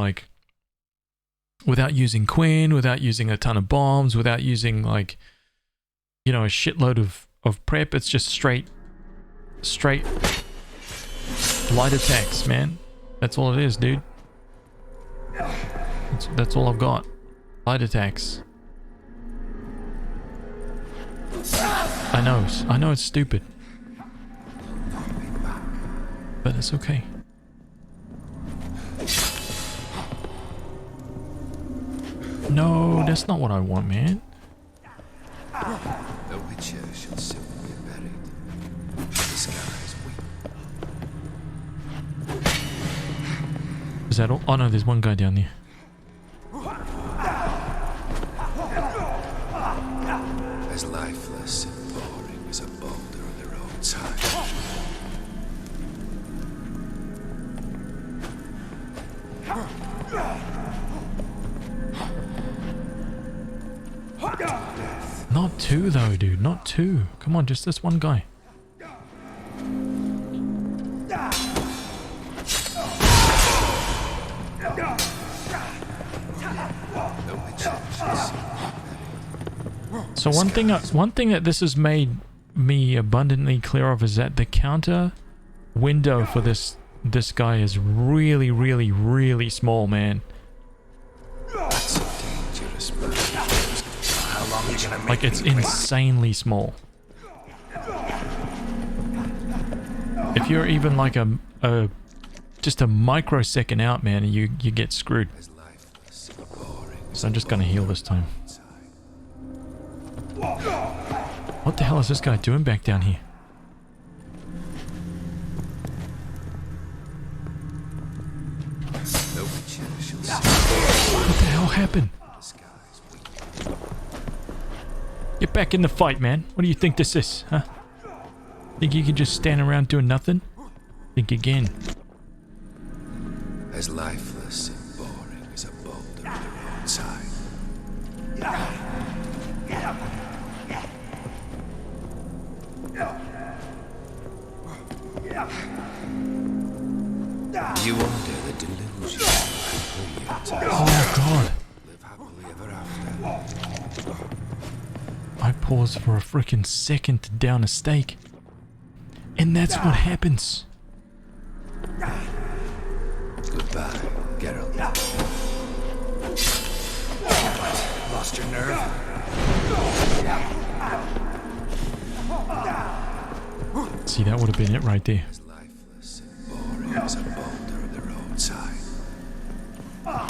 Quinn, without using a ton of bombs, without using a shitload of prep. It's just straight light attacks, man. That's all it is, dude. That's all I've got. Light attacks. I know it's stupid. But it's okay. No, that's not what I want, man. The Witcher shall soon be buried. The skies weep. Is that all? Oh no, there's one guy down there. As lifeless and boring as a boulder on the roadside. Not two though, dude. Not two. Come on, just this one guy. So one thing that this has made me abundantly clear of is that the counter window for this guy is really, really, really small, man. That's a dangerous man. How long are you gonna make Like it's me wait? insanely small. If you're even like just a microsecond out, man, you get screwed. So I'm just gonna heal this time. What the hell is this guy doing back down here? happened? Get back in the fight, man. What do you think this is, huh? Think you can just stand around doing nothing? Think again. As lifeless and boring as a boulder at the roadside. You wonder the delusion Oh god. live happily ever after. I paused for a freaking second to down a steak. And that's what happens. Goodbye, Geralt. Lost your nerve? See, that would have been it right there. As lifeless and boring as a boulder at the roadside. No.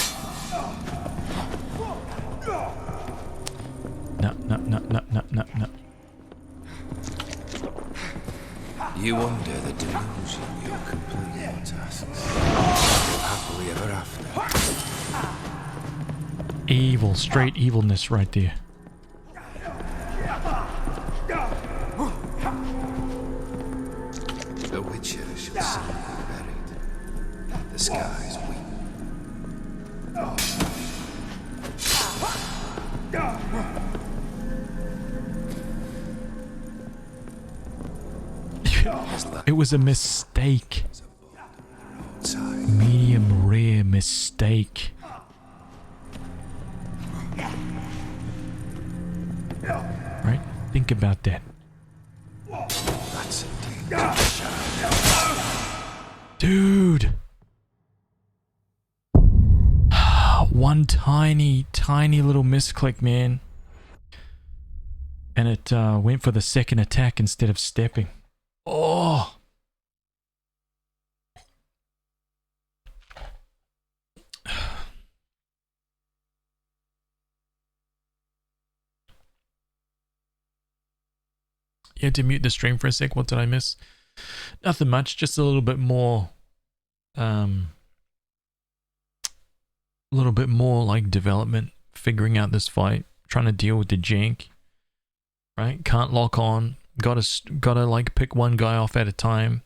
You wonder the delusion you'll complete your tasks. Live happily ever after. Evil, straight evilness right there. The Witcher shall see you buried. The skies weep. It was a mistake. Medium rare mistake. Right? Think about that. That's indeed. Dude! One tiny little misclick, man. And it went for the second attack instead of stepping. Oh! You had to mute the stream for a sec. What did I miss? Nothing much. Just a little bit more. Like development, figuring out this fight, trying to deal with the jank. Right? Can't lock on. Gotta like pick one guy off at a time.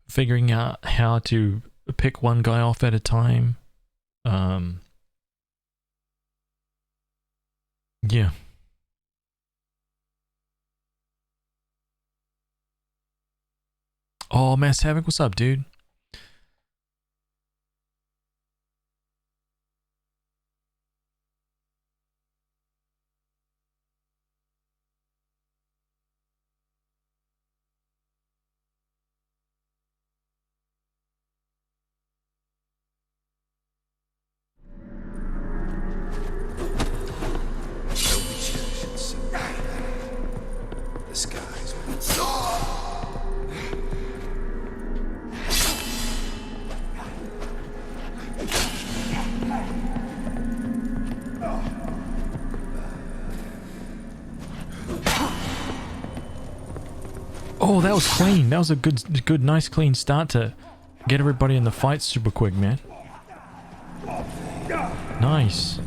Figuring out how to pick one guy off at a time. Yeah. Oh, Mass Havoc, what's up, dude? The skies weep. Oh, that was clean. That was a good, nice, clean start to get everybody in the fight super quick, man. Nice.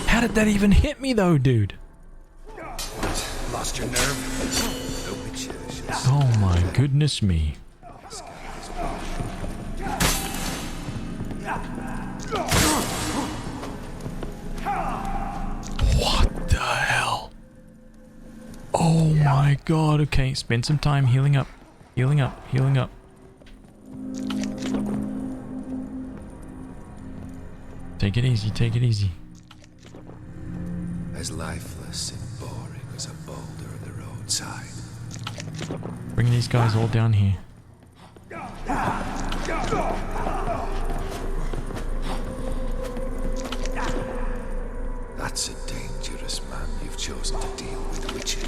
How did that even hit me, though, dude? Lost your nerve? Oh my goodness me. What the hell? Oh my god. Okay, spend some time healing up. Healing up. Healing up. Take it easy. Take it easy. As lifeless and boring as a boulder at the roadside. Bring these guys all down here. That's a dangerous man you've chosen to deal with, Witcher.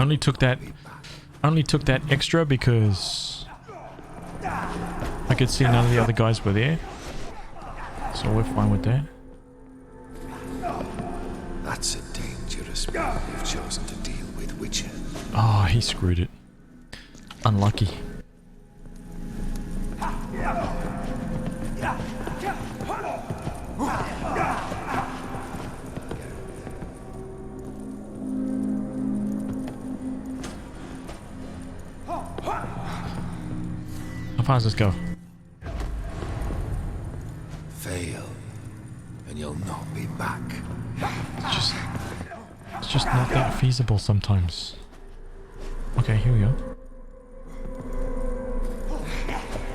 I only took that extra because I could see none of the other guys were there. So we're fine with that. That's a dangerous man you've chosen to deal with, Witcher. Oh, he screwed it. Unlucky. How far does this go? Fail, and you'll not be back. It's just not that feasible sometimes. Okay, here we go.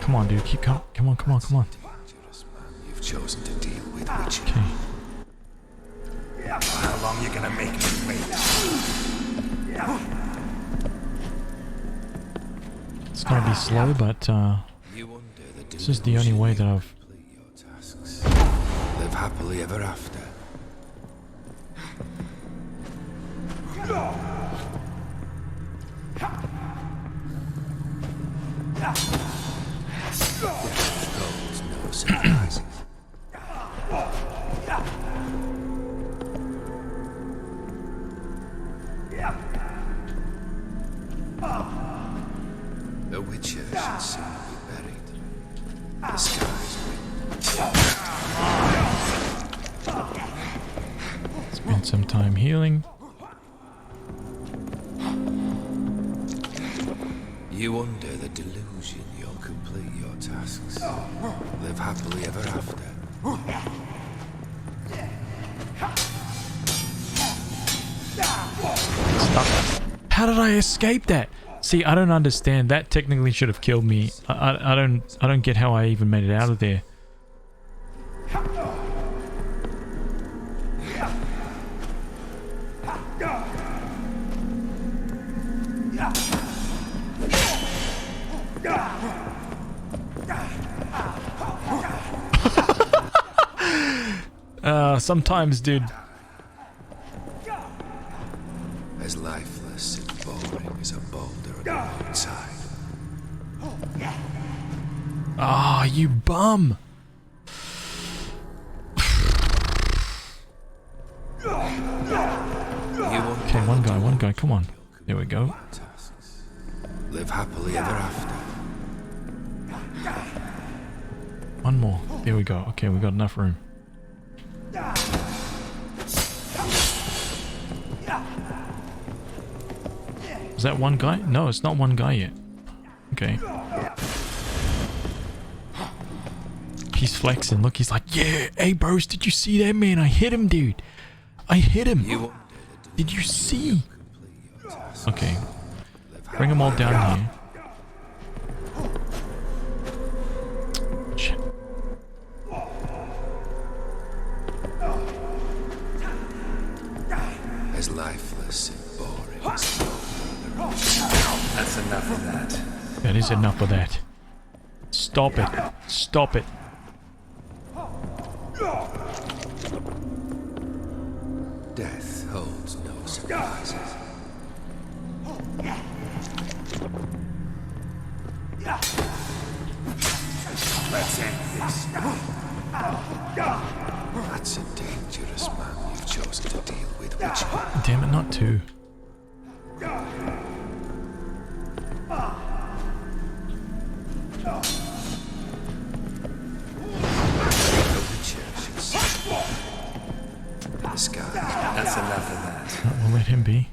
Come on, dude, keep come on. You've chosen to deal with Witcher. Okay. How long you gonna make me wait? It's gonna be slow, but this is the only way that I've... Live happily ever after. Holds no surprises. The Witcher should soon be buried. The skies Spend some time healing. You under the delusion you'll complete your tasks. Live happily ever after. Stop. How did I escape that? See, I don't understand. That technically should have killed me. I don't get how I even made it out of there. Sometimes, dude. As lifeless and boring as a boulder on the roadside. Ah, you bum. Okay, one guy, come on. There we go. Live happily ever after. One more. There we go. Okay, we got enough room. Is that one guy? No, it's not one guy yet. Okay. He's flexing. Look, he's like, yeah, hey bros, did you see that, man? I hit him, dude. I hit him. Did you see? Okay. Bring them all down here. Shit. As lifeless and boring as a boulder. That's enough of that. That is enough of that. Stop it. Stop it. Death holds no surprises. Let's end this. That's a dangerous man you've chosen to deal with, Witcher. Damn it, not two. The sky. That's enough of that. We'll let him be.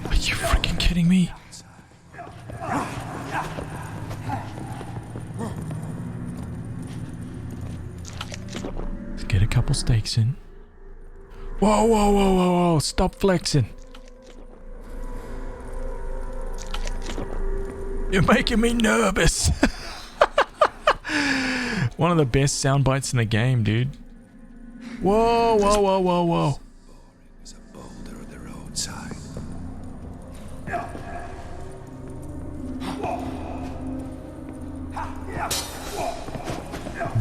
Are you freaking kidding me? Let's get a couple stakes in. Whoa, whoa, whoa, whoa, whoa. Stop flexing. You're making me nervous. One of the best sound bites in the game, dude. Whoa, whoa, whoa, whoa, whoa. As a boulder on the roadside.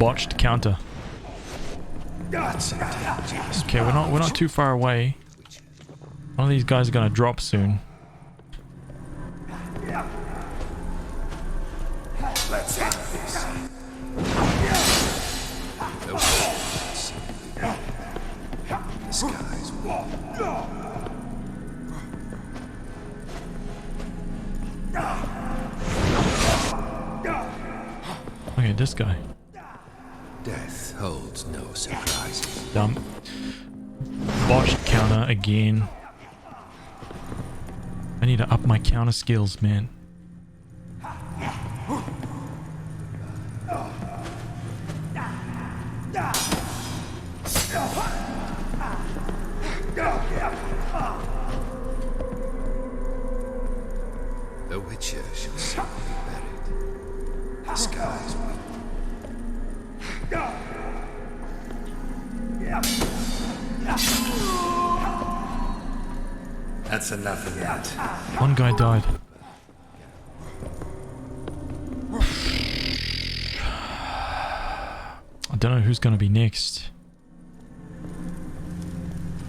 botched counter. Okay, we're not too far away. One of these guys are gonna drop soon. Let's end this. The skies will. Okay, this guy. Death holds no surprises. Dump. Botched counter again. I need to up my counter skills, man. The Witcher shall soon be buried. The skies will. That's enough of that. One guy died. I don't know who's gonna be next.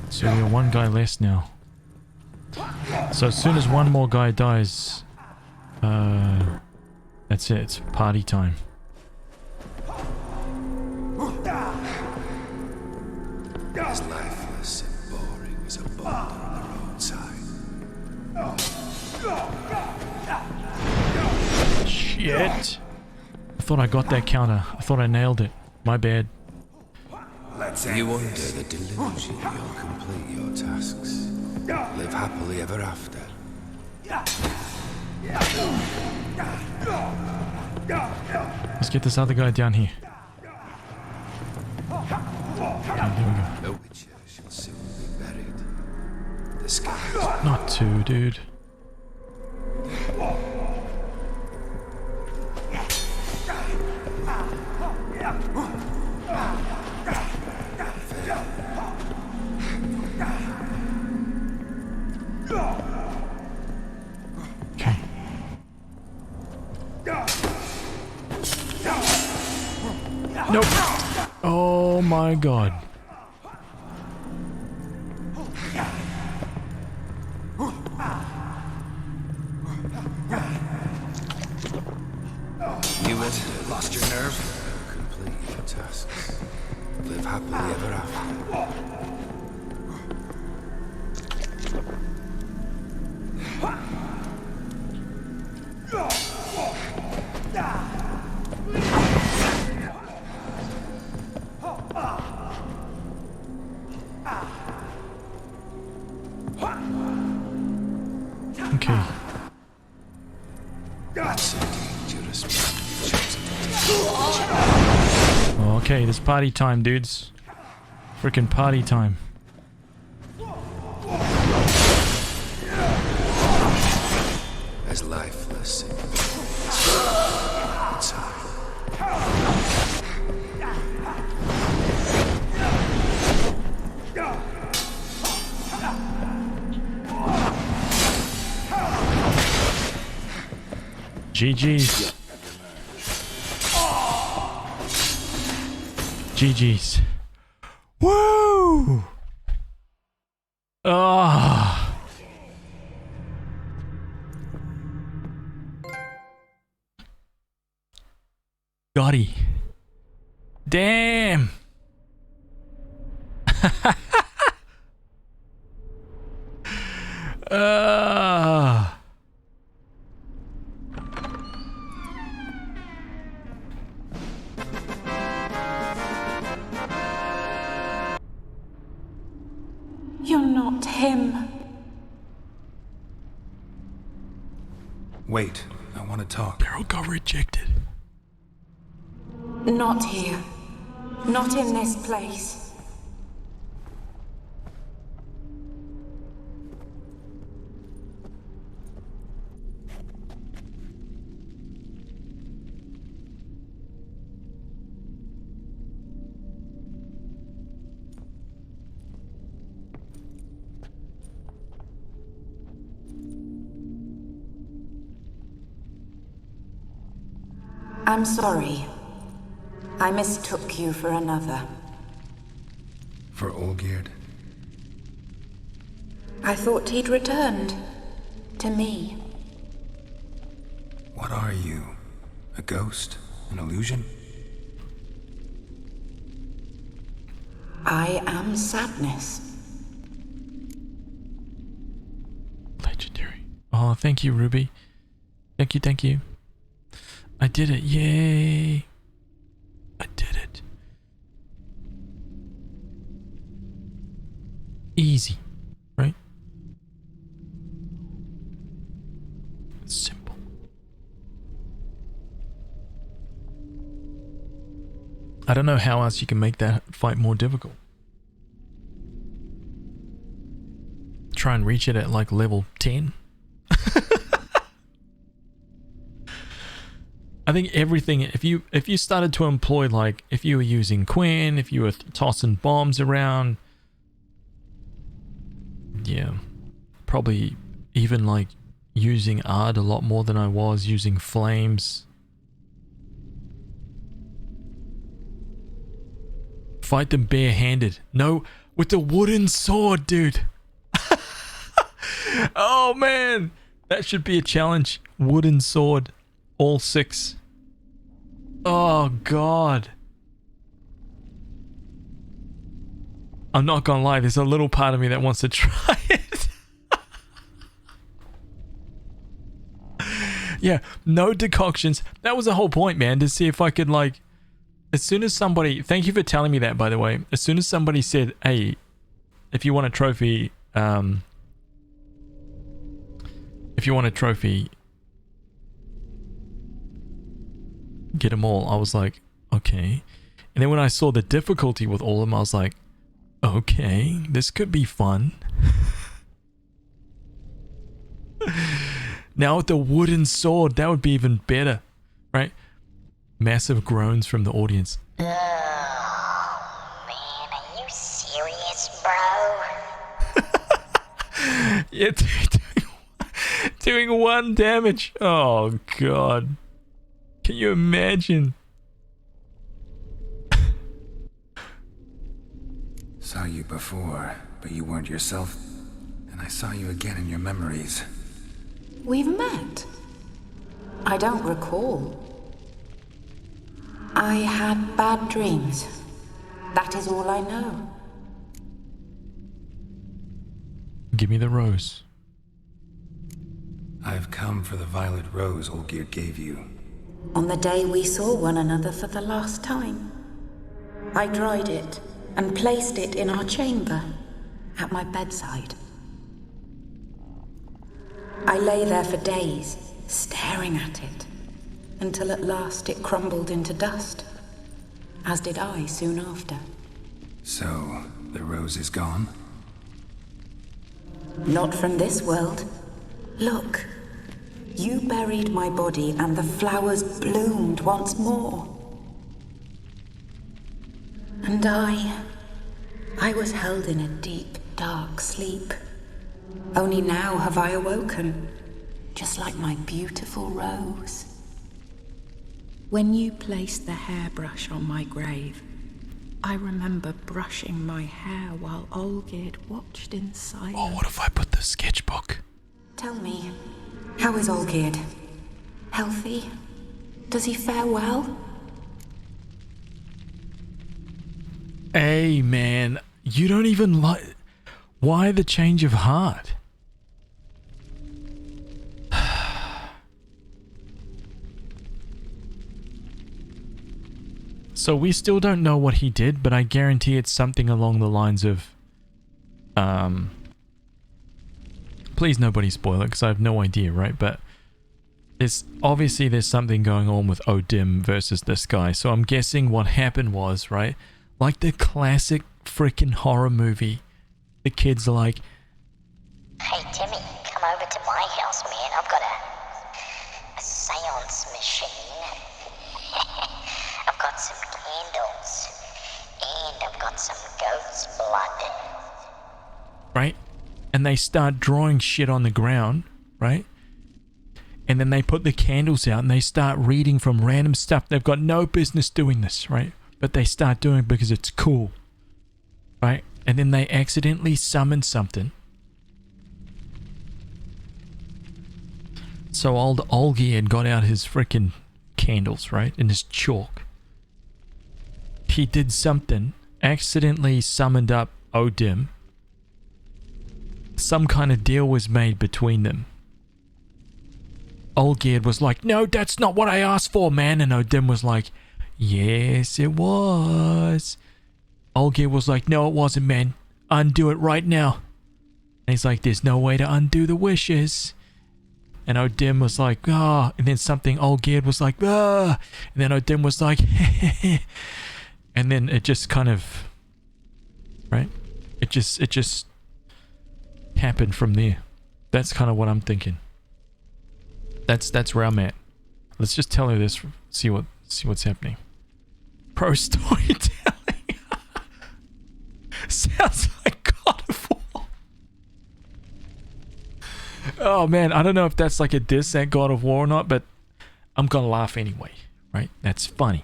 So we have one guy less now. So as soon as one more guy dies, that's it. It's party time. As lifeless and boring as a boulder on the roadside. Shit! I thought I got that counter. I thought I nailed it. My bad. You under the delusion you'll complete your tasks. Live happily ever after. Let's get this other guy down here. Okay, there we go. The Witcher shall soon be buried. The skies. Not two, dude. Okay. Nope. Oh my god. You lost your nerve? Complete your tasks. Live happily ever after. Okay. That's a dangerous man you've chosen to Okay, this party time, dudes. Freaking party time. as lifeless and GG's. GG's. Woo! Ah. Gotti. Damn. You're not him. Wait, I want to talk. Beryl got rejected. Not here. Not in this place. I'm sorry. I mistook you for another. For Olgierd? I thought he'd returned. To me. What are you? A ghost? An illusion? I am sadness. Legendary. Oh, thank you, Ruby. Thank you, thank you. I did it. Yay. I did it. Easy, right? Simple. I don't know how else you can make that fight more difficult. Try and reach it at like level 10. I think everything, if you started to employ, like, if you were using Quinn, if you were tossing bombs around, yeah, probably even like using Ard a lot more than I was using flames. Fight them barehanded. No, with the wooden sword, dude. Oh man, that should be a challenge. Wooden sword, all 6. Oh god. I'm not gonna lie, there's a little part of me that wants to try it. Yeah, no decoctions. That was the whole point, man, to see if I could, like, as soon as somebody, thank you for telling me that, by the way, as soon as somebody said, hey, if you want a trophy, get them all, I was like, okay. And then when I saw the difficulty with all of them, I was like, okay, this could be fun. Now with the wooden sword, that would be even better, right? Massive groans from the audience. Oh, man, are you serious, bro? Yeah, doing 1 damage. Oh, God. Can you imagine? Saw you before, but you weren't yourself. And I saw you again in your memories. We've met. I don't recall. I had bad dreams. That is all I know. Give me the rose. I've come for the violet rose Olgierd gave you. On the day we saw one another for the last time, I dried it and placed it in our chamber, at my bedside. I lay there for days, staring at it, until at last it crumbled into dust, as did I soon after. So, the rose is gone? Not from this world. Look, you buried my body and the flowers bloomed once more. And I was held in a deep, dark sleep. Only now have I awoken, just like my beautiful rose. When you placed the hairbrush on my grave, I remember brushing my hair while Olgierd watched in silence. Oh, what if I put the sketchbook? Tell me, how is Olgierd? Healthy? Does he fare well? Hey, man, you don't even like... Why the change of heart? So we still don't know what he did, but I guarantee it's something along the lines of... Please nobody spoil it, because I have no idea, right? But there's something going on with Odim versus this guy. So I'm guessing what happened was, right? Like the classic freaking horror movie. The kids are like, Hey, Timmy, come over to my house, man. I've got a seance machine. I've got some candles. And I've got some goat's blood. right? And they start drawing shit on the ground, right? And then they put the candles out and they start reading from random stuff. They've got no business doing this, right? But they start doing it because it's cool, right? And then they accidentally summon something. So old Olgierd had got out his freaking candles, right? And his chalk. He did something, accidentally summoned up Odim. Some kind of deal was made between them. Olgierd was like, no, that's not what I asked for, man. And Odim was like, yes, it was. Olgierd was like, no, it wasn't, man. Undo it right now. And he's like, there's no way to undo the wishes. And Odim was like, ah. And then something Olgierd was like, ah. And then Odim was like, and then it just kind of, right? It just happened from there. That's kind of what I'm thinking. That's where I'm at. Let's just tell her this. See what's happening. Pro storytelling. Sounds like God of War. Oh man, I don't know if that's like a diss at God of War or not, but I'm gonna laugh anyway, right? That's funny.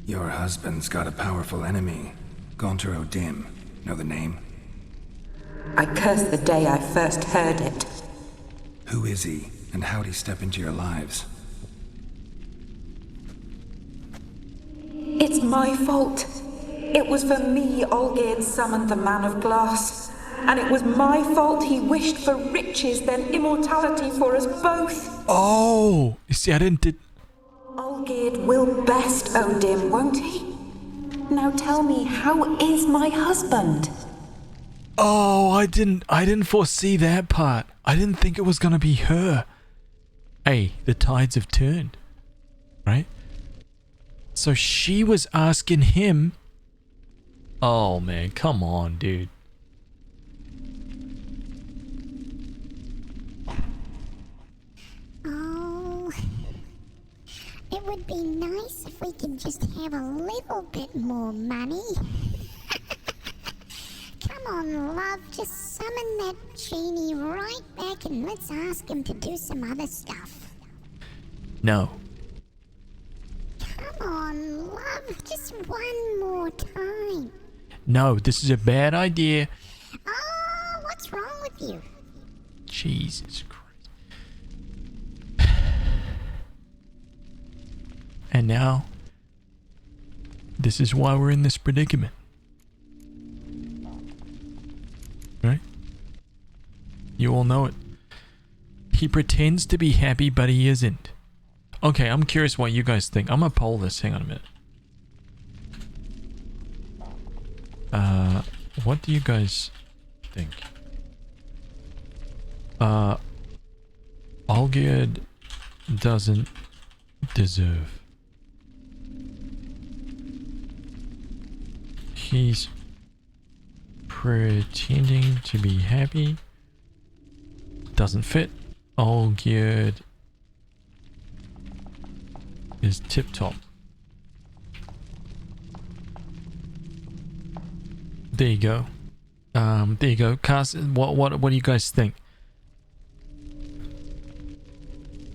Your husband's got a powerful enemy. Gaunter Odim. Know the name? I curse the day I first heard it. Who is he, and how'd he step into your lives? It's my fault. It was for me Olgierd summoned the Man of Glass. And it was my fault he wished for riches, then immortality for us both. Oh! You see, I didn't... Olgierd will best Odim, won't he? Now tell me, how is my husband? Oh, I didn't foresee that part. I didn't think it was gonna be her. Hey, the tides have turned. Right? So she was asking him. Oh man, come on, dude. Oh, it would be nice if we could just have a little bit more money. Come on, love, just summon that genie right back and let's ask him to do some other stuff. No. Come on, love, just one more time. No, this is a bad idea. Oh, what's wrong with you? Jesus Christ. And now, this is why we're in this predicament. Right? You all know it. He pretends to be happy, but he isn't. Okay, I'm curious what you guys think. I'm gonna poll this. Hang on a minute. What do you guys think? Olgierd doesn't deserve. He's pretending to be happy. Doesn't fit. Olgierd is tip-top. There you go. There you go. Cast. What do you guys think?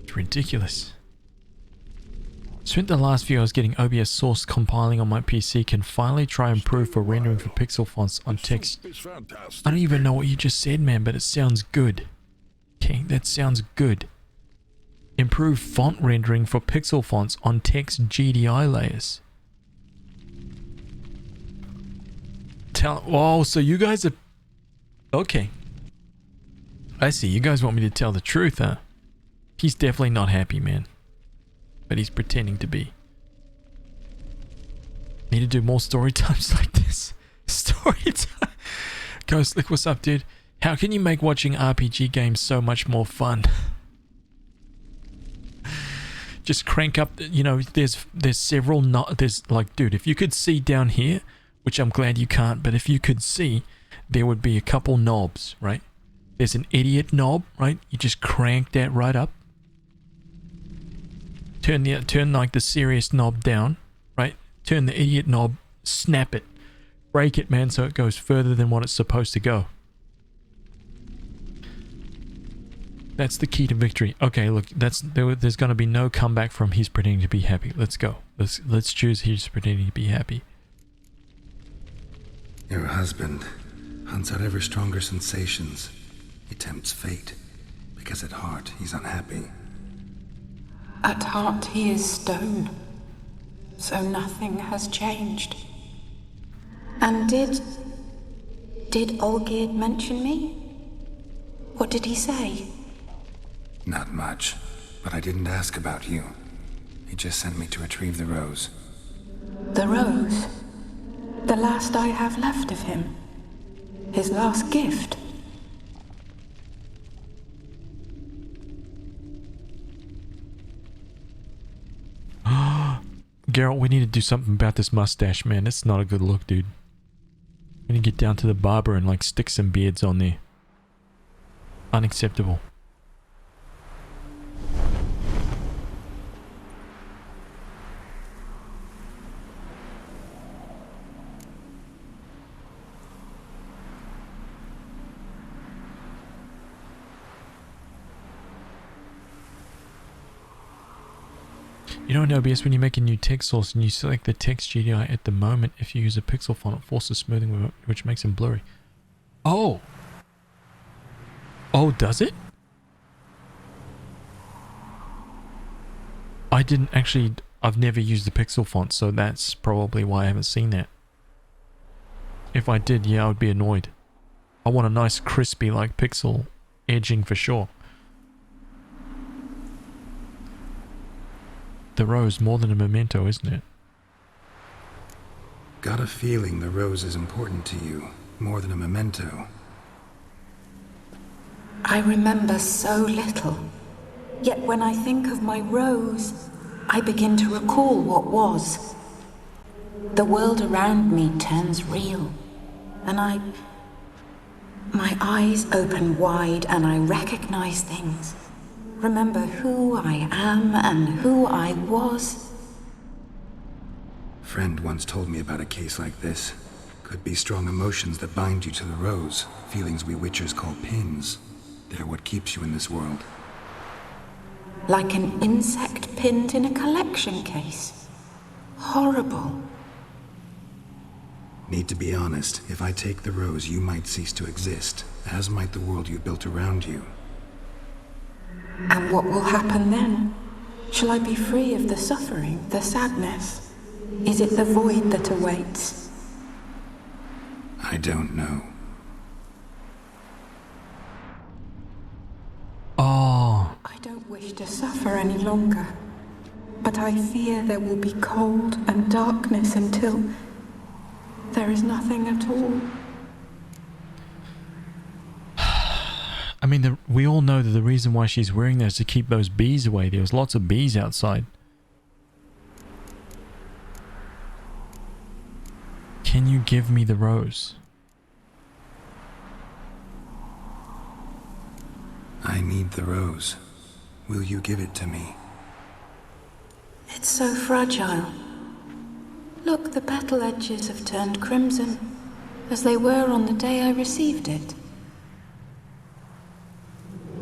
It's ridiculous. Spent the last few hours getting OBS source compiling on my PC. Can finally try and improve for rendering for pixel fonts on text. I don't even know what you just said, man, but it sounds good. Okay, that sounds good. Improve font rendering for pixel fonts on text GDI layers. Oh, so you guys are... Okay. I see. You guys want me to tell the truth, huh? He's definitely not happy, man. But he's pretending to be. Need to do more story times like this. Story time. Ghostlick, what's up, dude? How can you make watching RPG games so much more fun? Just crank up, you know, there's several, there's like, dude, if you could see down here, which I'm glad you can't, but if you could see, there would be a couple knobs, right? There's an idiot knob, right? You just crank that right up. Turn like the serious knob down, right? Turn the idiot knob, snap it, break it, man, so it goes further than what it's supposed to go. That's the key to victory. Okay, look, there's going to be no comeback from he's pretending to be happy. Let's go. Let's choose he's pretending to be happy. Your husband hunts out ever stronger sensations. He tempts fate, because at heart he's unhappy. At heart he is stone, so nothing has changed. And did Olgierd mention me? What did he say? Not much, but I didn't ask about you. He just sent me to retrieve the rose. The rose? The last I have left of him? His last gift? Geralt, we need to do something about this mustache, man. That's not a good look, dude. We need to get down to the barber and like stick some beards on there. Unacceptable. You know in OBS when you make a new text source and you select the text GDI at the moment, if you use a pixel font it forces smoothing which makes them blurry. Oh! Oh, does it? I didn't actually... I've never used the pixel font, so that's probably why I haven't seen that. If I did, yeah, I would be annoyed. I want a nice crispy like pixel edging for sure. The rose, more than a memento, isn't it? Got a feeling the rose is important to you, more than a memento. I remember so little. Yet when I think of my rose, I begin to recall what was. The world around me turns real, and my eyes open wide and I recognize things. Remember who I am and who I was. Friend once told me about a case like this. Could be strong emotions that bind you to the rose, feelings we witchers call pins. They're what keeps you in this world. Like an insect pinned in a collection case. Horrible. Need to be honest, if I take the rose, you might cease to exist, as might the world you built around you. And what will happen then? Shall I be free of the suffering, the sadness? Is it the void that awaits? I don't know. Oh. I don't wish to suffer any longer, but I fear there will be cold and darkness until there is nothing at all. I mean, we all know that the reason why she's wearing that is to keep those bees away. There was lots of bees outside. Can you give me the rose? I need the rose. Will you give it to me? It's so fragile. Look, the petal edges have turned crimson, as they were on the day I received it.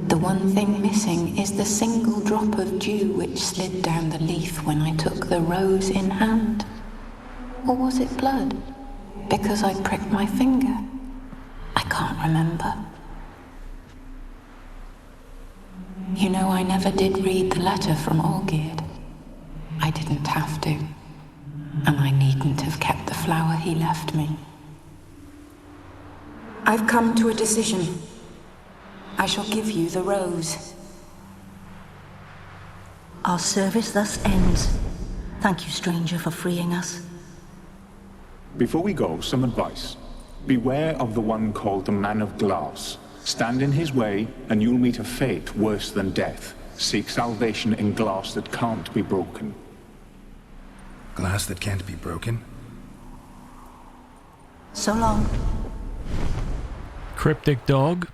The one thing missing is the single drop of dew which slid down the leaf when I took the rose in hand. Or was it blood? Because I pricked my finger? I can't remember. You know, I never did read the letter from Olgierd. I didn't have to. And I needn't have kept the flower he left me. I've come to a decision. I shall give you the rose. Our service thus ends. Thank you, stranger, for freeing us. Before we go, some advice. Beware of the one called the Man of Glass. Stand in his way, and you'll meet a fate worse than death. Seek salvation in glass that can't be broken. Glass that can't be broken? So long. Cryptic dog.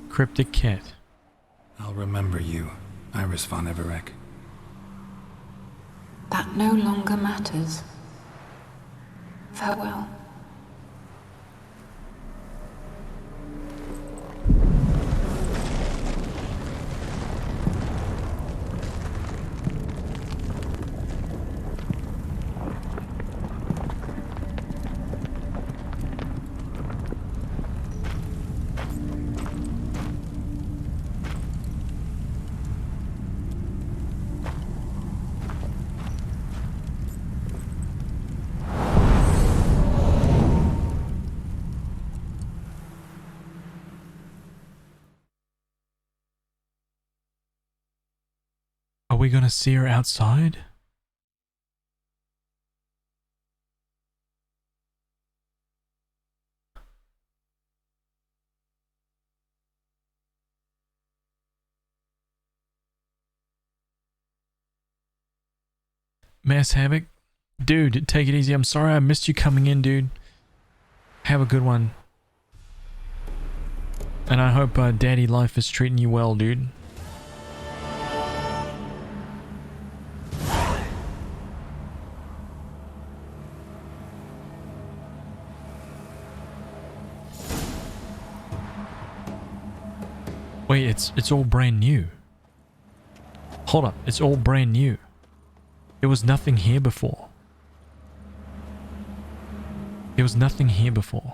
Cryptic cat. I'll remember you, Iris von Everec. That no longer matters. Farewell. we gonna see her outside? Mass Havoc? Dude, take it easy. I'm sorry I missed you coming in, dude. Have a good one. And I hope Daddy Life is treating you well, dude. Wait, it's all brand new. Hold up, it's all brand new. There was nothing here before. There was nothing here before.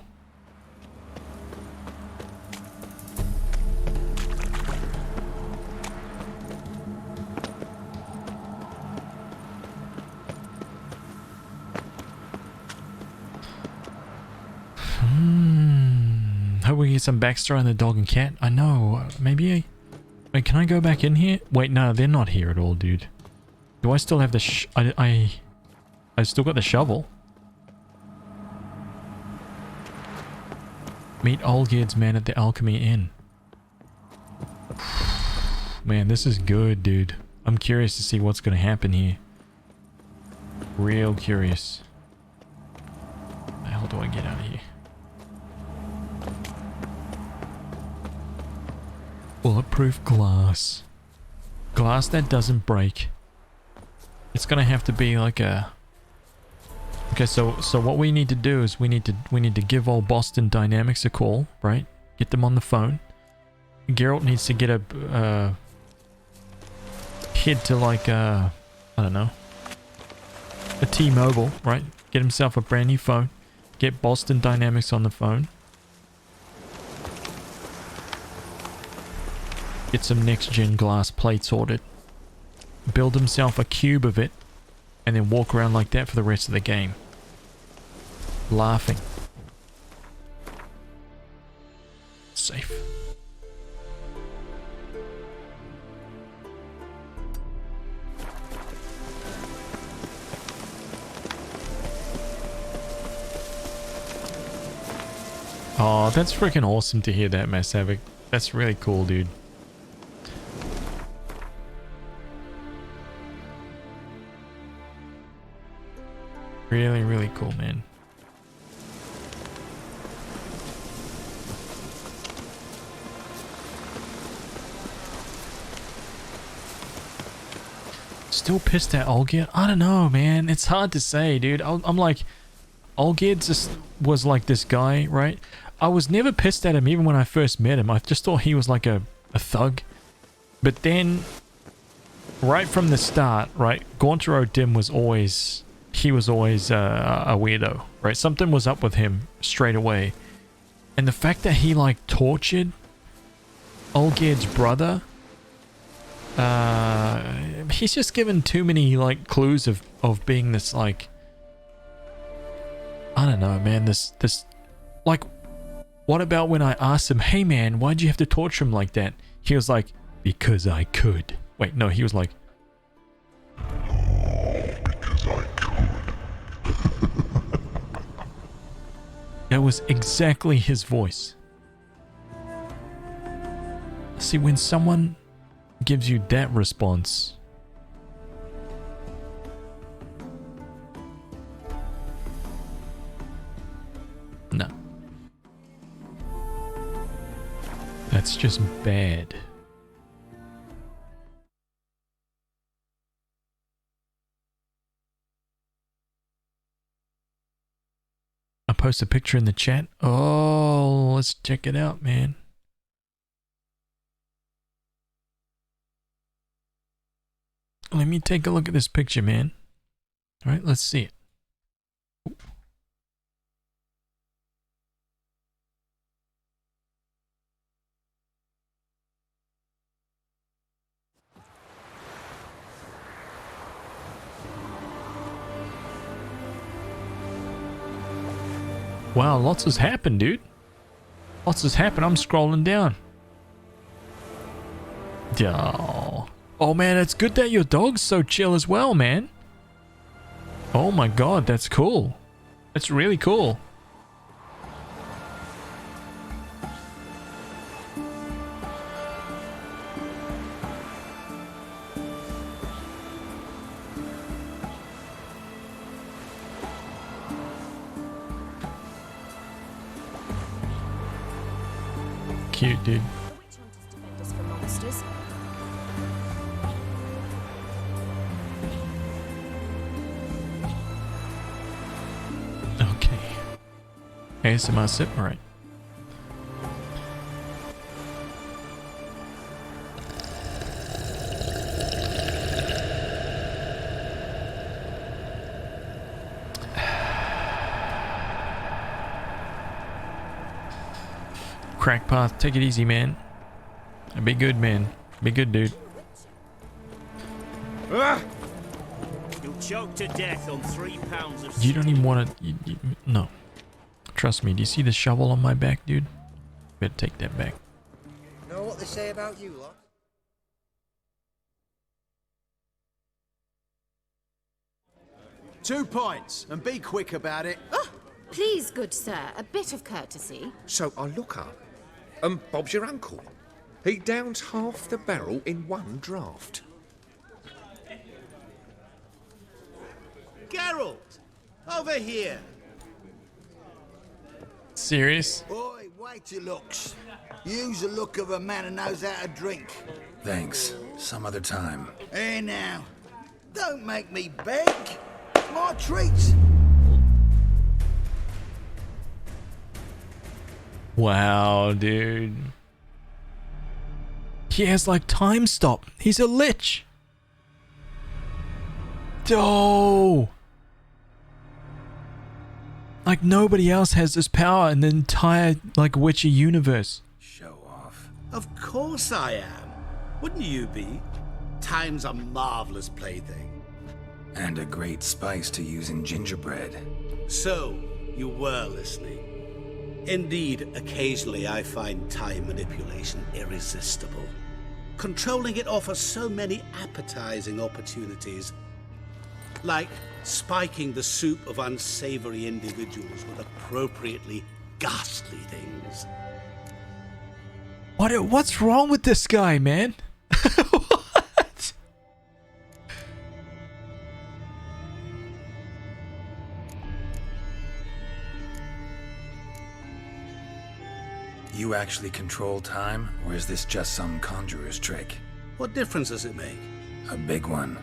Hope we get some backstory on the dog and cat. I know. Maybe wait, can I go back in here? Wait, no, they're not here at all, dude. Do I still have the I still got the shovel. Meet Olgierd's man at the Alchemy Inn. Man, this is good, dude. I'm curious to see what's going to happen here. Real curious. How the hell do I get out of here? Bulletproof glass. Glass that doesn't break. It's gonna have to be like a... Okay, so what we need to do is we need to give old Boston Dynamics a call, right? Get them on the phone. Geralt needs to get a head to like I don't know, a T-Mobile, right? Get himself a brand new phone. Get Boston Dynamics on the phone. Get some next-gen glass plates ordered. Build himself a cube of it. And then walk around like that for the rest of the game. Laughing. Safe. Oh, that's freaking awesome to hear that, Mass Havoc. That's really cool, dude. Really, really cool, man. Still pissed at Olgierd? I don't know, man. It's hard to say, dude. I'm like, Olgierd just was like this guy, right? I was never pissed at him even when I first met him. I just thought he was like a thug. But then, right from the start, right, Gaunter O'Dim was always... He was always a weirdo, right? Something was up with him straight away. And the fact that he, like, tortured Olgierd's brother... he's just given too many, like, clues of being this, like... I don't know, man. This... Like, what about when I asked him, hey, man, why'd you have to torture him like that? He was like, because I could. Wait, no, he was like... because I could. That was exactly his voice. See, when someone gives you that response, no. That's just bad. I post a picture in the chat. Oh, let's check it out, man. Let me take a look at this picture, man. All right, let's see it. Wow, lots has happened, dude. Lots has happened. I'm scrolling down. Oh, Oh man, it's good that your dog's so chill as well, man. Oh my god, that's cool. That's really cool. Cute, dude. Okay. ASMR sip, right. Crackpath, take it easy, man. Be good, man. Be good, dude. You'll choke to death on 3 pounds of... You don't even want to... no. Trust me. Do you see the shovel on my back, dude? Better take that back. Know what they say about you lot? Two points, and be quick about it. Oh, please, good sir, a bit of courtesy. So I look up, and Bob's your uncle. He downs half the barrel in one draft. Geralt! Over here! Serious? Boy, wait your looks. Use the look of a man who knows how to drink. Thanks. Some other time. Hey now, don't make me beg. It's my treat. Wow, dude. He has like time stop. He's a lich. Oh. Like nobody else has this power in the entire like Witcher universe. Show off. Of course I am. Wouldn't you be? Time's a marvelous plaything. And a great spice to use in gingerbread. So, you were listening. Indeed, occasionally I find time manipulation irresistible. Controlling it offers so many appetizing opportunities. Like spiking the soup of unsavory individuals with appropriately ghastly things. What's wrong with this guy, man? What? You actually control time, or is this just some conjurer's trick? What difference does it make? A big one.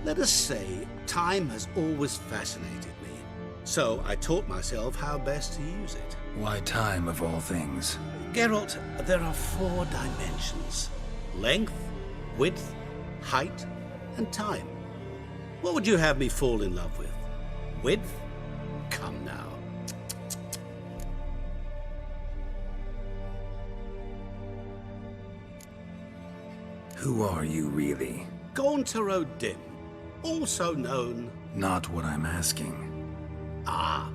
Let us say time has always fascinated me. So I taught myself how best to use it. Why time of all things? Geralt, there are 4 dimensions. Length, width, height, and time. What would you have me fall in love with? Width? Come now. Who are you really? Gauntero Dim, also known... Not what I'm asking. Ah,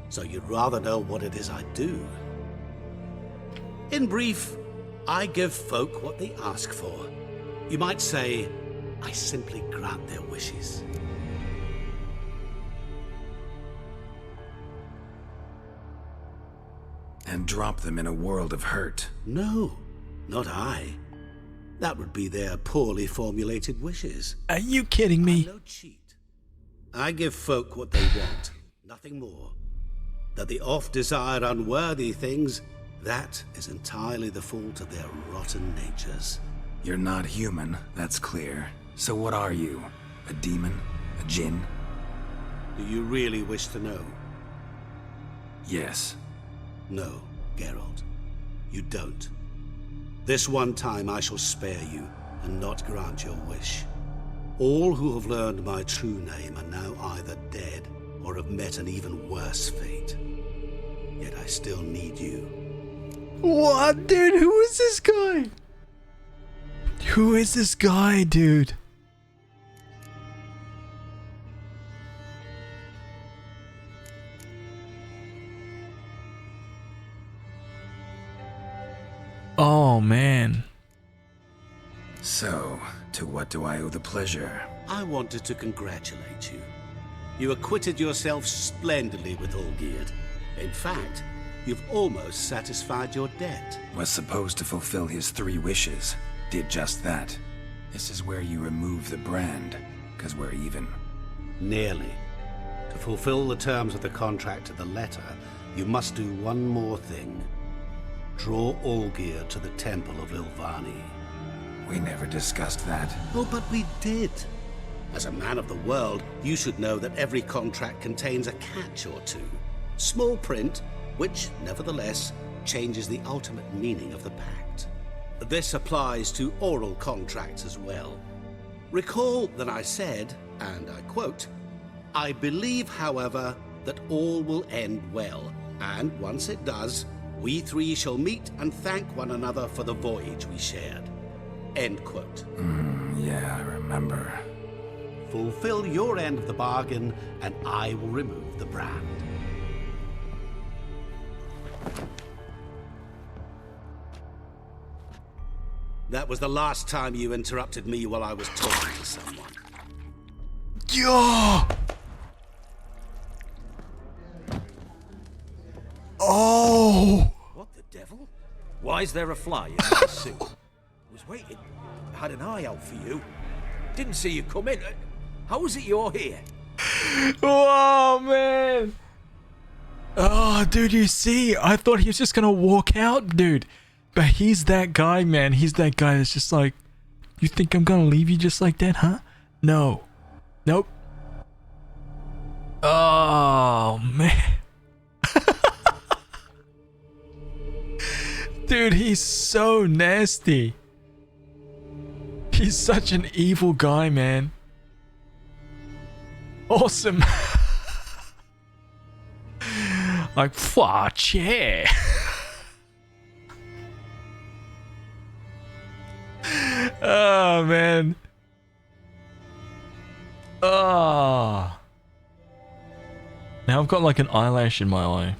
so you'd rather know what it is I do. In brief, I give folk what they ask for. You might say, I simply grant their wishes. And drop them in a world of hurt. No, not I. That would be their poorly formulated wishes. Are you kidding me? I'm no cheat. I give folk what they want, nothing more. That they oft desire unworthy things, that is entirely the fault of their rotten natures. You're not human, that's clear. So what are you? A demon? A djinn? Do you really wish to know? Yes. No, Geralt. You don't. This one time I shall spare you, and not grant your wish. All who have learned my true name are now either dead, or have met an even worse fate. Yet I still need you. What, dude? Who is this guy? Who is this guy, dude? Oh, man. So, to what do I owe the pleasure? I wanted to congratulate you. You acquitted yourself splendidly with Olgierd. In fact, you've almost satisfied your debt. Was supposed to fulfill his 3 wishes. Did just that. This is where you remove the brand, because we're even. Nearly. To fulfill the terms of the contract to the letter, you must do one more thing. Draw Olgierd to the Temple of Lilvani. We never discussed that. Oh, but we did. As a man of the world, you should know that every contract contains a catch or two. Small print, which, nevertheless, changes the ultimate meaning of the pact. This applies to oral contracts as well. Recall that I said, and I quote, "I believe, however, that all will end well, and once it does, we 3 shall meet and thank one another for the voyage we shared." End quote. Yeah, I remember. Fulfill your end of the bargain, and I will remove the brand. That was the last time you interrupted me while I was talking to someone. Yeah! Oh! What the devil? Why is there a fly in my suit? I was waiting. I had an eye out for you. Didn't see you come in. How is it you're here? Oh, man! Oh, dude, you see? I thought he was just gonna walk out, dude. But he's that guy, man. He's that guy that's just like, you think I'm gonna leave you just like that, huh? No. Nope. Oh, man. Dude, he's so nasty. He's such an evil guy, man. Awesome. Like, fuck yeah. Oh, man. Oh. Now I've got like an eyelash in my eye.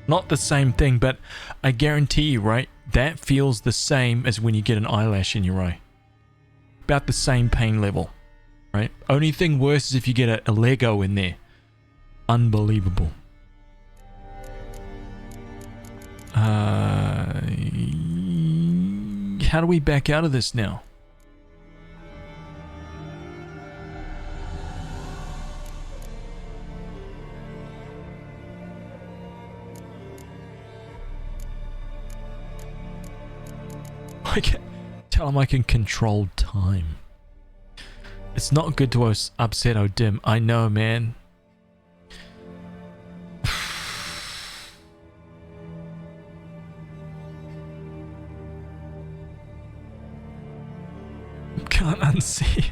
Not the same thing, but I guarantee you, right? That feels the same as when you get an eyelash in your eye. About the same pain level, right? Only thing worse is if you get a Lego in there. Unbelievable. How do we back out of this now? I can tell him I can control time. It's not good to upset O'Dim. I know, man. Can't unsee.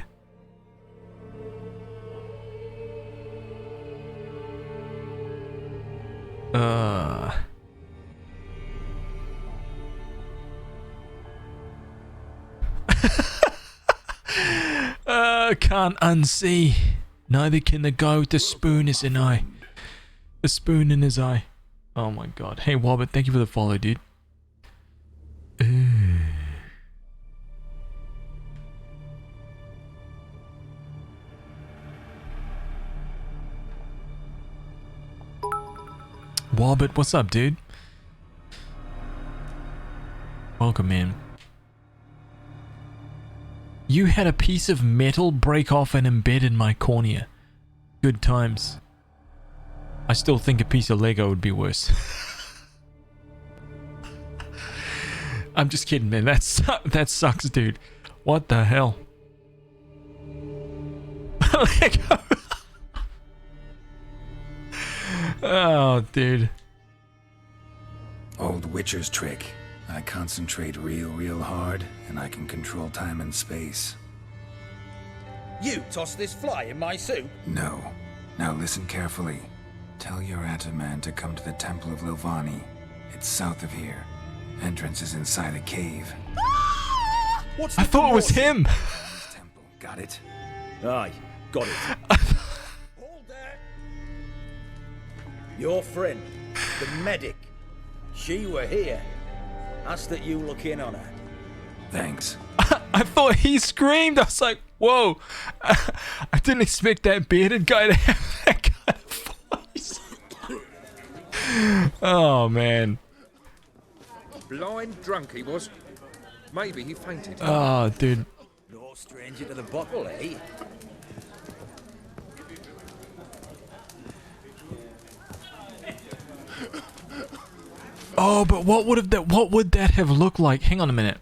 Can't unsee. Neither can the guy with the spoon is an eye. The spoon in his eye. Oh my god. Hey Wobbit, thank you for the follow, dude. Wobbit, what's up, dude? Welcome, man. You had a piece of metal break off and embed in my cornea. Good times. I still think a piece of Lego would be worse. I'm just kidding, man. That sucks, dude. What the hell? Lego. Oh, dude. Old Witcher's trick. I concentrate real hard, and I can control time and space. You tossed this fly in my soup? No. Now listen carefully. Tell your Ataman to come to the Temple of Lilvani. It's south of here. Entrance is inside a cave. What's I thought it was him! Temple. Got it? Aye, got it. Hold there! Your friend, the medic. She were here. Ask that you look in on her. Thanks. I thought he screamed. I was like, whoa. I didn't expect that bearded guy to have that kind of voice. Oh, man. Blind drunk he was. Maybe he fainted. Oh, dude. No stranger to the bottle, eh? Oh, but what would that have looked like? Hang on a minute.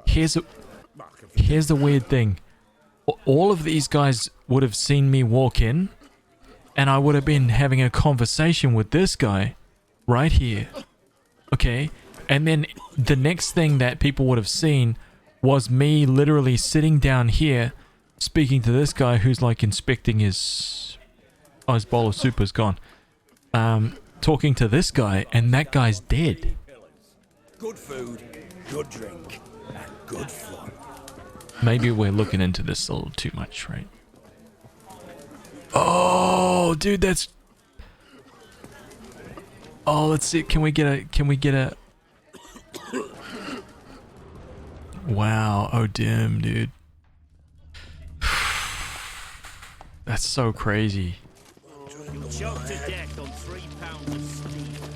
Here's the weird thing. All of these guys would have seen me walk in, and I would have been having a conversation with this guy right here. Okay? And then the next thing that people would have seen was me literally sitting down here speaking to this guy who's like inspecting his... Oh, his bowl of soup is gone. Talking to this guy, and that guy's dead. Good food, good drink, and good fun. Maybe we're looking into this a little too much, right? Oh, dude, that's... Oh, let's see. Can we get a... Wow. Oh, damn, dude. That's so crazy. Choked to death on 3 pounds of steel.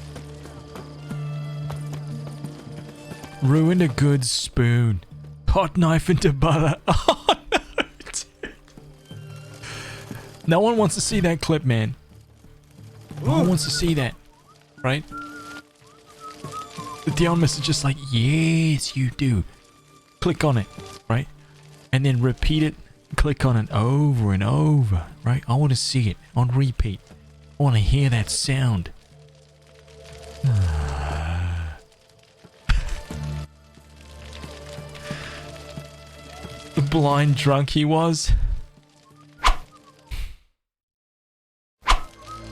Ruined a good spoon. Hot knife into butter. Oh, no, dude. No one wants to see that clip, man. No one wants to see that. Right? The Dion-Miss is just like, yes, you do. Click on it, right? And then repeat it. Click on it over and over, right? I want to see it on repeat. I want to hear that sound. The blind drunk he was.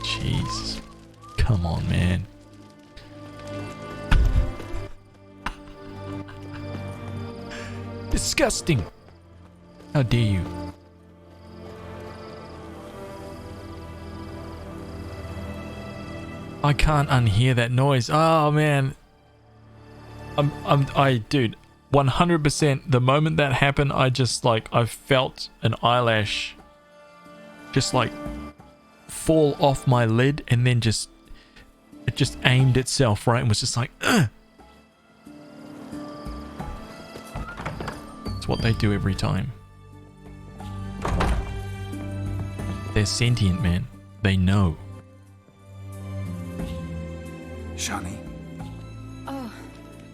Jeez. Come on, man. Disgusting. How dare you? I can't unhear that noise. Oh man. Dude, 100% the moment that happened, I felt an eyelash just like fall off my lid, and then it just aimed itself, right? And was just like, ugh. It's what they do every time. They're sentient, man. They know. Shani? Oh,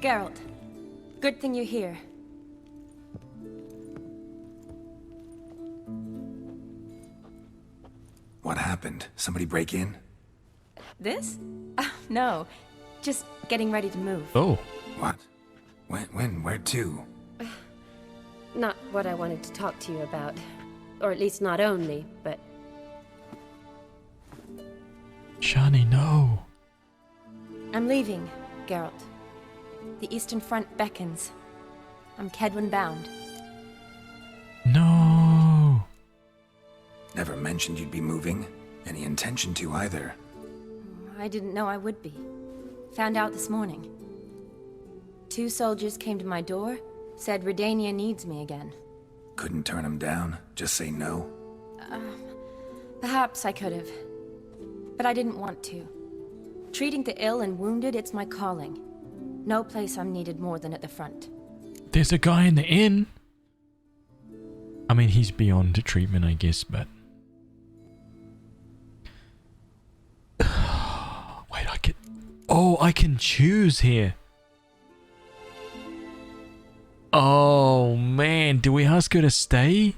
Geralt. Good thing you're here. What happened? Somebody break in? This? No. Just getting ready to move. Oh. What? When? Where to? Not what I wanted to talk to you about. Or at least not only, but... Shani, no. I'm leaving, Geralt. The Eastern Front beckons. I'm Kedwin bound. No. Never mentioned you'd be moving. Any intention to either. I didn't know I would be. Found out this morning. 2 soldiers came to my door, said Redania needs me again. Couldn't turn him down? Just say no? Perhaps I could have. But I didn't want to. Treating the ill and wounded, it's my calling. No place I'm needed more than at the front. There's a guy in the inn. I mean, he's beyond treatment, I guess, but... Wait, I can... Oh, I can choose here. Oh, man. Do we ask her to stay?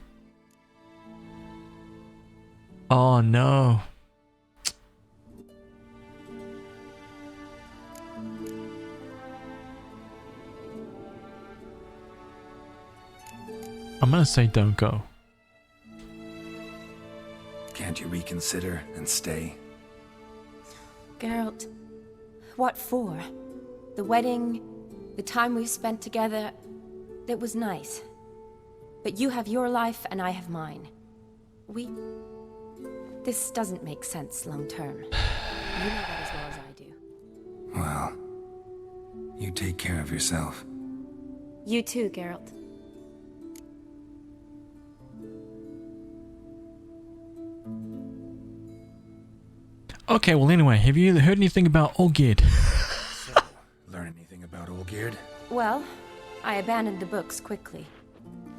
Oh, no. I'm gonna say don't go. Can't you reconsider and stay? Geralt, what for? The wedding, the time we've spent together, it was nice. But you have your life and I have mine. This doesn't make sense long term. You know that as well as I do. Well, you take care of yourself. You too, Geralt. Okay, well anyway, have you heard anything about Olgierd? So, learn anything about Olgierd? Well, I abandoned the books quickly.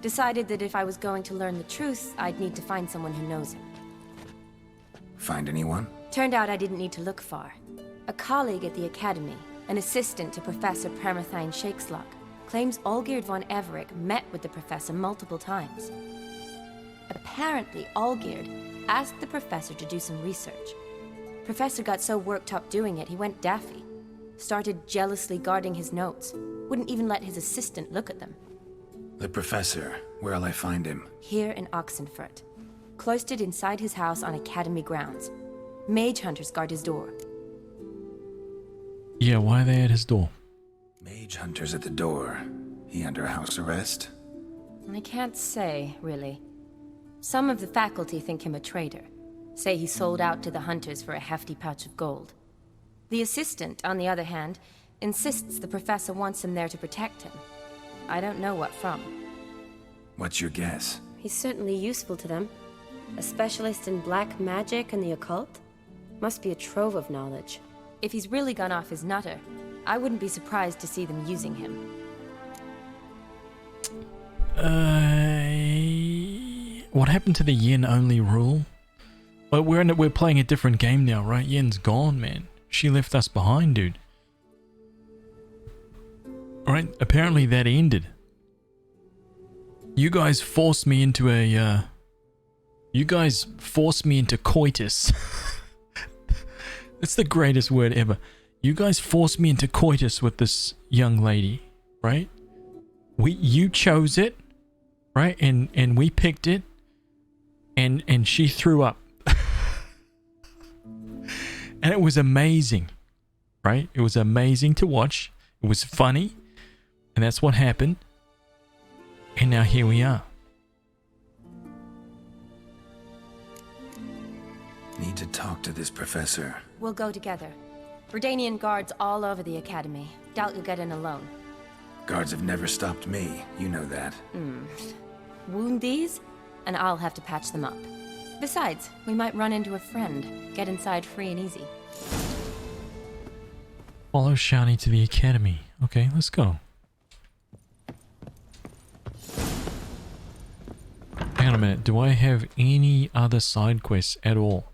Decided that if I was going to learn the truth, I'd need to find someone who knows him. Find anyone? Turned out I didn't need to look far. A colleague at the Academy, an assistant to Professor Permathine Shakeslock, claims Olgierd von Everick met with the professor multiple times. Apparently, Olgierd asked the professor to do some research. Professor got so worked up doing it, he went daffy. Started jealously guarding his notes. Wouldn't even let his assistant look at them. The professor. Where'll I find him? Here in Oxenfurt. Cloistered inside his house on Academy grounds. Mage hunters guard his door. Yeah, why are they at his door? Mage hunters at the door. He under house arrest? I can't say, really. Some of the faculty think him a traitor. Say he sold out to the hunters for a hefty pouch of gold. The assistant, on the other hand, insists the professor wants him there to protect him. I don't know what from. What's your guess? He's certainly useful to them. A specialist in black magic and the occult? Must be a trove of knowledge. If he's really gone off his nutter, I wouldn't be surprised to see them using him. What happened to the yen only rule? Well, we're playing a different game now, right? Yen's gone, man. She left us behind, dude. Alright, apparently that ended. You guys forced me into a, You guys forced me into coitus. It's the greatest word ever. You guys forced me into coitus with this young lady, right? You chose it, right? And we picked it, and she threw up. And it was amazing, right? It was amazing to watch. It was funny, and that's what happened. And now here we are. Need to talk to this professor. We'll go together. Redanian guards all over the Academy. Doubt you'll get in alone. Guards have never stopped me. You know that. Wound these, and I'll have to patch them up. Besides, we might run into a friend. Get inside free and easy. Follow Shani to the Academy. Okay, let's go. Hang on a minute. Do I have any other side quests at all?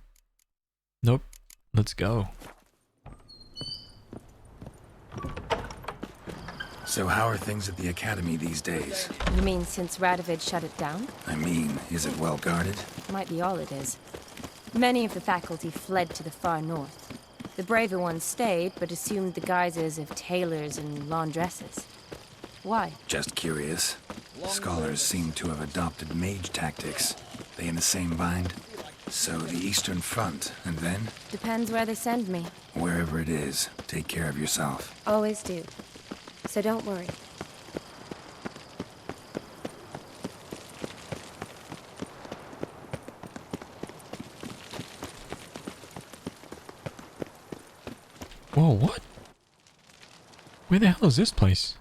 Nope. Let's go. So how are things at the Academy these days? You mean since Radovid shut it down? I mean, is it well guarded? Might be all it is. Many of the faculty fled to the far north. The braver ones stayed, but assumed the guises of tailors and laundresses. Why? Just curious. Scholars seem to have adopted mage tactics. They in the same bind? So the Eastern Front, and then? Depends where they send me. Wherever it is, take care of yourself. Always do. So don't worry. Whoa, what? Where the hell is this place?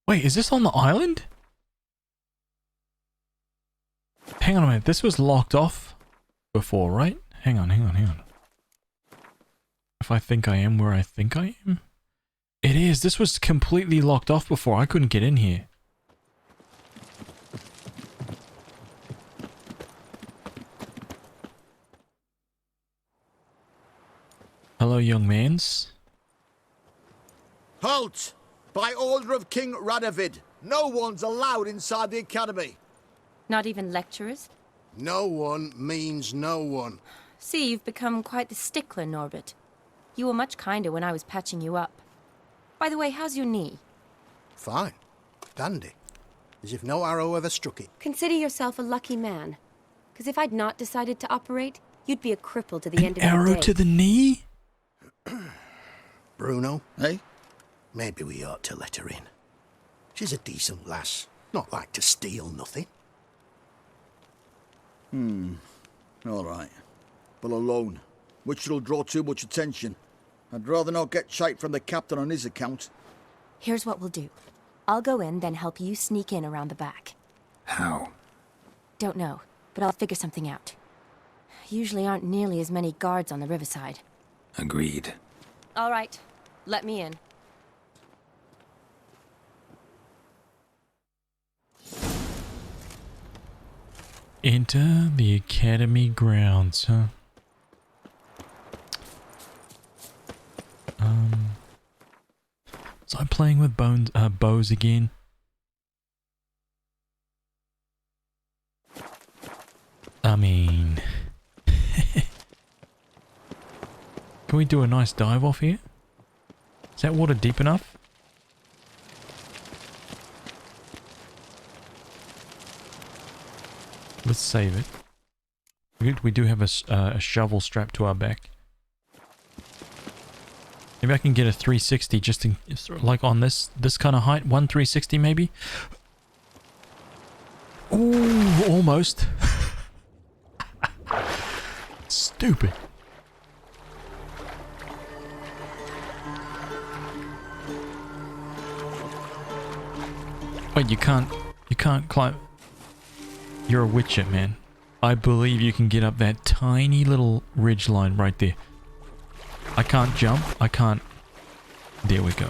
Wait, is this on the island? Hang on a minute, this was locked off before, right? Hang on. If I think I am where I think I am? It is. This was completely locked off before. I couldn't get in here. Hello, young mans. Halt! By order of King Radovid, no one's allowed inside the Academy. Not even lecturers? No one means no one. See, you've become quite the stickler, Norbert. You were much kinder when I was patching you up. By the way, how's your knee? Fine. Dandy. As if no arrow ever struck it. Consider yourself a lucky man. Because if I'd not decided to operate, you'd be a cripple to the end of your Arrow day. to the knee? Bruno? Eh? Maybe we ought to let her in. She's a decent lass. Not like to steal nothing. All right. But alone, which will draw too much attention. I'd rather not get shite from the captain on his account. Here's what we'll do. I'll go in, then help you sneak in around the back. How? Don't know, but I'll figure something out. Usually aren't nearly as many guards on the riverside. Agreed. All right, let me in. Enter the academy grounds, huh? So I'm playing with bows again. I mean, can we do a nice dive off here? Is that water deep enough? Let's save it. We do have a shovel strapped to our back. Maybe I can get a 360 just in, like on this kind of height. 360 maybe. Ooh, almost. Stupid. Wait, you can't climb. You're a witcher, man. I believe you can get up that tiny little ridge line right there. I can't jump. I can't. There we go.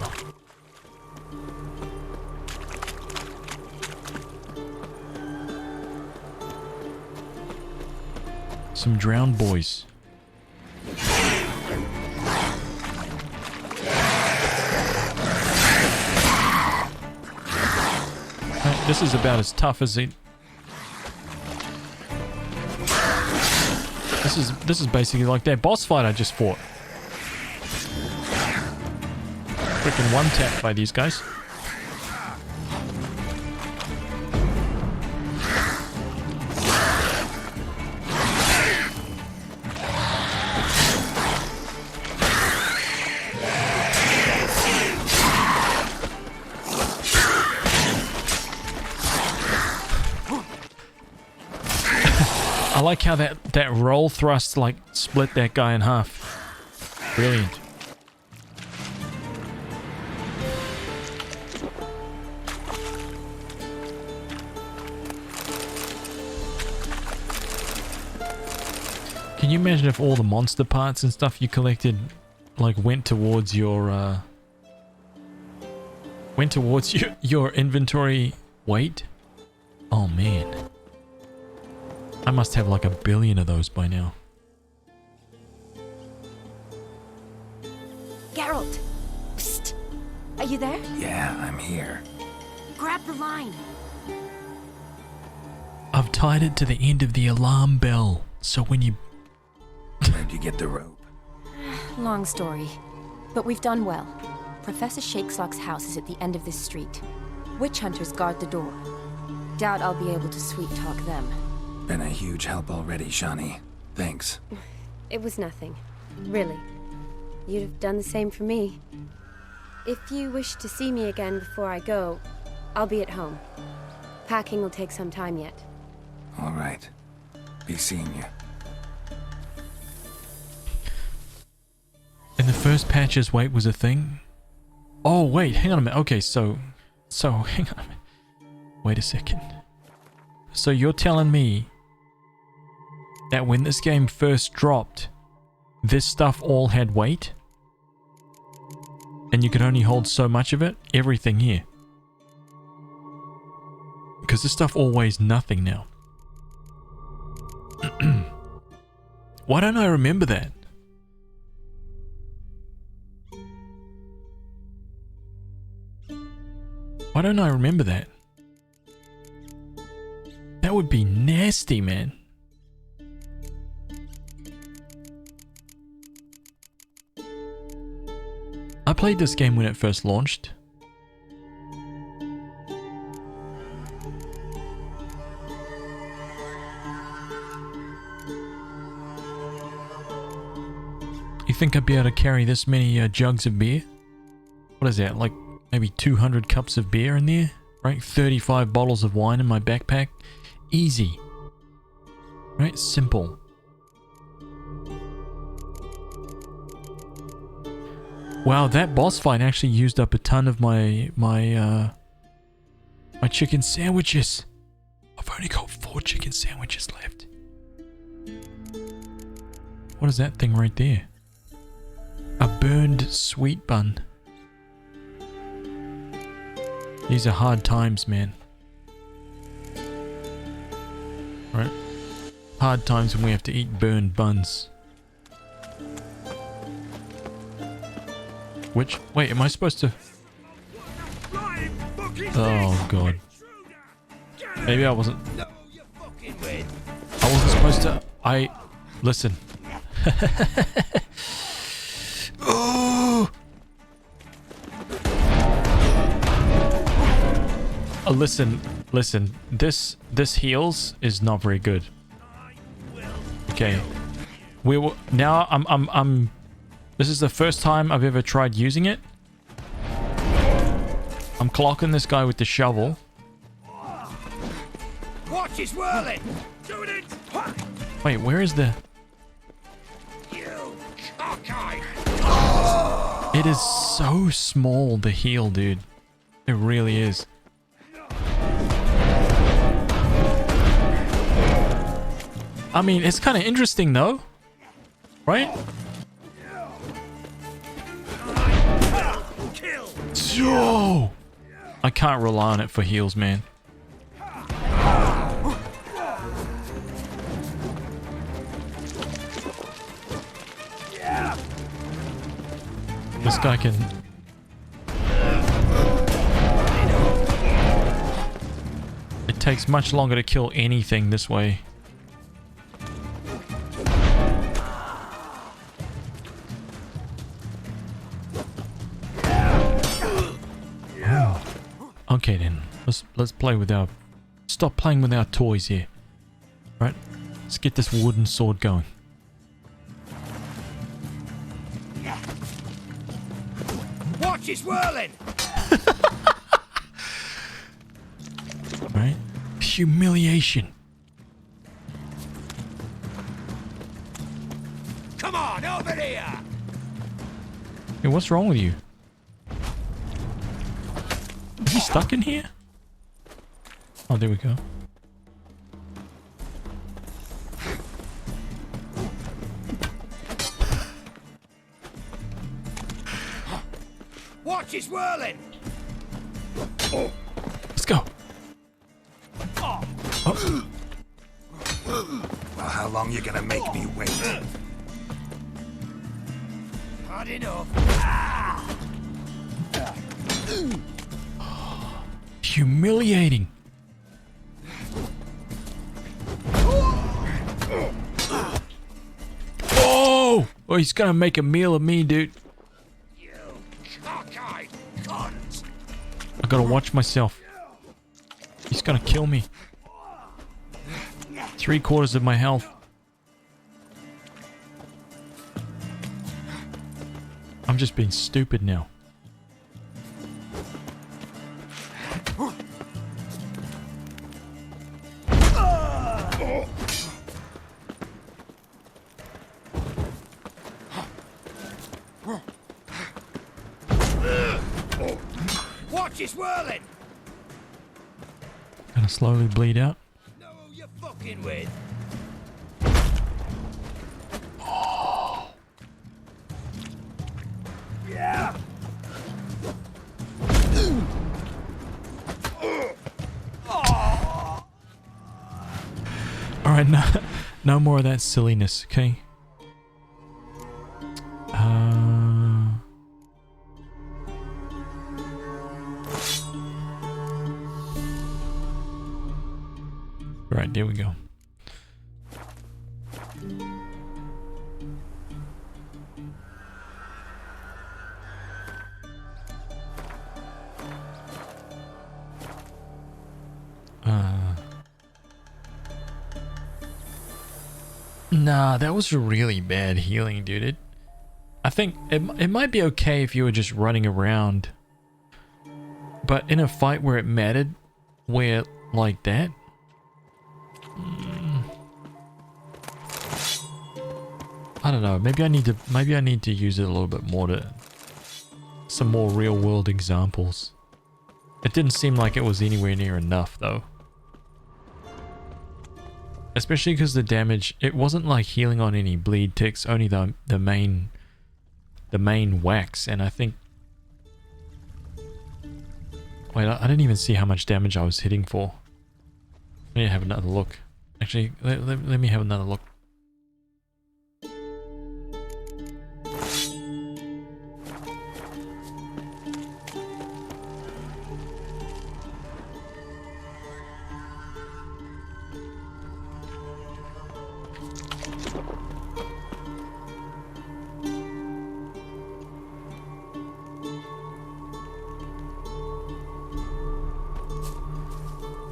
Some drowned boys. This is about as tough as it. This is basically like that boss fight I just fought. Freaking one tap by these guys. I like how that roll thrust like split that guy in half. Brilliant. Can you imagine if all the monster parts and stuff you collected like went towards your your inventory weight? Oh man. I must have like 1 billion of those by now. Geralt! Psst! Are you there? Yeah, I'm here. Grab the line! I've tied it to the end of the alarm bell, so when you... Where'd you get the rope? Long story, but we've done well. Professor Shakeslock's house is at the end of this street. Witch hunters guard the door. Doubt I'll be able to sweet-talk them. Been a huge help already, Shani. Thanks. It was nothing. Really. You'd have done the same for me. If you wish to see me again before I go, I'll be at home. Packing will take some time yet. All right. Be seeing you. In the first patches, weight was a thing? Oh, wait, hang on a minute. Okay, so hang on a minute. Wait a second. So you're telling me that when this game first dropped, this stuff all had weight? And you could only hold so much of it? Everything here. Because this stuff all weighs nothing now. Why don't I remember that? Why don't I remember that? That would be nasty, man. I played this game when it first launched. You think I'd be able to carry this many jugs of beer? What is that, like maybe 200 cups of beer in there? Right, 35 bottles of wine in my backpack? Easy. Right, simple. Wow, that boss fight actually used up a ton of my chicken sandwiches. I've only got 4 chicken sandwiches left. What is that thing right there? burned sweet bun. These are hard times, man. Right? Hard times when we have to eat burned buns. Which... Wait, am I supposed to... Oh, God. Maybe I wasn't... I wasn't supposed to... Listen. Oh! Listen. This heals is not very good. Okay. We will... Now, I'm... This is the first time I've ever tried using it. I'm clocking this guy with the shovel. Watch his whirling! Doing it! Wait, where is the... You cockeyed! It is so small, the heal, dude. It really is. I mean, it's kind of interesting, though. Right? Yo! I can't rely on it for heals, man. This guy can... It takes much longer to kill anything this way. Okay then, let's play with our... Stop playing with our toys here. Right? Let's get this wooden sword going. Watch his whirling! Right? Humiliation. Come on, over here! Hey, what's wrong with you? Is he stuck in here? Oh, there we go. Watch his whirling! Let's go. Well, how long you gonna make me wait? Hard enough. Humiliating. Oh! Oh, he's gonna make a meal of me, dude. You cockeyed cunt! I gotta watch myself. He's gonna kill me. 3/4 of my health. I'm just being stupid now. Watch his whirling! Gonna slowly bleed out. Know who you're fucking with? Oh. Yeah! Alright, no more of that silliness, okay? Right, there we go. Nah, that was really bad healing, dude. I think it might be okay if you were just running around. But in a fight where it mattered, where like that... I don't know, maybe I need to use it a little bit more to... Some more real world examples. It didn't seem like it was anywhere near enough though. Especially because the damage, it wasn't like healing on any bleed ticks, only the main the main wax, and I think... Wait, I didn't even see how much damage I was hitting for. Let me have another look. Actually, let me have another look.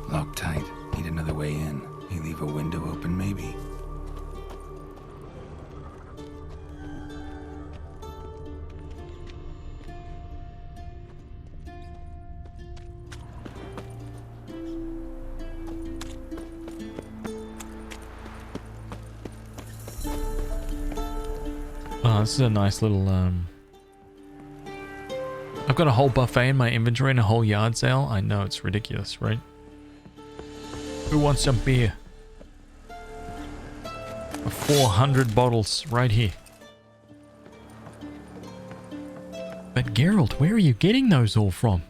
Locked tight. Need another way in. You leave a window open, maybe? Oh, this is a nice little, I've got a whole buffet in my inventory and a whole yard sale. I know, it's ridiculous, right? Who wants some beer? 400 bottles right here. But Geralt, where are you getting those all from?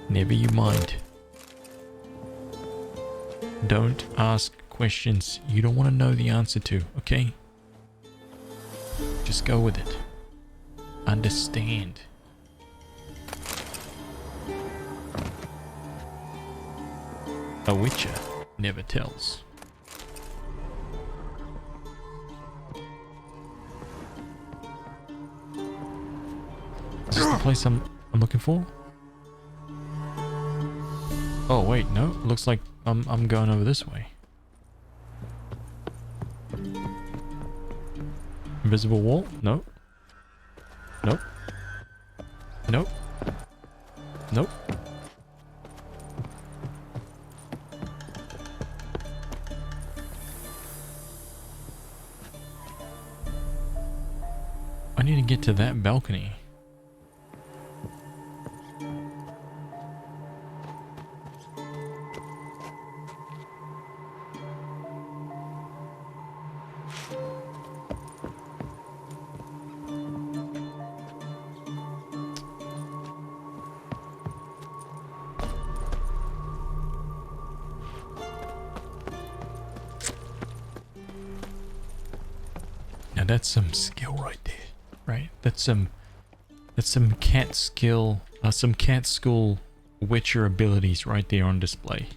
Never you mind. Don't ask questions you don't want to know the answer to, okay? Just go with it. Understand. A witcher never tells. Is this the place I'm looking for? Oh wait, no. Looks like I'm going over this way. Invisible wall? No. Nope. Nope. Nope. I need to get to that balcony. Now that's some skill right there, right? That's some cat skill, some cat school Witcher abilities right there on display.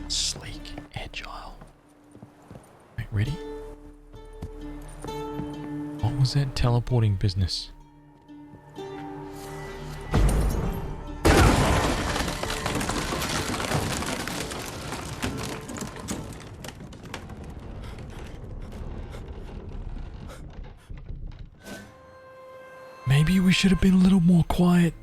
Sleek, agile. Right, ready? What was that teleporting business? Maybe we should have been a little more quiet.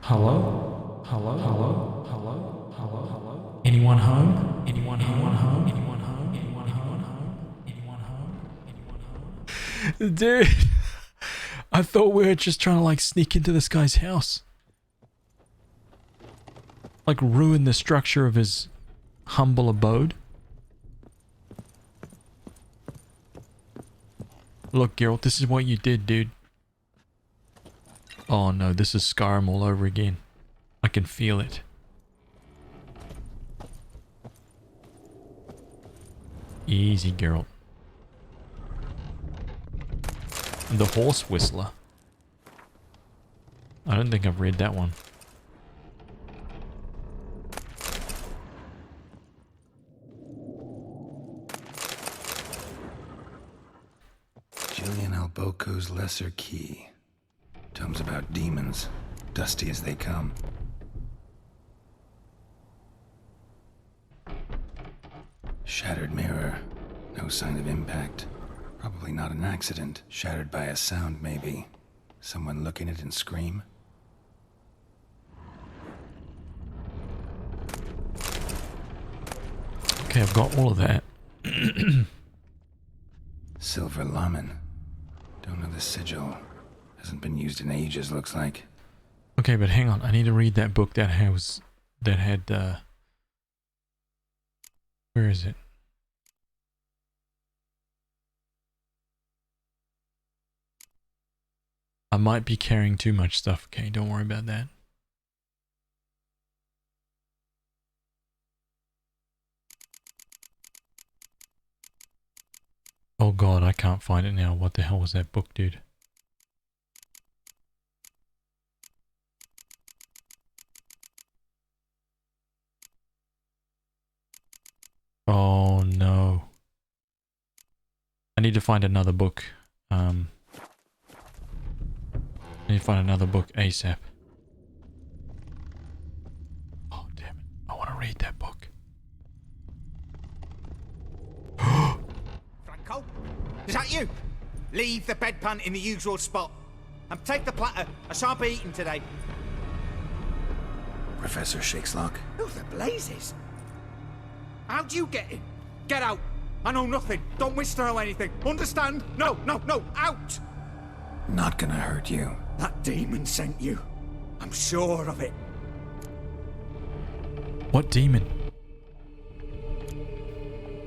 Hello? Hello? Hello? Hello? Hello? Hello? Anyone home? Anyone home? Anyone home? Anyone home? Anyone home? Anyone home? Anyone home? Dude, I thought we were just trying to like sneak into this guy's house. Like ruin the structure of his humble abode. Look, Geralt, this is what you did, dude. Oh no, this is Skyrim all over again. I can feel it. Easy, Geralt. The Horse Whistler. I don't think I've read that one. Boko's Lesser Key. Tomes about demons, dusty as they come. Shattered mirror. No sign of impact. Probably not an accident. Shattered by a sound, maybe. Someone look in it and scream. Okay, I've got all of that. Silver Lamen. Don't know the sigil. Hasn't been used in ages, looks like. Okay, but hang on. I need to read that book that had where is it? I might be carrying too much stuff. Okay, don't worry about that. Oh god, I can't find it now. What the hell was that book, dude? Oh no. I need to find another book. I need to find another book ASAP. Oh damn it. I want to read that book. Franco? Is that you? Leave the bedpan in the usual spot. And take the platter. I shan't be eating today. Professor Shakeslock? Who the blazes? How'd you get in? Get out. I know nothing. Don't wish to know anything. Understand? No, no, no. Out! Not gonna hurt you. That demon sent you. I'm sure of it. What demon?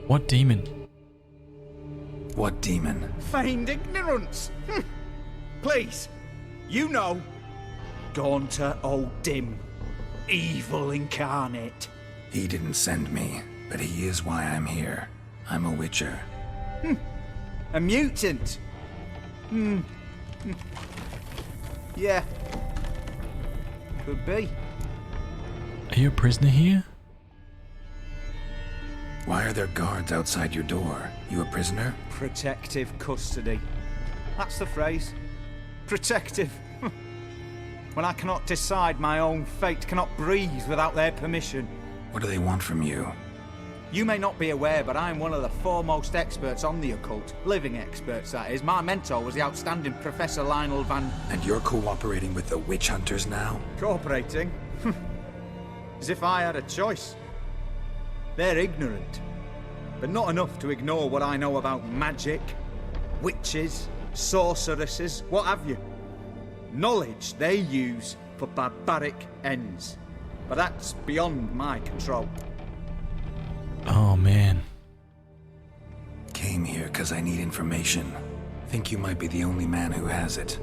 What demon? What demon? Feigned ignorance. Please. You know. Gaunter O'Dim. Evil incarnate. He didn't send me, but he is why I'm here. I'm a witcher. A mutant. Yeah. Could be. Are you a prisoner here? Why are there guards outside your door? You a prisoner? Protective custody. That's the phrase. Protective. When I cannot decide my own fate, cannot breathe without their permission. What do they want from you? You may not be aware, but I am one of the foremost experts on the occult. Living experts, that is. My mentor was the outstanding Professor Lionel Van... And you're cooperating with the witch hunters now? Cooperating? As if I had a choice. They're ignorant, but not enough to ignore what I know about magic, witches, sorceresses, what have you. Knowledge they use for barbaric ends. But that's beyond my control. Oh man. Came here because I need information. Think you might be the only man who has it.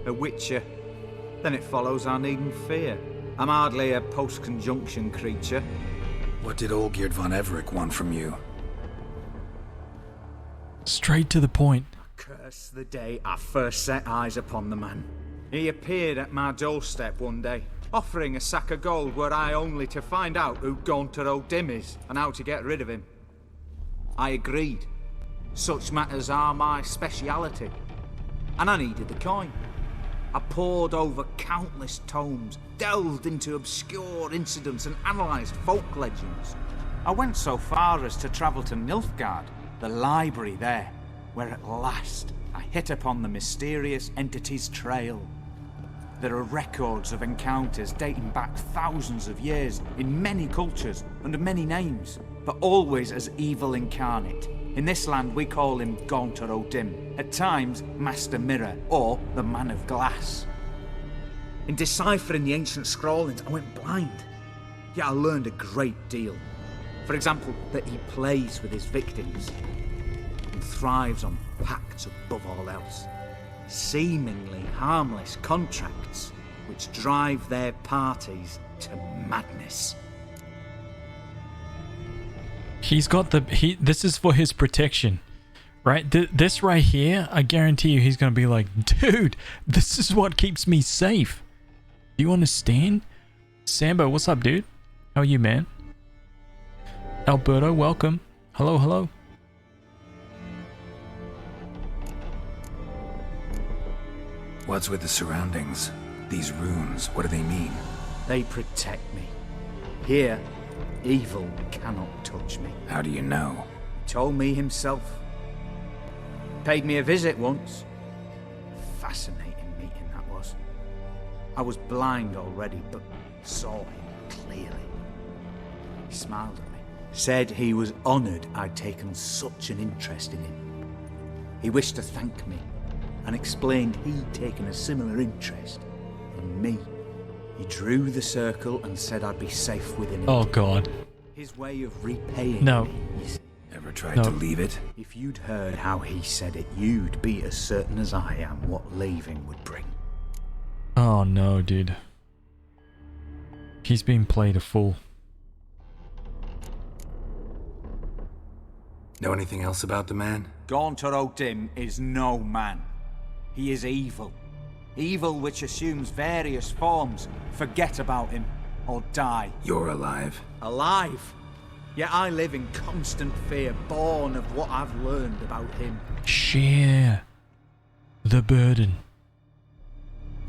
A witcher. Then it follows I needn't fear. I'm hardly a post-conjunction creature. What did Olgierd von Everec want from you? Straight to the point. Curse the day I first set eyes upon the man. He appeared at my doorstep one day, offering a sack of gold were I only to find out who Gaunter O'Dim is and how to get rid of him. I agreed. Such matters are my speciality. And I needed the coin. I pored over countless tomes, delved into obscure incidents and analysed folk legends. I went so far as to travel to Nilfgaard, the library there, where at last I hit upon the mysterious entity's trail. There are records of encounters dating back thousands of years in many cultures under many names, but always as evil incarnate. In this land we call him Gaunter O'Dim, at times Master Mirror or the Man of Glass. In deciphering the ancient scrawlings I went blind, yet I learned a great deal. For example, that he plays with his victims and thrives on pacts above all else. Seemingly harmless contracts which drive their parties to madness. He's got the... this is for his protection. Right? This right here, I guarantee you he's going to be like, dude, this is what keeps me safe. Do you understand? Sambo, what's up, dude? How are you, man? Alberto, welcome. Hello, hello. What's with the surroundings? These runes, what do they mean? They protect me. Here, evil cannot touch me. How do you know? He told me himself. Paid me a visit once. Fascinating meeting that was. I was blind already, but saw him clearly. He smiled at me. Said he was honoured I'd taken such an interest in him. He wished to thank me and explained he'd taken a similar interest in me. He drew the circle and said I'd be safe within it. Oh God. His way of repaying No. me, you see. Ever tried to leave it? If you'd heard how he said it, you'd be as certain as I am what leaving would bring. Oh no, dude. He's being played a fool. Know anything else about the man? Gaunter O'Dim is no man. He is evil. Evil which assumes various forms. Forget about him, or die. You're alive. Alive? Yet I live in constant fear, born of what I've learned about him. Share the burden.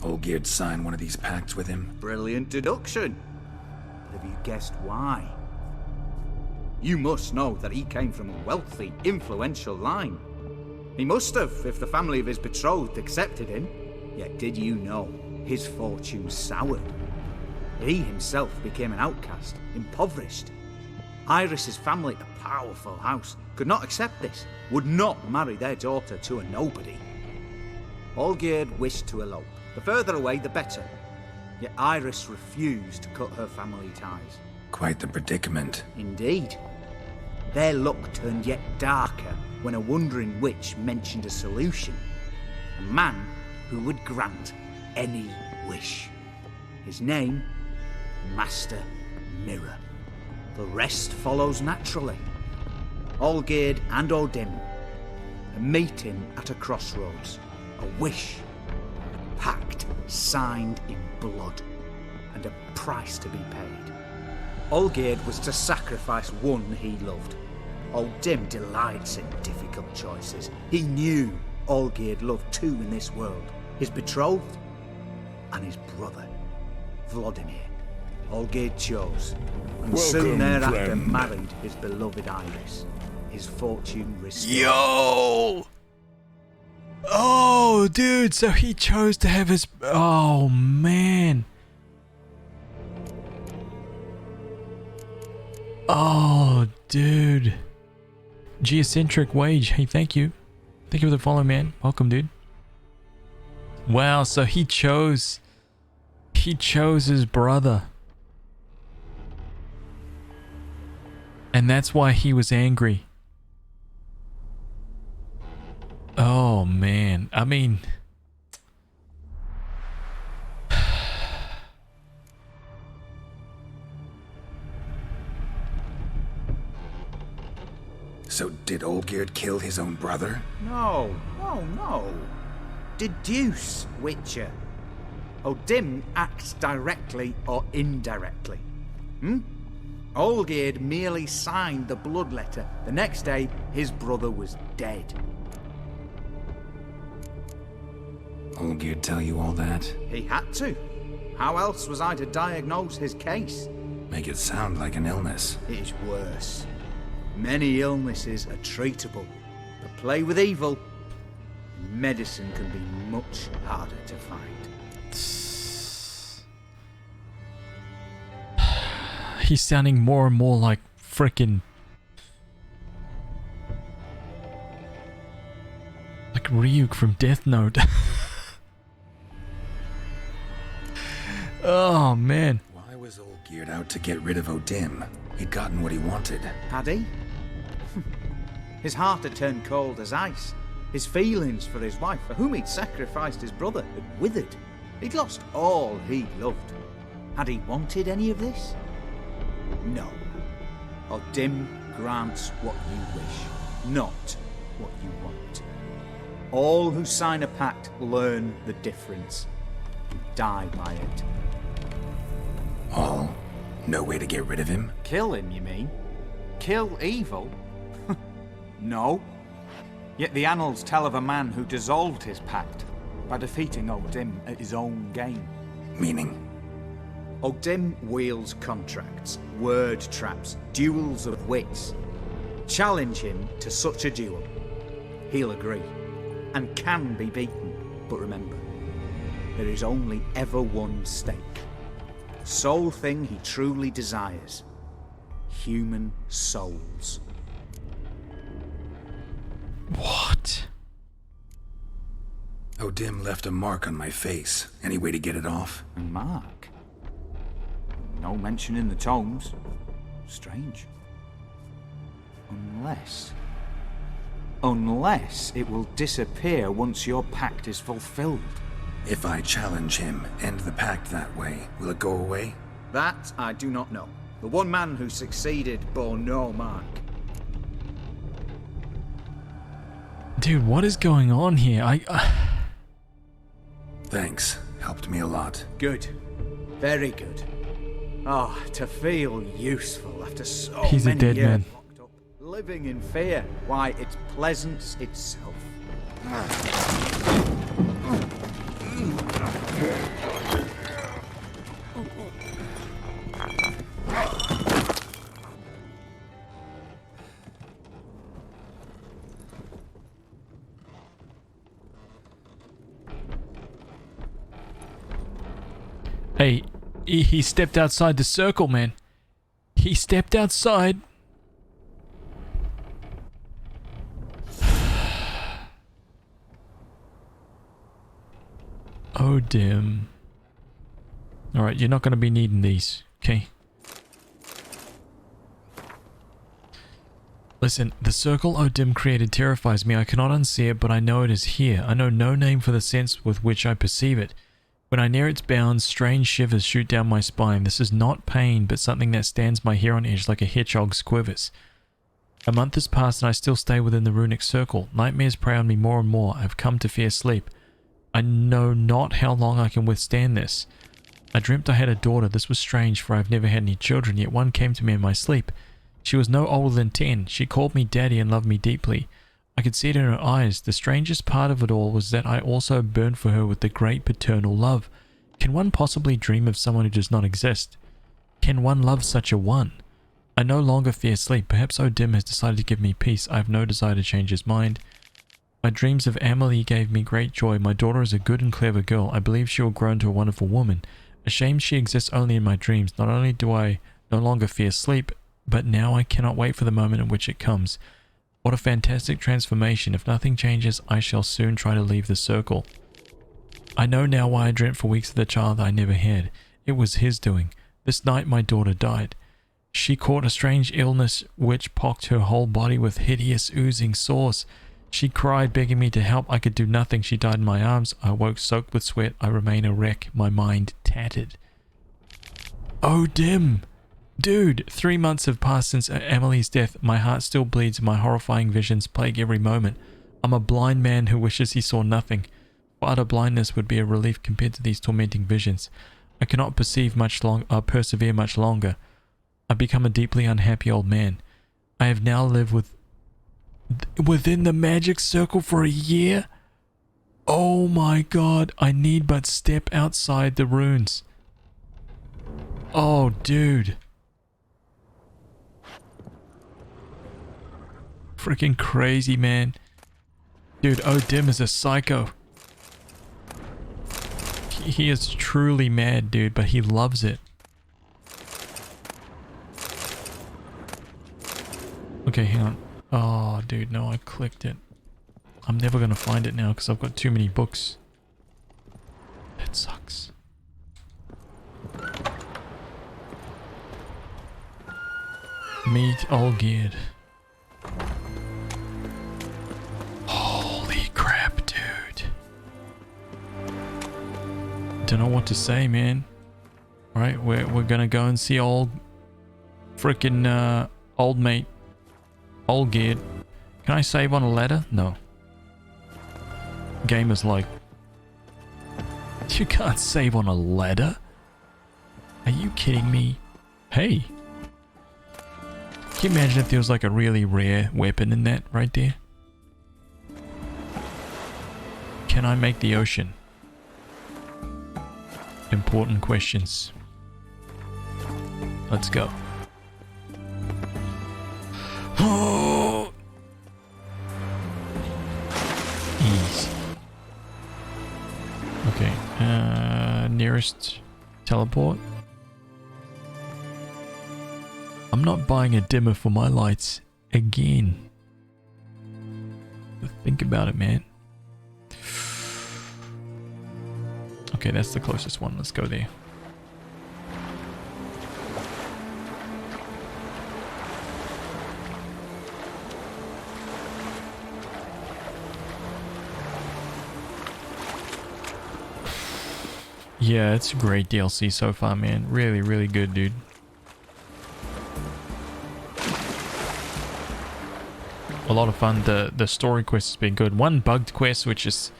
Olgierd signed one of these pacts with him. Brilliant deduction. But have you guessed why? You must know that he came from a wealthy, influential line. He must have, if the family of his betrothed accepted him. Yet did you know his fortune soured? He himself became an outcast, impoverished. Iris's family, a powerful house, could not accept this, would not marry their daughter to a nobody. Olgierd wished to elope. The further away, the better. Yet Iris refused to cut her family ties. Quite the predicament. Indeed. Their luck turned yet darker when a wandering witch mentioned a solution. A man who would grant any wish. His name, Master Mirror. The rest follows naturally. Olgierd and O'Dim, a meeting at a crossroads, a wish, a pact signed in blood, and a price to be paid. Olgierd was to sacrifice one he loved. O'Dim delights in difficult choices. He knew Olgierd loved two in this world, his betrothed and his brother, Vladimir. Olgierd chose, and soon thereafter friend. married his beloved Iris. His fortune restored. Yo! Oh, dude, so he chose to have his... Oh, man. Oh, dude. Geocentric Wage. Hey, thank you. Thank you for the follow, man. Welcome, dude. Wow, so he chose... He chose his brother. And that's why he was angry. Oh, man. I mean... So did Olgierd kill his own brother? No. Deduce, Witcher. O'Dim acts directly or indirectly. Olgierd merely signed the blood letter. The next day, his brother was dead. Olgierd tell you all that? He had to. How else was I to diagnose his case? Make it sound like an illness. It is worse. Many illnesses are treatable, but play with evil, medicine can be much harder to find. He's sounding more and more like frickin'... like Ryuk from Death Note. Oh, man. Why was Olgierd out to get rid of O'Dim? He'd gotten what he wanted. Had he? His heart had turned cold as ice. His feelings for his wife, for whom he'd sacrificed his brother, had withered. He'd lost all he loved. Had he wanted any of this? No. O'Dim grants what you wish, not what you want. All who sign a pact learn the difference and die by it. All? No way to get rid of him? Kill him, you mean? Kill evil? No. Yet the annals tell of a man who dissolved his pact by defeating O'Dim at his own game. Meaning? O'Dim wields contracts, word traps, duels of wits. Challenge him to such a duel. He'll agree, and can be beaten. But remember, there is only ever one stake. The sole thing he truly desires. Human souls. What? O'Dim left a mark on my face. Any way to get it off? A mark? No mention in the tomes. Strange. Unless it will disappear once your pact is fulfilled. If I challenge him, end the pact that way, will it go away? That I do not know. The one man who succeeded bore no mark. Dude, what is going on here? Thanks. Helped me a lot. Good. Very good. Oh, to feel useful after so He's many a dead years man. locked up, living in fear. Why, it's pleasance itself. Hey, he stepped outside the circle, man. He stepped outside. Oh, dim. Alright, you're not going to be needing these, okay? Listen, the circle O'Dim created terrifies me. I cannot unsee it, but I know it is here. I know no name for the sense with which I perceive it. When I near its bounds, strange shivers shoot down my spine. This is not pain, but something that stands my hair on edge like a hedgehog's quivers. A month has passed and I still stay within the runic circle. Nightmares prey on me more and more. I have come to fear sleep. I know not how long I can withstand this. I dreamt I had a daughter. This was strange, for I have never had any children, yet one came to me in my sleep. She was no older than 10. She called me daddy and loved me deeply. I could see it in her eyes. The strangest part of it all was that I also burned for her with the great paternal love. Can one possibly dream of someone who does not exist? Can one love such a one? I no longer fear sleep. Perhaps O'Dim has decided to give me peace. I have no desire to change his mind. My dreams of Amelie gave me great joy. My daughter is a good and clever girl. I believe she will grow into a wonderful woman. Ashamed she exists only in my dreams. Not only do I no longer fear sleep, but now I cannot wait for the moment in which it comes. What a fantastic transformation. If nothing changes, I shall soon try to leave the circle. I know now why I dreamt for weeks of the child I never had. It was his doing. This night my daughter died. She caught a strange illness which pocked her whole body with hideous oozing sores. She cried, begging me to help. I could do nothing. She died in my arms. I woke soaked with sweat. I remain a wreck, my mind tattered. Oh, dim! Dude, 3 months have passed since Amelie's death. My heart still bleeds and my horrifying visions plague every moment. I'm a blind man who wishes he saw nothing. For utter blindness would be a relief compared to these tormenting visions. I cannot persevere much longer. I've become a deeply unhappy old man. I have now lived within the magic circle for a year. Oh my god, I need but step outside the runes. Oh, dude. Freaking crazy, man. Dude, O'Dim is a psycho. He is truly mad, dude, but he loves it. Okay, hang on. Oh, dude, no, I clicked it. I'm never gonna find it now because I've got too many books. That sucks. Meet Olgierd. Holy crap, dude. Don't know what to say, man. Alright, we're gonna go and see old frickin' old mate Olgierd. Can I save on a ladder? No. Game is like, you can't save on a ladder? Are you kidding me? Hey. Can you imagine if there was like a really rare weapon in that right there? Can I make the ocean? Important questions. Let's go. Oh! Ease. Okay. Nearest teleport. I'm not buying a dimmer for my lights again. Think about it, man. Okay, that's the closest one. Let's go there. Yeah, it's a great DLC so far, man. Really, really good, dude. A lot of fun. The story quest has been good. One bugged quest, which has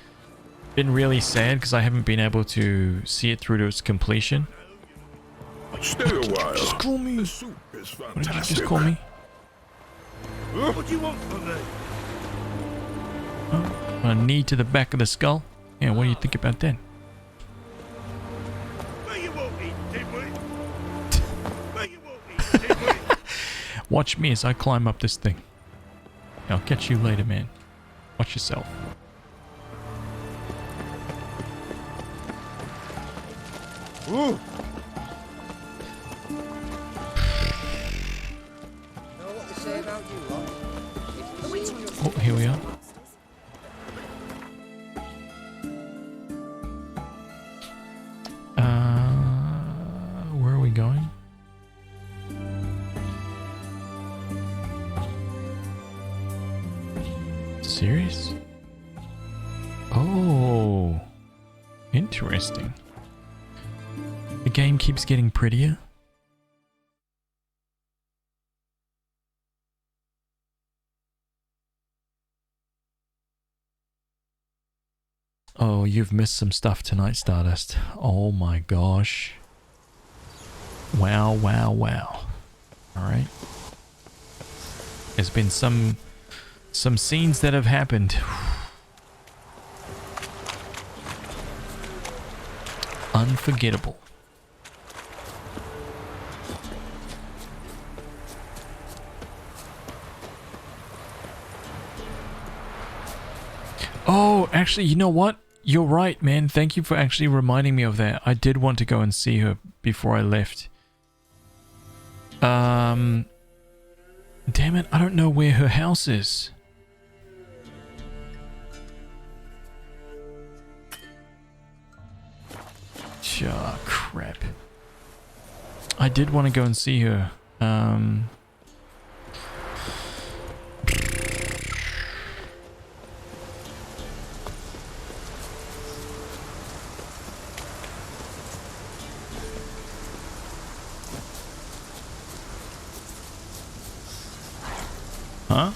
been really sad because I haven't been able to see it through to its completion. Stay a while. Just call me. The soup is What did you fantastic. just call me? What do you want from me? A knee to the back of the skull? Yeah, what do you think about that? Watch me as I climb up this thing. I'll catch you later, man. Watch yourself. Ooh. Oh, here we are. Where are we going? Serious? Oh, interesting. The game keeps getting prettier. Oh, you've missed some stuff tonight, Stardust. Oh my gosh. Wow, wow, wow. Alright. There's been some scenes that have happened. Unforgettable. Oh, actually, you know what? You're right, man. Thank you for actually reminding me of that. I did want to go and see her before I left. Damn it, I don't know where her house is. Ah, crap. I did want to go and see her. Huh?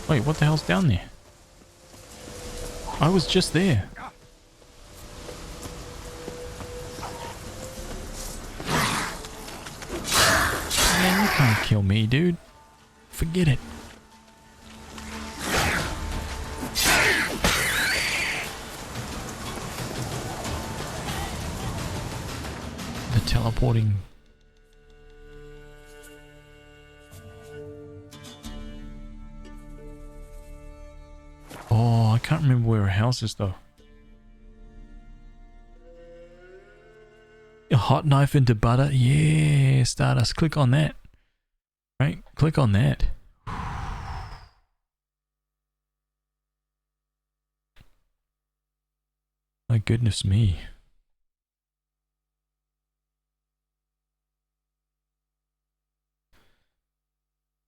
Wait, what the hell's down there? I was just there. Man, you can't kill me, dude. Forget it. The teleporting. Oh, I can't remember where her house is though. A hot knife into butter? Yeah, Stardust. Click on that. Right? Click on that. My goodness me.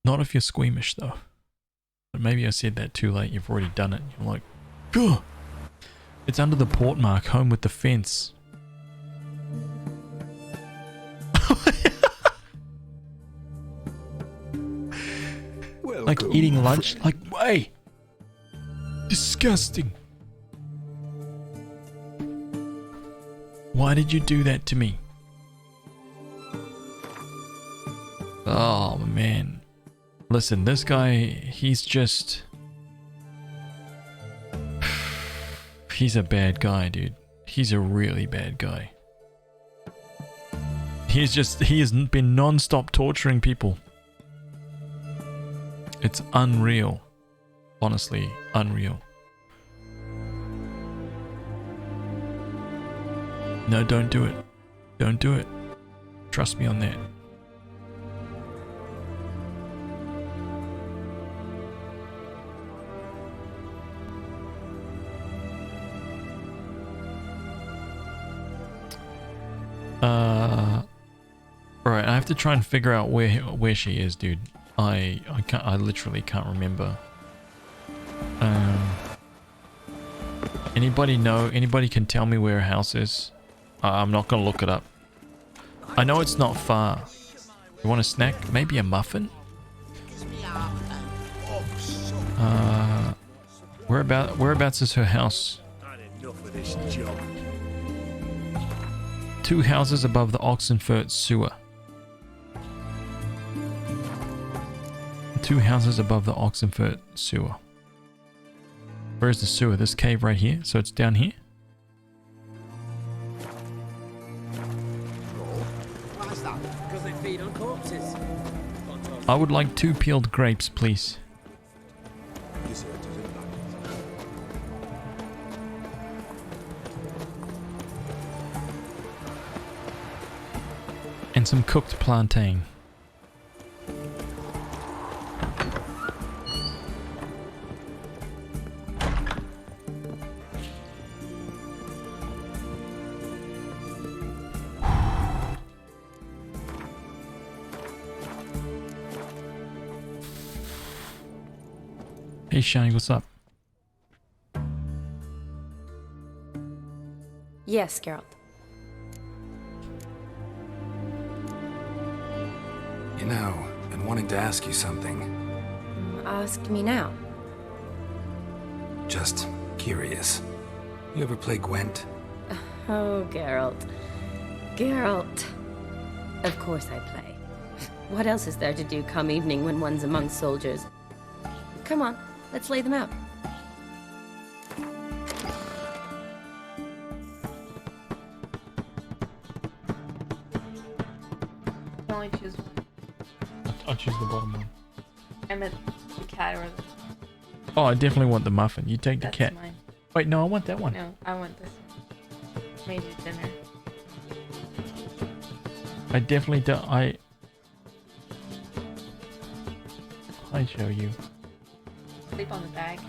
Not if you're squeamish though. But maybe I said that too late. You've already done it. You're like, ugh! It's under the port mark, home with the fence. Like eating lunch. Like, hey! Disgusting. Why did you do that to me? Oh, man. Listen, this guy, he's just... He's a bad guy, dude. He's a really bad guy. He has been non-stop torturing people. It's unreal. Honestly, unreal. No, don't do it. Don't do it. Trust me on that. Alright, I have to try and figure out where she is, dude. I literally can't remember. Anybody know? Anybody can tell me where her house is? I'm not gonna look it up. I know it's not far. You want a snack? Maybe a muffin? Whereabouts is her house? Enough of this job. 2 houses above the Oxenfurt sewer. 2 houses above the Oxenfurt sewer. Where's the sewer? This cave right here. So it's down here. Why is that? Because they feed on corpses. I would like 2 peeled grapes, please. And some cooked plantain. Hey Shani, what's up? Yes, Geralt. You know, been wanting to ask you something. Ask me now. Just curious. You ever play Gwent? Oh, Geralt. Geralt. Of course I play. What else is there to do come evening when one's among soldiers? Come on, let's lay them out. You can only choose one. I'll choose the bottom one. I meant the cat or the... Oh, I definitely want the muffin. You take the That's cat. mine. Wait, no, I want that one. No, I want this one. Made you dinner. I definitely don't. I show you. Sleep on the bag.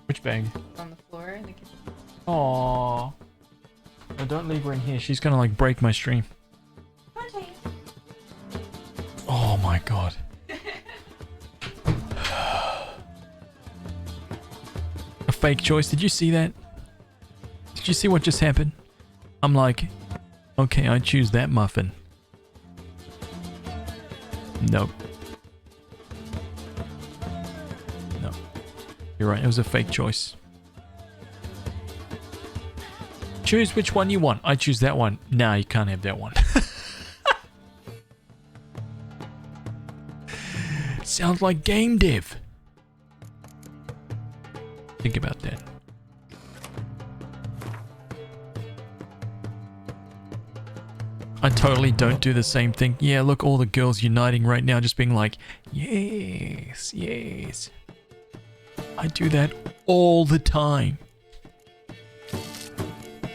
Which bag? On the floor in the kitchen. Aww. No, don't leave her in here. She's gonna like break my stream. Oh my god. A fake choice. Did you see that? Did you see what just happened? I'm like, okay, I choose that muffin. Nope. No. You're right, it was a fake choice. Choose which one you want. I choose that one. Nah, you can't have that one. Sounds like game dev. Think about that. I totally don't do the same thing. Yeah, look, all the girls uniting right now, just being like, yes, yes. I do that all the time.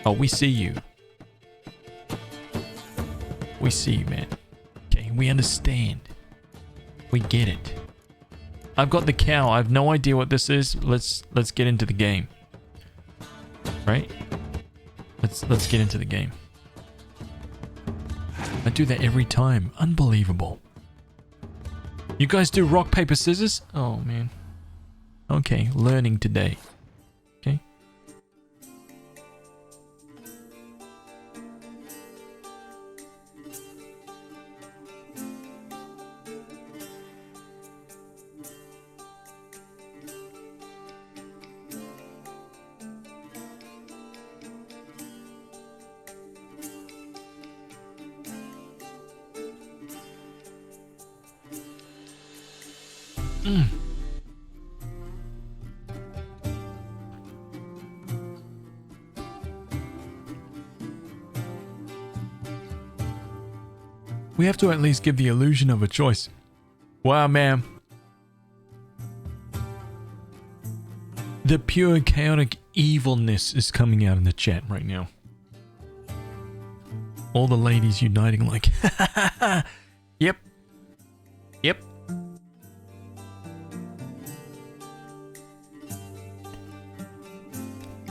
Oh, we see you. We see you, man. Okay, we understand. We get it. I've got the cow. I have no idea what this is. Let's get into the game. Right? Let's get into the game. I do that every time. Unbelievable. You guys do rock, paper, scissors? Oh, man. Okay, learning today. Okay. We have to at least give the illusion of a choice. Wow, man. The pure chaotic evilness is coming out in the chat right now. All the ladies uniting like, yep. Yep.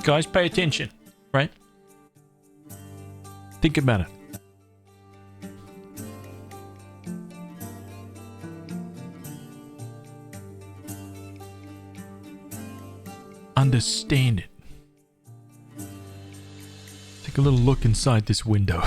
Guys, pay attention, right? Think about it. understand it. Take a little look inside this window.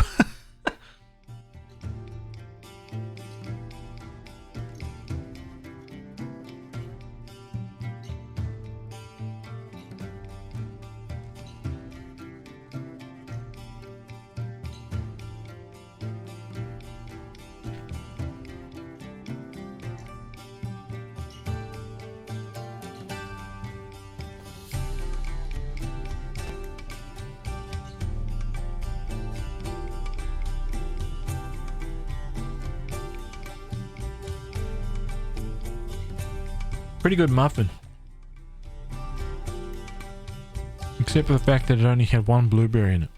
Pretty good muffin. Except for the fact that it only had one blueberry in it.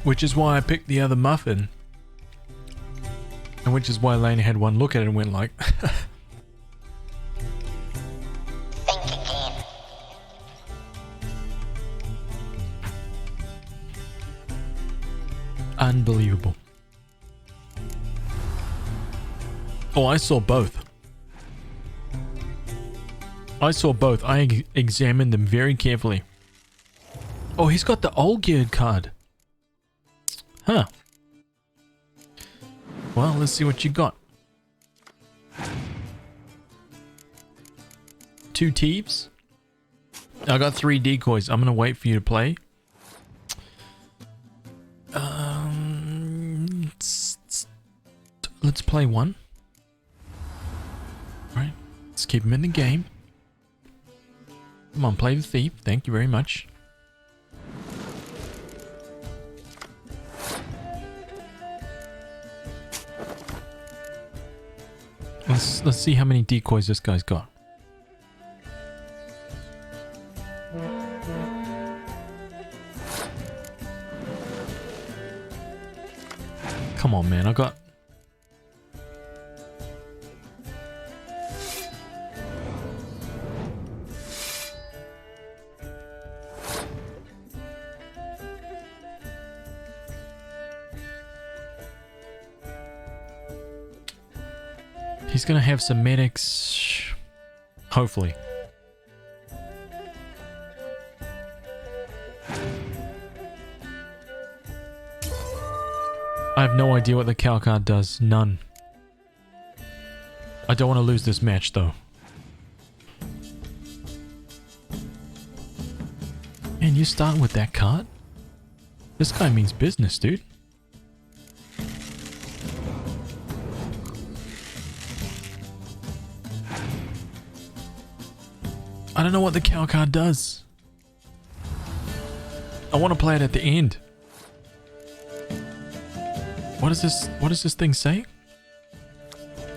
Which is why I picked the other muffin. And which is why Lena had one look at it and went like... Think again. Unbelievable. Oh, I saw both. I saw both. I examined them very carefully. Oh, he's got the Olgierd card. Huh. Well, let's see what you got. 2 Thieves. I got 3 decoys. I'm gonna wait for you to play. Let's play one. Alright, let's keep him in the game. Come on, play the thief. Thank you very much. Let's see how many decoys this guy's got. Come on, man. I got... He's gonna have some medics. Hopefully. I have no idea what the cow card does. None. I don't want to lose this match though. Man, you start with that card? This guy means business, dude. I don't know what the cow card does. I want to play it at the end. What does this thing say?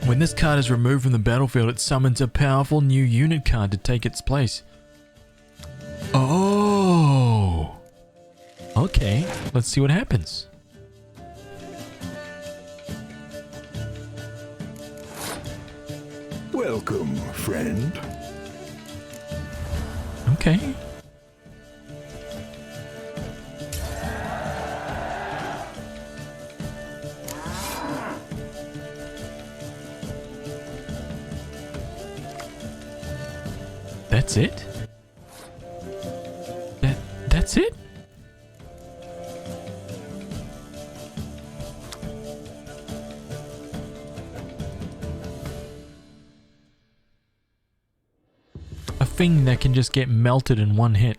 When this card is removed from the battlefield, it summons a powerful new unit card to take its place. Oh. Okay, let's see what happens. Welcome, friend. Okay. That's it? That's it? A thing that can just get melted in one hit.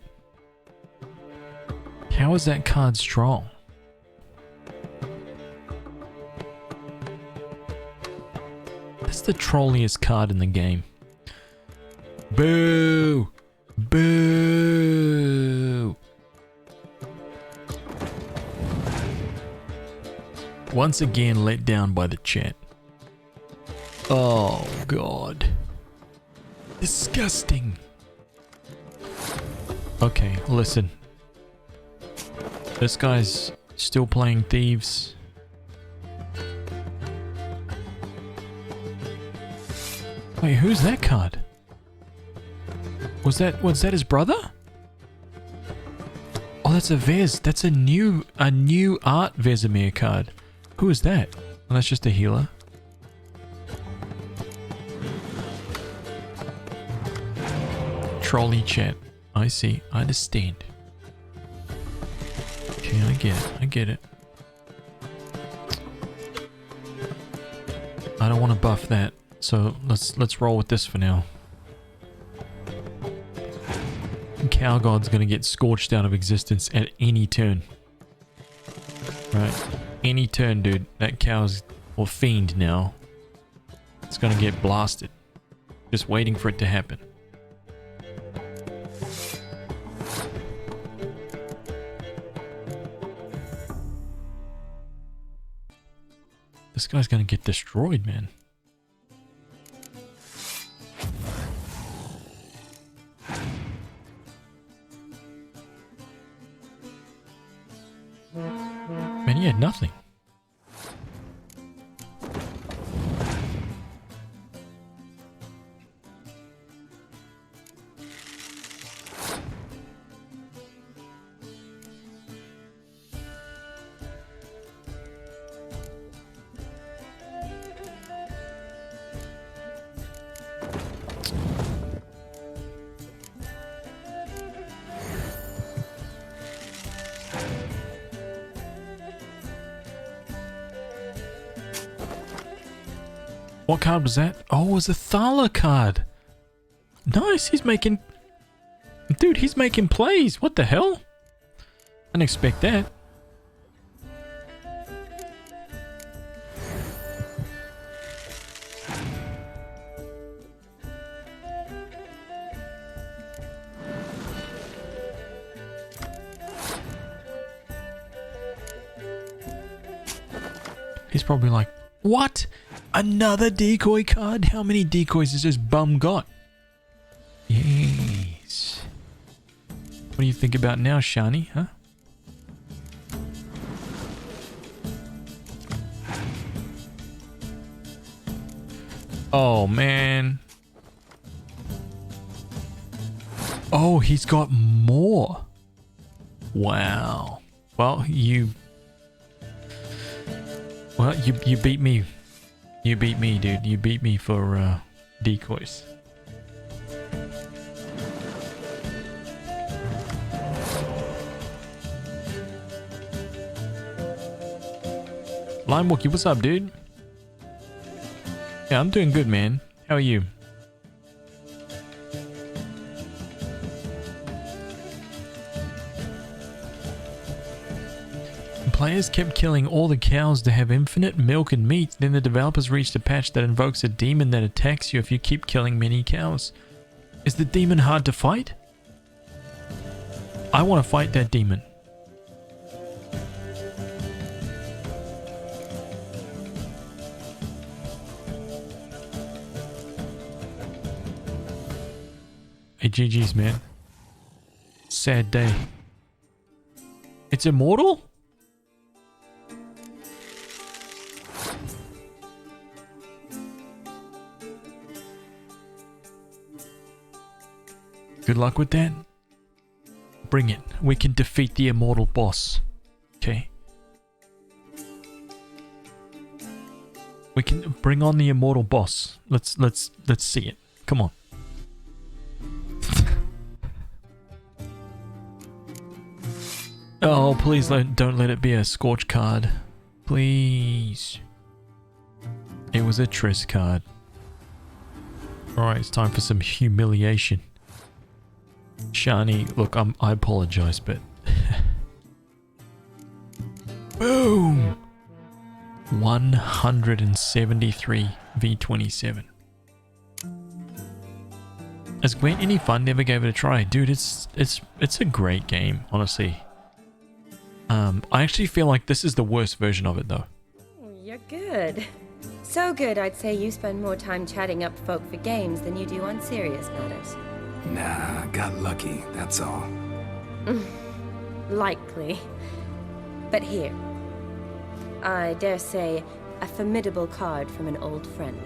How is that card strong? That's the trolliest card in the game. Boo! Boo! Once again let down by the chat. Oh god. Disgusting. Okay, listen. This guy's still playing thieves. Wait, who's that card? Was that his brother? Oh, that's a Vez. That's a new Art Vesemir card. Who is that? Oh, that's just a healer. trolley chat. I see. I understand. Okay, I get it. I get it. I don't want to buff that, so let's roll with this for now. Cow God's gonna get scorched out of existence at any turn. Right? Any turn, dude. That cow's, or fiend now, it's gonna get blasted. Just waiting for it to happen. This guy's gonna get destroyed, man. Man, he had nothing. What card was that? Oh, it was a Thala card. Nice, he's making... Dude, he's making plays. What the hell? I didn't expect that. He's probably like, what? Another decoy card? How many decoys has this bum got? Yes. What do you think about now, Shani, huh? Oh, man. Oh, he's got more. Wow. Well, you beat me. You beat me, dude. You beat me for decoys. Lime Wookie, what's up, dude? Yeah, I'm doing good, man. How are you? Players kept killing all the cows to have infinite milk and meat. Then the developers reached a patch that invokes a demon that attacks you if you keep killing many cows. Is the demon hard to fight? I want to fight that demon. Hey, GG's, man. Sad day. It's immortal? Good luck with that. Bring it. We can defeat the immortal boss. Okay. We can bring on the immortal boss. Let's see it. Come on. Oh, please don't let it be a Scorch card. Please. It was a Triss card. Alright, it's time for some humiliation. Shani, look, I apologize, but... Boom! 173 V27. Has Gwent any fun? Never gave it a try. Dude, it's a great game, honestly. I actually feel like this is the worst version of it, though. You're good. So good, I'd say you spend more time chatting up folk for games than you do on serious matters. Nah, got lucky, that's all. Likely. But here. I dare say, a formidable card from an old friend.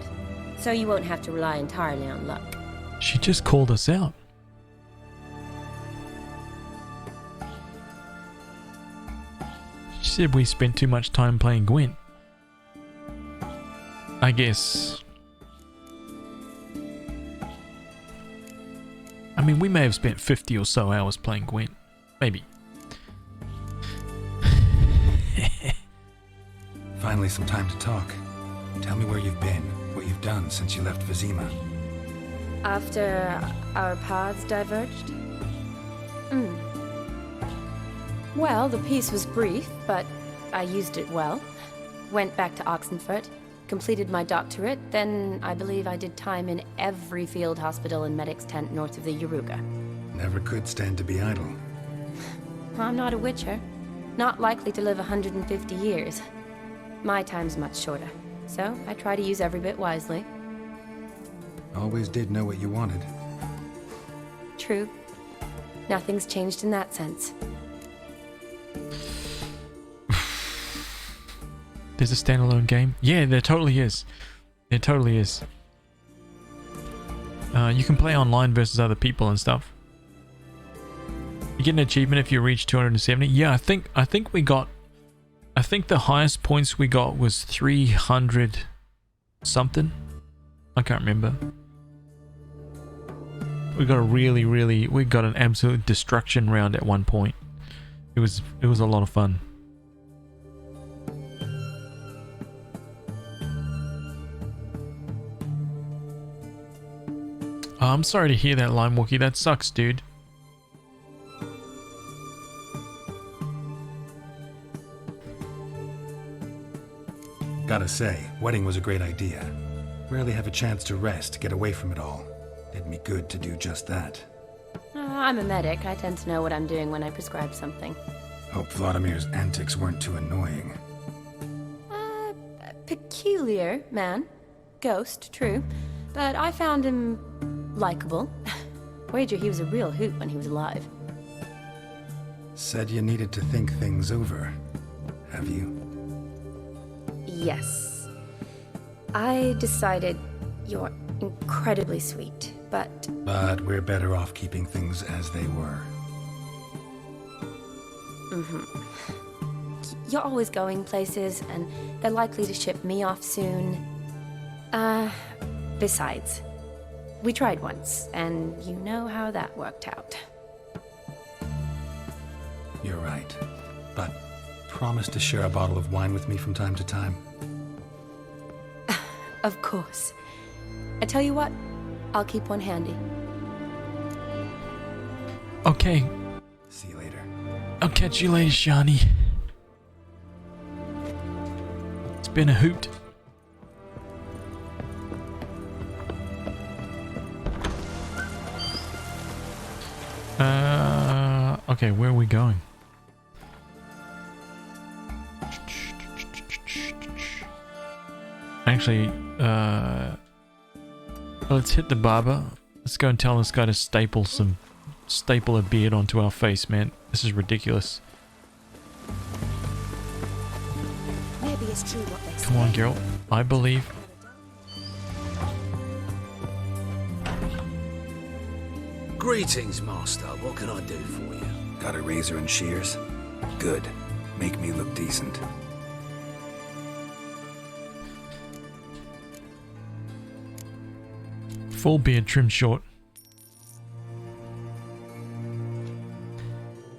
So you won't have to rely entirely on luck. She just called us out. She said we spent too much time playing Gwent. I guess... I mean, we may have spent 50 or so hours playing Gwent. Maybe. Finally, some time to talk. Tell me where you've been, what you've done since you left Vizima. After our paths diverged? Well, the peace was brief, but I used it well. Went back to Oxenfurt, completed my doctorate, then I believe I did time in every field hospital and medic's tent north of the Yaruga. Never could stand to be idle. I'm not a witcher. Not likely to live 150 years. My time's much shorter, so I try to use every bit wisely. Always did know what you wanted. True. Nothing's changed in that sense. There's a standalone game? Yeah, there totally is. There totally is. You can play online versus other people and stuff. You get an achievement if you reach 270. Yeah, I think we got... I think the highest points we got was 300 something. I can't remember. We got a we got an absolute destruction round at one point. It was a lot of fun. Oh, I'm sorry to hear that, Lime Wookie. That sucks, dude. Gotta say, wedding was a great idea. Rarely have a chance to rest, get away from it all. Did me good to do just that. I'm a medic. I tend to know what I'm doing when I prescribe something. Hope Vladimir's antics weren't too annoying. Peculiar man. Ghost, true. But I found him... likable. Wager he was a real hoot when he was alive. Said you needed to think things over. Have you? Yes. I decided you're incredibly sweet, but... But we're better off keeping things as they were. You're always going places, and they're likely to ship me off soon. Besides, we tried once, and you know how that worked out. You're right. But promise to share a bottle of wine with me from time to time. Of course. I tell you what, I'll keep one handy. Okay. See you later. I'll catch you later, Shani. It's been a hoot. Okay, where are we going? Actually, let's hit the barber. Let's go and tell this guy to staple a beard onto our face, man. This is ridiculous. Maybe it's true what they say. Come on, Geralt. I believe. Greetings, Master. What can I do for you? Got a razor and shears? Good. Make me look decent. Full beard trimmed short.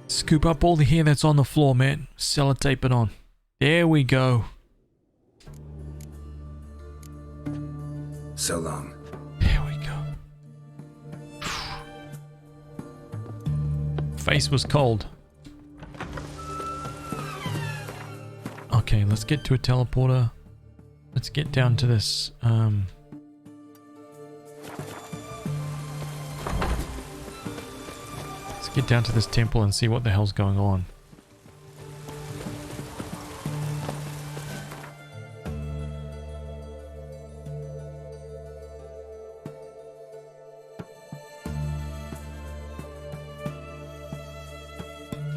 Scoop up all the hair that's on the floor, man. Sellotape it on. There we go. So long. There we go. Face was cold. Okay, let's get to a teleporter. Let's get down to this, let's get down to this temple and see what the hell's going on.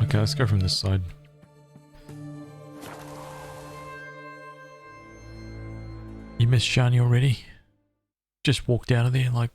Okay, let's go from this side. You missed Shani already? Just walked out of there like...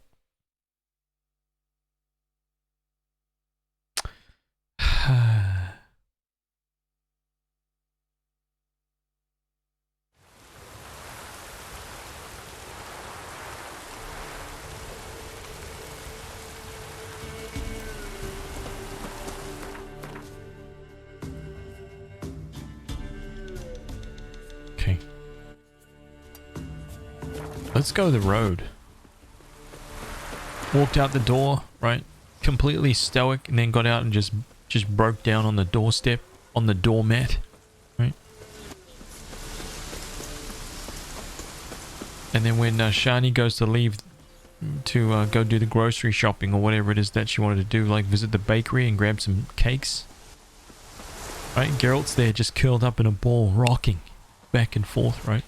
Let's go the road. Walked out the door, right? Completely stoic, and then got out and just broke down on the doorstep, on the doormat, right? And then when Shani goes to leave to go do the grocery shopping or whatever it is that she wanted to do, like visit the bakery and grab some cakes, right? Geralt's there just curled up in a ball, rocking back and forth, right?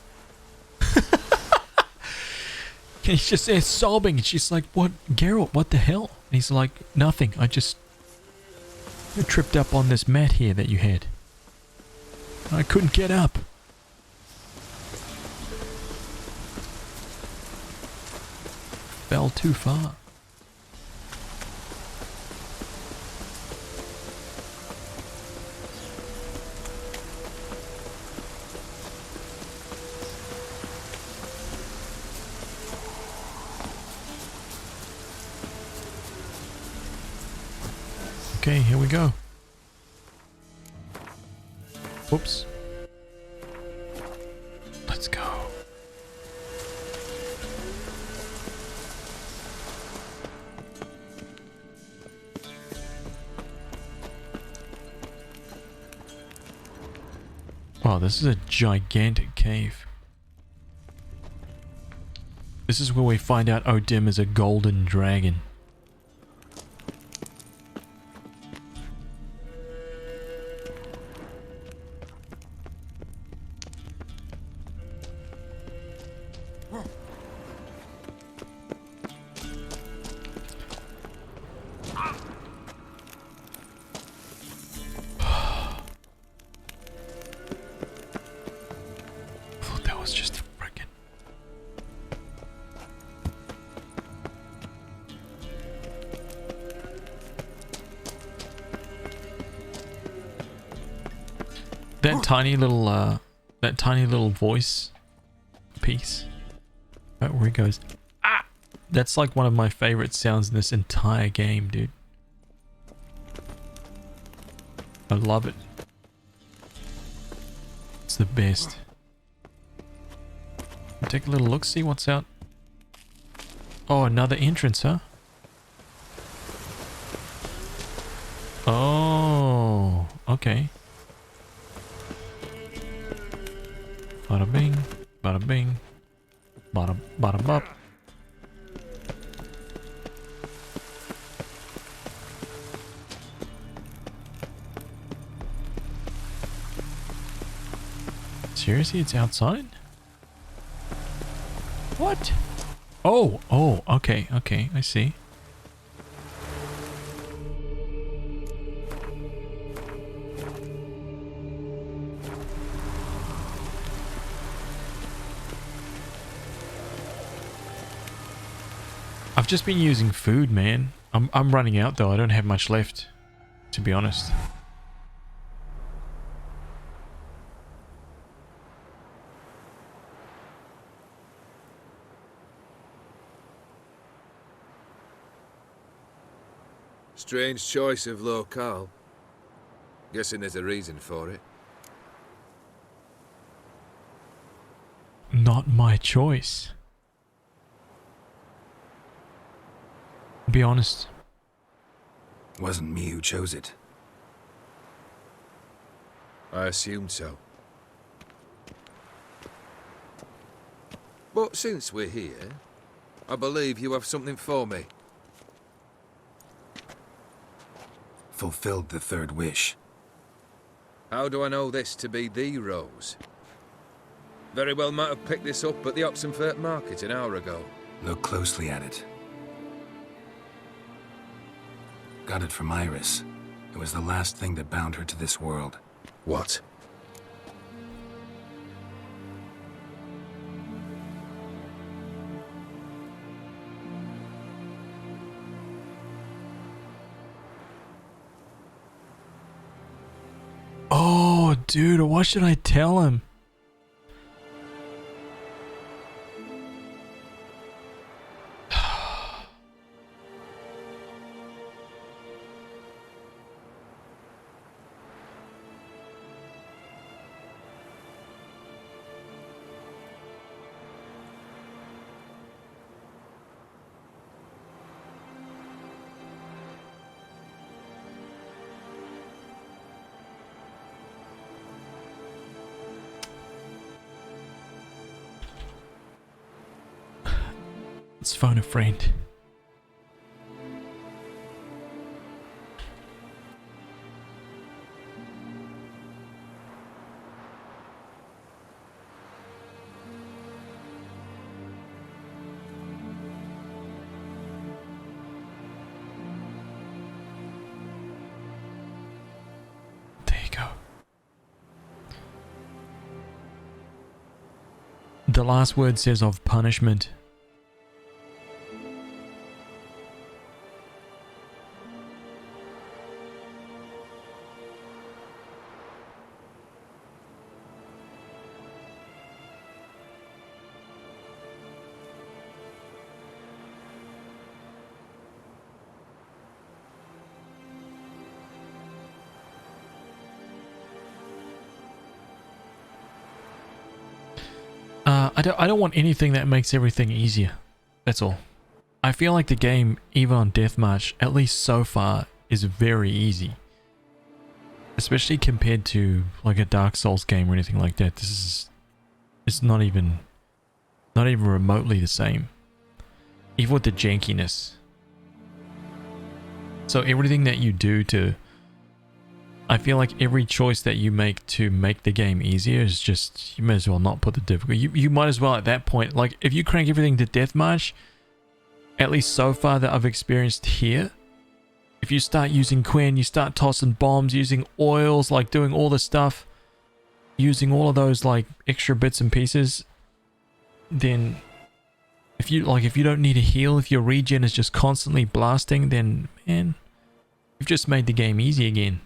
And he's just there sobbing, and she's like, "What, Geralt, what the hell?" And he's like, "Nothing, I just tripped up on this mat here that you had. I couldn't get up." Fell too far. Okay, here we go. Whoops. Let's go. Wow, this is a gigantic cave. This is where we find out O'Dim is a golden dragon. That tiny little voice piece, right where he goes, "Ah!" That's like one of my favorite sounds in this entire game, dude. I love it. It's the best. Take a little look, see what's out. Oh, another entrance, huh? Oh, okay. Bada bing, bada bing, bada bada bop. Seriously, it's outside? What? Oh, okay, I see. I've just been using food, man. I'm running out though. I don't have much left, to be honest. Strange choice of locale. Guessing there's a reason for it. Not my choice. Be honest. Wasn't me who chose it. I assumed so. But since we're here, I believe you have something for me. Fulfilled the third wish. How do I know this to be the rose? Very well might have picked this up at the Oxenfurt market an hour ago. Look closely at it. Got it from Iris. It was the last thing that bound her to this world. What? Oh, dude, what should I tell him? Let's phone a friend. There you go. The last word says of punishment. I don't want anything that makes everything easier. That's all. I feel like the game, even on Deathmatch, at least so far, is very easy. Especially compared to like a Dark Souls game or anything like that. It's not even remotely the same. Even with the jankiness. So everything that you do to... I feel like every choice that you make to make the game easier is just... You may as well not put the difficulty. You might as well at that point... Like, if you crank everything to Deathmatch, at least so far that I've experienced here, if you start using Quen, you start tossing bombs, using oils, like doing all the stuff, using all of those like extra bits and pieces, then if you don't need a heal, if your regen is just constantly blasting, then man, you've just made the game easy again.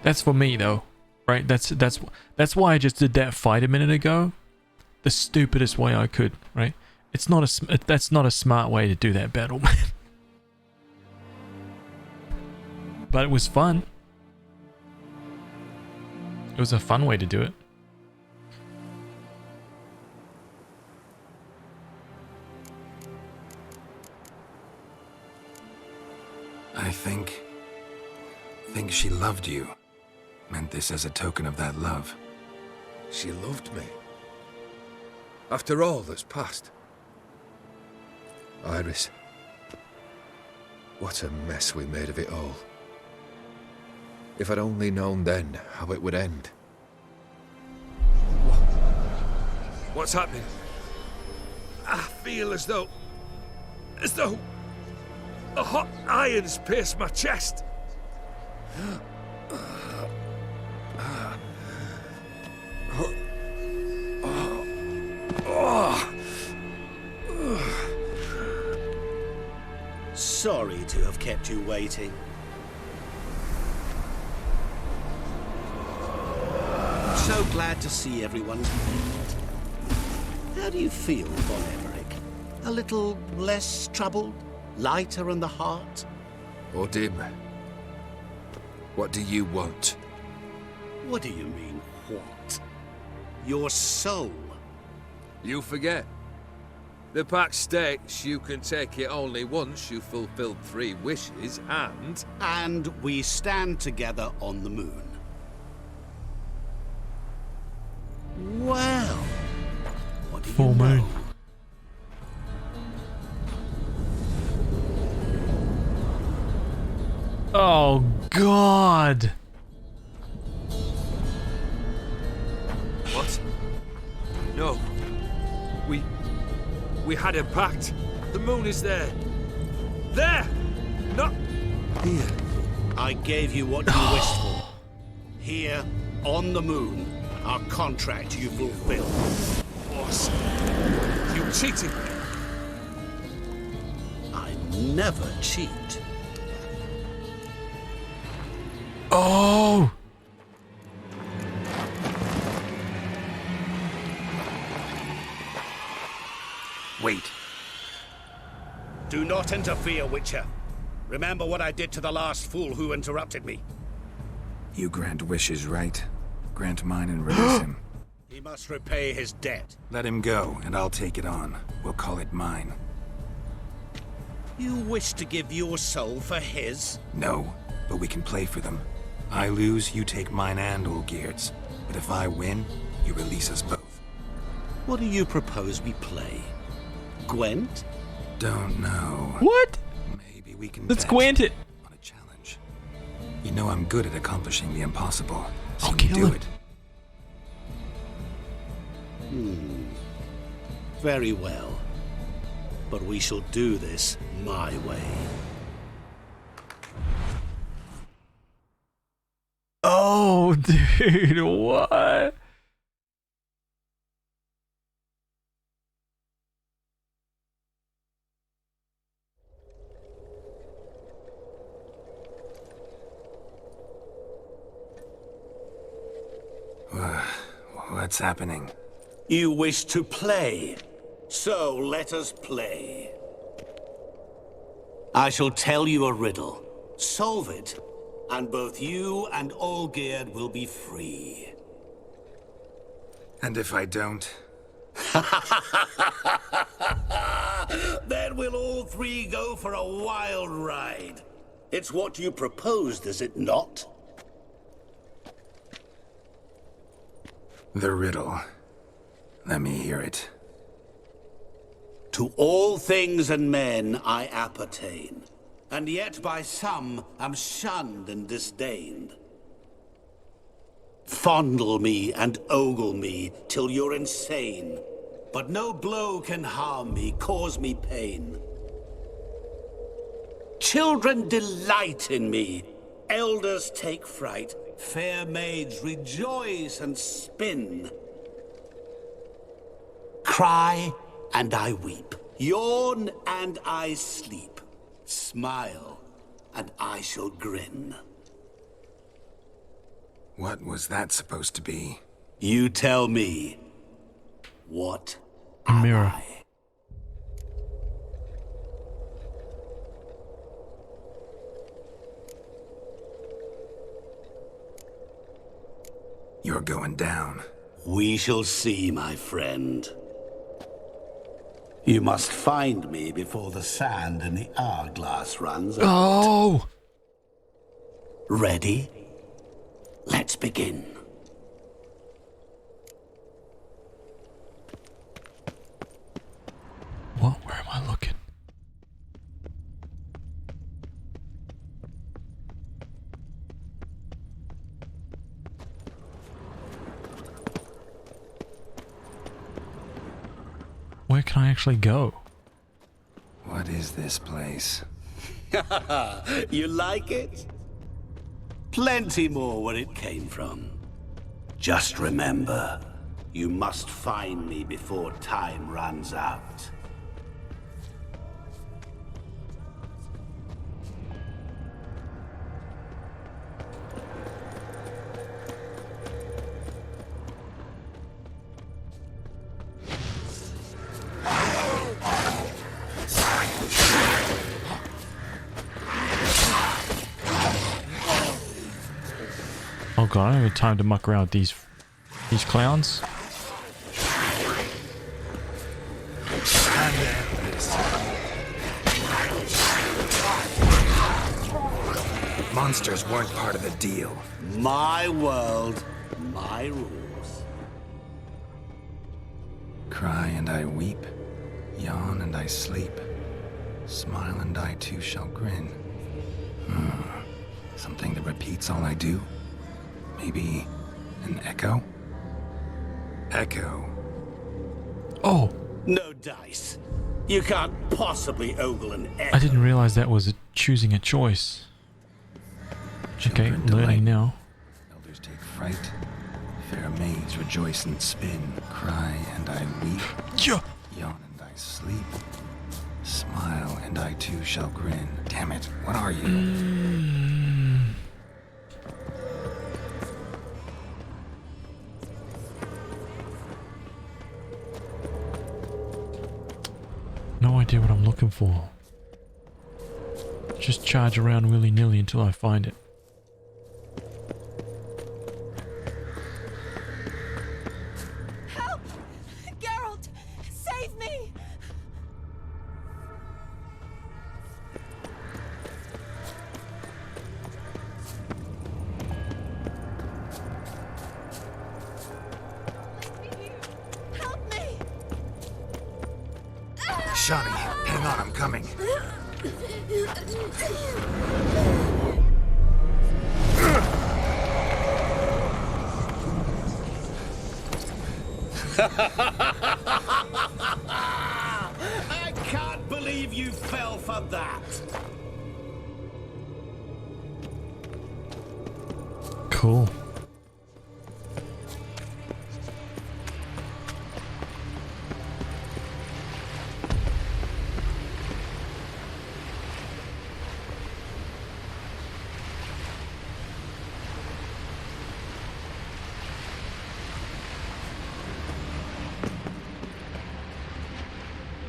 That's for me though, right? That's why I just did that fight a minute ago, the stupidest way I could, right? That's not a smart way to do that battle, man. But it was fun. It was a fun way to do it. I think she loved you. Meant this as a token of that love. She loved me. After all that's passed. Iris. What a mess we made of it all. If I'd only known then how it would end. What's happening? I feel as though a hot iron's pierced my chest. Sorry to have kept you waiting. So glad to see everyone. How do you feel, Von Emmerich? A little less troubled? Lighter in the heart? Odim, what do you want? What do you mean, what? Your soul. You forget. The pact states you can take it only once you've fulfilled 3 wishes, and... And we stand together on the moon. Well, what do you know? Oh, God. What? No. We had a pact. The moon is there. There! Not here. I gave you what you wished for. Here, on the moon, our contract you fulfilled. Boss, you cheated me. I never cheat. Oh! Wait. Do not interfere, Witcher. Remember what I did to the last fool who interrupted me. You grant wishes, right? Grant mine and release him. He must repay his debt. Let him go, and I'll take it on. We'll call it mine. You wish to give your soul for his? No, but we can play for them. I lose, you take mine and Olgierd's. But if I win, you release us both. What do you propose we play? Gwent? Don't know. What? Maybe we can Let's bet Gwent it. on a challenge. You know I'm good at accomplishing the impossible. So I'll you kill do him. it. Very well. But we shall do this my way. Oh, dude, what? What's happening? You wish to play, so let us play. I shall tell you a riddle. Solve it, and both you and Olgierd will be free. And if I don't? Then we'll all three go for a wild ride. It's what you proposed, is it not? The riddle. Let me hear it. To all things and men I appertain, and yet by some am shunned and disdained. Fondle me and ogle me till you're insane, but no blow can harm me, cause me pain. Children delight in me, elders take fright, fair maids rejoice and spin. Cry and I weep, yawn and I sleep, smile and I shall grin. What was that supposed to be? You tell me. What A mirror. am I? You're going down. We shall see, my friend. You must find me before the sand in the hourglass runs out. Oh! Ready? Let's begin. What? Where am I looking? Where can I actually go? What is this place? You like it? Plenty more where it came from. Just remember, you must find me before time runs out. Oh god, I don't have time to muck around with these clowns. Monsters weren't part of the deal. My world, my rules. Cry and I weep, yawn and I sleep, smile and I too shall grin. Something that repeats all I do? Maybe an echo? Echo. Oh! No dice. You can't possibly ogle an echo. I didn't realize that was choosing a choice. Okay, Children learning delight. now. Elders take fright. Fair maids rejoice and spin. Cry and I weep. Yeah. Yawn and I sleep. Smile and I too shall grin. Damn it, what are you? No idea what I'm looking for. Just charge around willy-nilly until I find it. Help! Geralt! Save me! Shawnee, hang on, I'm coming. I can't believe you fell for that. Cool.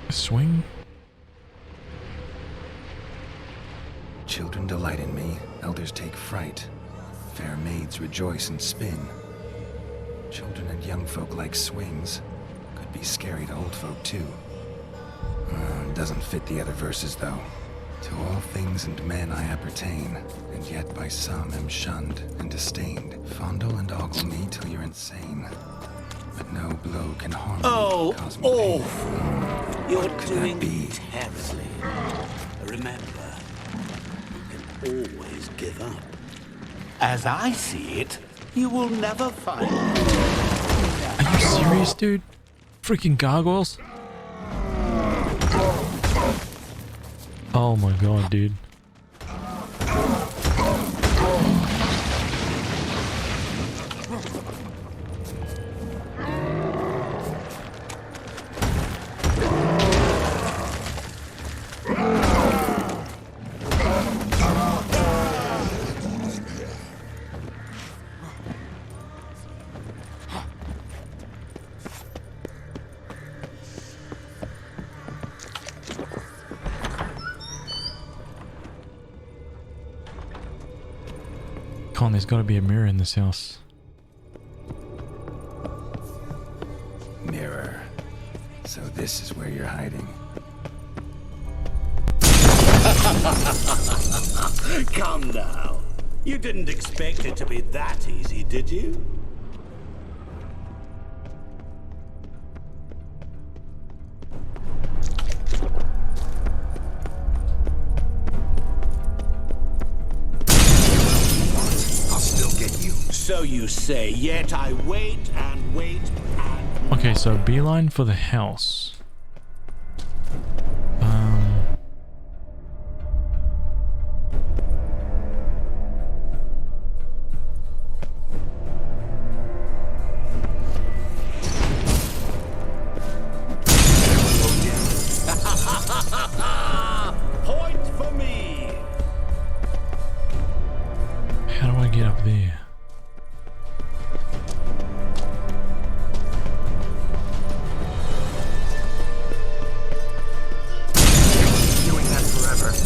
Swing. Children delight in me, elders take fright. Fair maids rejoice and spin. Children and young folk like swings. Could be scary to old folk too. Doesn't fit the other verses though. To all things and men I appertain, and yet by some am shunned and disdained. Fondle and ogle me till you're insane. But no blow can harm me, cause me pain. You're doing terribly. Remember, you can always give up. As I see it, you will never find. Are you serious, dude? Freaking gargoyles? Oh my god, dude. Con, there's got to be a mirror in this house. Mirror. So this is where you're hiding. Come now. You didn't expect it to be that easy, did you? So you say, yet I wait and wait and... Okay, so beeline for the house. Point for me. How do I get up there?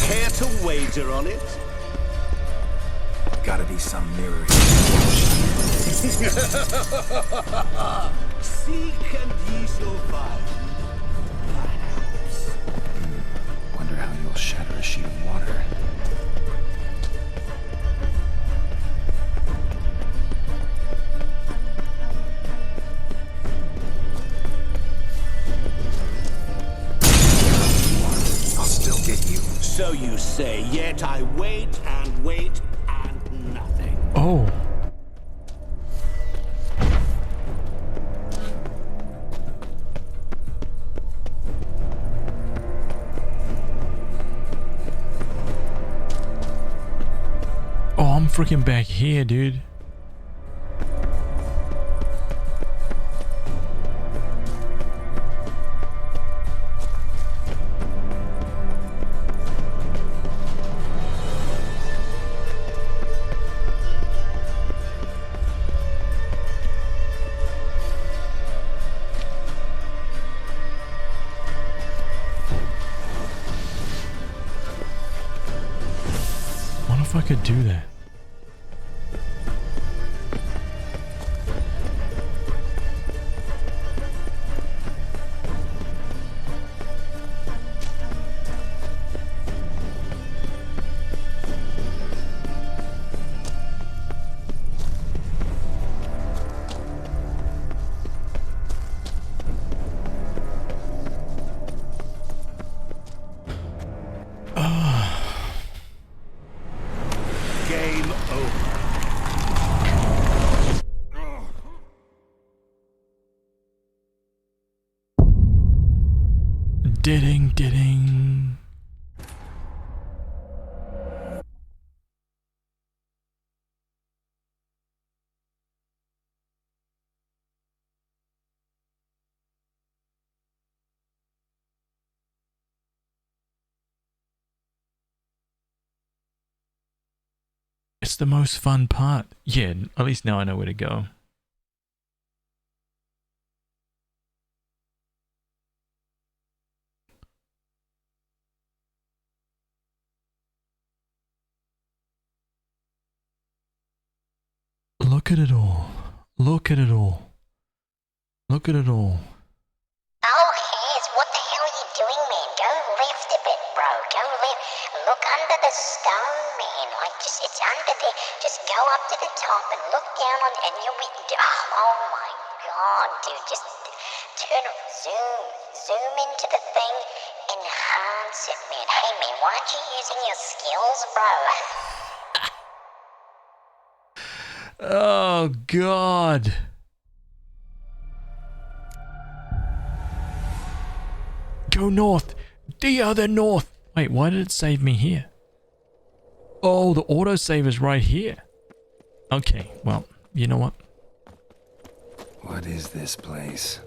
Care to wager on it? Gotta be some mirror. Seek and ye shall find. Wonder how you'll shatter a sheet of water. I'll still get you. So you say, yet I wait and wait and nothing. Oh. Oh, I'm freaking back here, dude. If I could do that. Ding, ding. It's the most fun part. Yeah, at least now I know where to go. Look at it all. Look at it all. Look at it all. Oh, Haz, what the hell are you doing, man? Go left a bit, bro. Go left. Look under the stone, man. Like, just, it's under there. Just go up to the top and look down on, and you'll be, oh my god, dude. Just turn, zoom into the thing, enhance it, man. Hey, man, why aren't you using your skills, bro? Oh, God. Go north. The other north. Wait, why did it save me here? Oh, the autosave is right here. Okay, well, you know what? What is this place?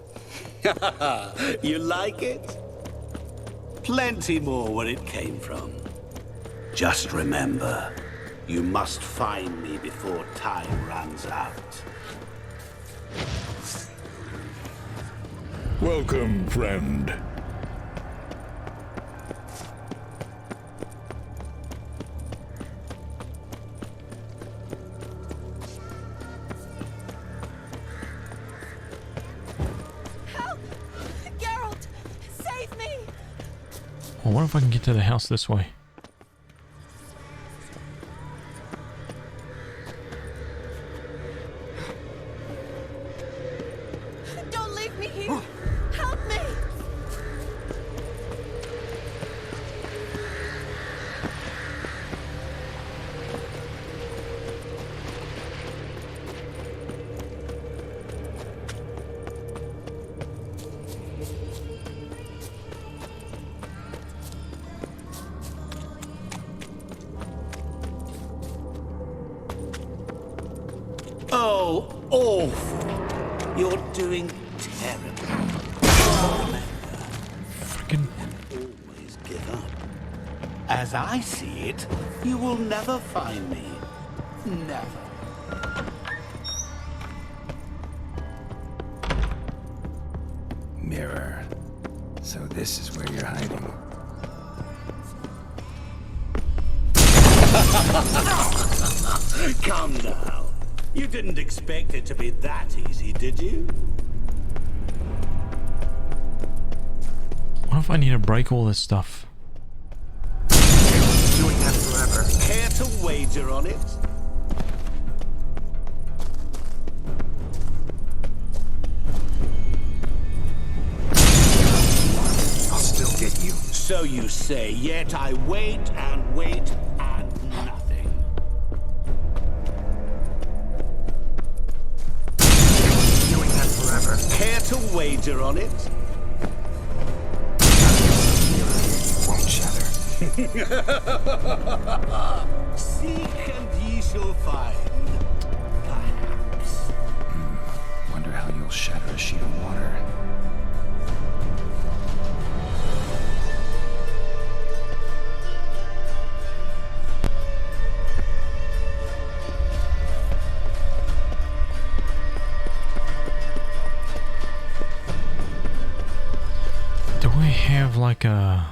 You like it? Plenty more where it came from. Just remember, you must find me before time runs out. Welcome, friend. Well, what if I can get to the house this way? Don't leave me here! Help me! Oh, awful. You're doing terribly. Freaking. Always give up. As I see it, you will never find me. Never. Mirror. So this is where you're hiding. Come now. You didn't expect it to be that easy, did you? What if I need to break all this stuff? Doing that forever. Care to wager on it? I'll still get you. So you say, yet I wait and wait and nothing. Doing that forever. Care to wager on it? Won't shatter. Seek and ye shall find. Perhaps. Wonder how you'll shatter a sheet of water. Do we have like a...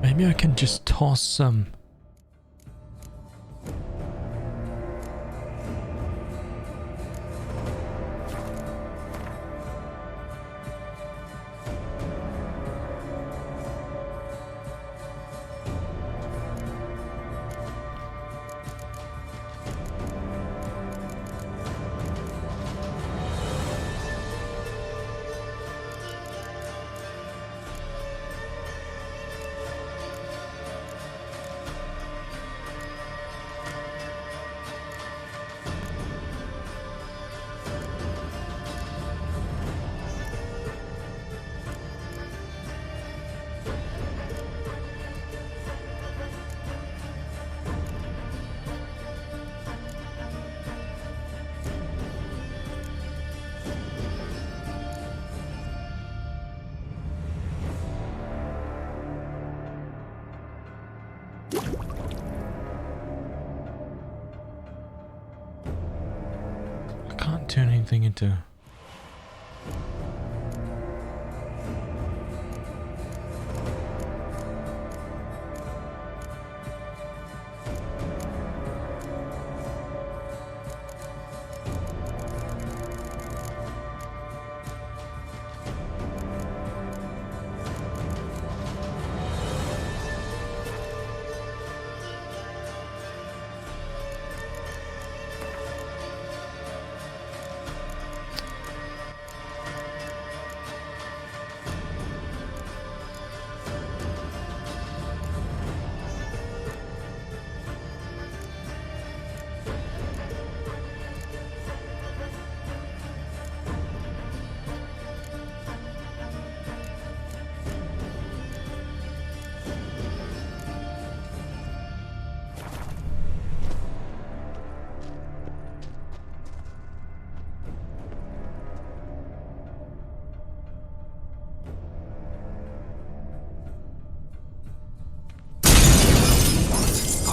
Maybe I can just toss some... turn anything into...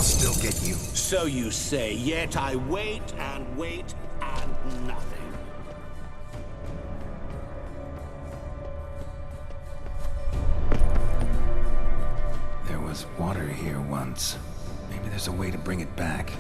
Still get you. So you say, yet I wait and wait and nothing. There was water here once. Maybe there's a way to bring it back.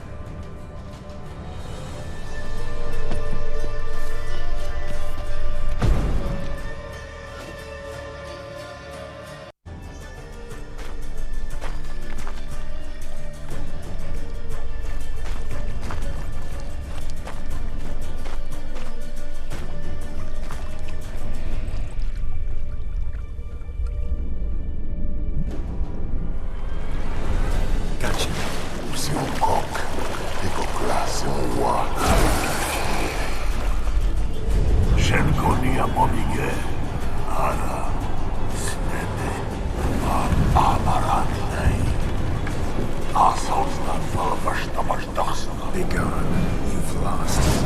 Be gone. You've lost.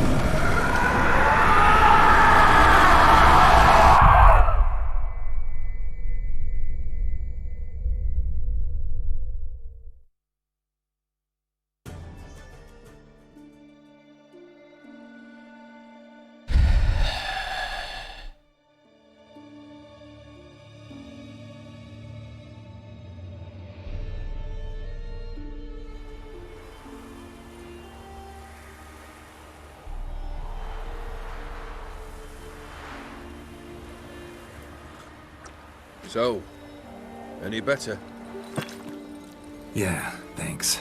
So, any better? Yeah, thanks.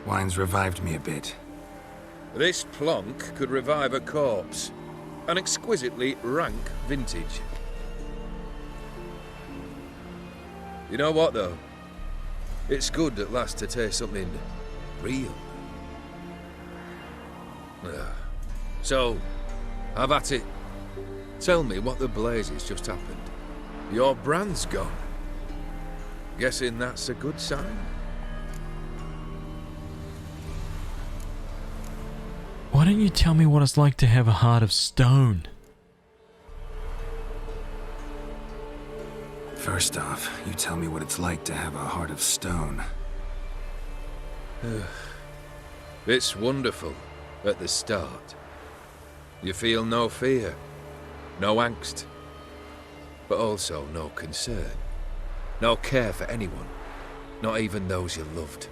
Wine's revived me a bit. This plonk could revive a corpse. An exquisitely rank vintage. You know what, though? It's good at last to taste something real. So, have at it. Tell me what the blazes just happened. Your brand's gone. Guessing that's a good sign? Why don't you tell me what it's like to have a heart of stone? First off, you tell me what it's like to have a heart of stone. It's wonderful at the start. You feel no fear, no angst, but also no concern, no care for anyone, not even those you loved.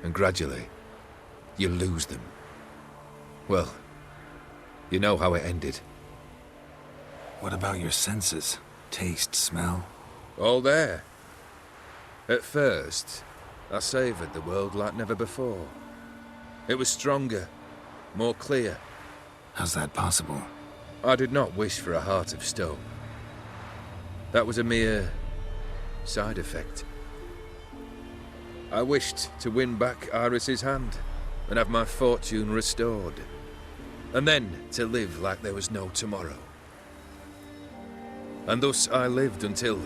And gradually, you lose them. Well, you know how it ended. What about your senses? Taste, smell? All there. At first, I savoured the world like never before. It was stronger, more clear. How's that possible? I did not wish for a heart of stone. That was a mere side effect. I wished to win back Iris's hand and have my fortune restored. And then to live like there was no tomorrow. And thus I lived until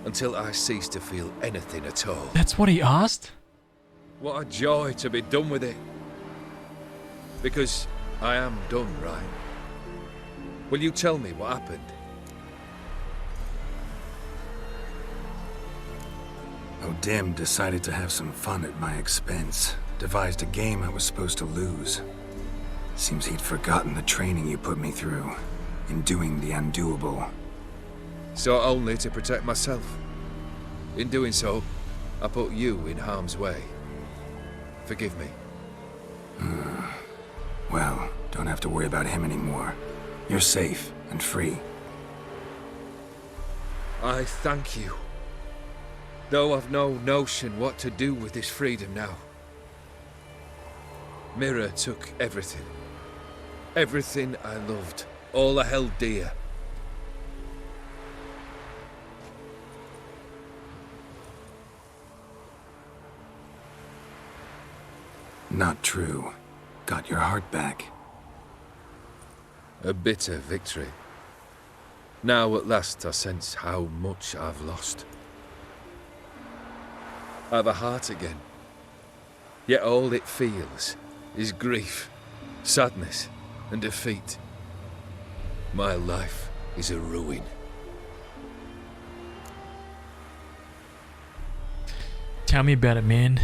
I ceased to feel anything at all. That's what he asked? What a joy to be done with it. Because I am done, right? Will you tell me what happened? O'Dim decided to have some fun at my expense. Devised a game I was supposed to lose. Seems he'd forgotten the training you put me through in doing the undoable. So only to protect myself. In doing so, I put you in harm's way. Forgive me. Well, don't have to worry about him anymore. You're safe and free. I thank you. Though I've no notion what to do with this freedom now. Mira took everything. Everything I loved. All I held dear. Not true. Got your heart back. A bitter victory. Now at last I sense how much I've lost. I've a heart again. Yet all it feels is grief, sadness, and defeat. My life is a ruin. Tell me about it, man.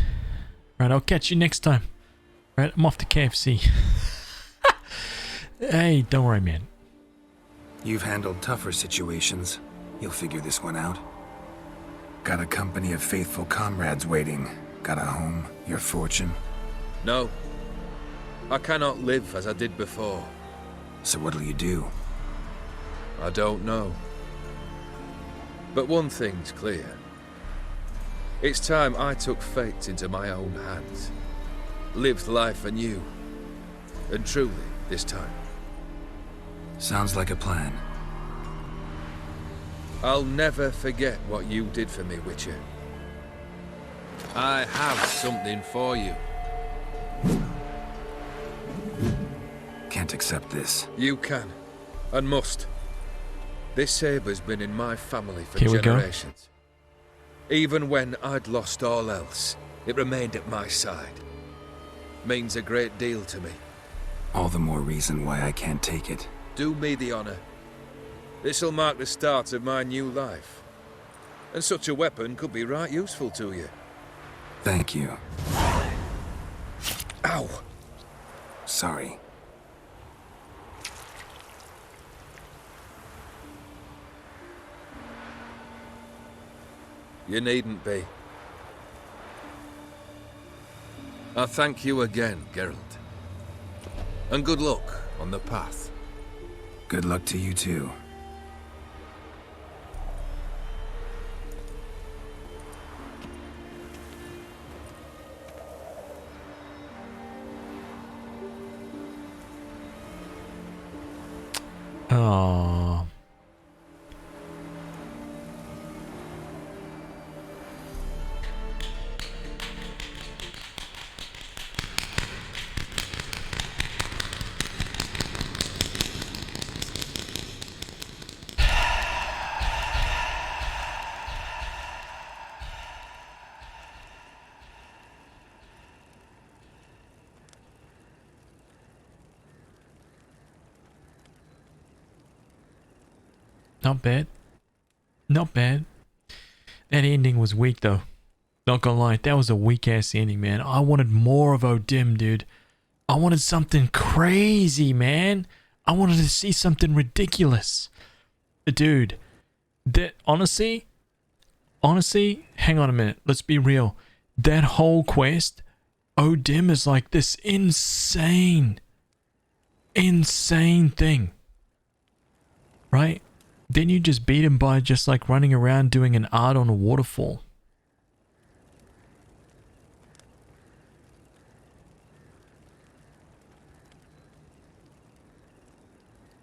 Right, I'll catch you next time. Right, I'm off to KFC. Hey, don't worry, man. You've handled tougher situations. You'll figure this one out. Got a company of faithful comrades waiting. Got a home, your fortune. No. I cannot live as I did before. So what'll you do? I don't know. But one thing's clear. It's time I took fate into my own hands. Lived life anew. And truly, this time. Sounds like a plan. I'll never forget what you did for me, Witcher. I have something for you. Can't accept this. You can, and must. This sabre's been in my family for Here we go. generations. Even when I'd lost all else, it remained at my side. Means a great deal to me. All the more reason why I can't take it. Do me the honor. This'll mark the start of my new life. And such a weapon could be right useful to you. Thank you. Ow! Sorry. You needn't be. I thank you again, Geralt. And good luck on the path. Good luck to you too. Oh. Not bad. Not bad. That ending was weak though. Not gonna lie, that was a weak ass ending, man. I wanted more of O'Dim, dude. I wanted something crazy, man. I wanted to see something ridiculous. Dude, that honestly, hang on a minute. Let's be real. That whole quest, O'Dim is like this insane thing. Right? Then you just beat him by just like running around doing an art on a waterfall.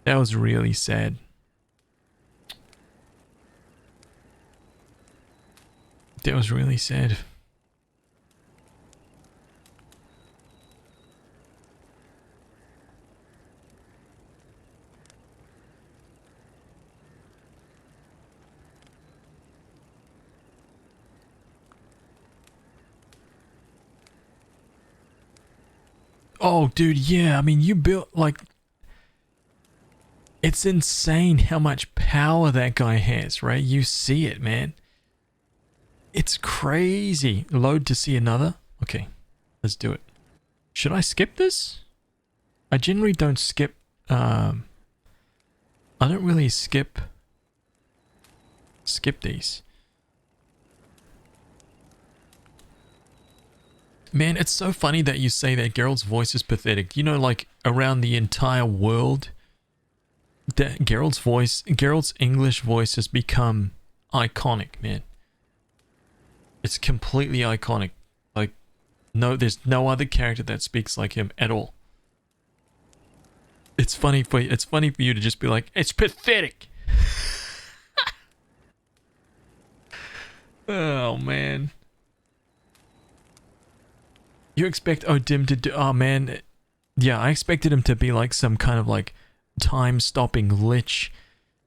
That was really sad. That was really sad. Oh, dude, yeah. I mean, you built, like... It's insane how much power that guy has, right? You see it, man. It's crazy. Load to see another? Okay, let's do it. Should I skip this? I generally don't skip, I don't really skip these. Man, it's so funny that you say that Geralt's voice is pathetic. You know, like, around the entire world, that Geralt's English voice has become iconic, man. It's completely iconic. Like, no, there's no other character that speaks like him at all. It's funny for you to just be like, it's pathetic. Oh, man. You expect Odim to do... Oh, man. Yeah, I expected him to be like some kind of like time-stopping lich.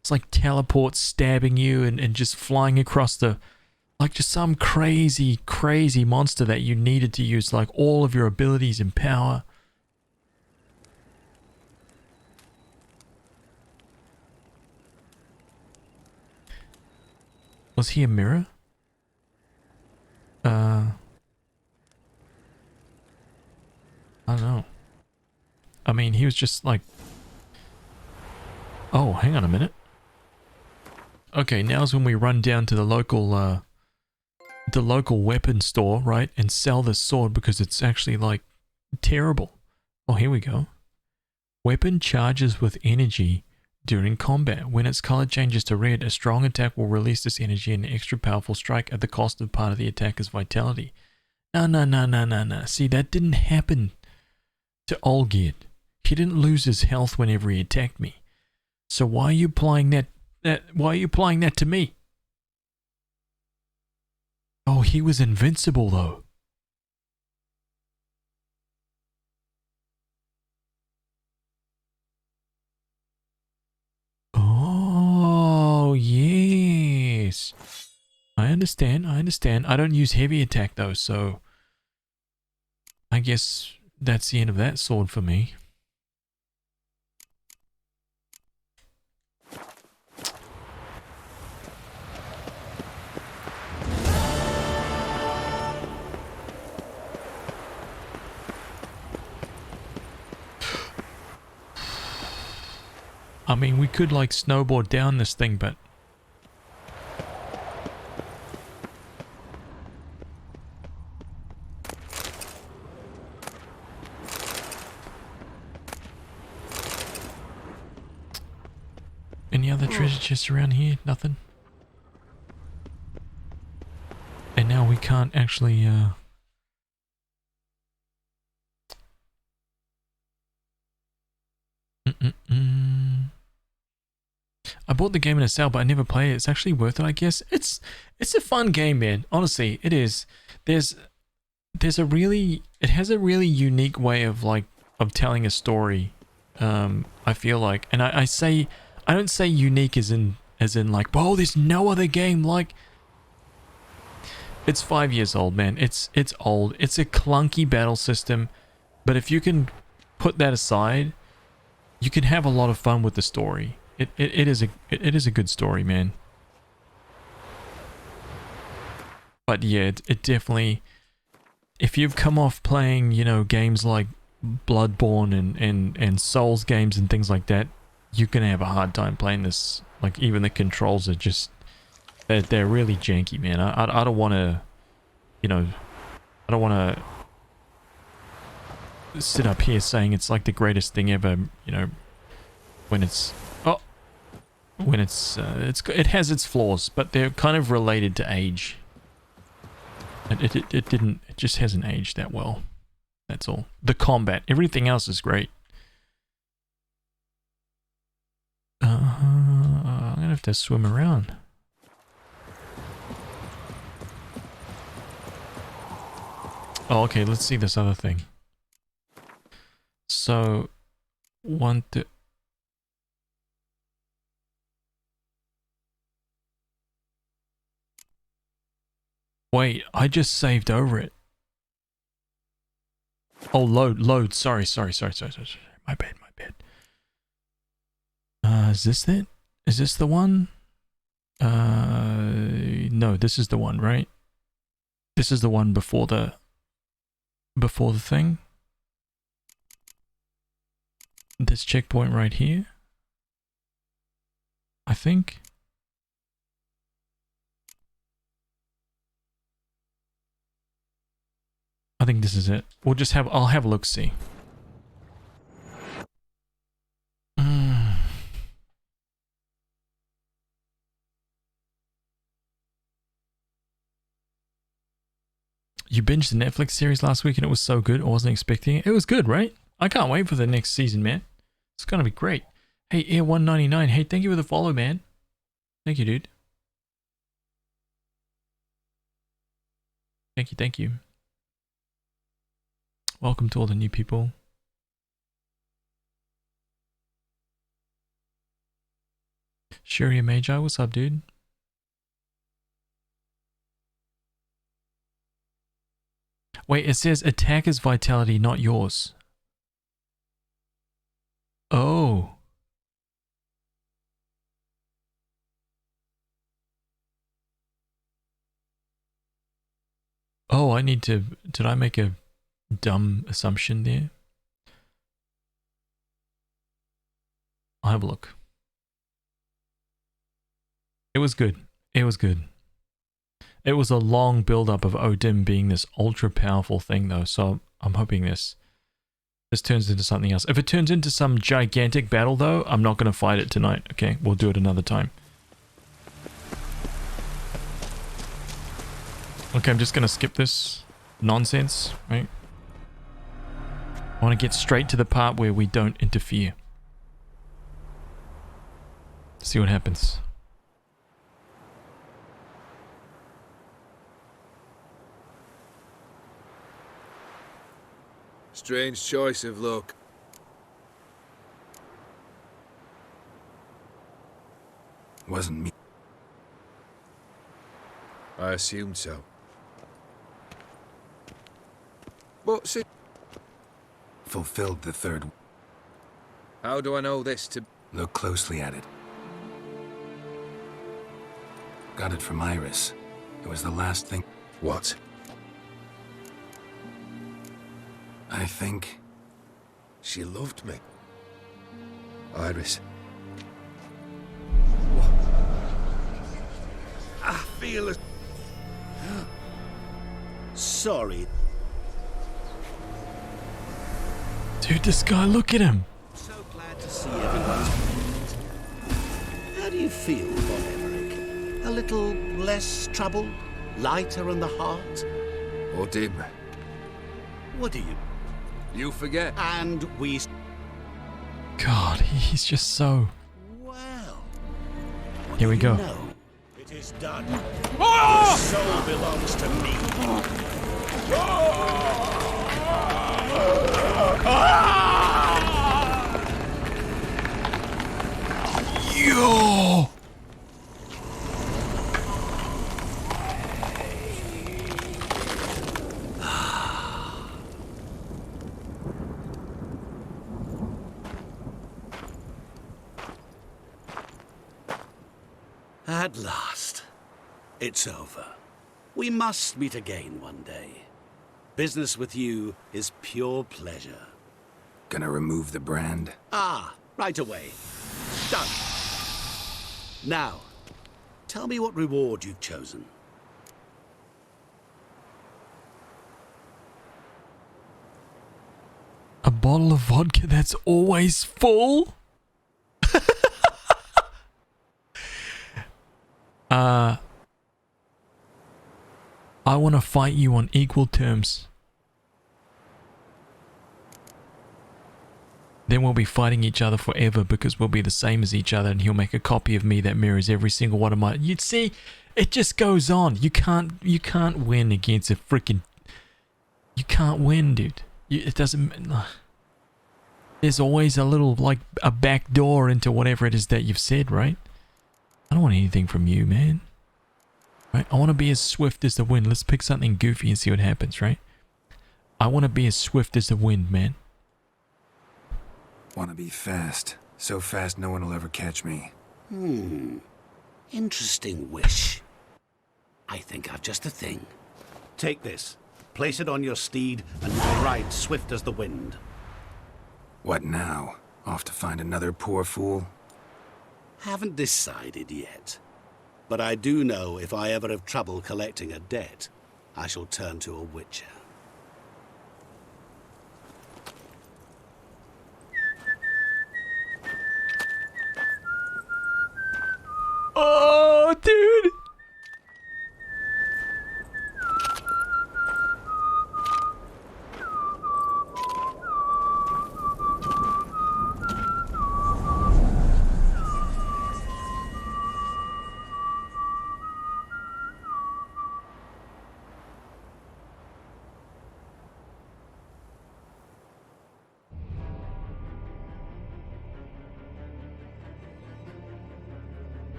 It's like teleport stabbing you and just flying across the... Like just some crazy, crazy monster that you needed to use like all of your abilities and power. Was he a mirror? I don't know. I mean, he was just like... Oh, hang on a minute. Okay, now's when we run down to the local weapon store, right? And sell this sword because it's actually, like, terrible. Oh, here we go. Weapon charges with energy during combat. When its color changes to red, a strong attack will release this energy in an extra powerful strike at the cost of part of the attacker's vitality. No. See, that didn't happen to Olgierd. He didn't lose his health whenever he attacked me. So why are you applying that why are you applying that to me? Oh, he was invincible though. Oh, yes. I understand. I don't use heavy attack though, so I guess that's the end of that sword for me. I mean, we could like snowboard down this thing, but... Any other treasure chests around here? Nothing? And now we can't actually, I bought the game in a sale, but I never played it. It's actually worth it, I guess. It's a fun game, man. Honestly, it is. There's a really... It has a really unique way of, like, of telling a story, I feel like. And I don't say unique as in like, whoa, there's no other game like... It's 5 years old, man. It's old. It's a clunky battle system, but if you can put that aside, you can have a lot of fun with the story. It is a good story, man. But yeah, it definitely... If you've come off playing, you know, games like Bloodborne and Souls games and things like that, you're gonna have a hard time playing this. Like, even the controls are just... They're really janky, man. I don't want to... You know... I don't want to sit up here saying it's like the greatest thing ever, you know, when it's... Oh! When it has its flaws, but they're kind of related to age. It just hasn't aged that well. That's all. The combat, everything else is great. I'm gonna have to swim around. Oh, okay, let's see this other thing. So, Wait, I just saved over it. Oh, load. Sorry. My bad. Is this it? Is this the one? No, this is the one, right? This is the one before the thing. this checkpoint right here. I think. I think this is it. We'll just have, I'll have a look, see. You binged the Netflix series last week and it was so good. I wasn't expecting it. It was good, right? I can't wait for the next season, man. It's gonna be great. Hey, Air 199. Hey, thank you for the follow, man. Thank you, dude. Thank you, thank you. Welcome to all the new people. Shuria Magi, what's up, dude? Wait, it says attacker's vitality, not yours. Oh. Oh, I need to... Did I make a dumb assumption there? I'll have a look. It was good. It was good. It was a long build-up of Odin being this ultra-powerful thing, though, so I'm hoping this turns into something else. If it turns into some gigantic battle, though, I'm not going to fight it tonight, okay? We'll do it another time. Okay, I'm just going to skip this nonsense, right? I want to get straight to the part where we don't interfere. See what happens. Strange choice of luck. Wasn't me. I assumed so. What's it? Fulfilled the third. How do I know this to... Look closely at it. Got it from Iris. It was the last thing. What? I think... She loved me. Iris. What? I feel as... Sorry. Dude, this guy, look at him. So glad to see everyone's pleased. How do you feel, Von Emmerich? A little less troubled? Lighter on the heart? Or dim? What do you... You forget. And we... God, he's just so... Well... Here we go. No. It is done. The soul belongs to me. Yo! At last. It's over. We must meet again one day. Business with you is pure pleasure. Gonna remove the brand? Ah, right away. Done. Now, tell me what reward you've chosen. A bottle of vodka that's always full? I want to fight you on equal terms. Then we'll be fighting each other forever because we'll be the same as each other and he'll make a copy of me that mirrors every single one of my... You'd see, it just goes on. You can't win against a freaking... You can't win, dude. It doesn't... There's always a little, like, a back door into whatever it is that you've said, right? I don't want anything from you, man. Right? I want to be as swift as the wind. Let's pick something goofy and see what happens, right? I want to be as swift as the wind, man. Want to be fast. So fast no one will ever catch me. Interesting wish. I think I've just the thing. Take this. Place it on your steed, and you will ride swift as the wind. What now? Off to find another poor fool? Haven't decided yet. But I do know if I ever have trouble collecting a debt, I shall turn to a witcher. Oh, dude!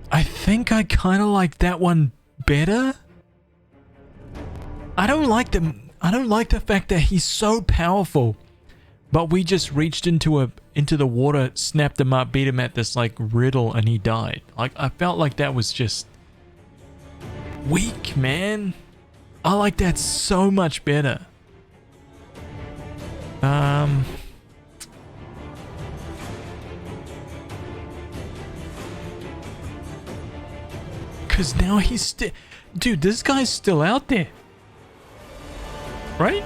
I think I kind of like that one better. I don't like the fact that he's so powerful, but we just reached into the water, snapped him up, beat him at this like riddle, and he died. Like, I felt like that was just weak, man. I like that so much better. Because now he's still... Dude, this guy's still out there. Right?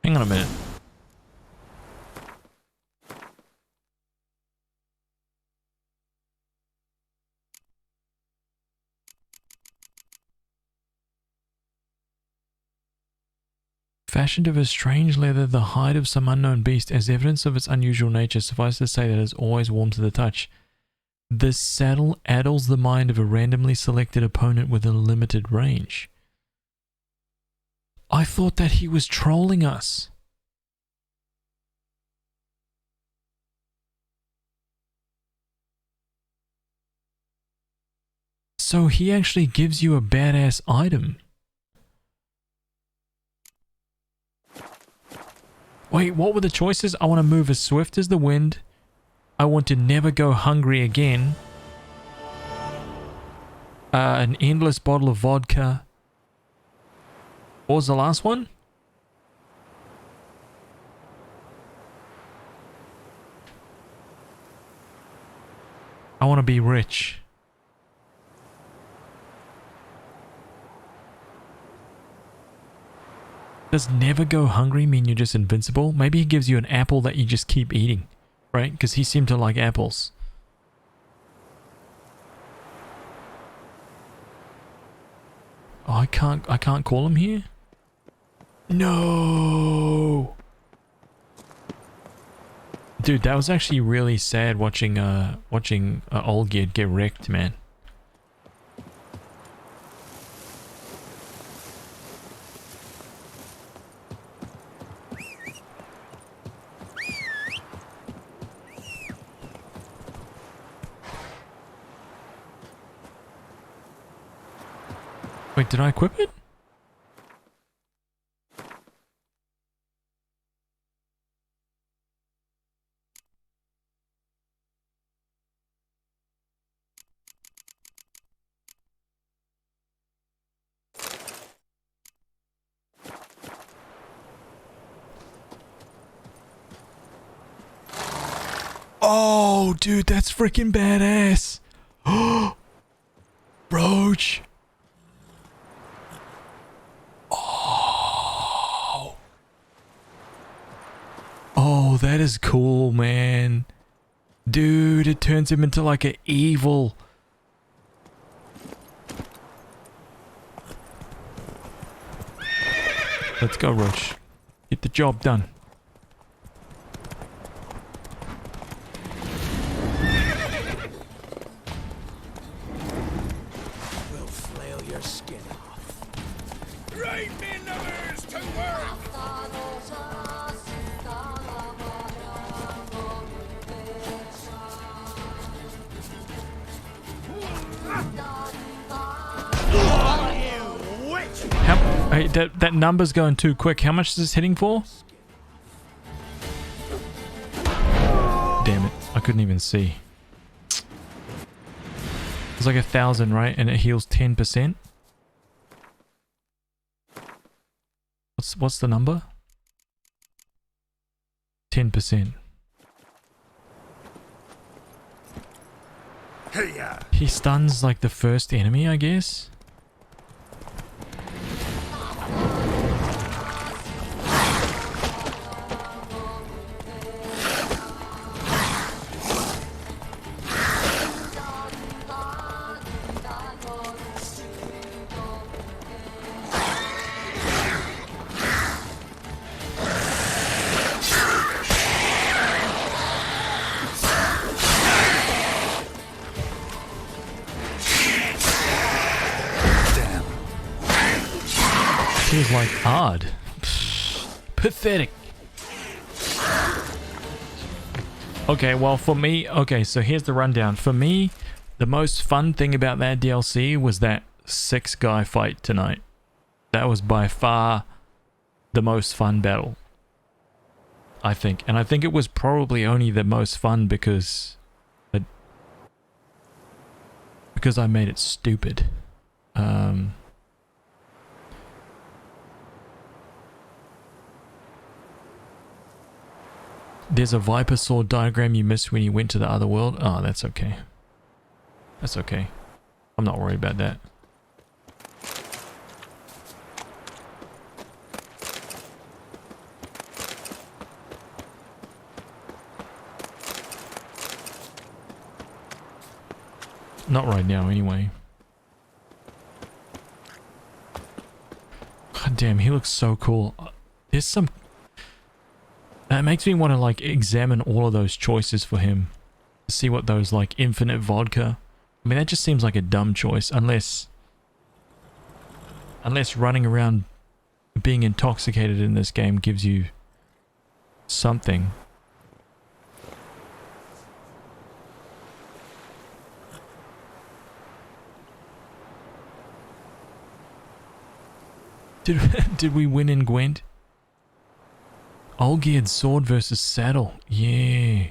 Hang on a minute. Fashioned of a strange leather, the hide of some unknown beast, as evidence of its unusual nature, suffice to say that it is always warm to the touch. This saddle addles the mind of a randomly selected opponent within a limited range. I thought that he was trolling us. So he actually gives you a badass item. Wait, what were the choices? I want to move as swift as the wind. I want to never go hungry again. An endless bottle of vodka. What was the last one? I want to be rich. Does never go hungry mean you're just invincible? Maybe he gives you an apple that you just keep eating, right? Because he seemed to like apples. Oh, I can't call him here? No! Dude, that was actually really sad watching Olgierd get wrecked, man. Wait, did I equip it? Oh, dude, that's freaking badass. Oh, Broach. Oh, that is cool, man. Dude, it turns him into like an evil. Let's go, Roach. Get the job done. We'll flail your skin off. Right, me numbers to work! Hey, that number's going too quick. How much is this hitting for? Damn it. I couldn't even see. It's like 1,000, right? And it heals 10%. What's the number? 10%. He stuns like the first enemy, I guess. Feels like hard. Pathetic. Okay, well for me, okay, so here's the rundown. For me, the most fun thing about that DLC was that 6-guy fight tonight. That was by far the most fun battle, I think. And I think it was probably only the most fun because I made it stupid. There's a Viper Sword diagram you missed when you went to the other world. Oh, that's okay. That's okay. I'm not worried about that. Not right now, anyway. God damn, he looks so cool. There's some... That makes me want to, like, examine all of those choices for him. To see what those, like, infinite vodka... I mean, that just seems like a dumb choice, unless running around being intoxicated in this game gives you something. Did we win in Gwent? All-geared sword versus saddle. Yeah.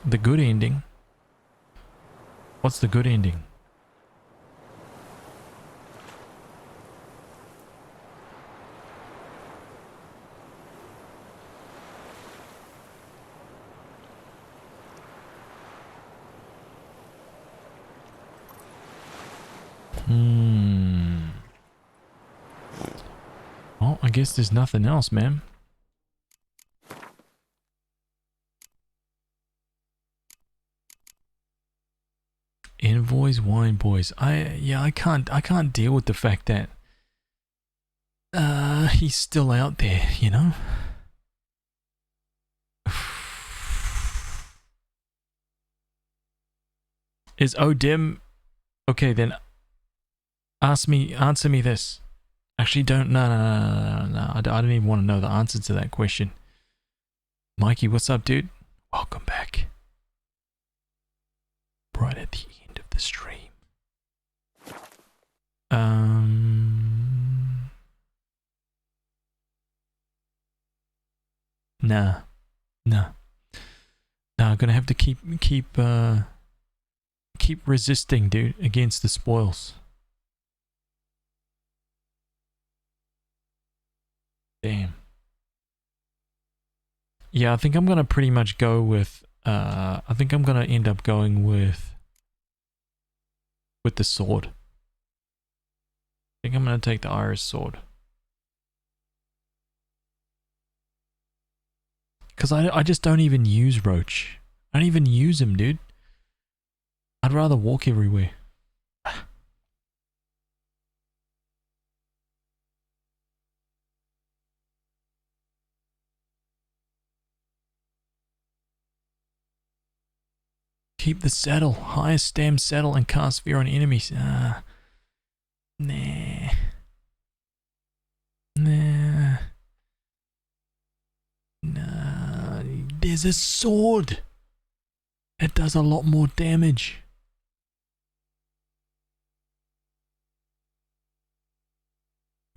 The good ending. What's the good ending? Well, I guess there's nothing else, man. Envoys, wine boys. I can't deal with the fact that he's still out there, you know? Is Odim okay? Then answer me this. Actually, no. I don't even want to know the answer to that question. Mikey, what's up, dude? Welcome back. Right at the end of the stream. Nah. I'm gonna have to keep resisting, dude, against the spoils. Damn. Yeah, I think I'm gonna pretty much go with I think I'm gonna end up going with the sword. I think I'm gonna take the Iris sword. Because I just don't even use Roach. I don't even use him, dude. I'd rather walk everywhere. Keep the saddle. Highest stam saddle and cast fear on enemies. Nah. There's a sword. It does a lot more damage.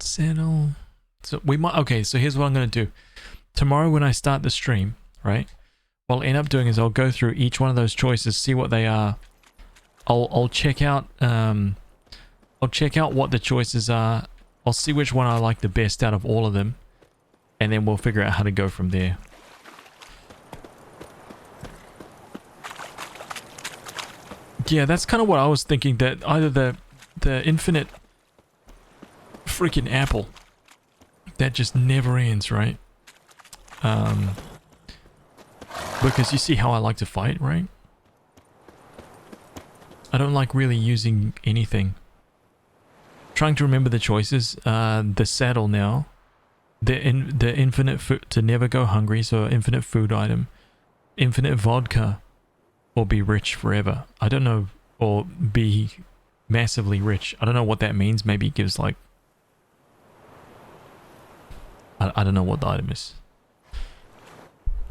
Saddle. So we might. Okay, so here's what I'm gonna do. Tomorrow when I start the stream, right? what I'll end up doing is I'll go through each one of those choices, see what they are. I'll check out what the choices are. I'll see which one I like the best out of all of them, and then we'll figure out how to go from there. Yeah, that's kind of what I was thinking, that either the infinite freaking apple that just never ends, right? Because you see how I like to fight, right? I don't like really using anything. Trying to remember the choices. The saddle now. The infinite food to never go hungry, so infinite food item. Infinite vodka. Or be rich forever. I don't know. Or be massively rich. I don't know what that means. Maybe it gives like... I don't know what the item is.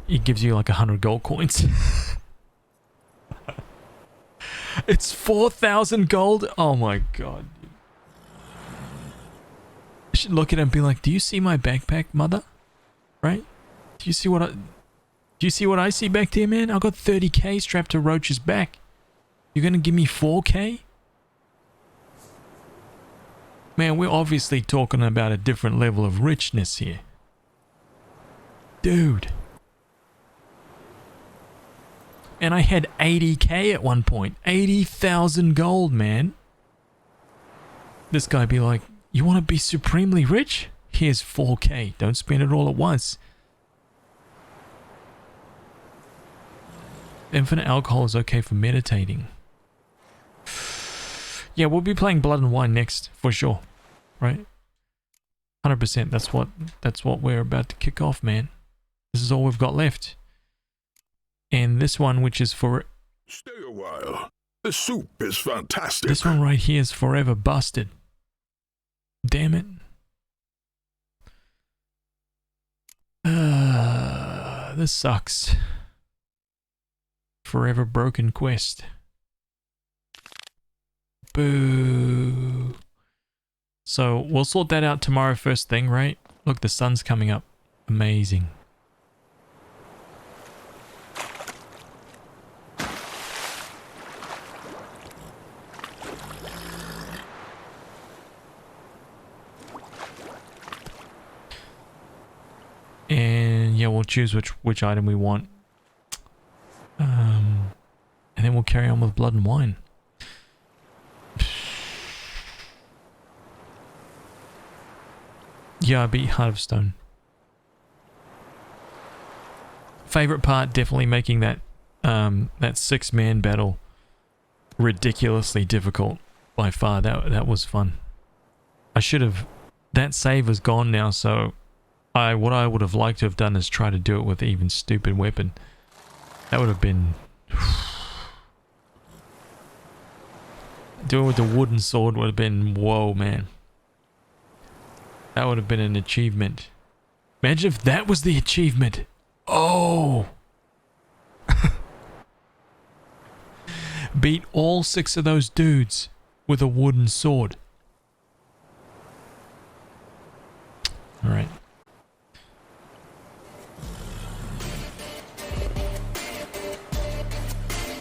It gives you like 100 gold coins. It's 4,000 gold? Oh my god. I should look at it and be like, do you see my backpack, mother? Right? Do you see what I see back there, man? I got 30k strapped to Roach's back. You're gonna give me 4k? Man, we're obviously talking about a different level of richness here. Dude. And I had 80k at one point. 80,000 gold, man. This guy be like, you want to be supremely rich? Here's 4k. Don't spend it all at once. Infinite alcohol is okay for meditating. Yeah, we'll be playing Blood and Wine next, for sure. Right? 100%. That's what we're about to kick off, man. This is all we've got left. And this one, which is for... Stay a while. The soup is fantastic. This one right here is forever busted. Damn it. This sucks. Forever broken quest. Boo. So we'll sort that out tomorrow first thing, right? Look, the sun's coming up. Amazing. And yeah, we'll choose which item we want. And then we'll carry on with Blood and Wine. Yeah, I beat Heart of Stone. Favorite part, definitely making that that 6-man battle ridiculously difficult by far. That was fun. I should have... That save is gone now, so what I would have liked to have done is try to do it with an even stupid weapon. That would have been... Doing it with the wooden sword would have been... Whoa, man. That would have been an achievement. Imagine if that was the achievement. Oh! Beat all 6 of those dudes with a wooden sword. Alright.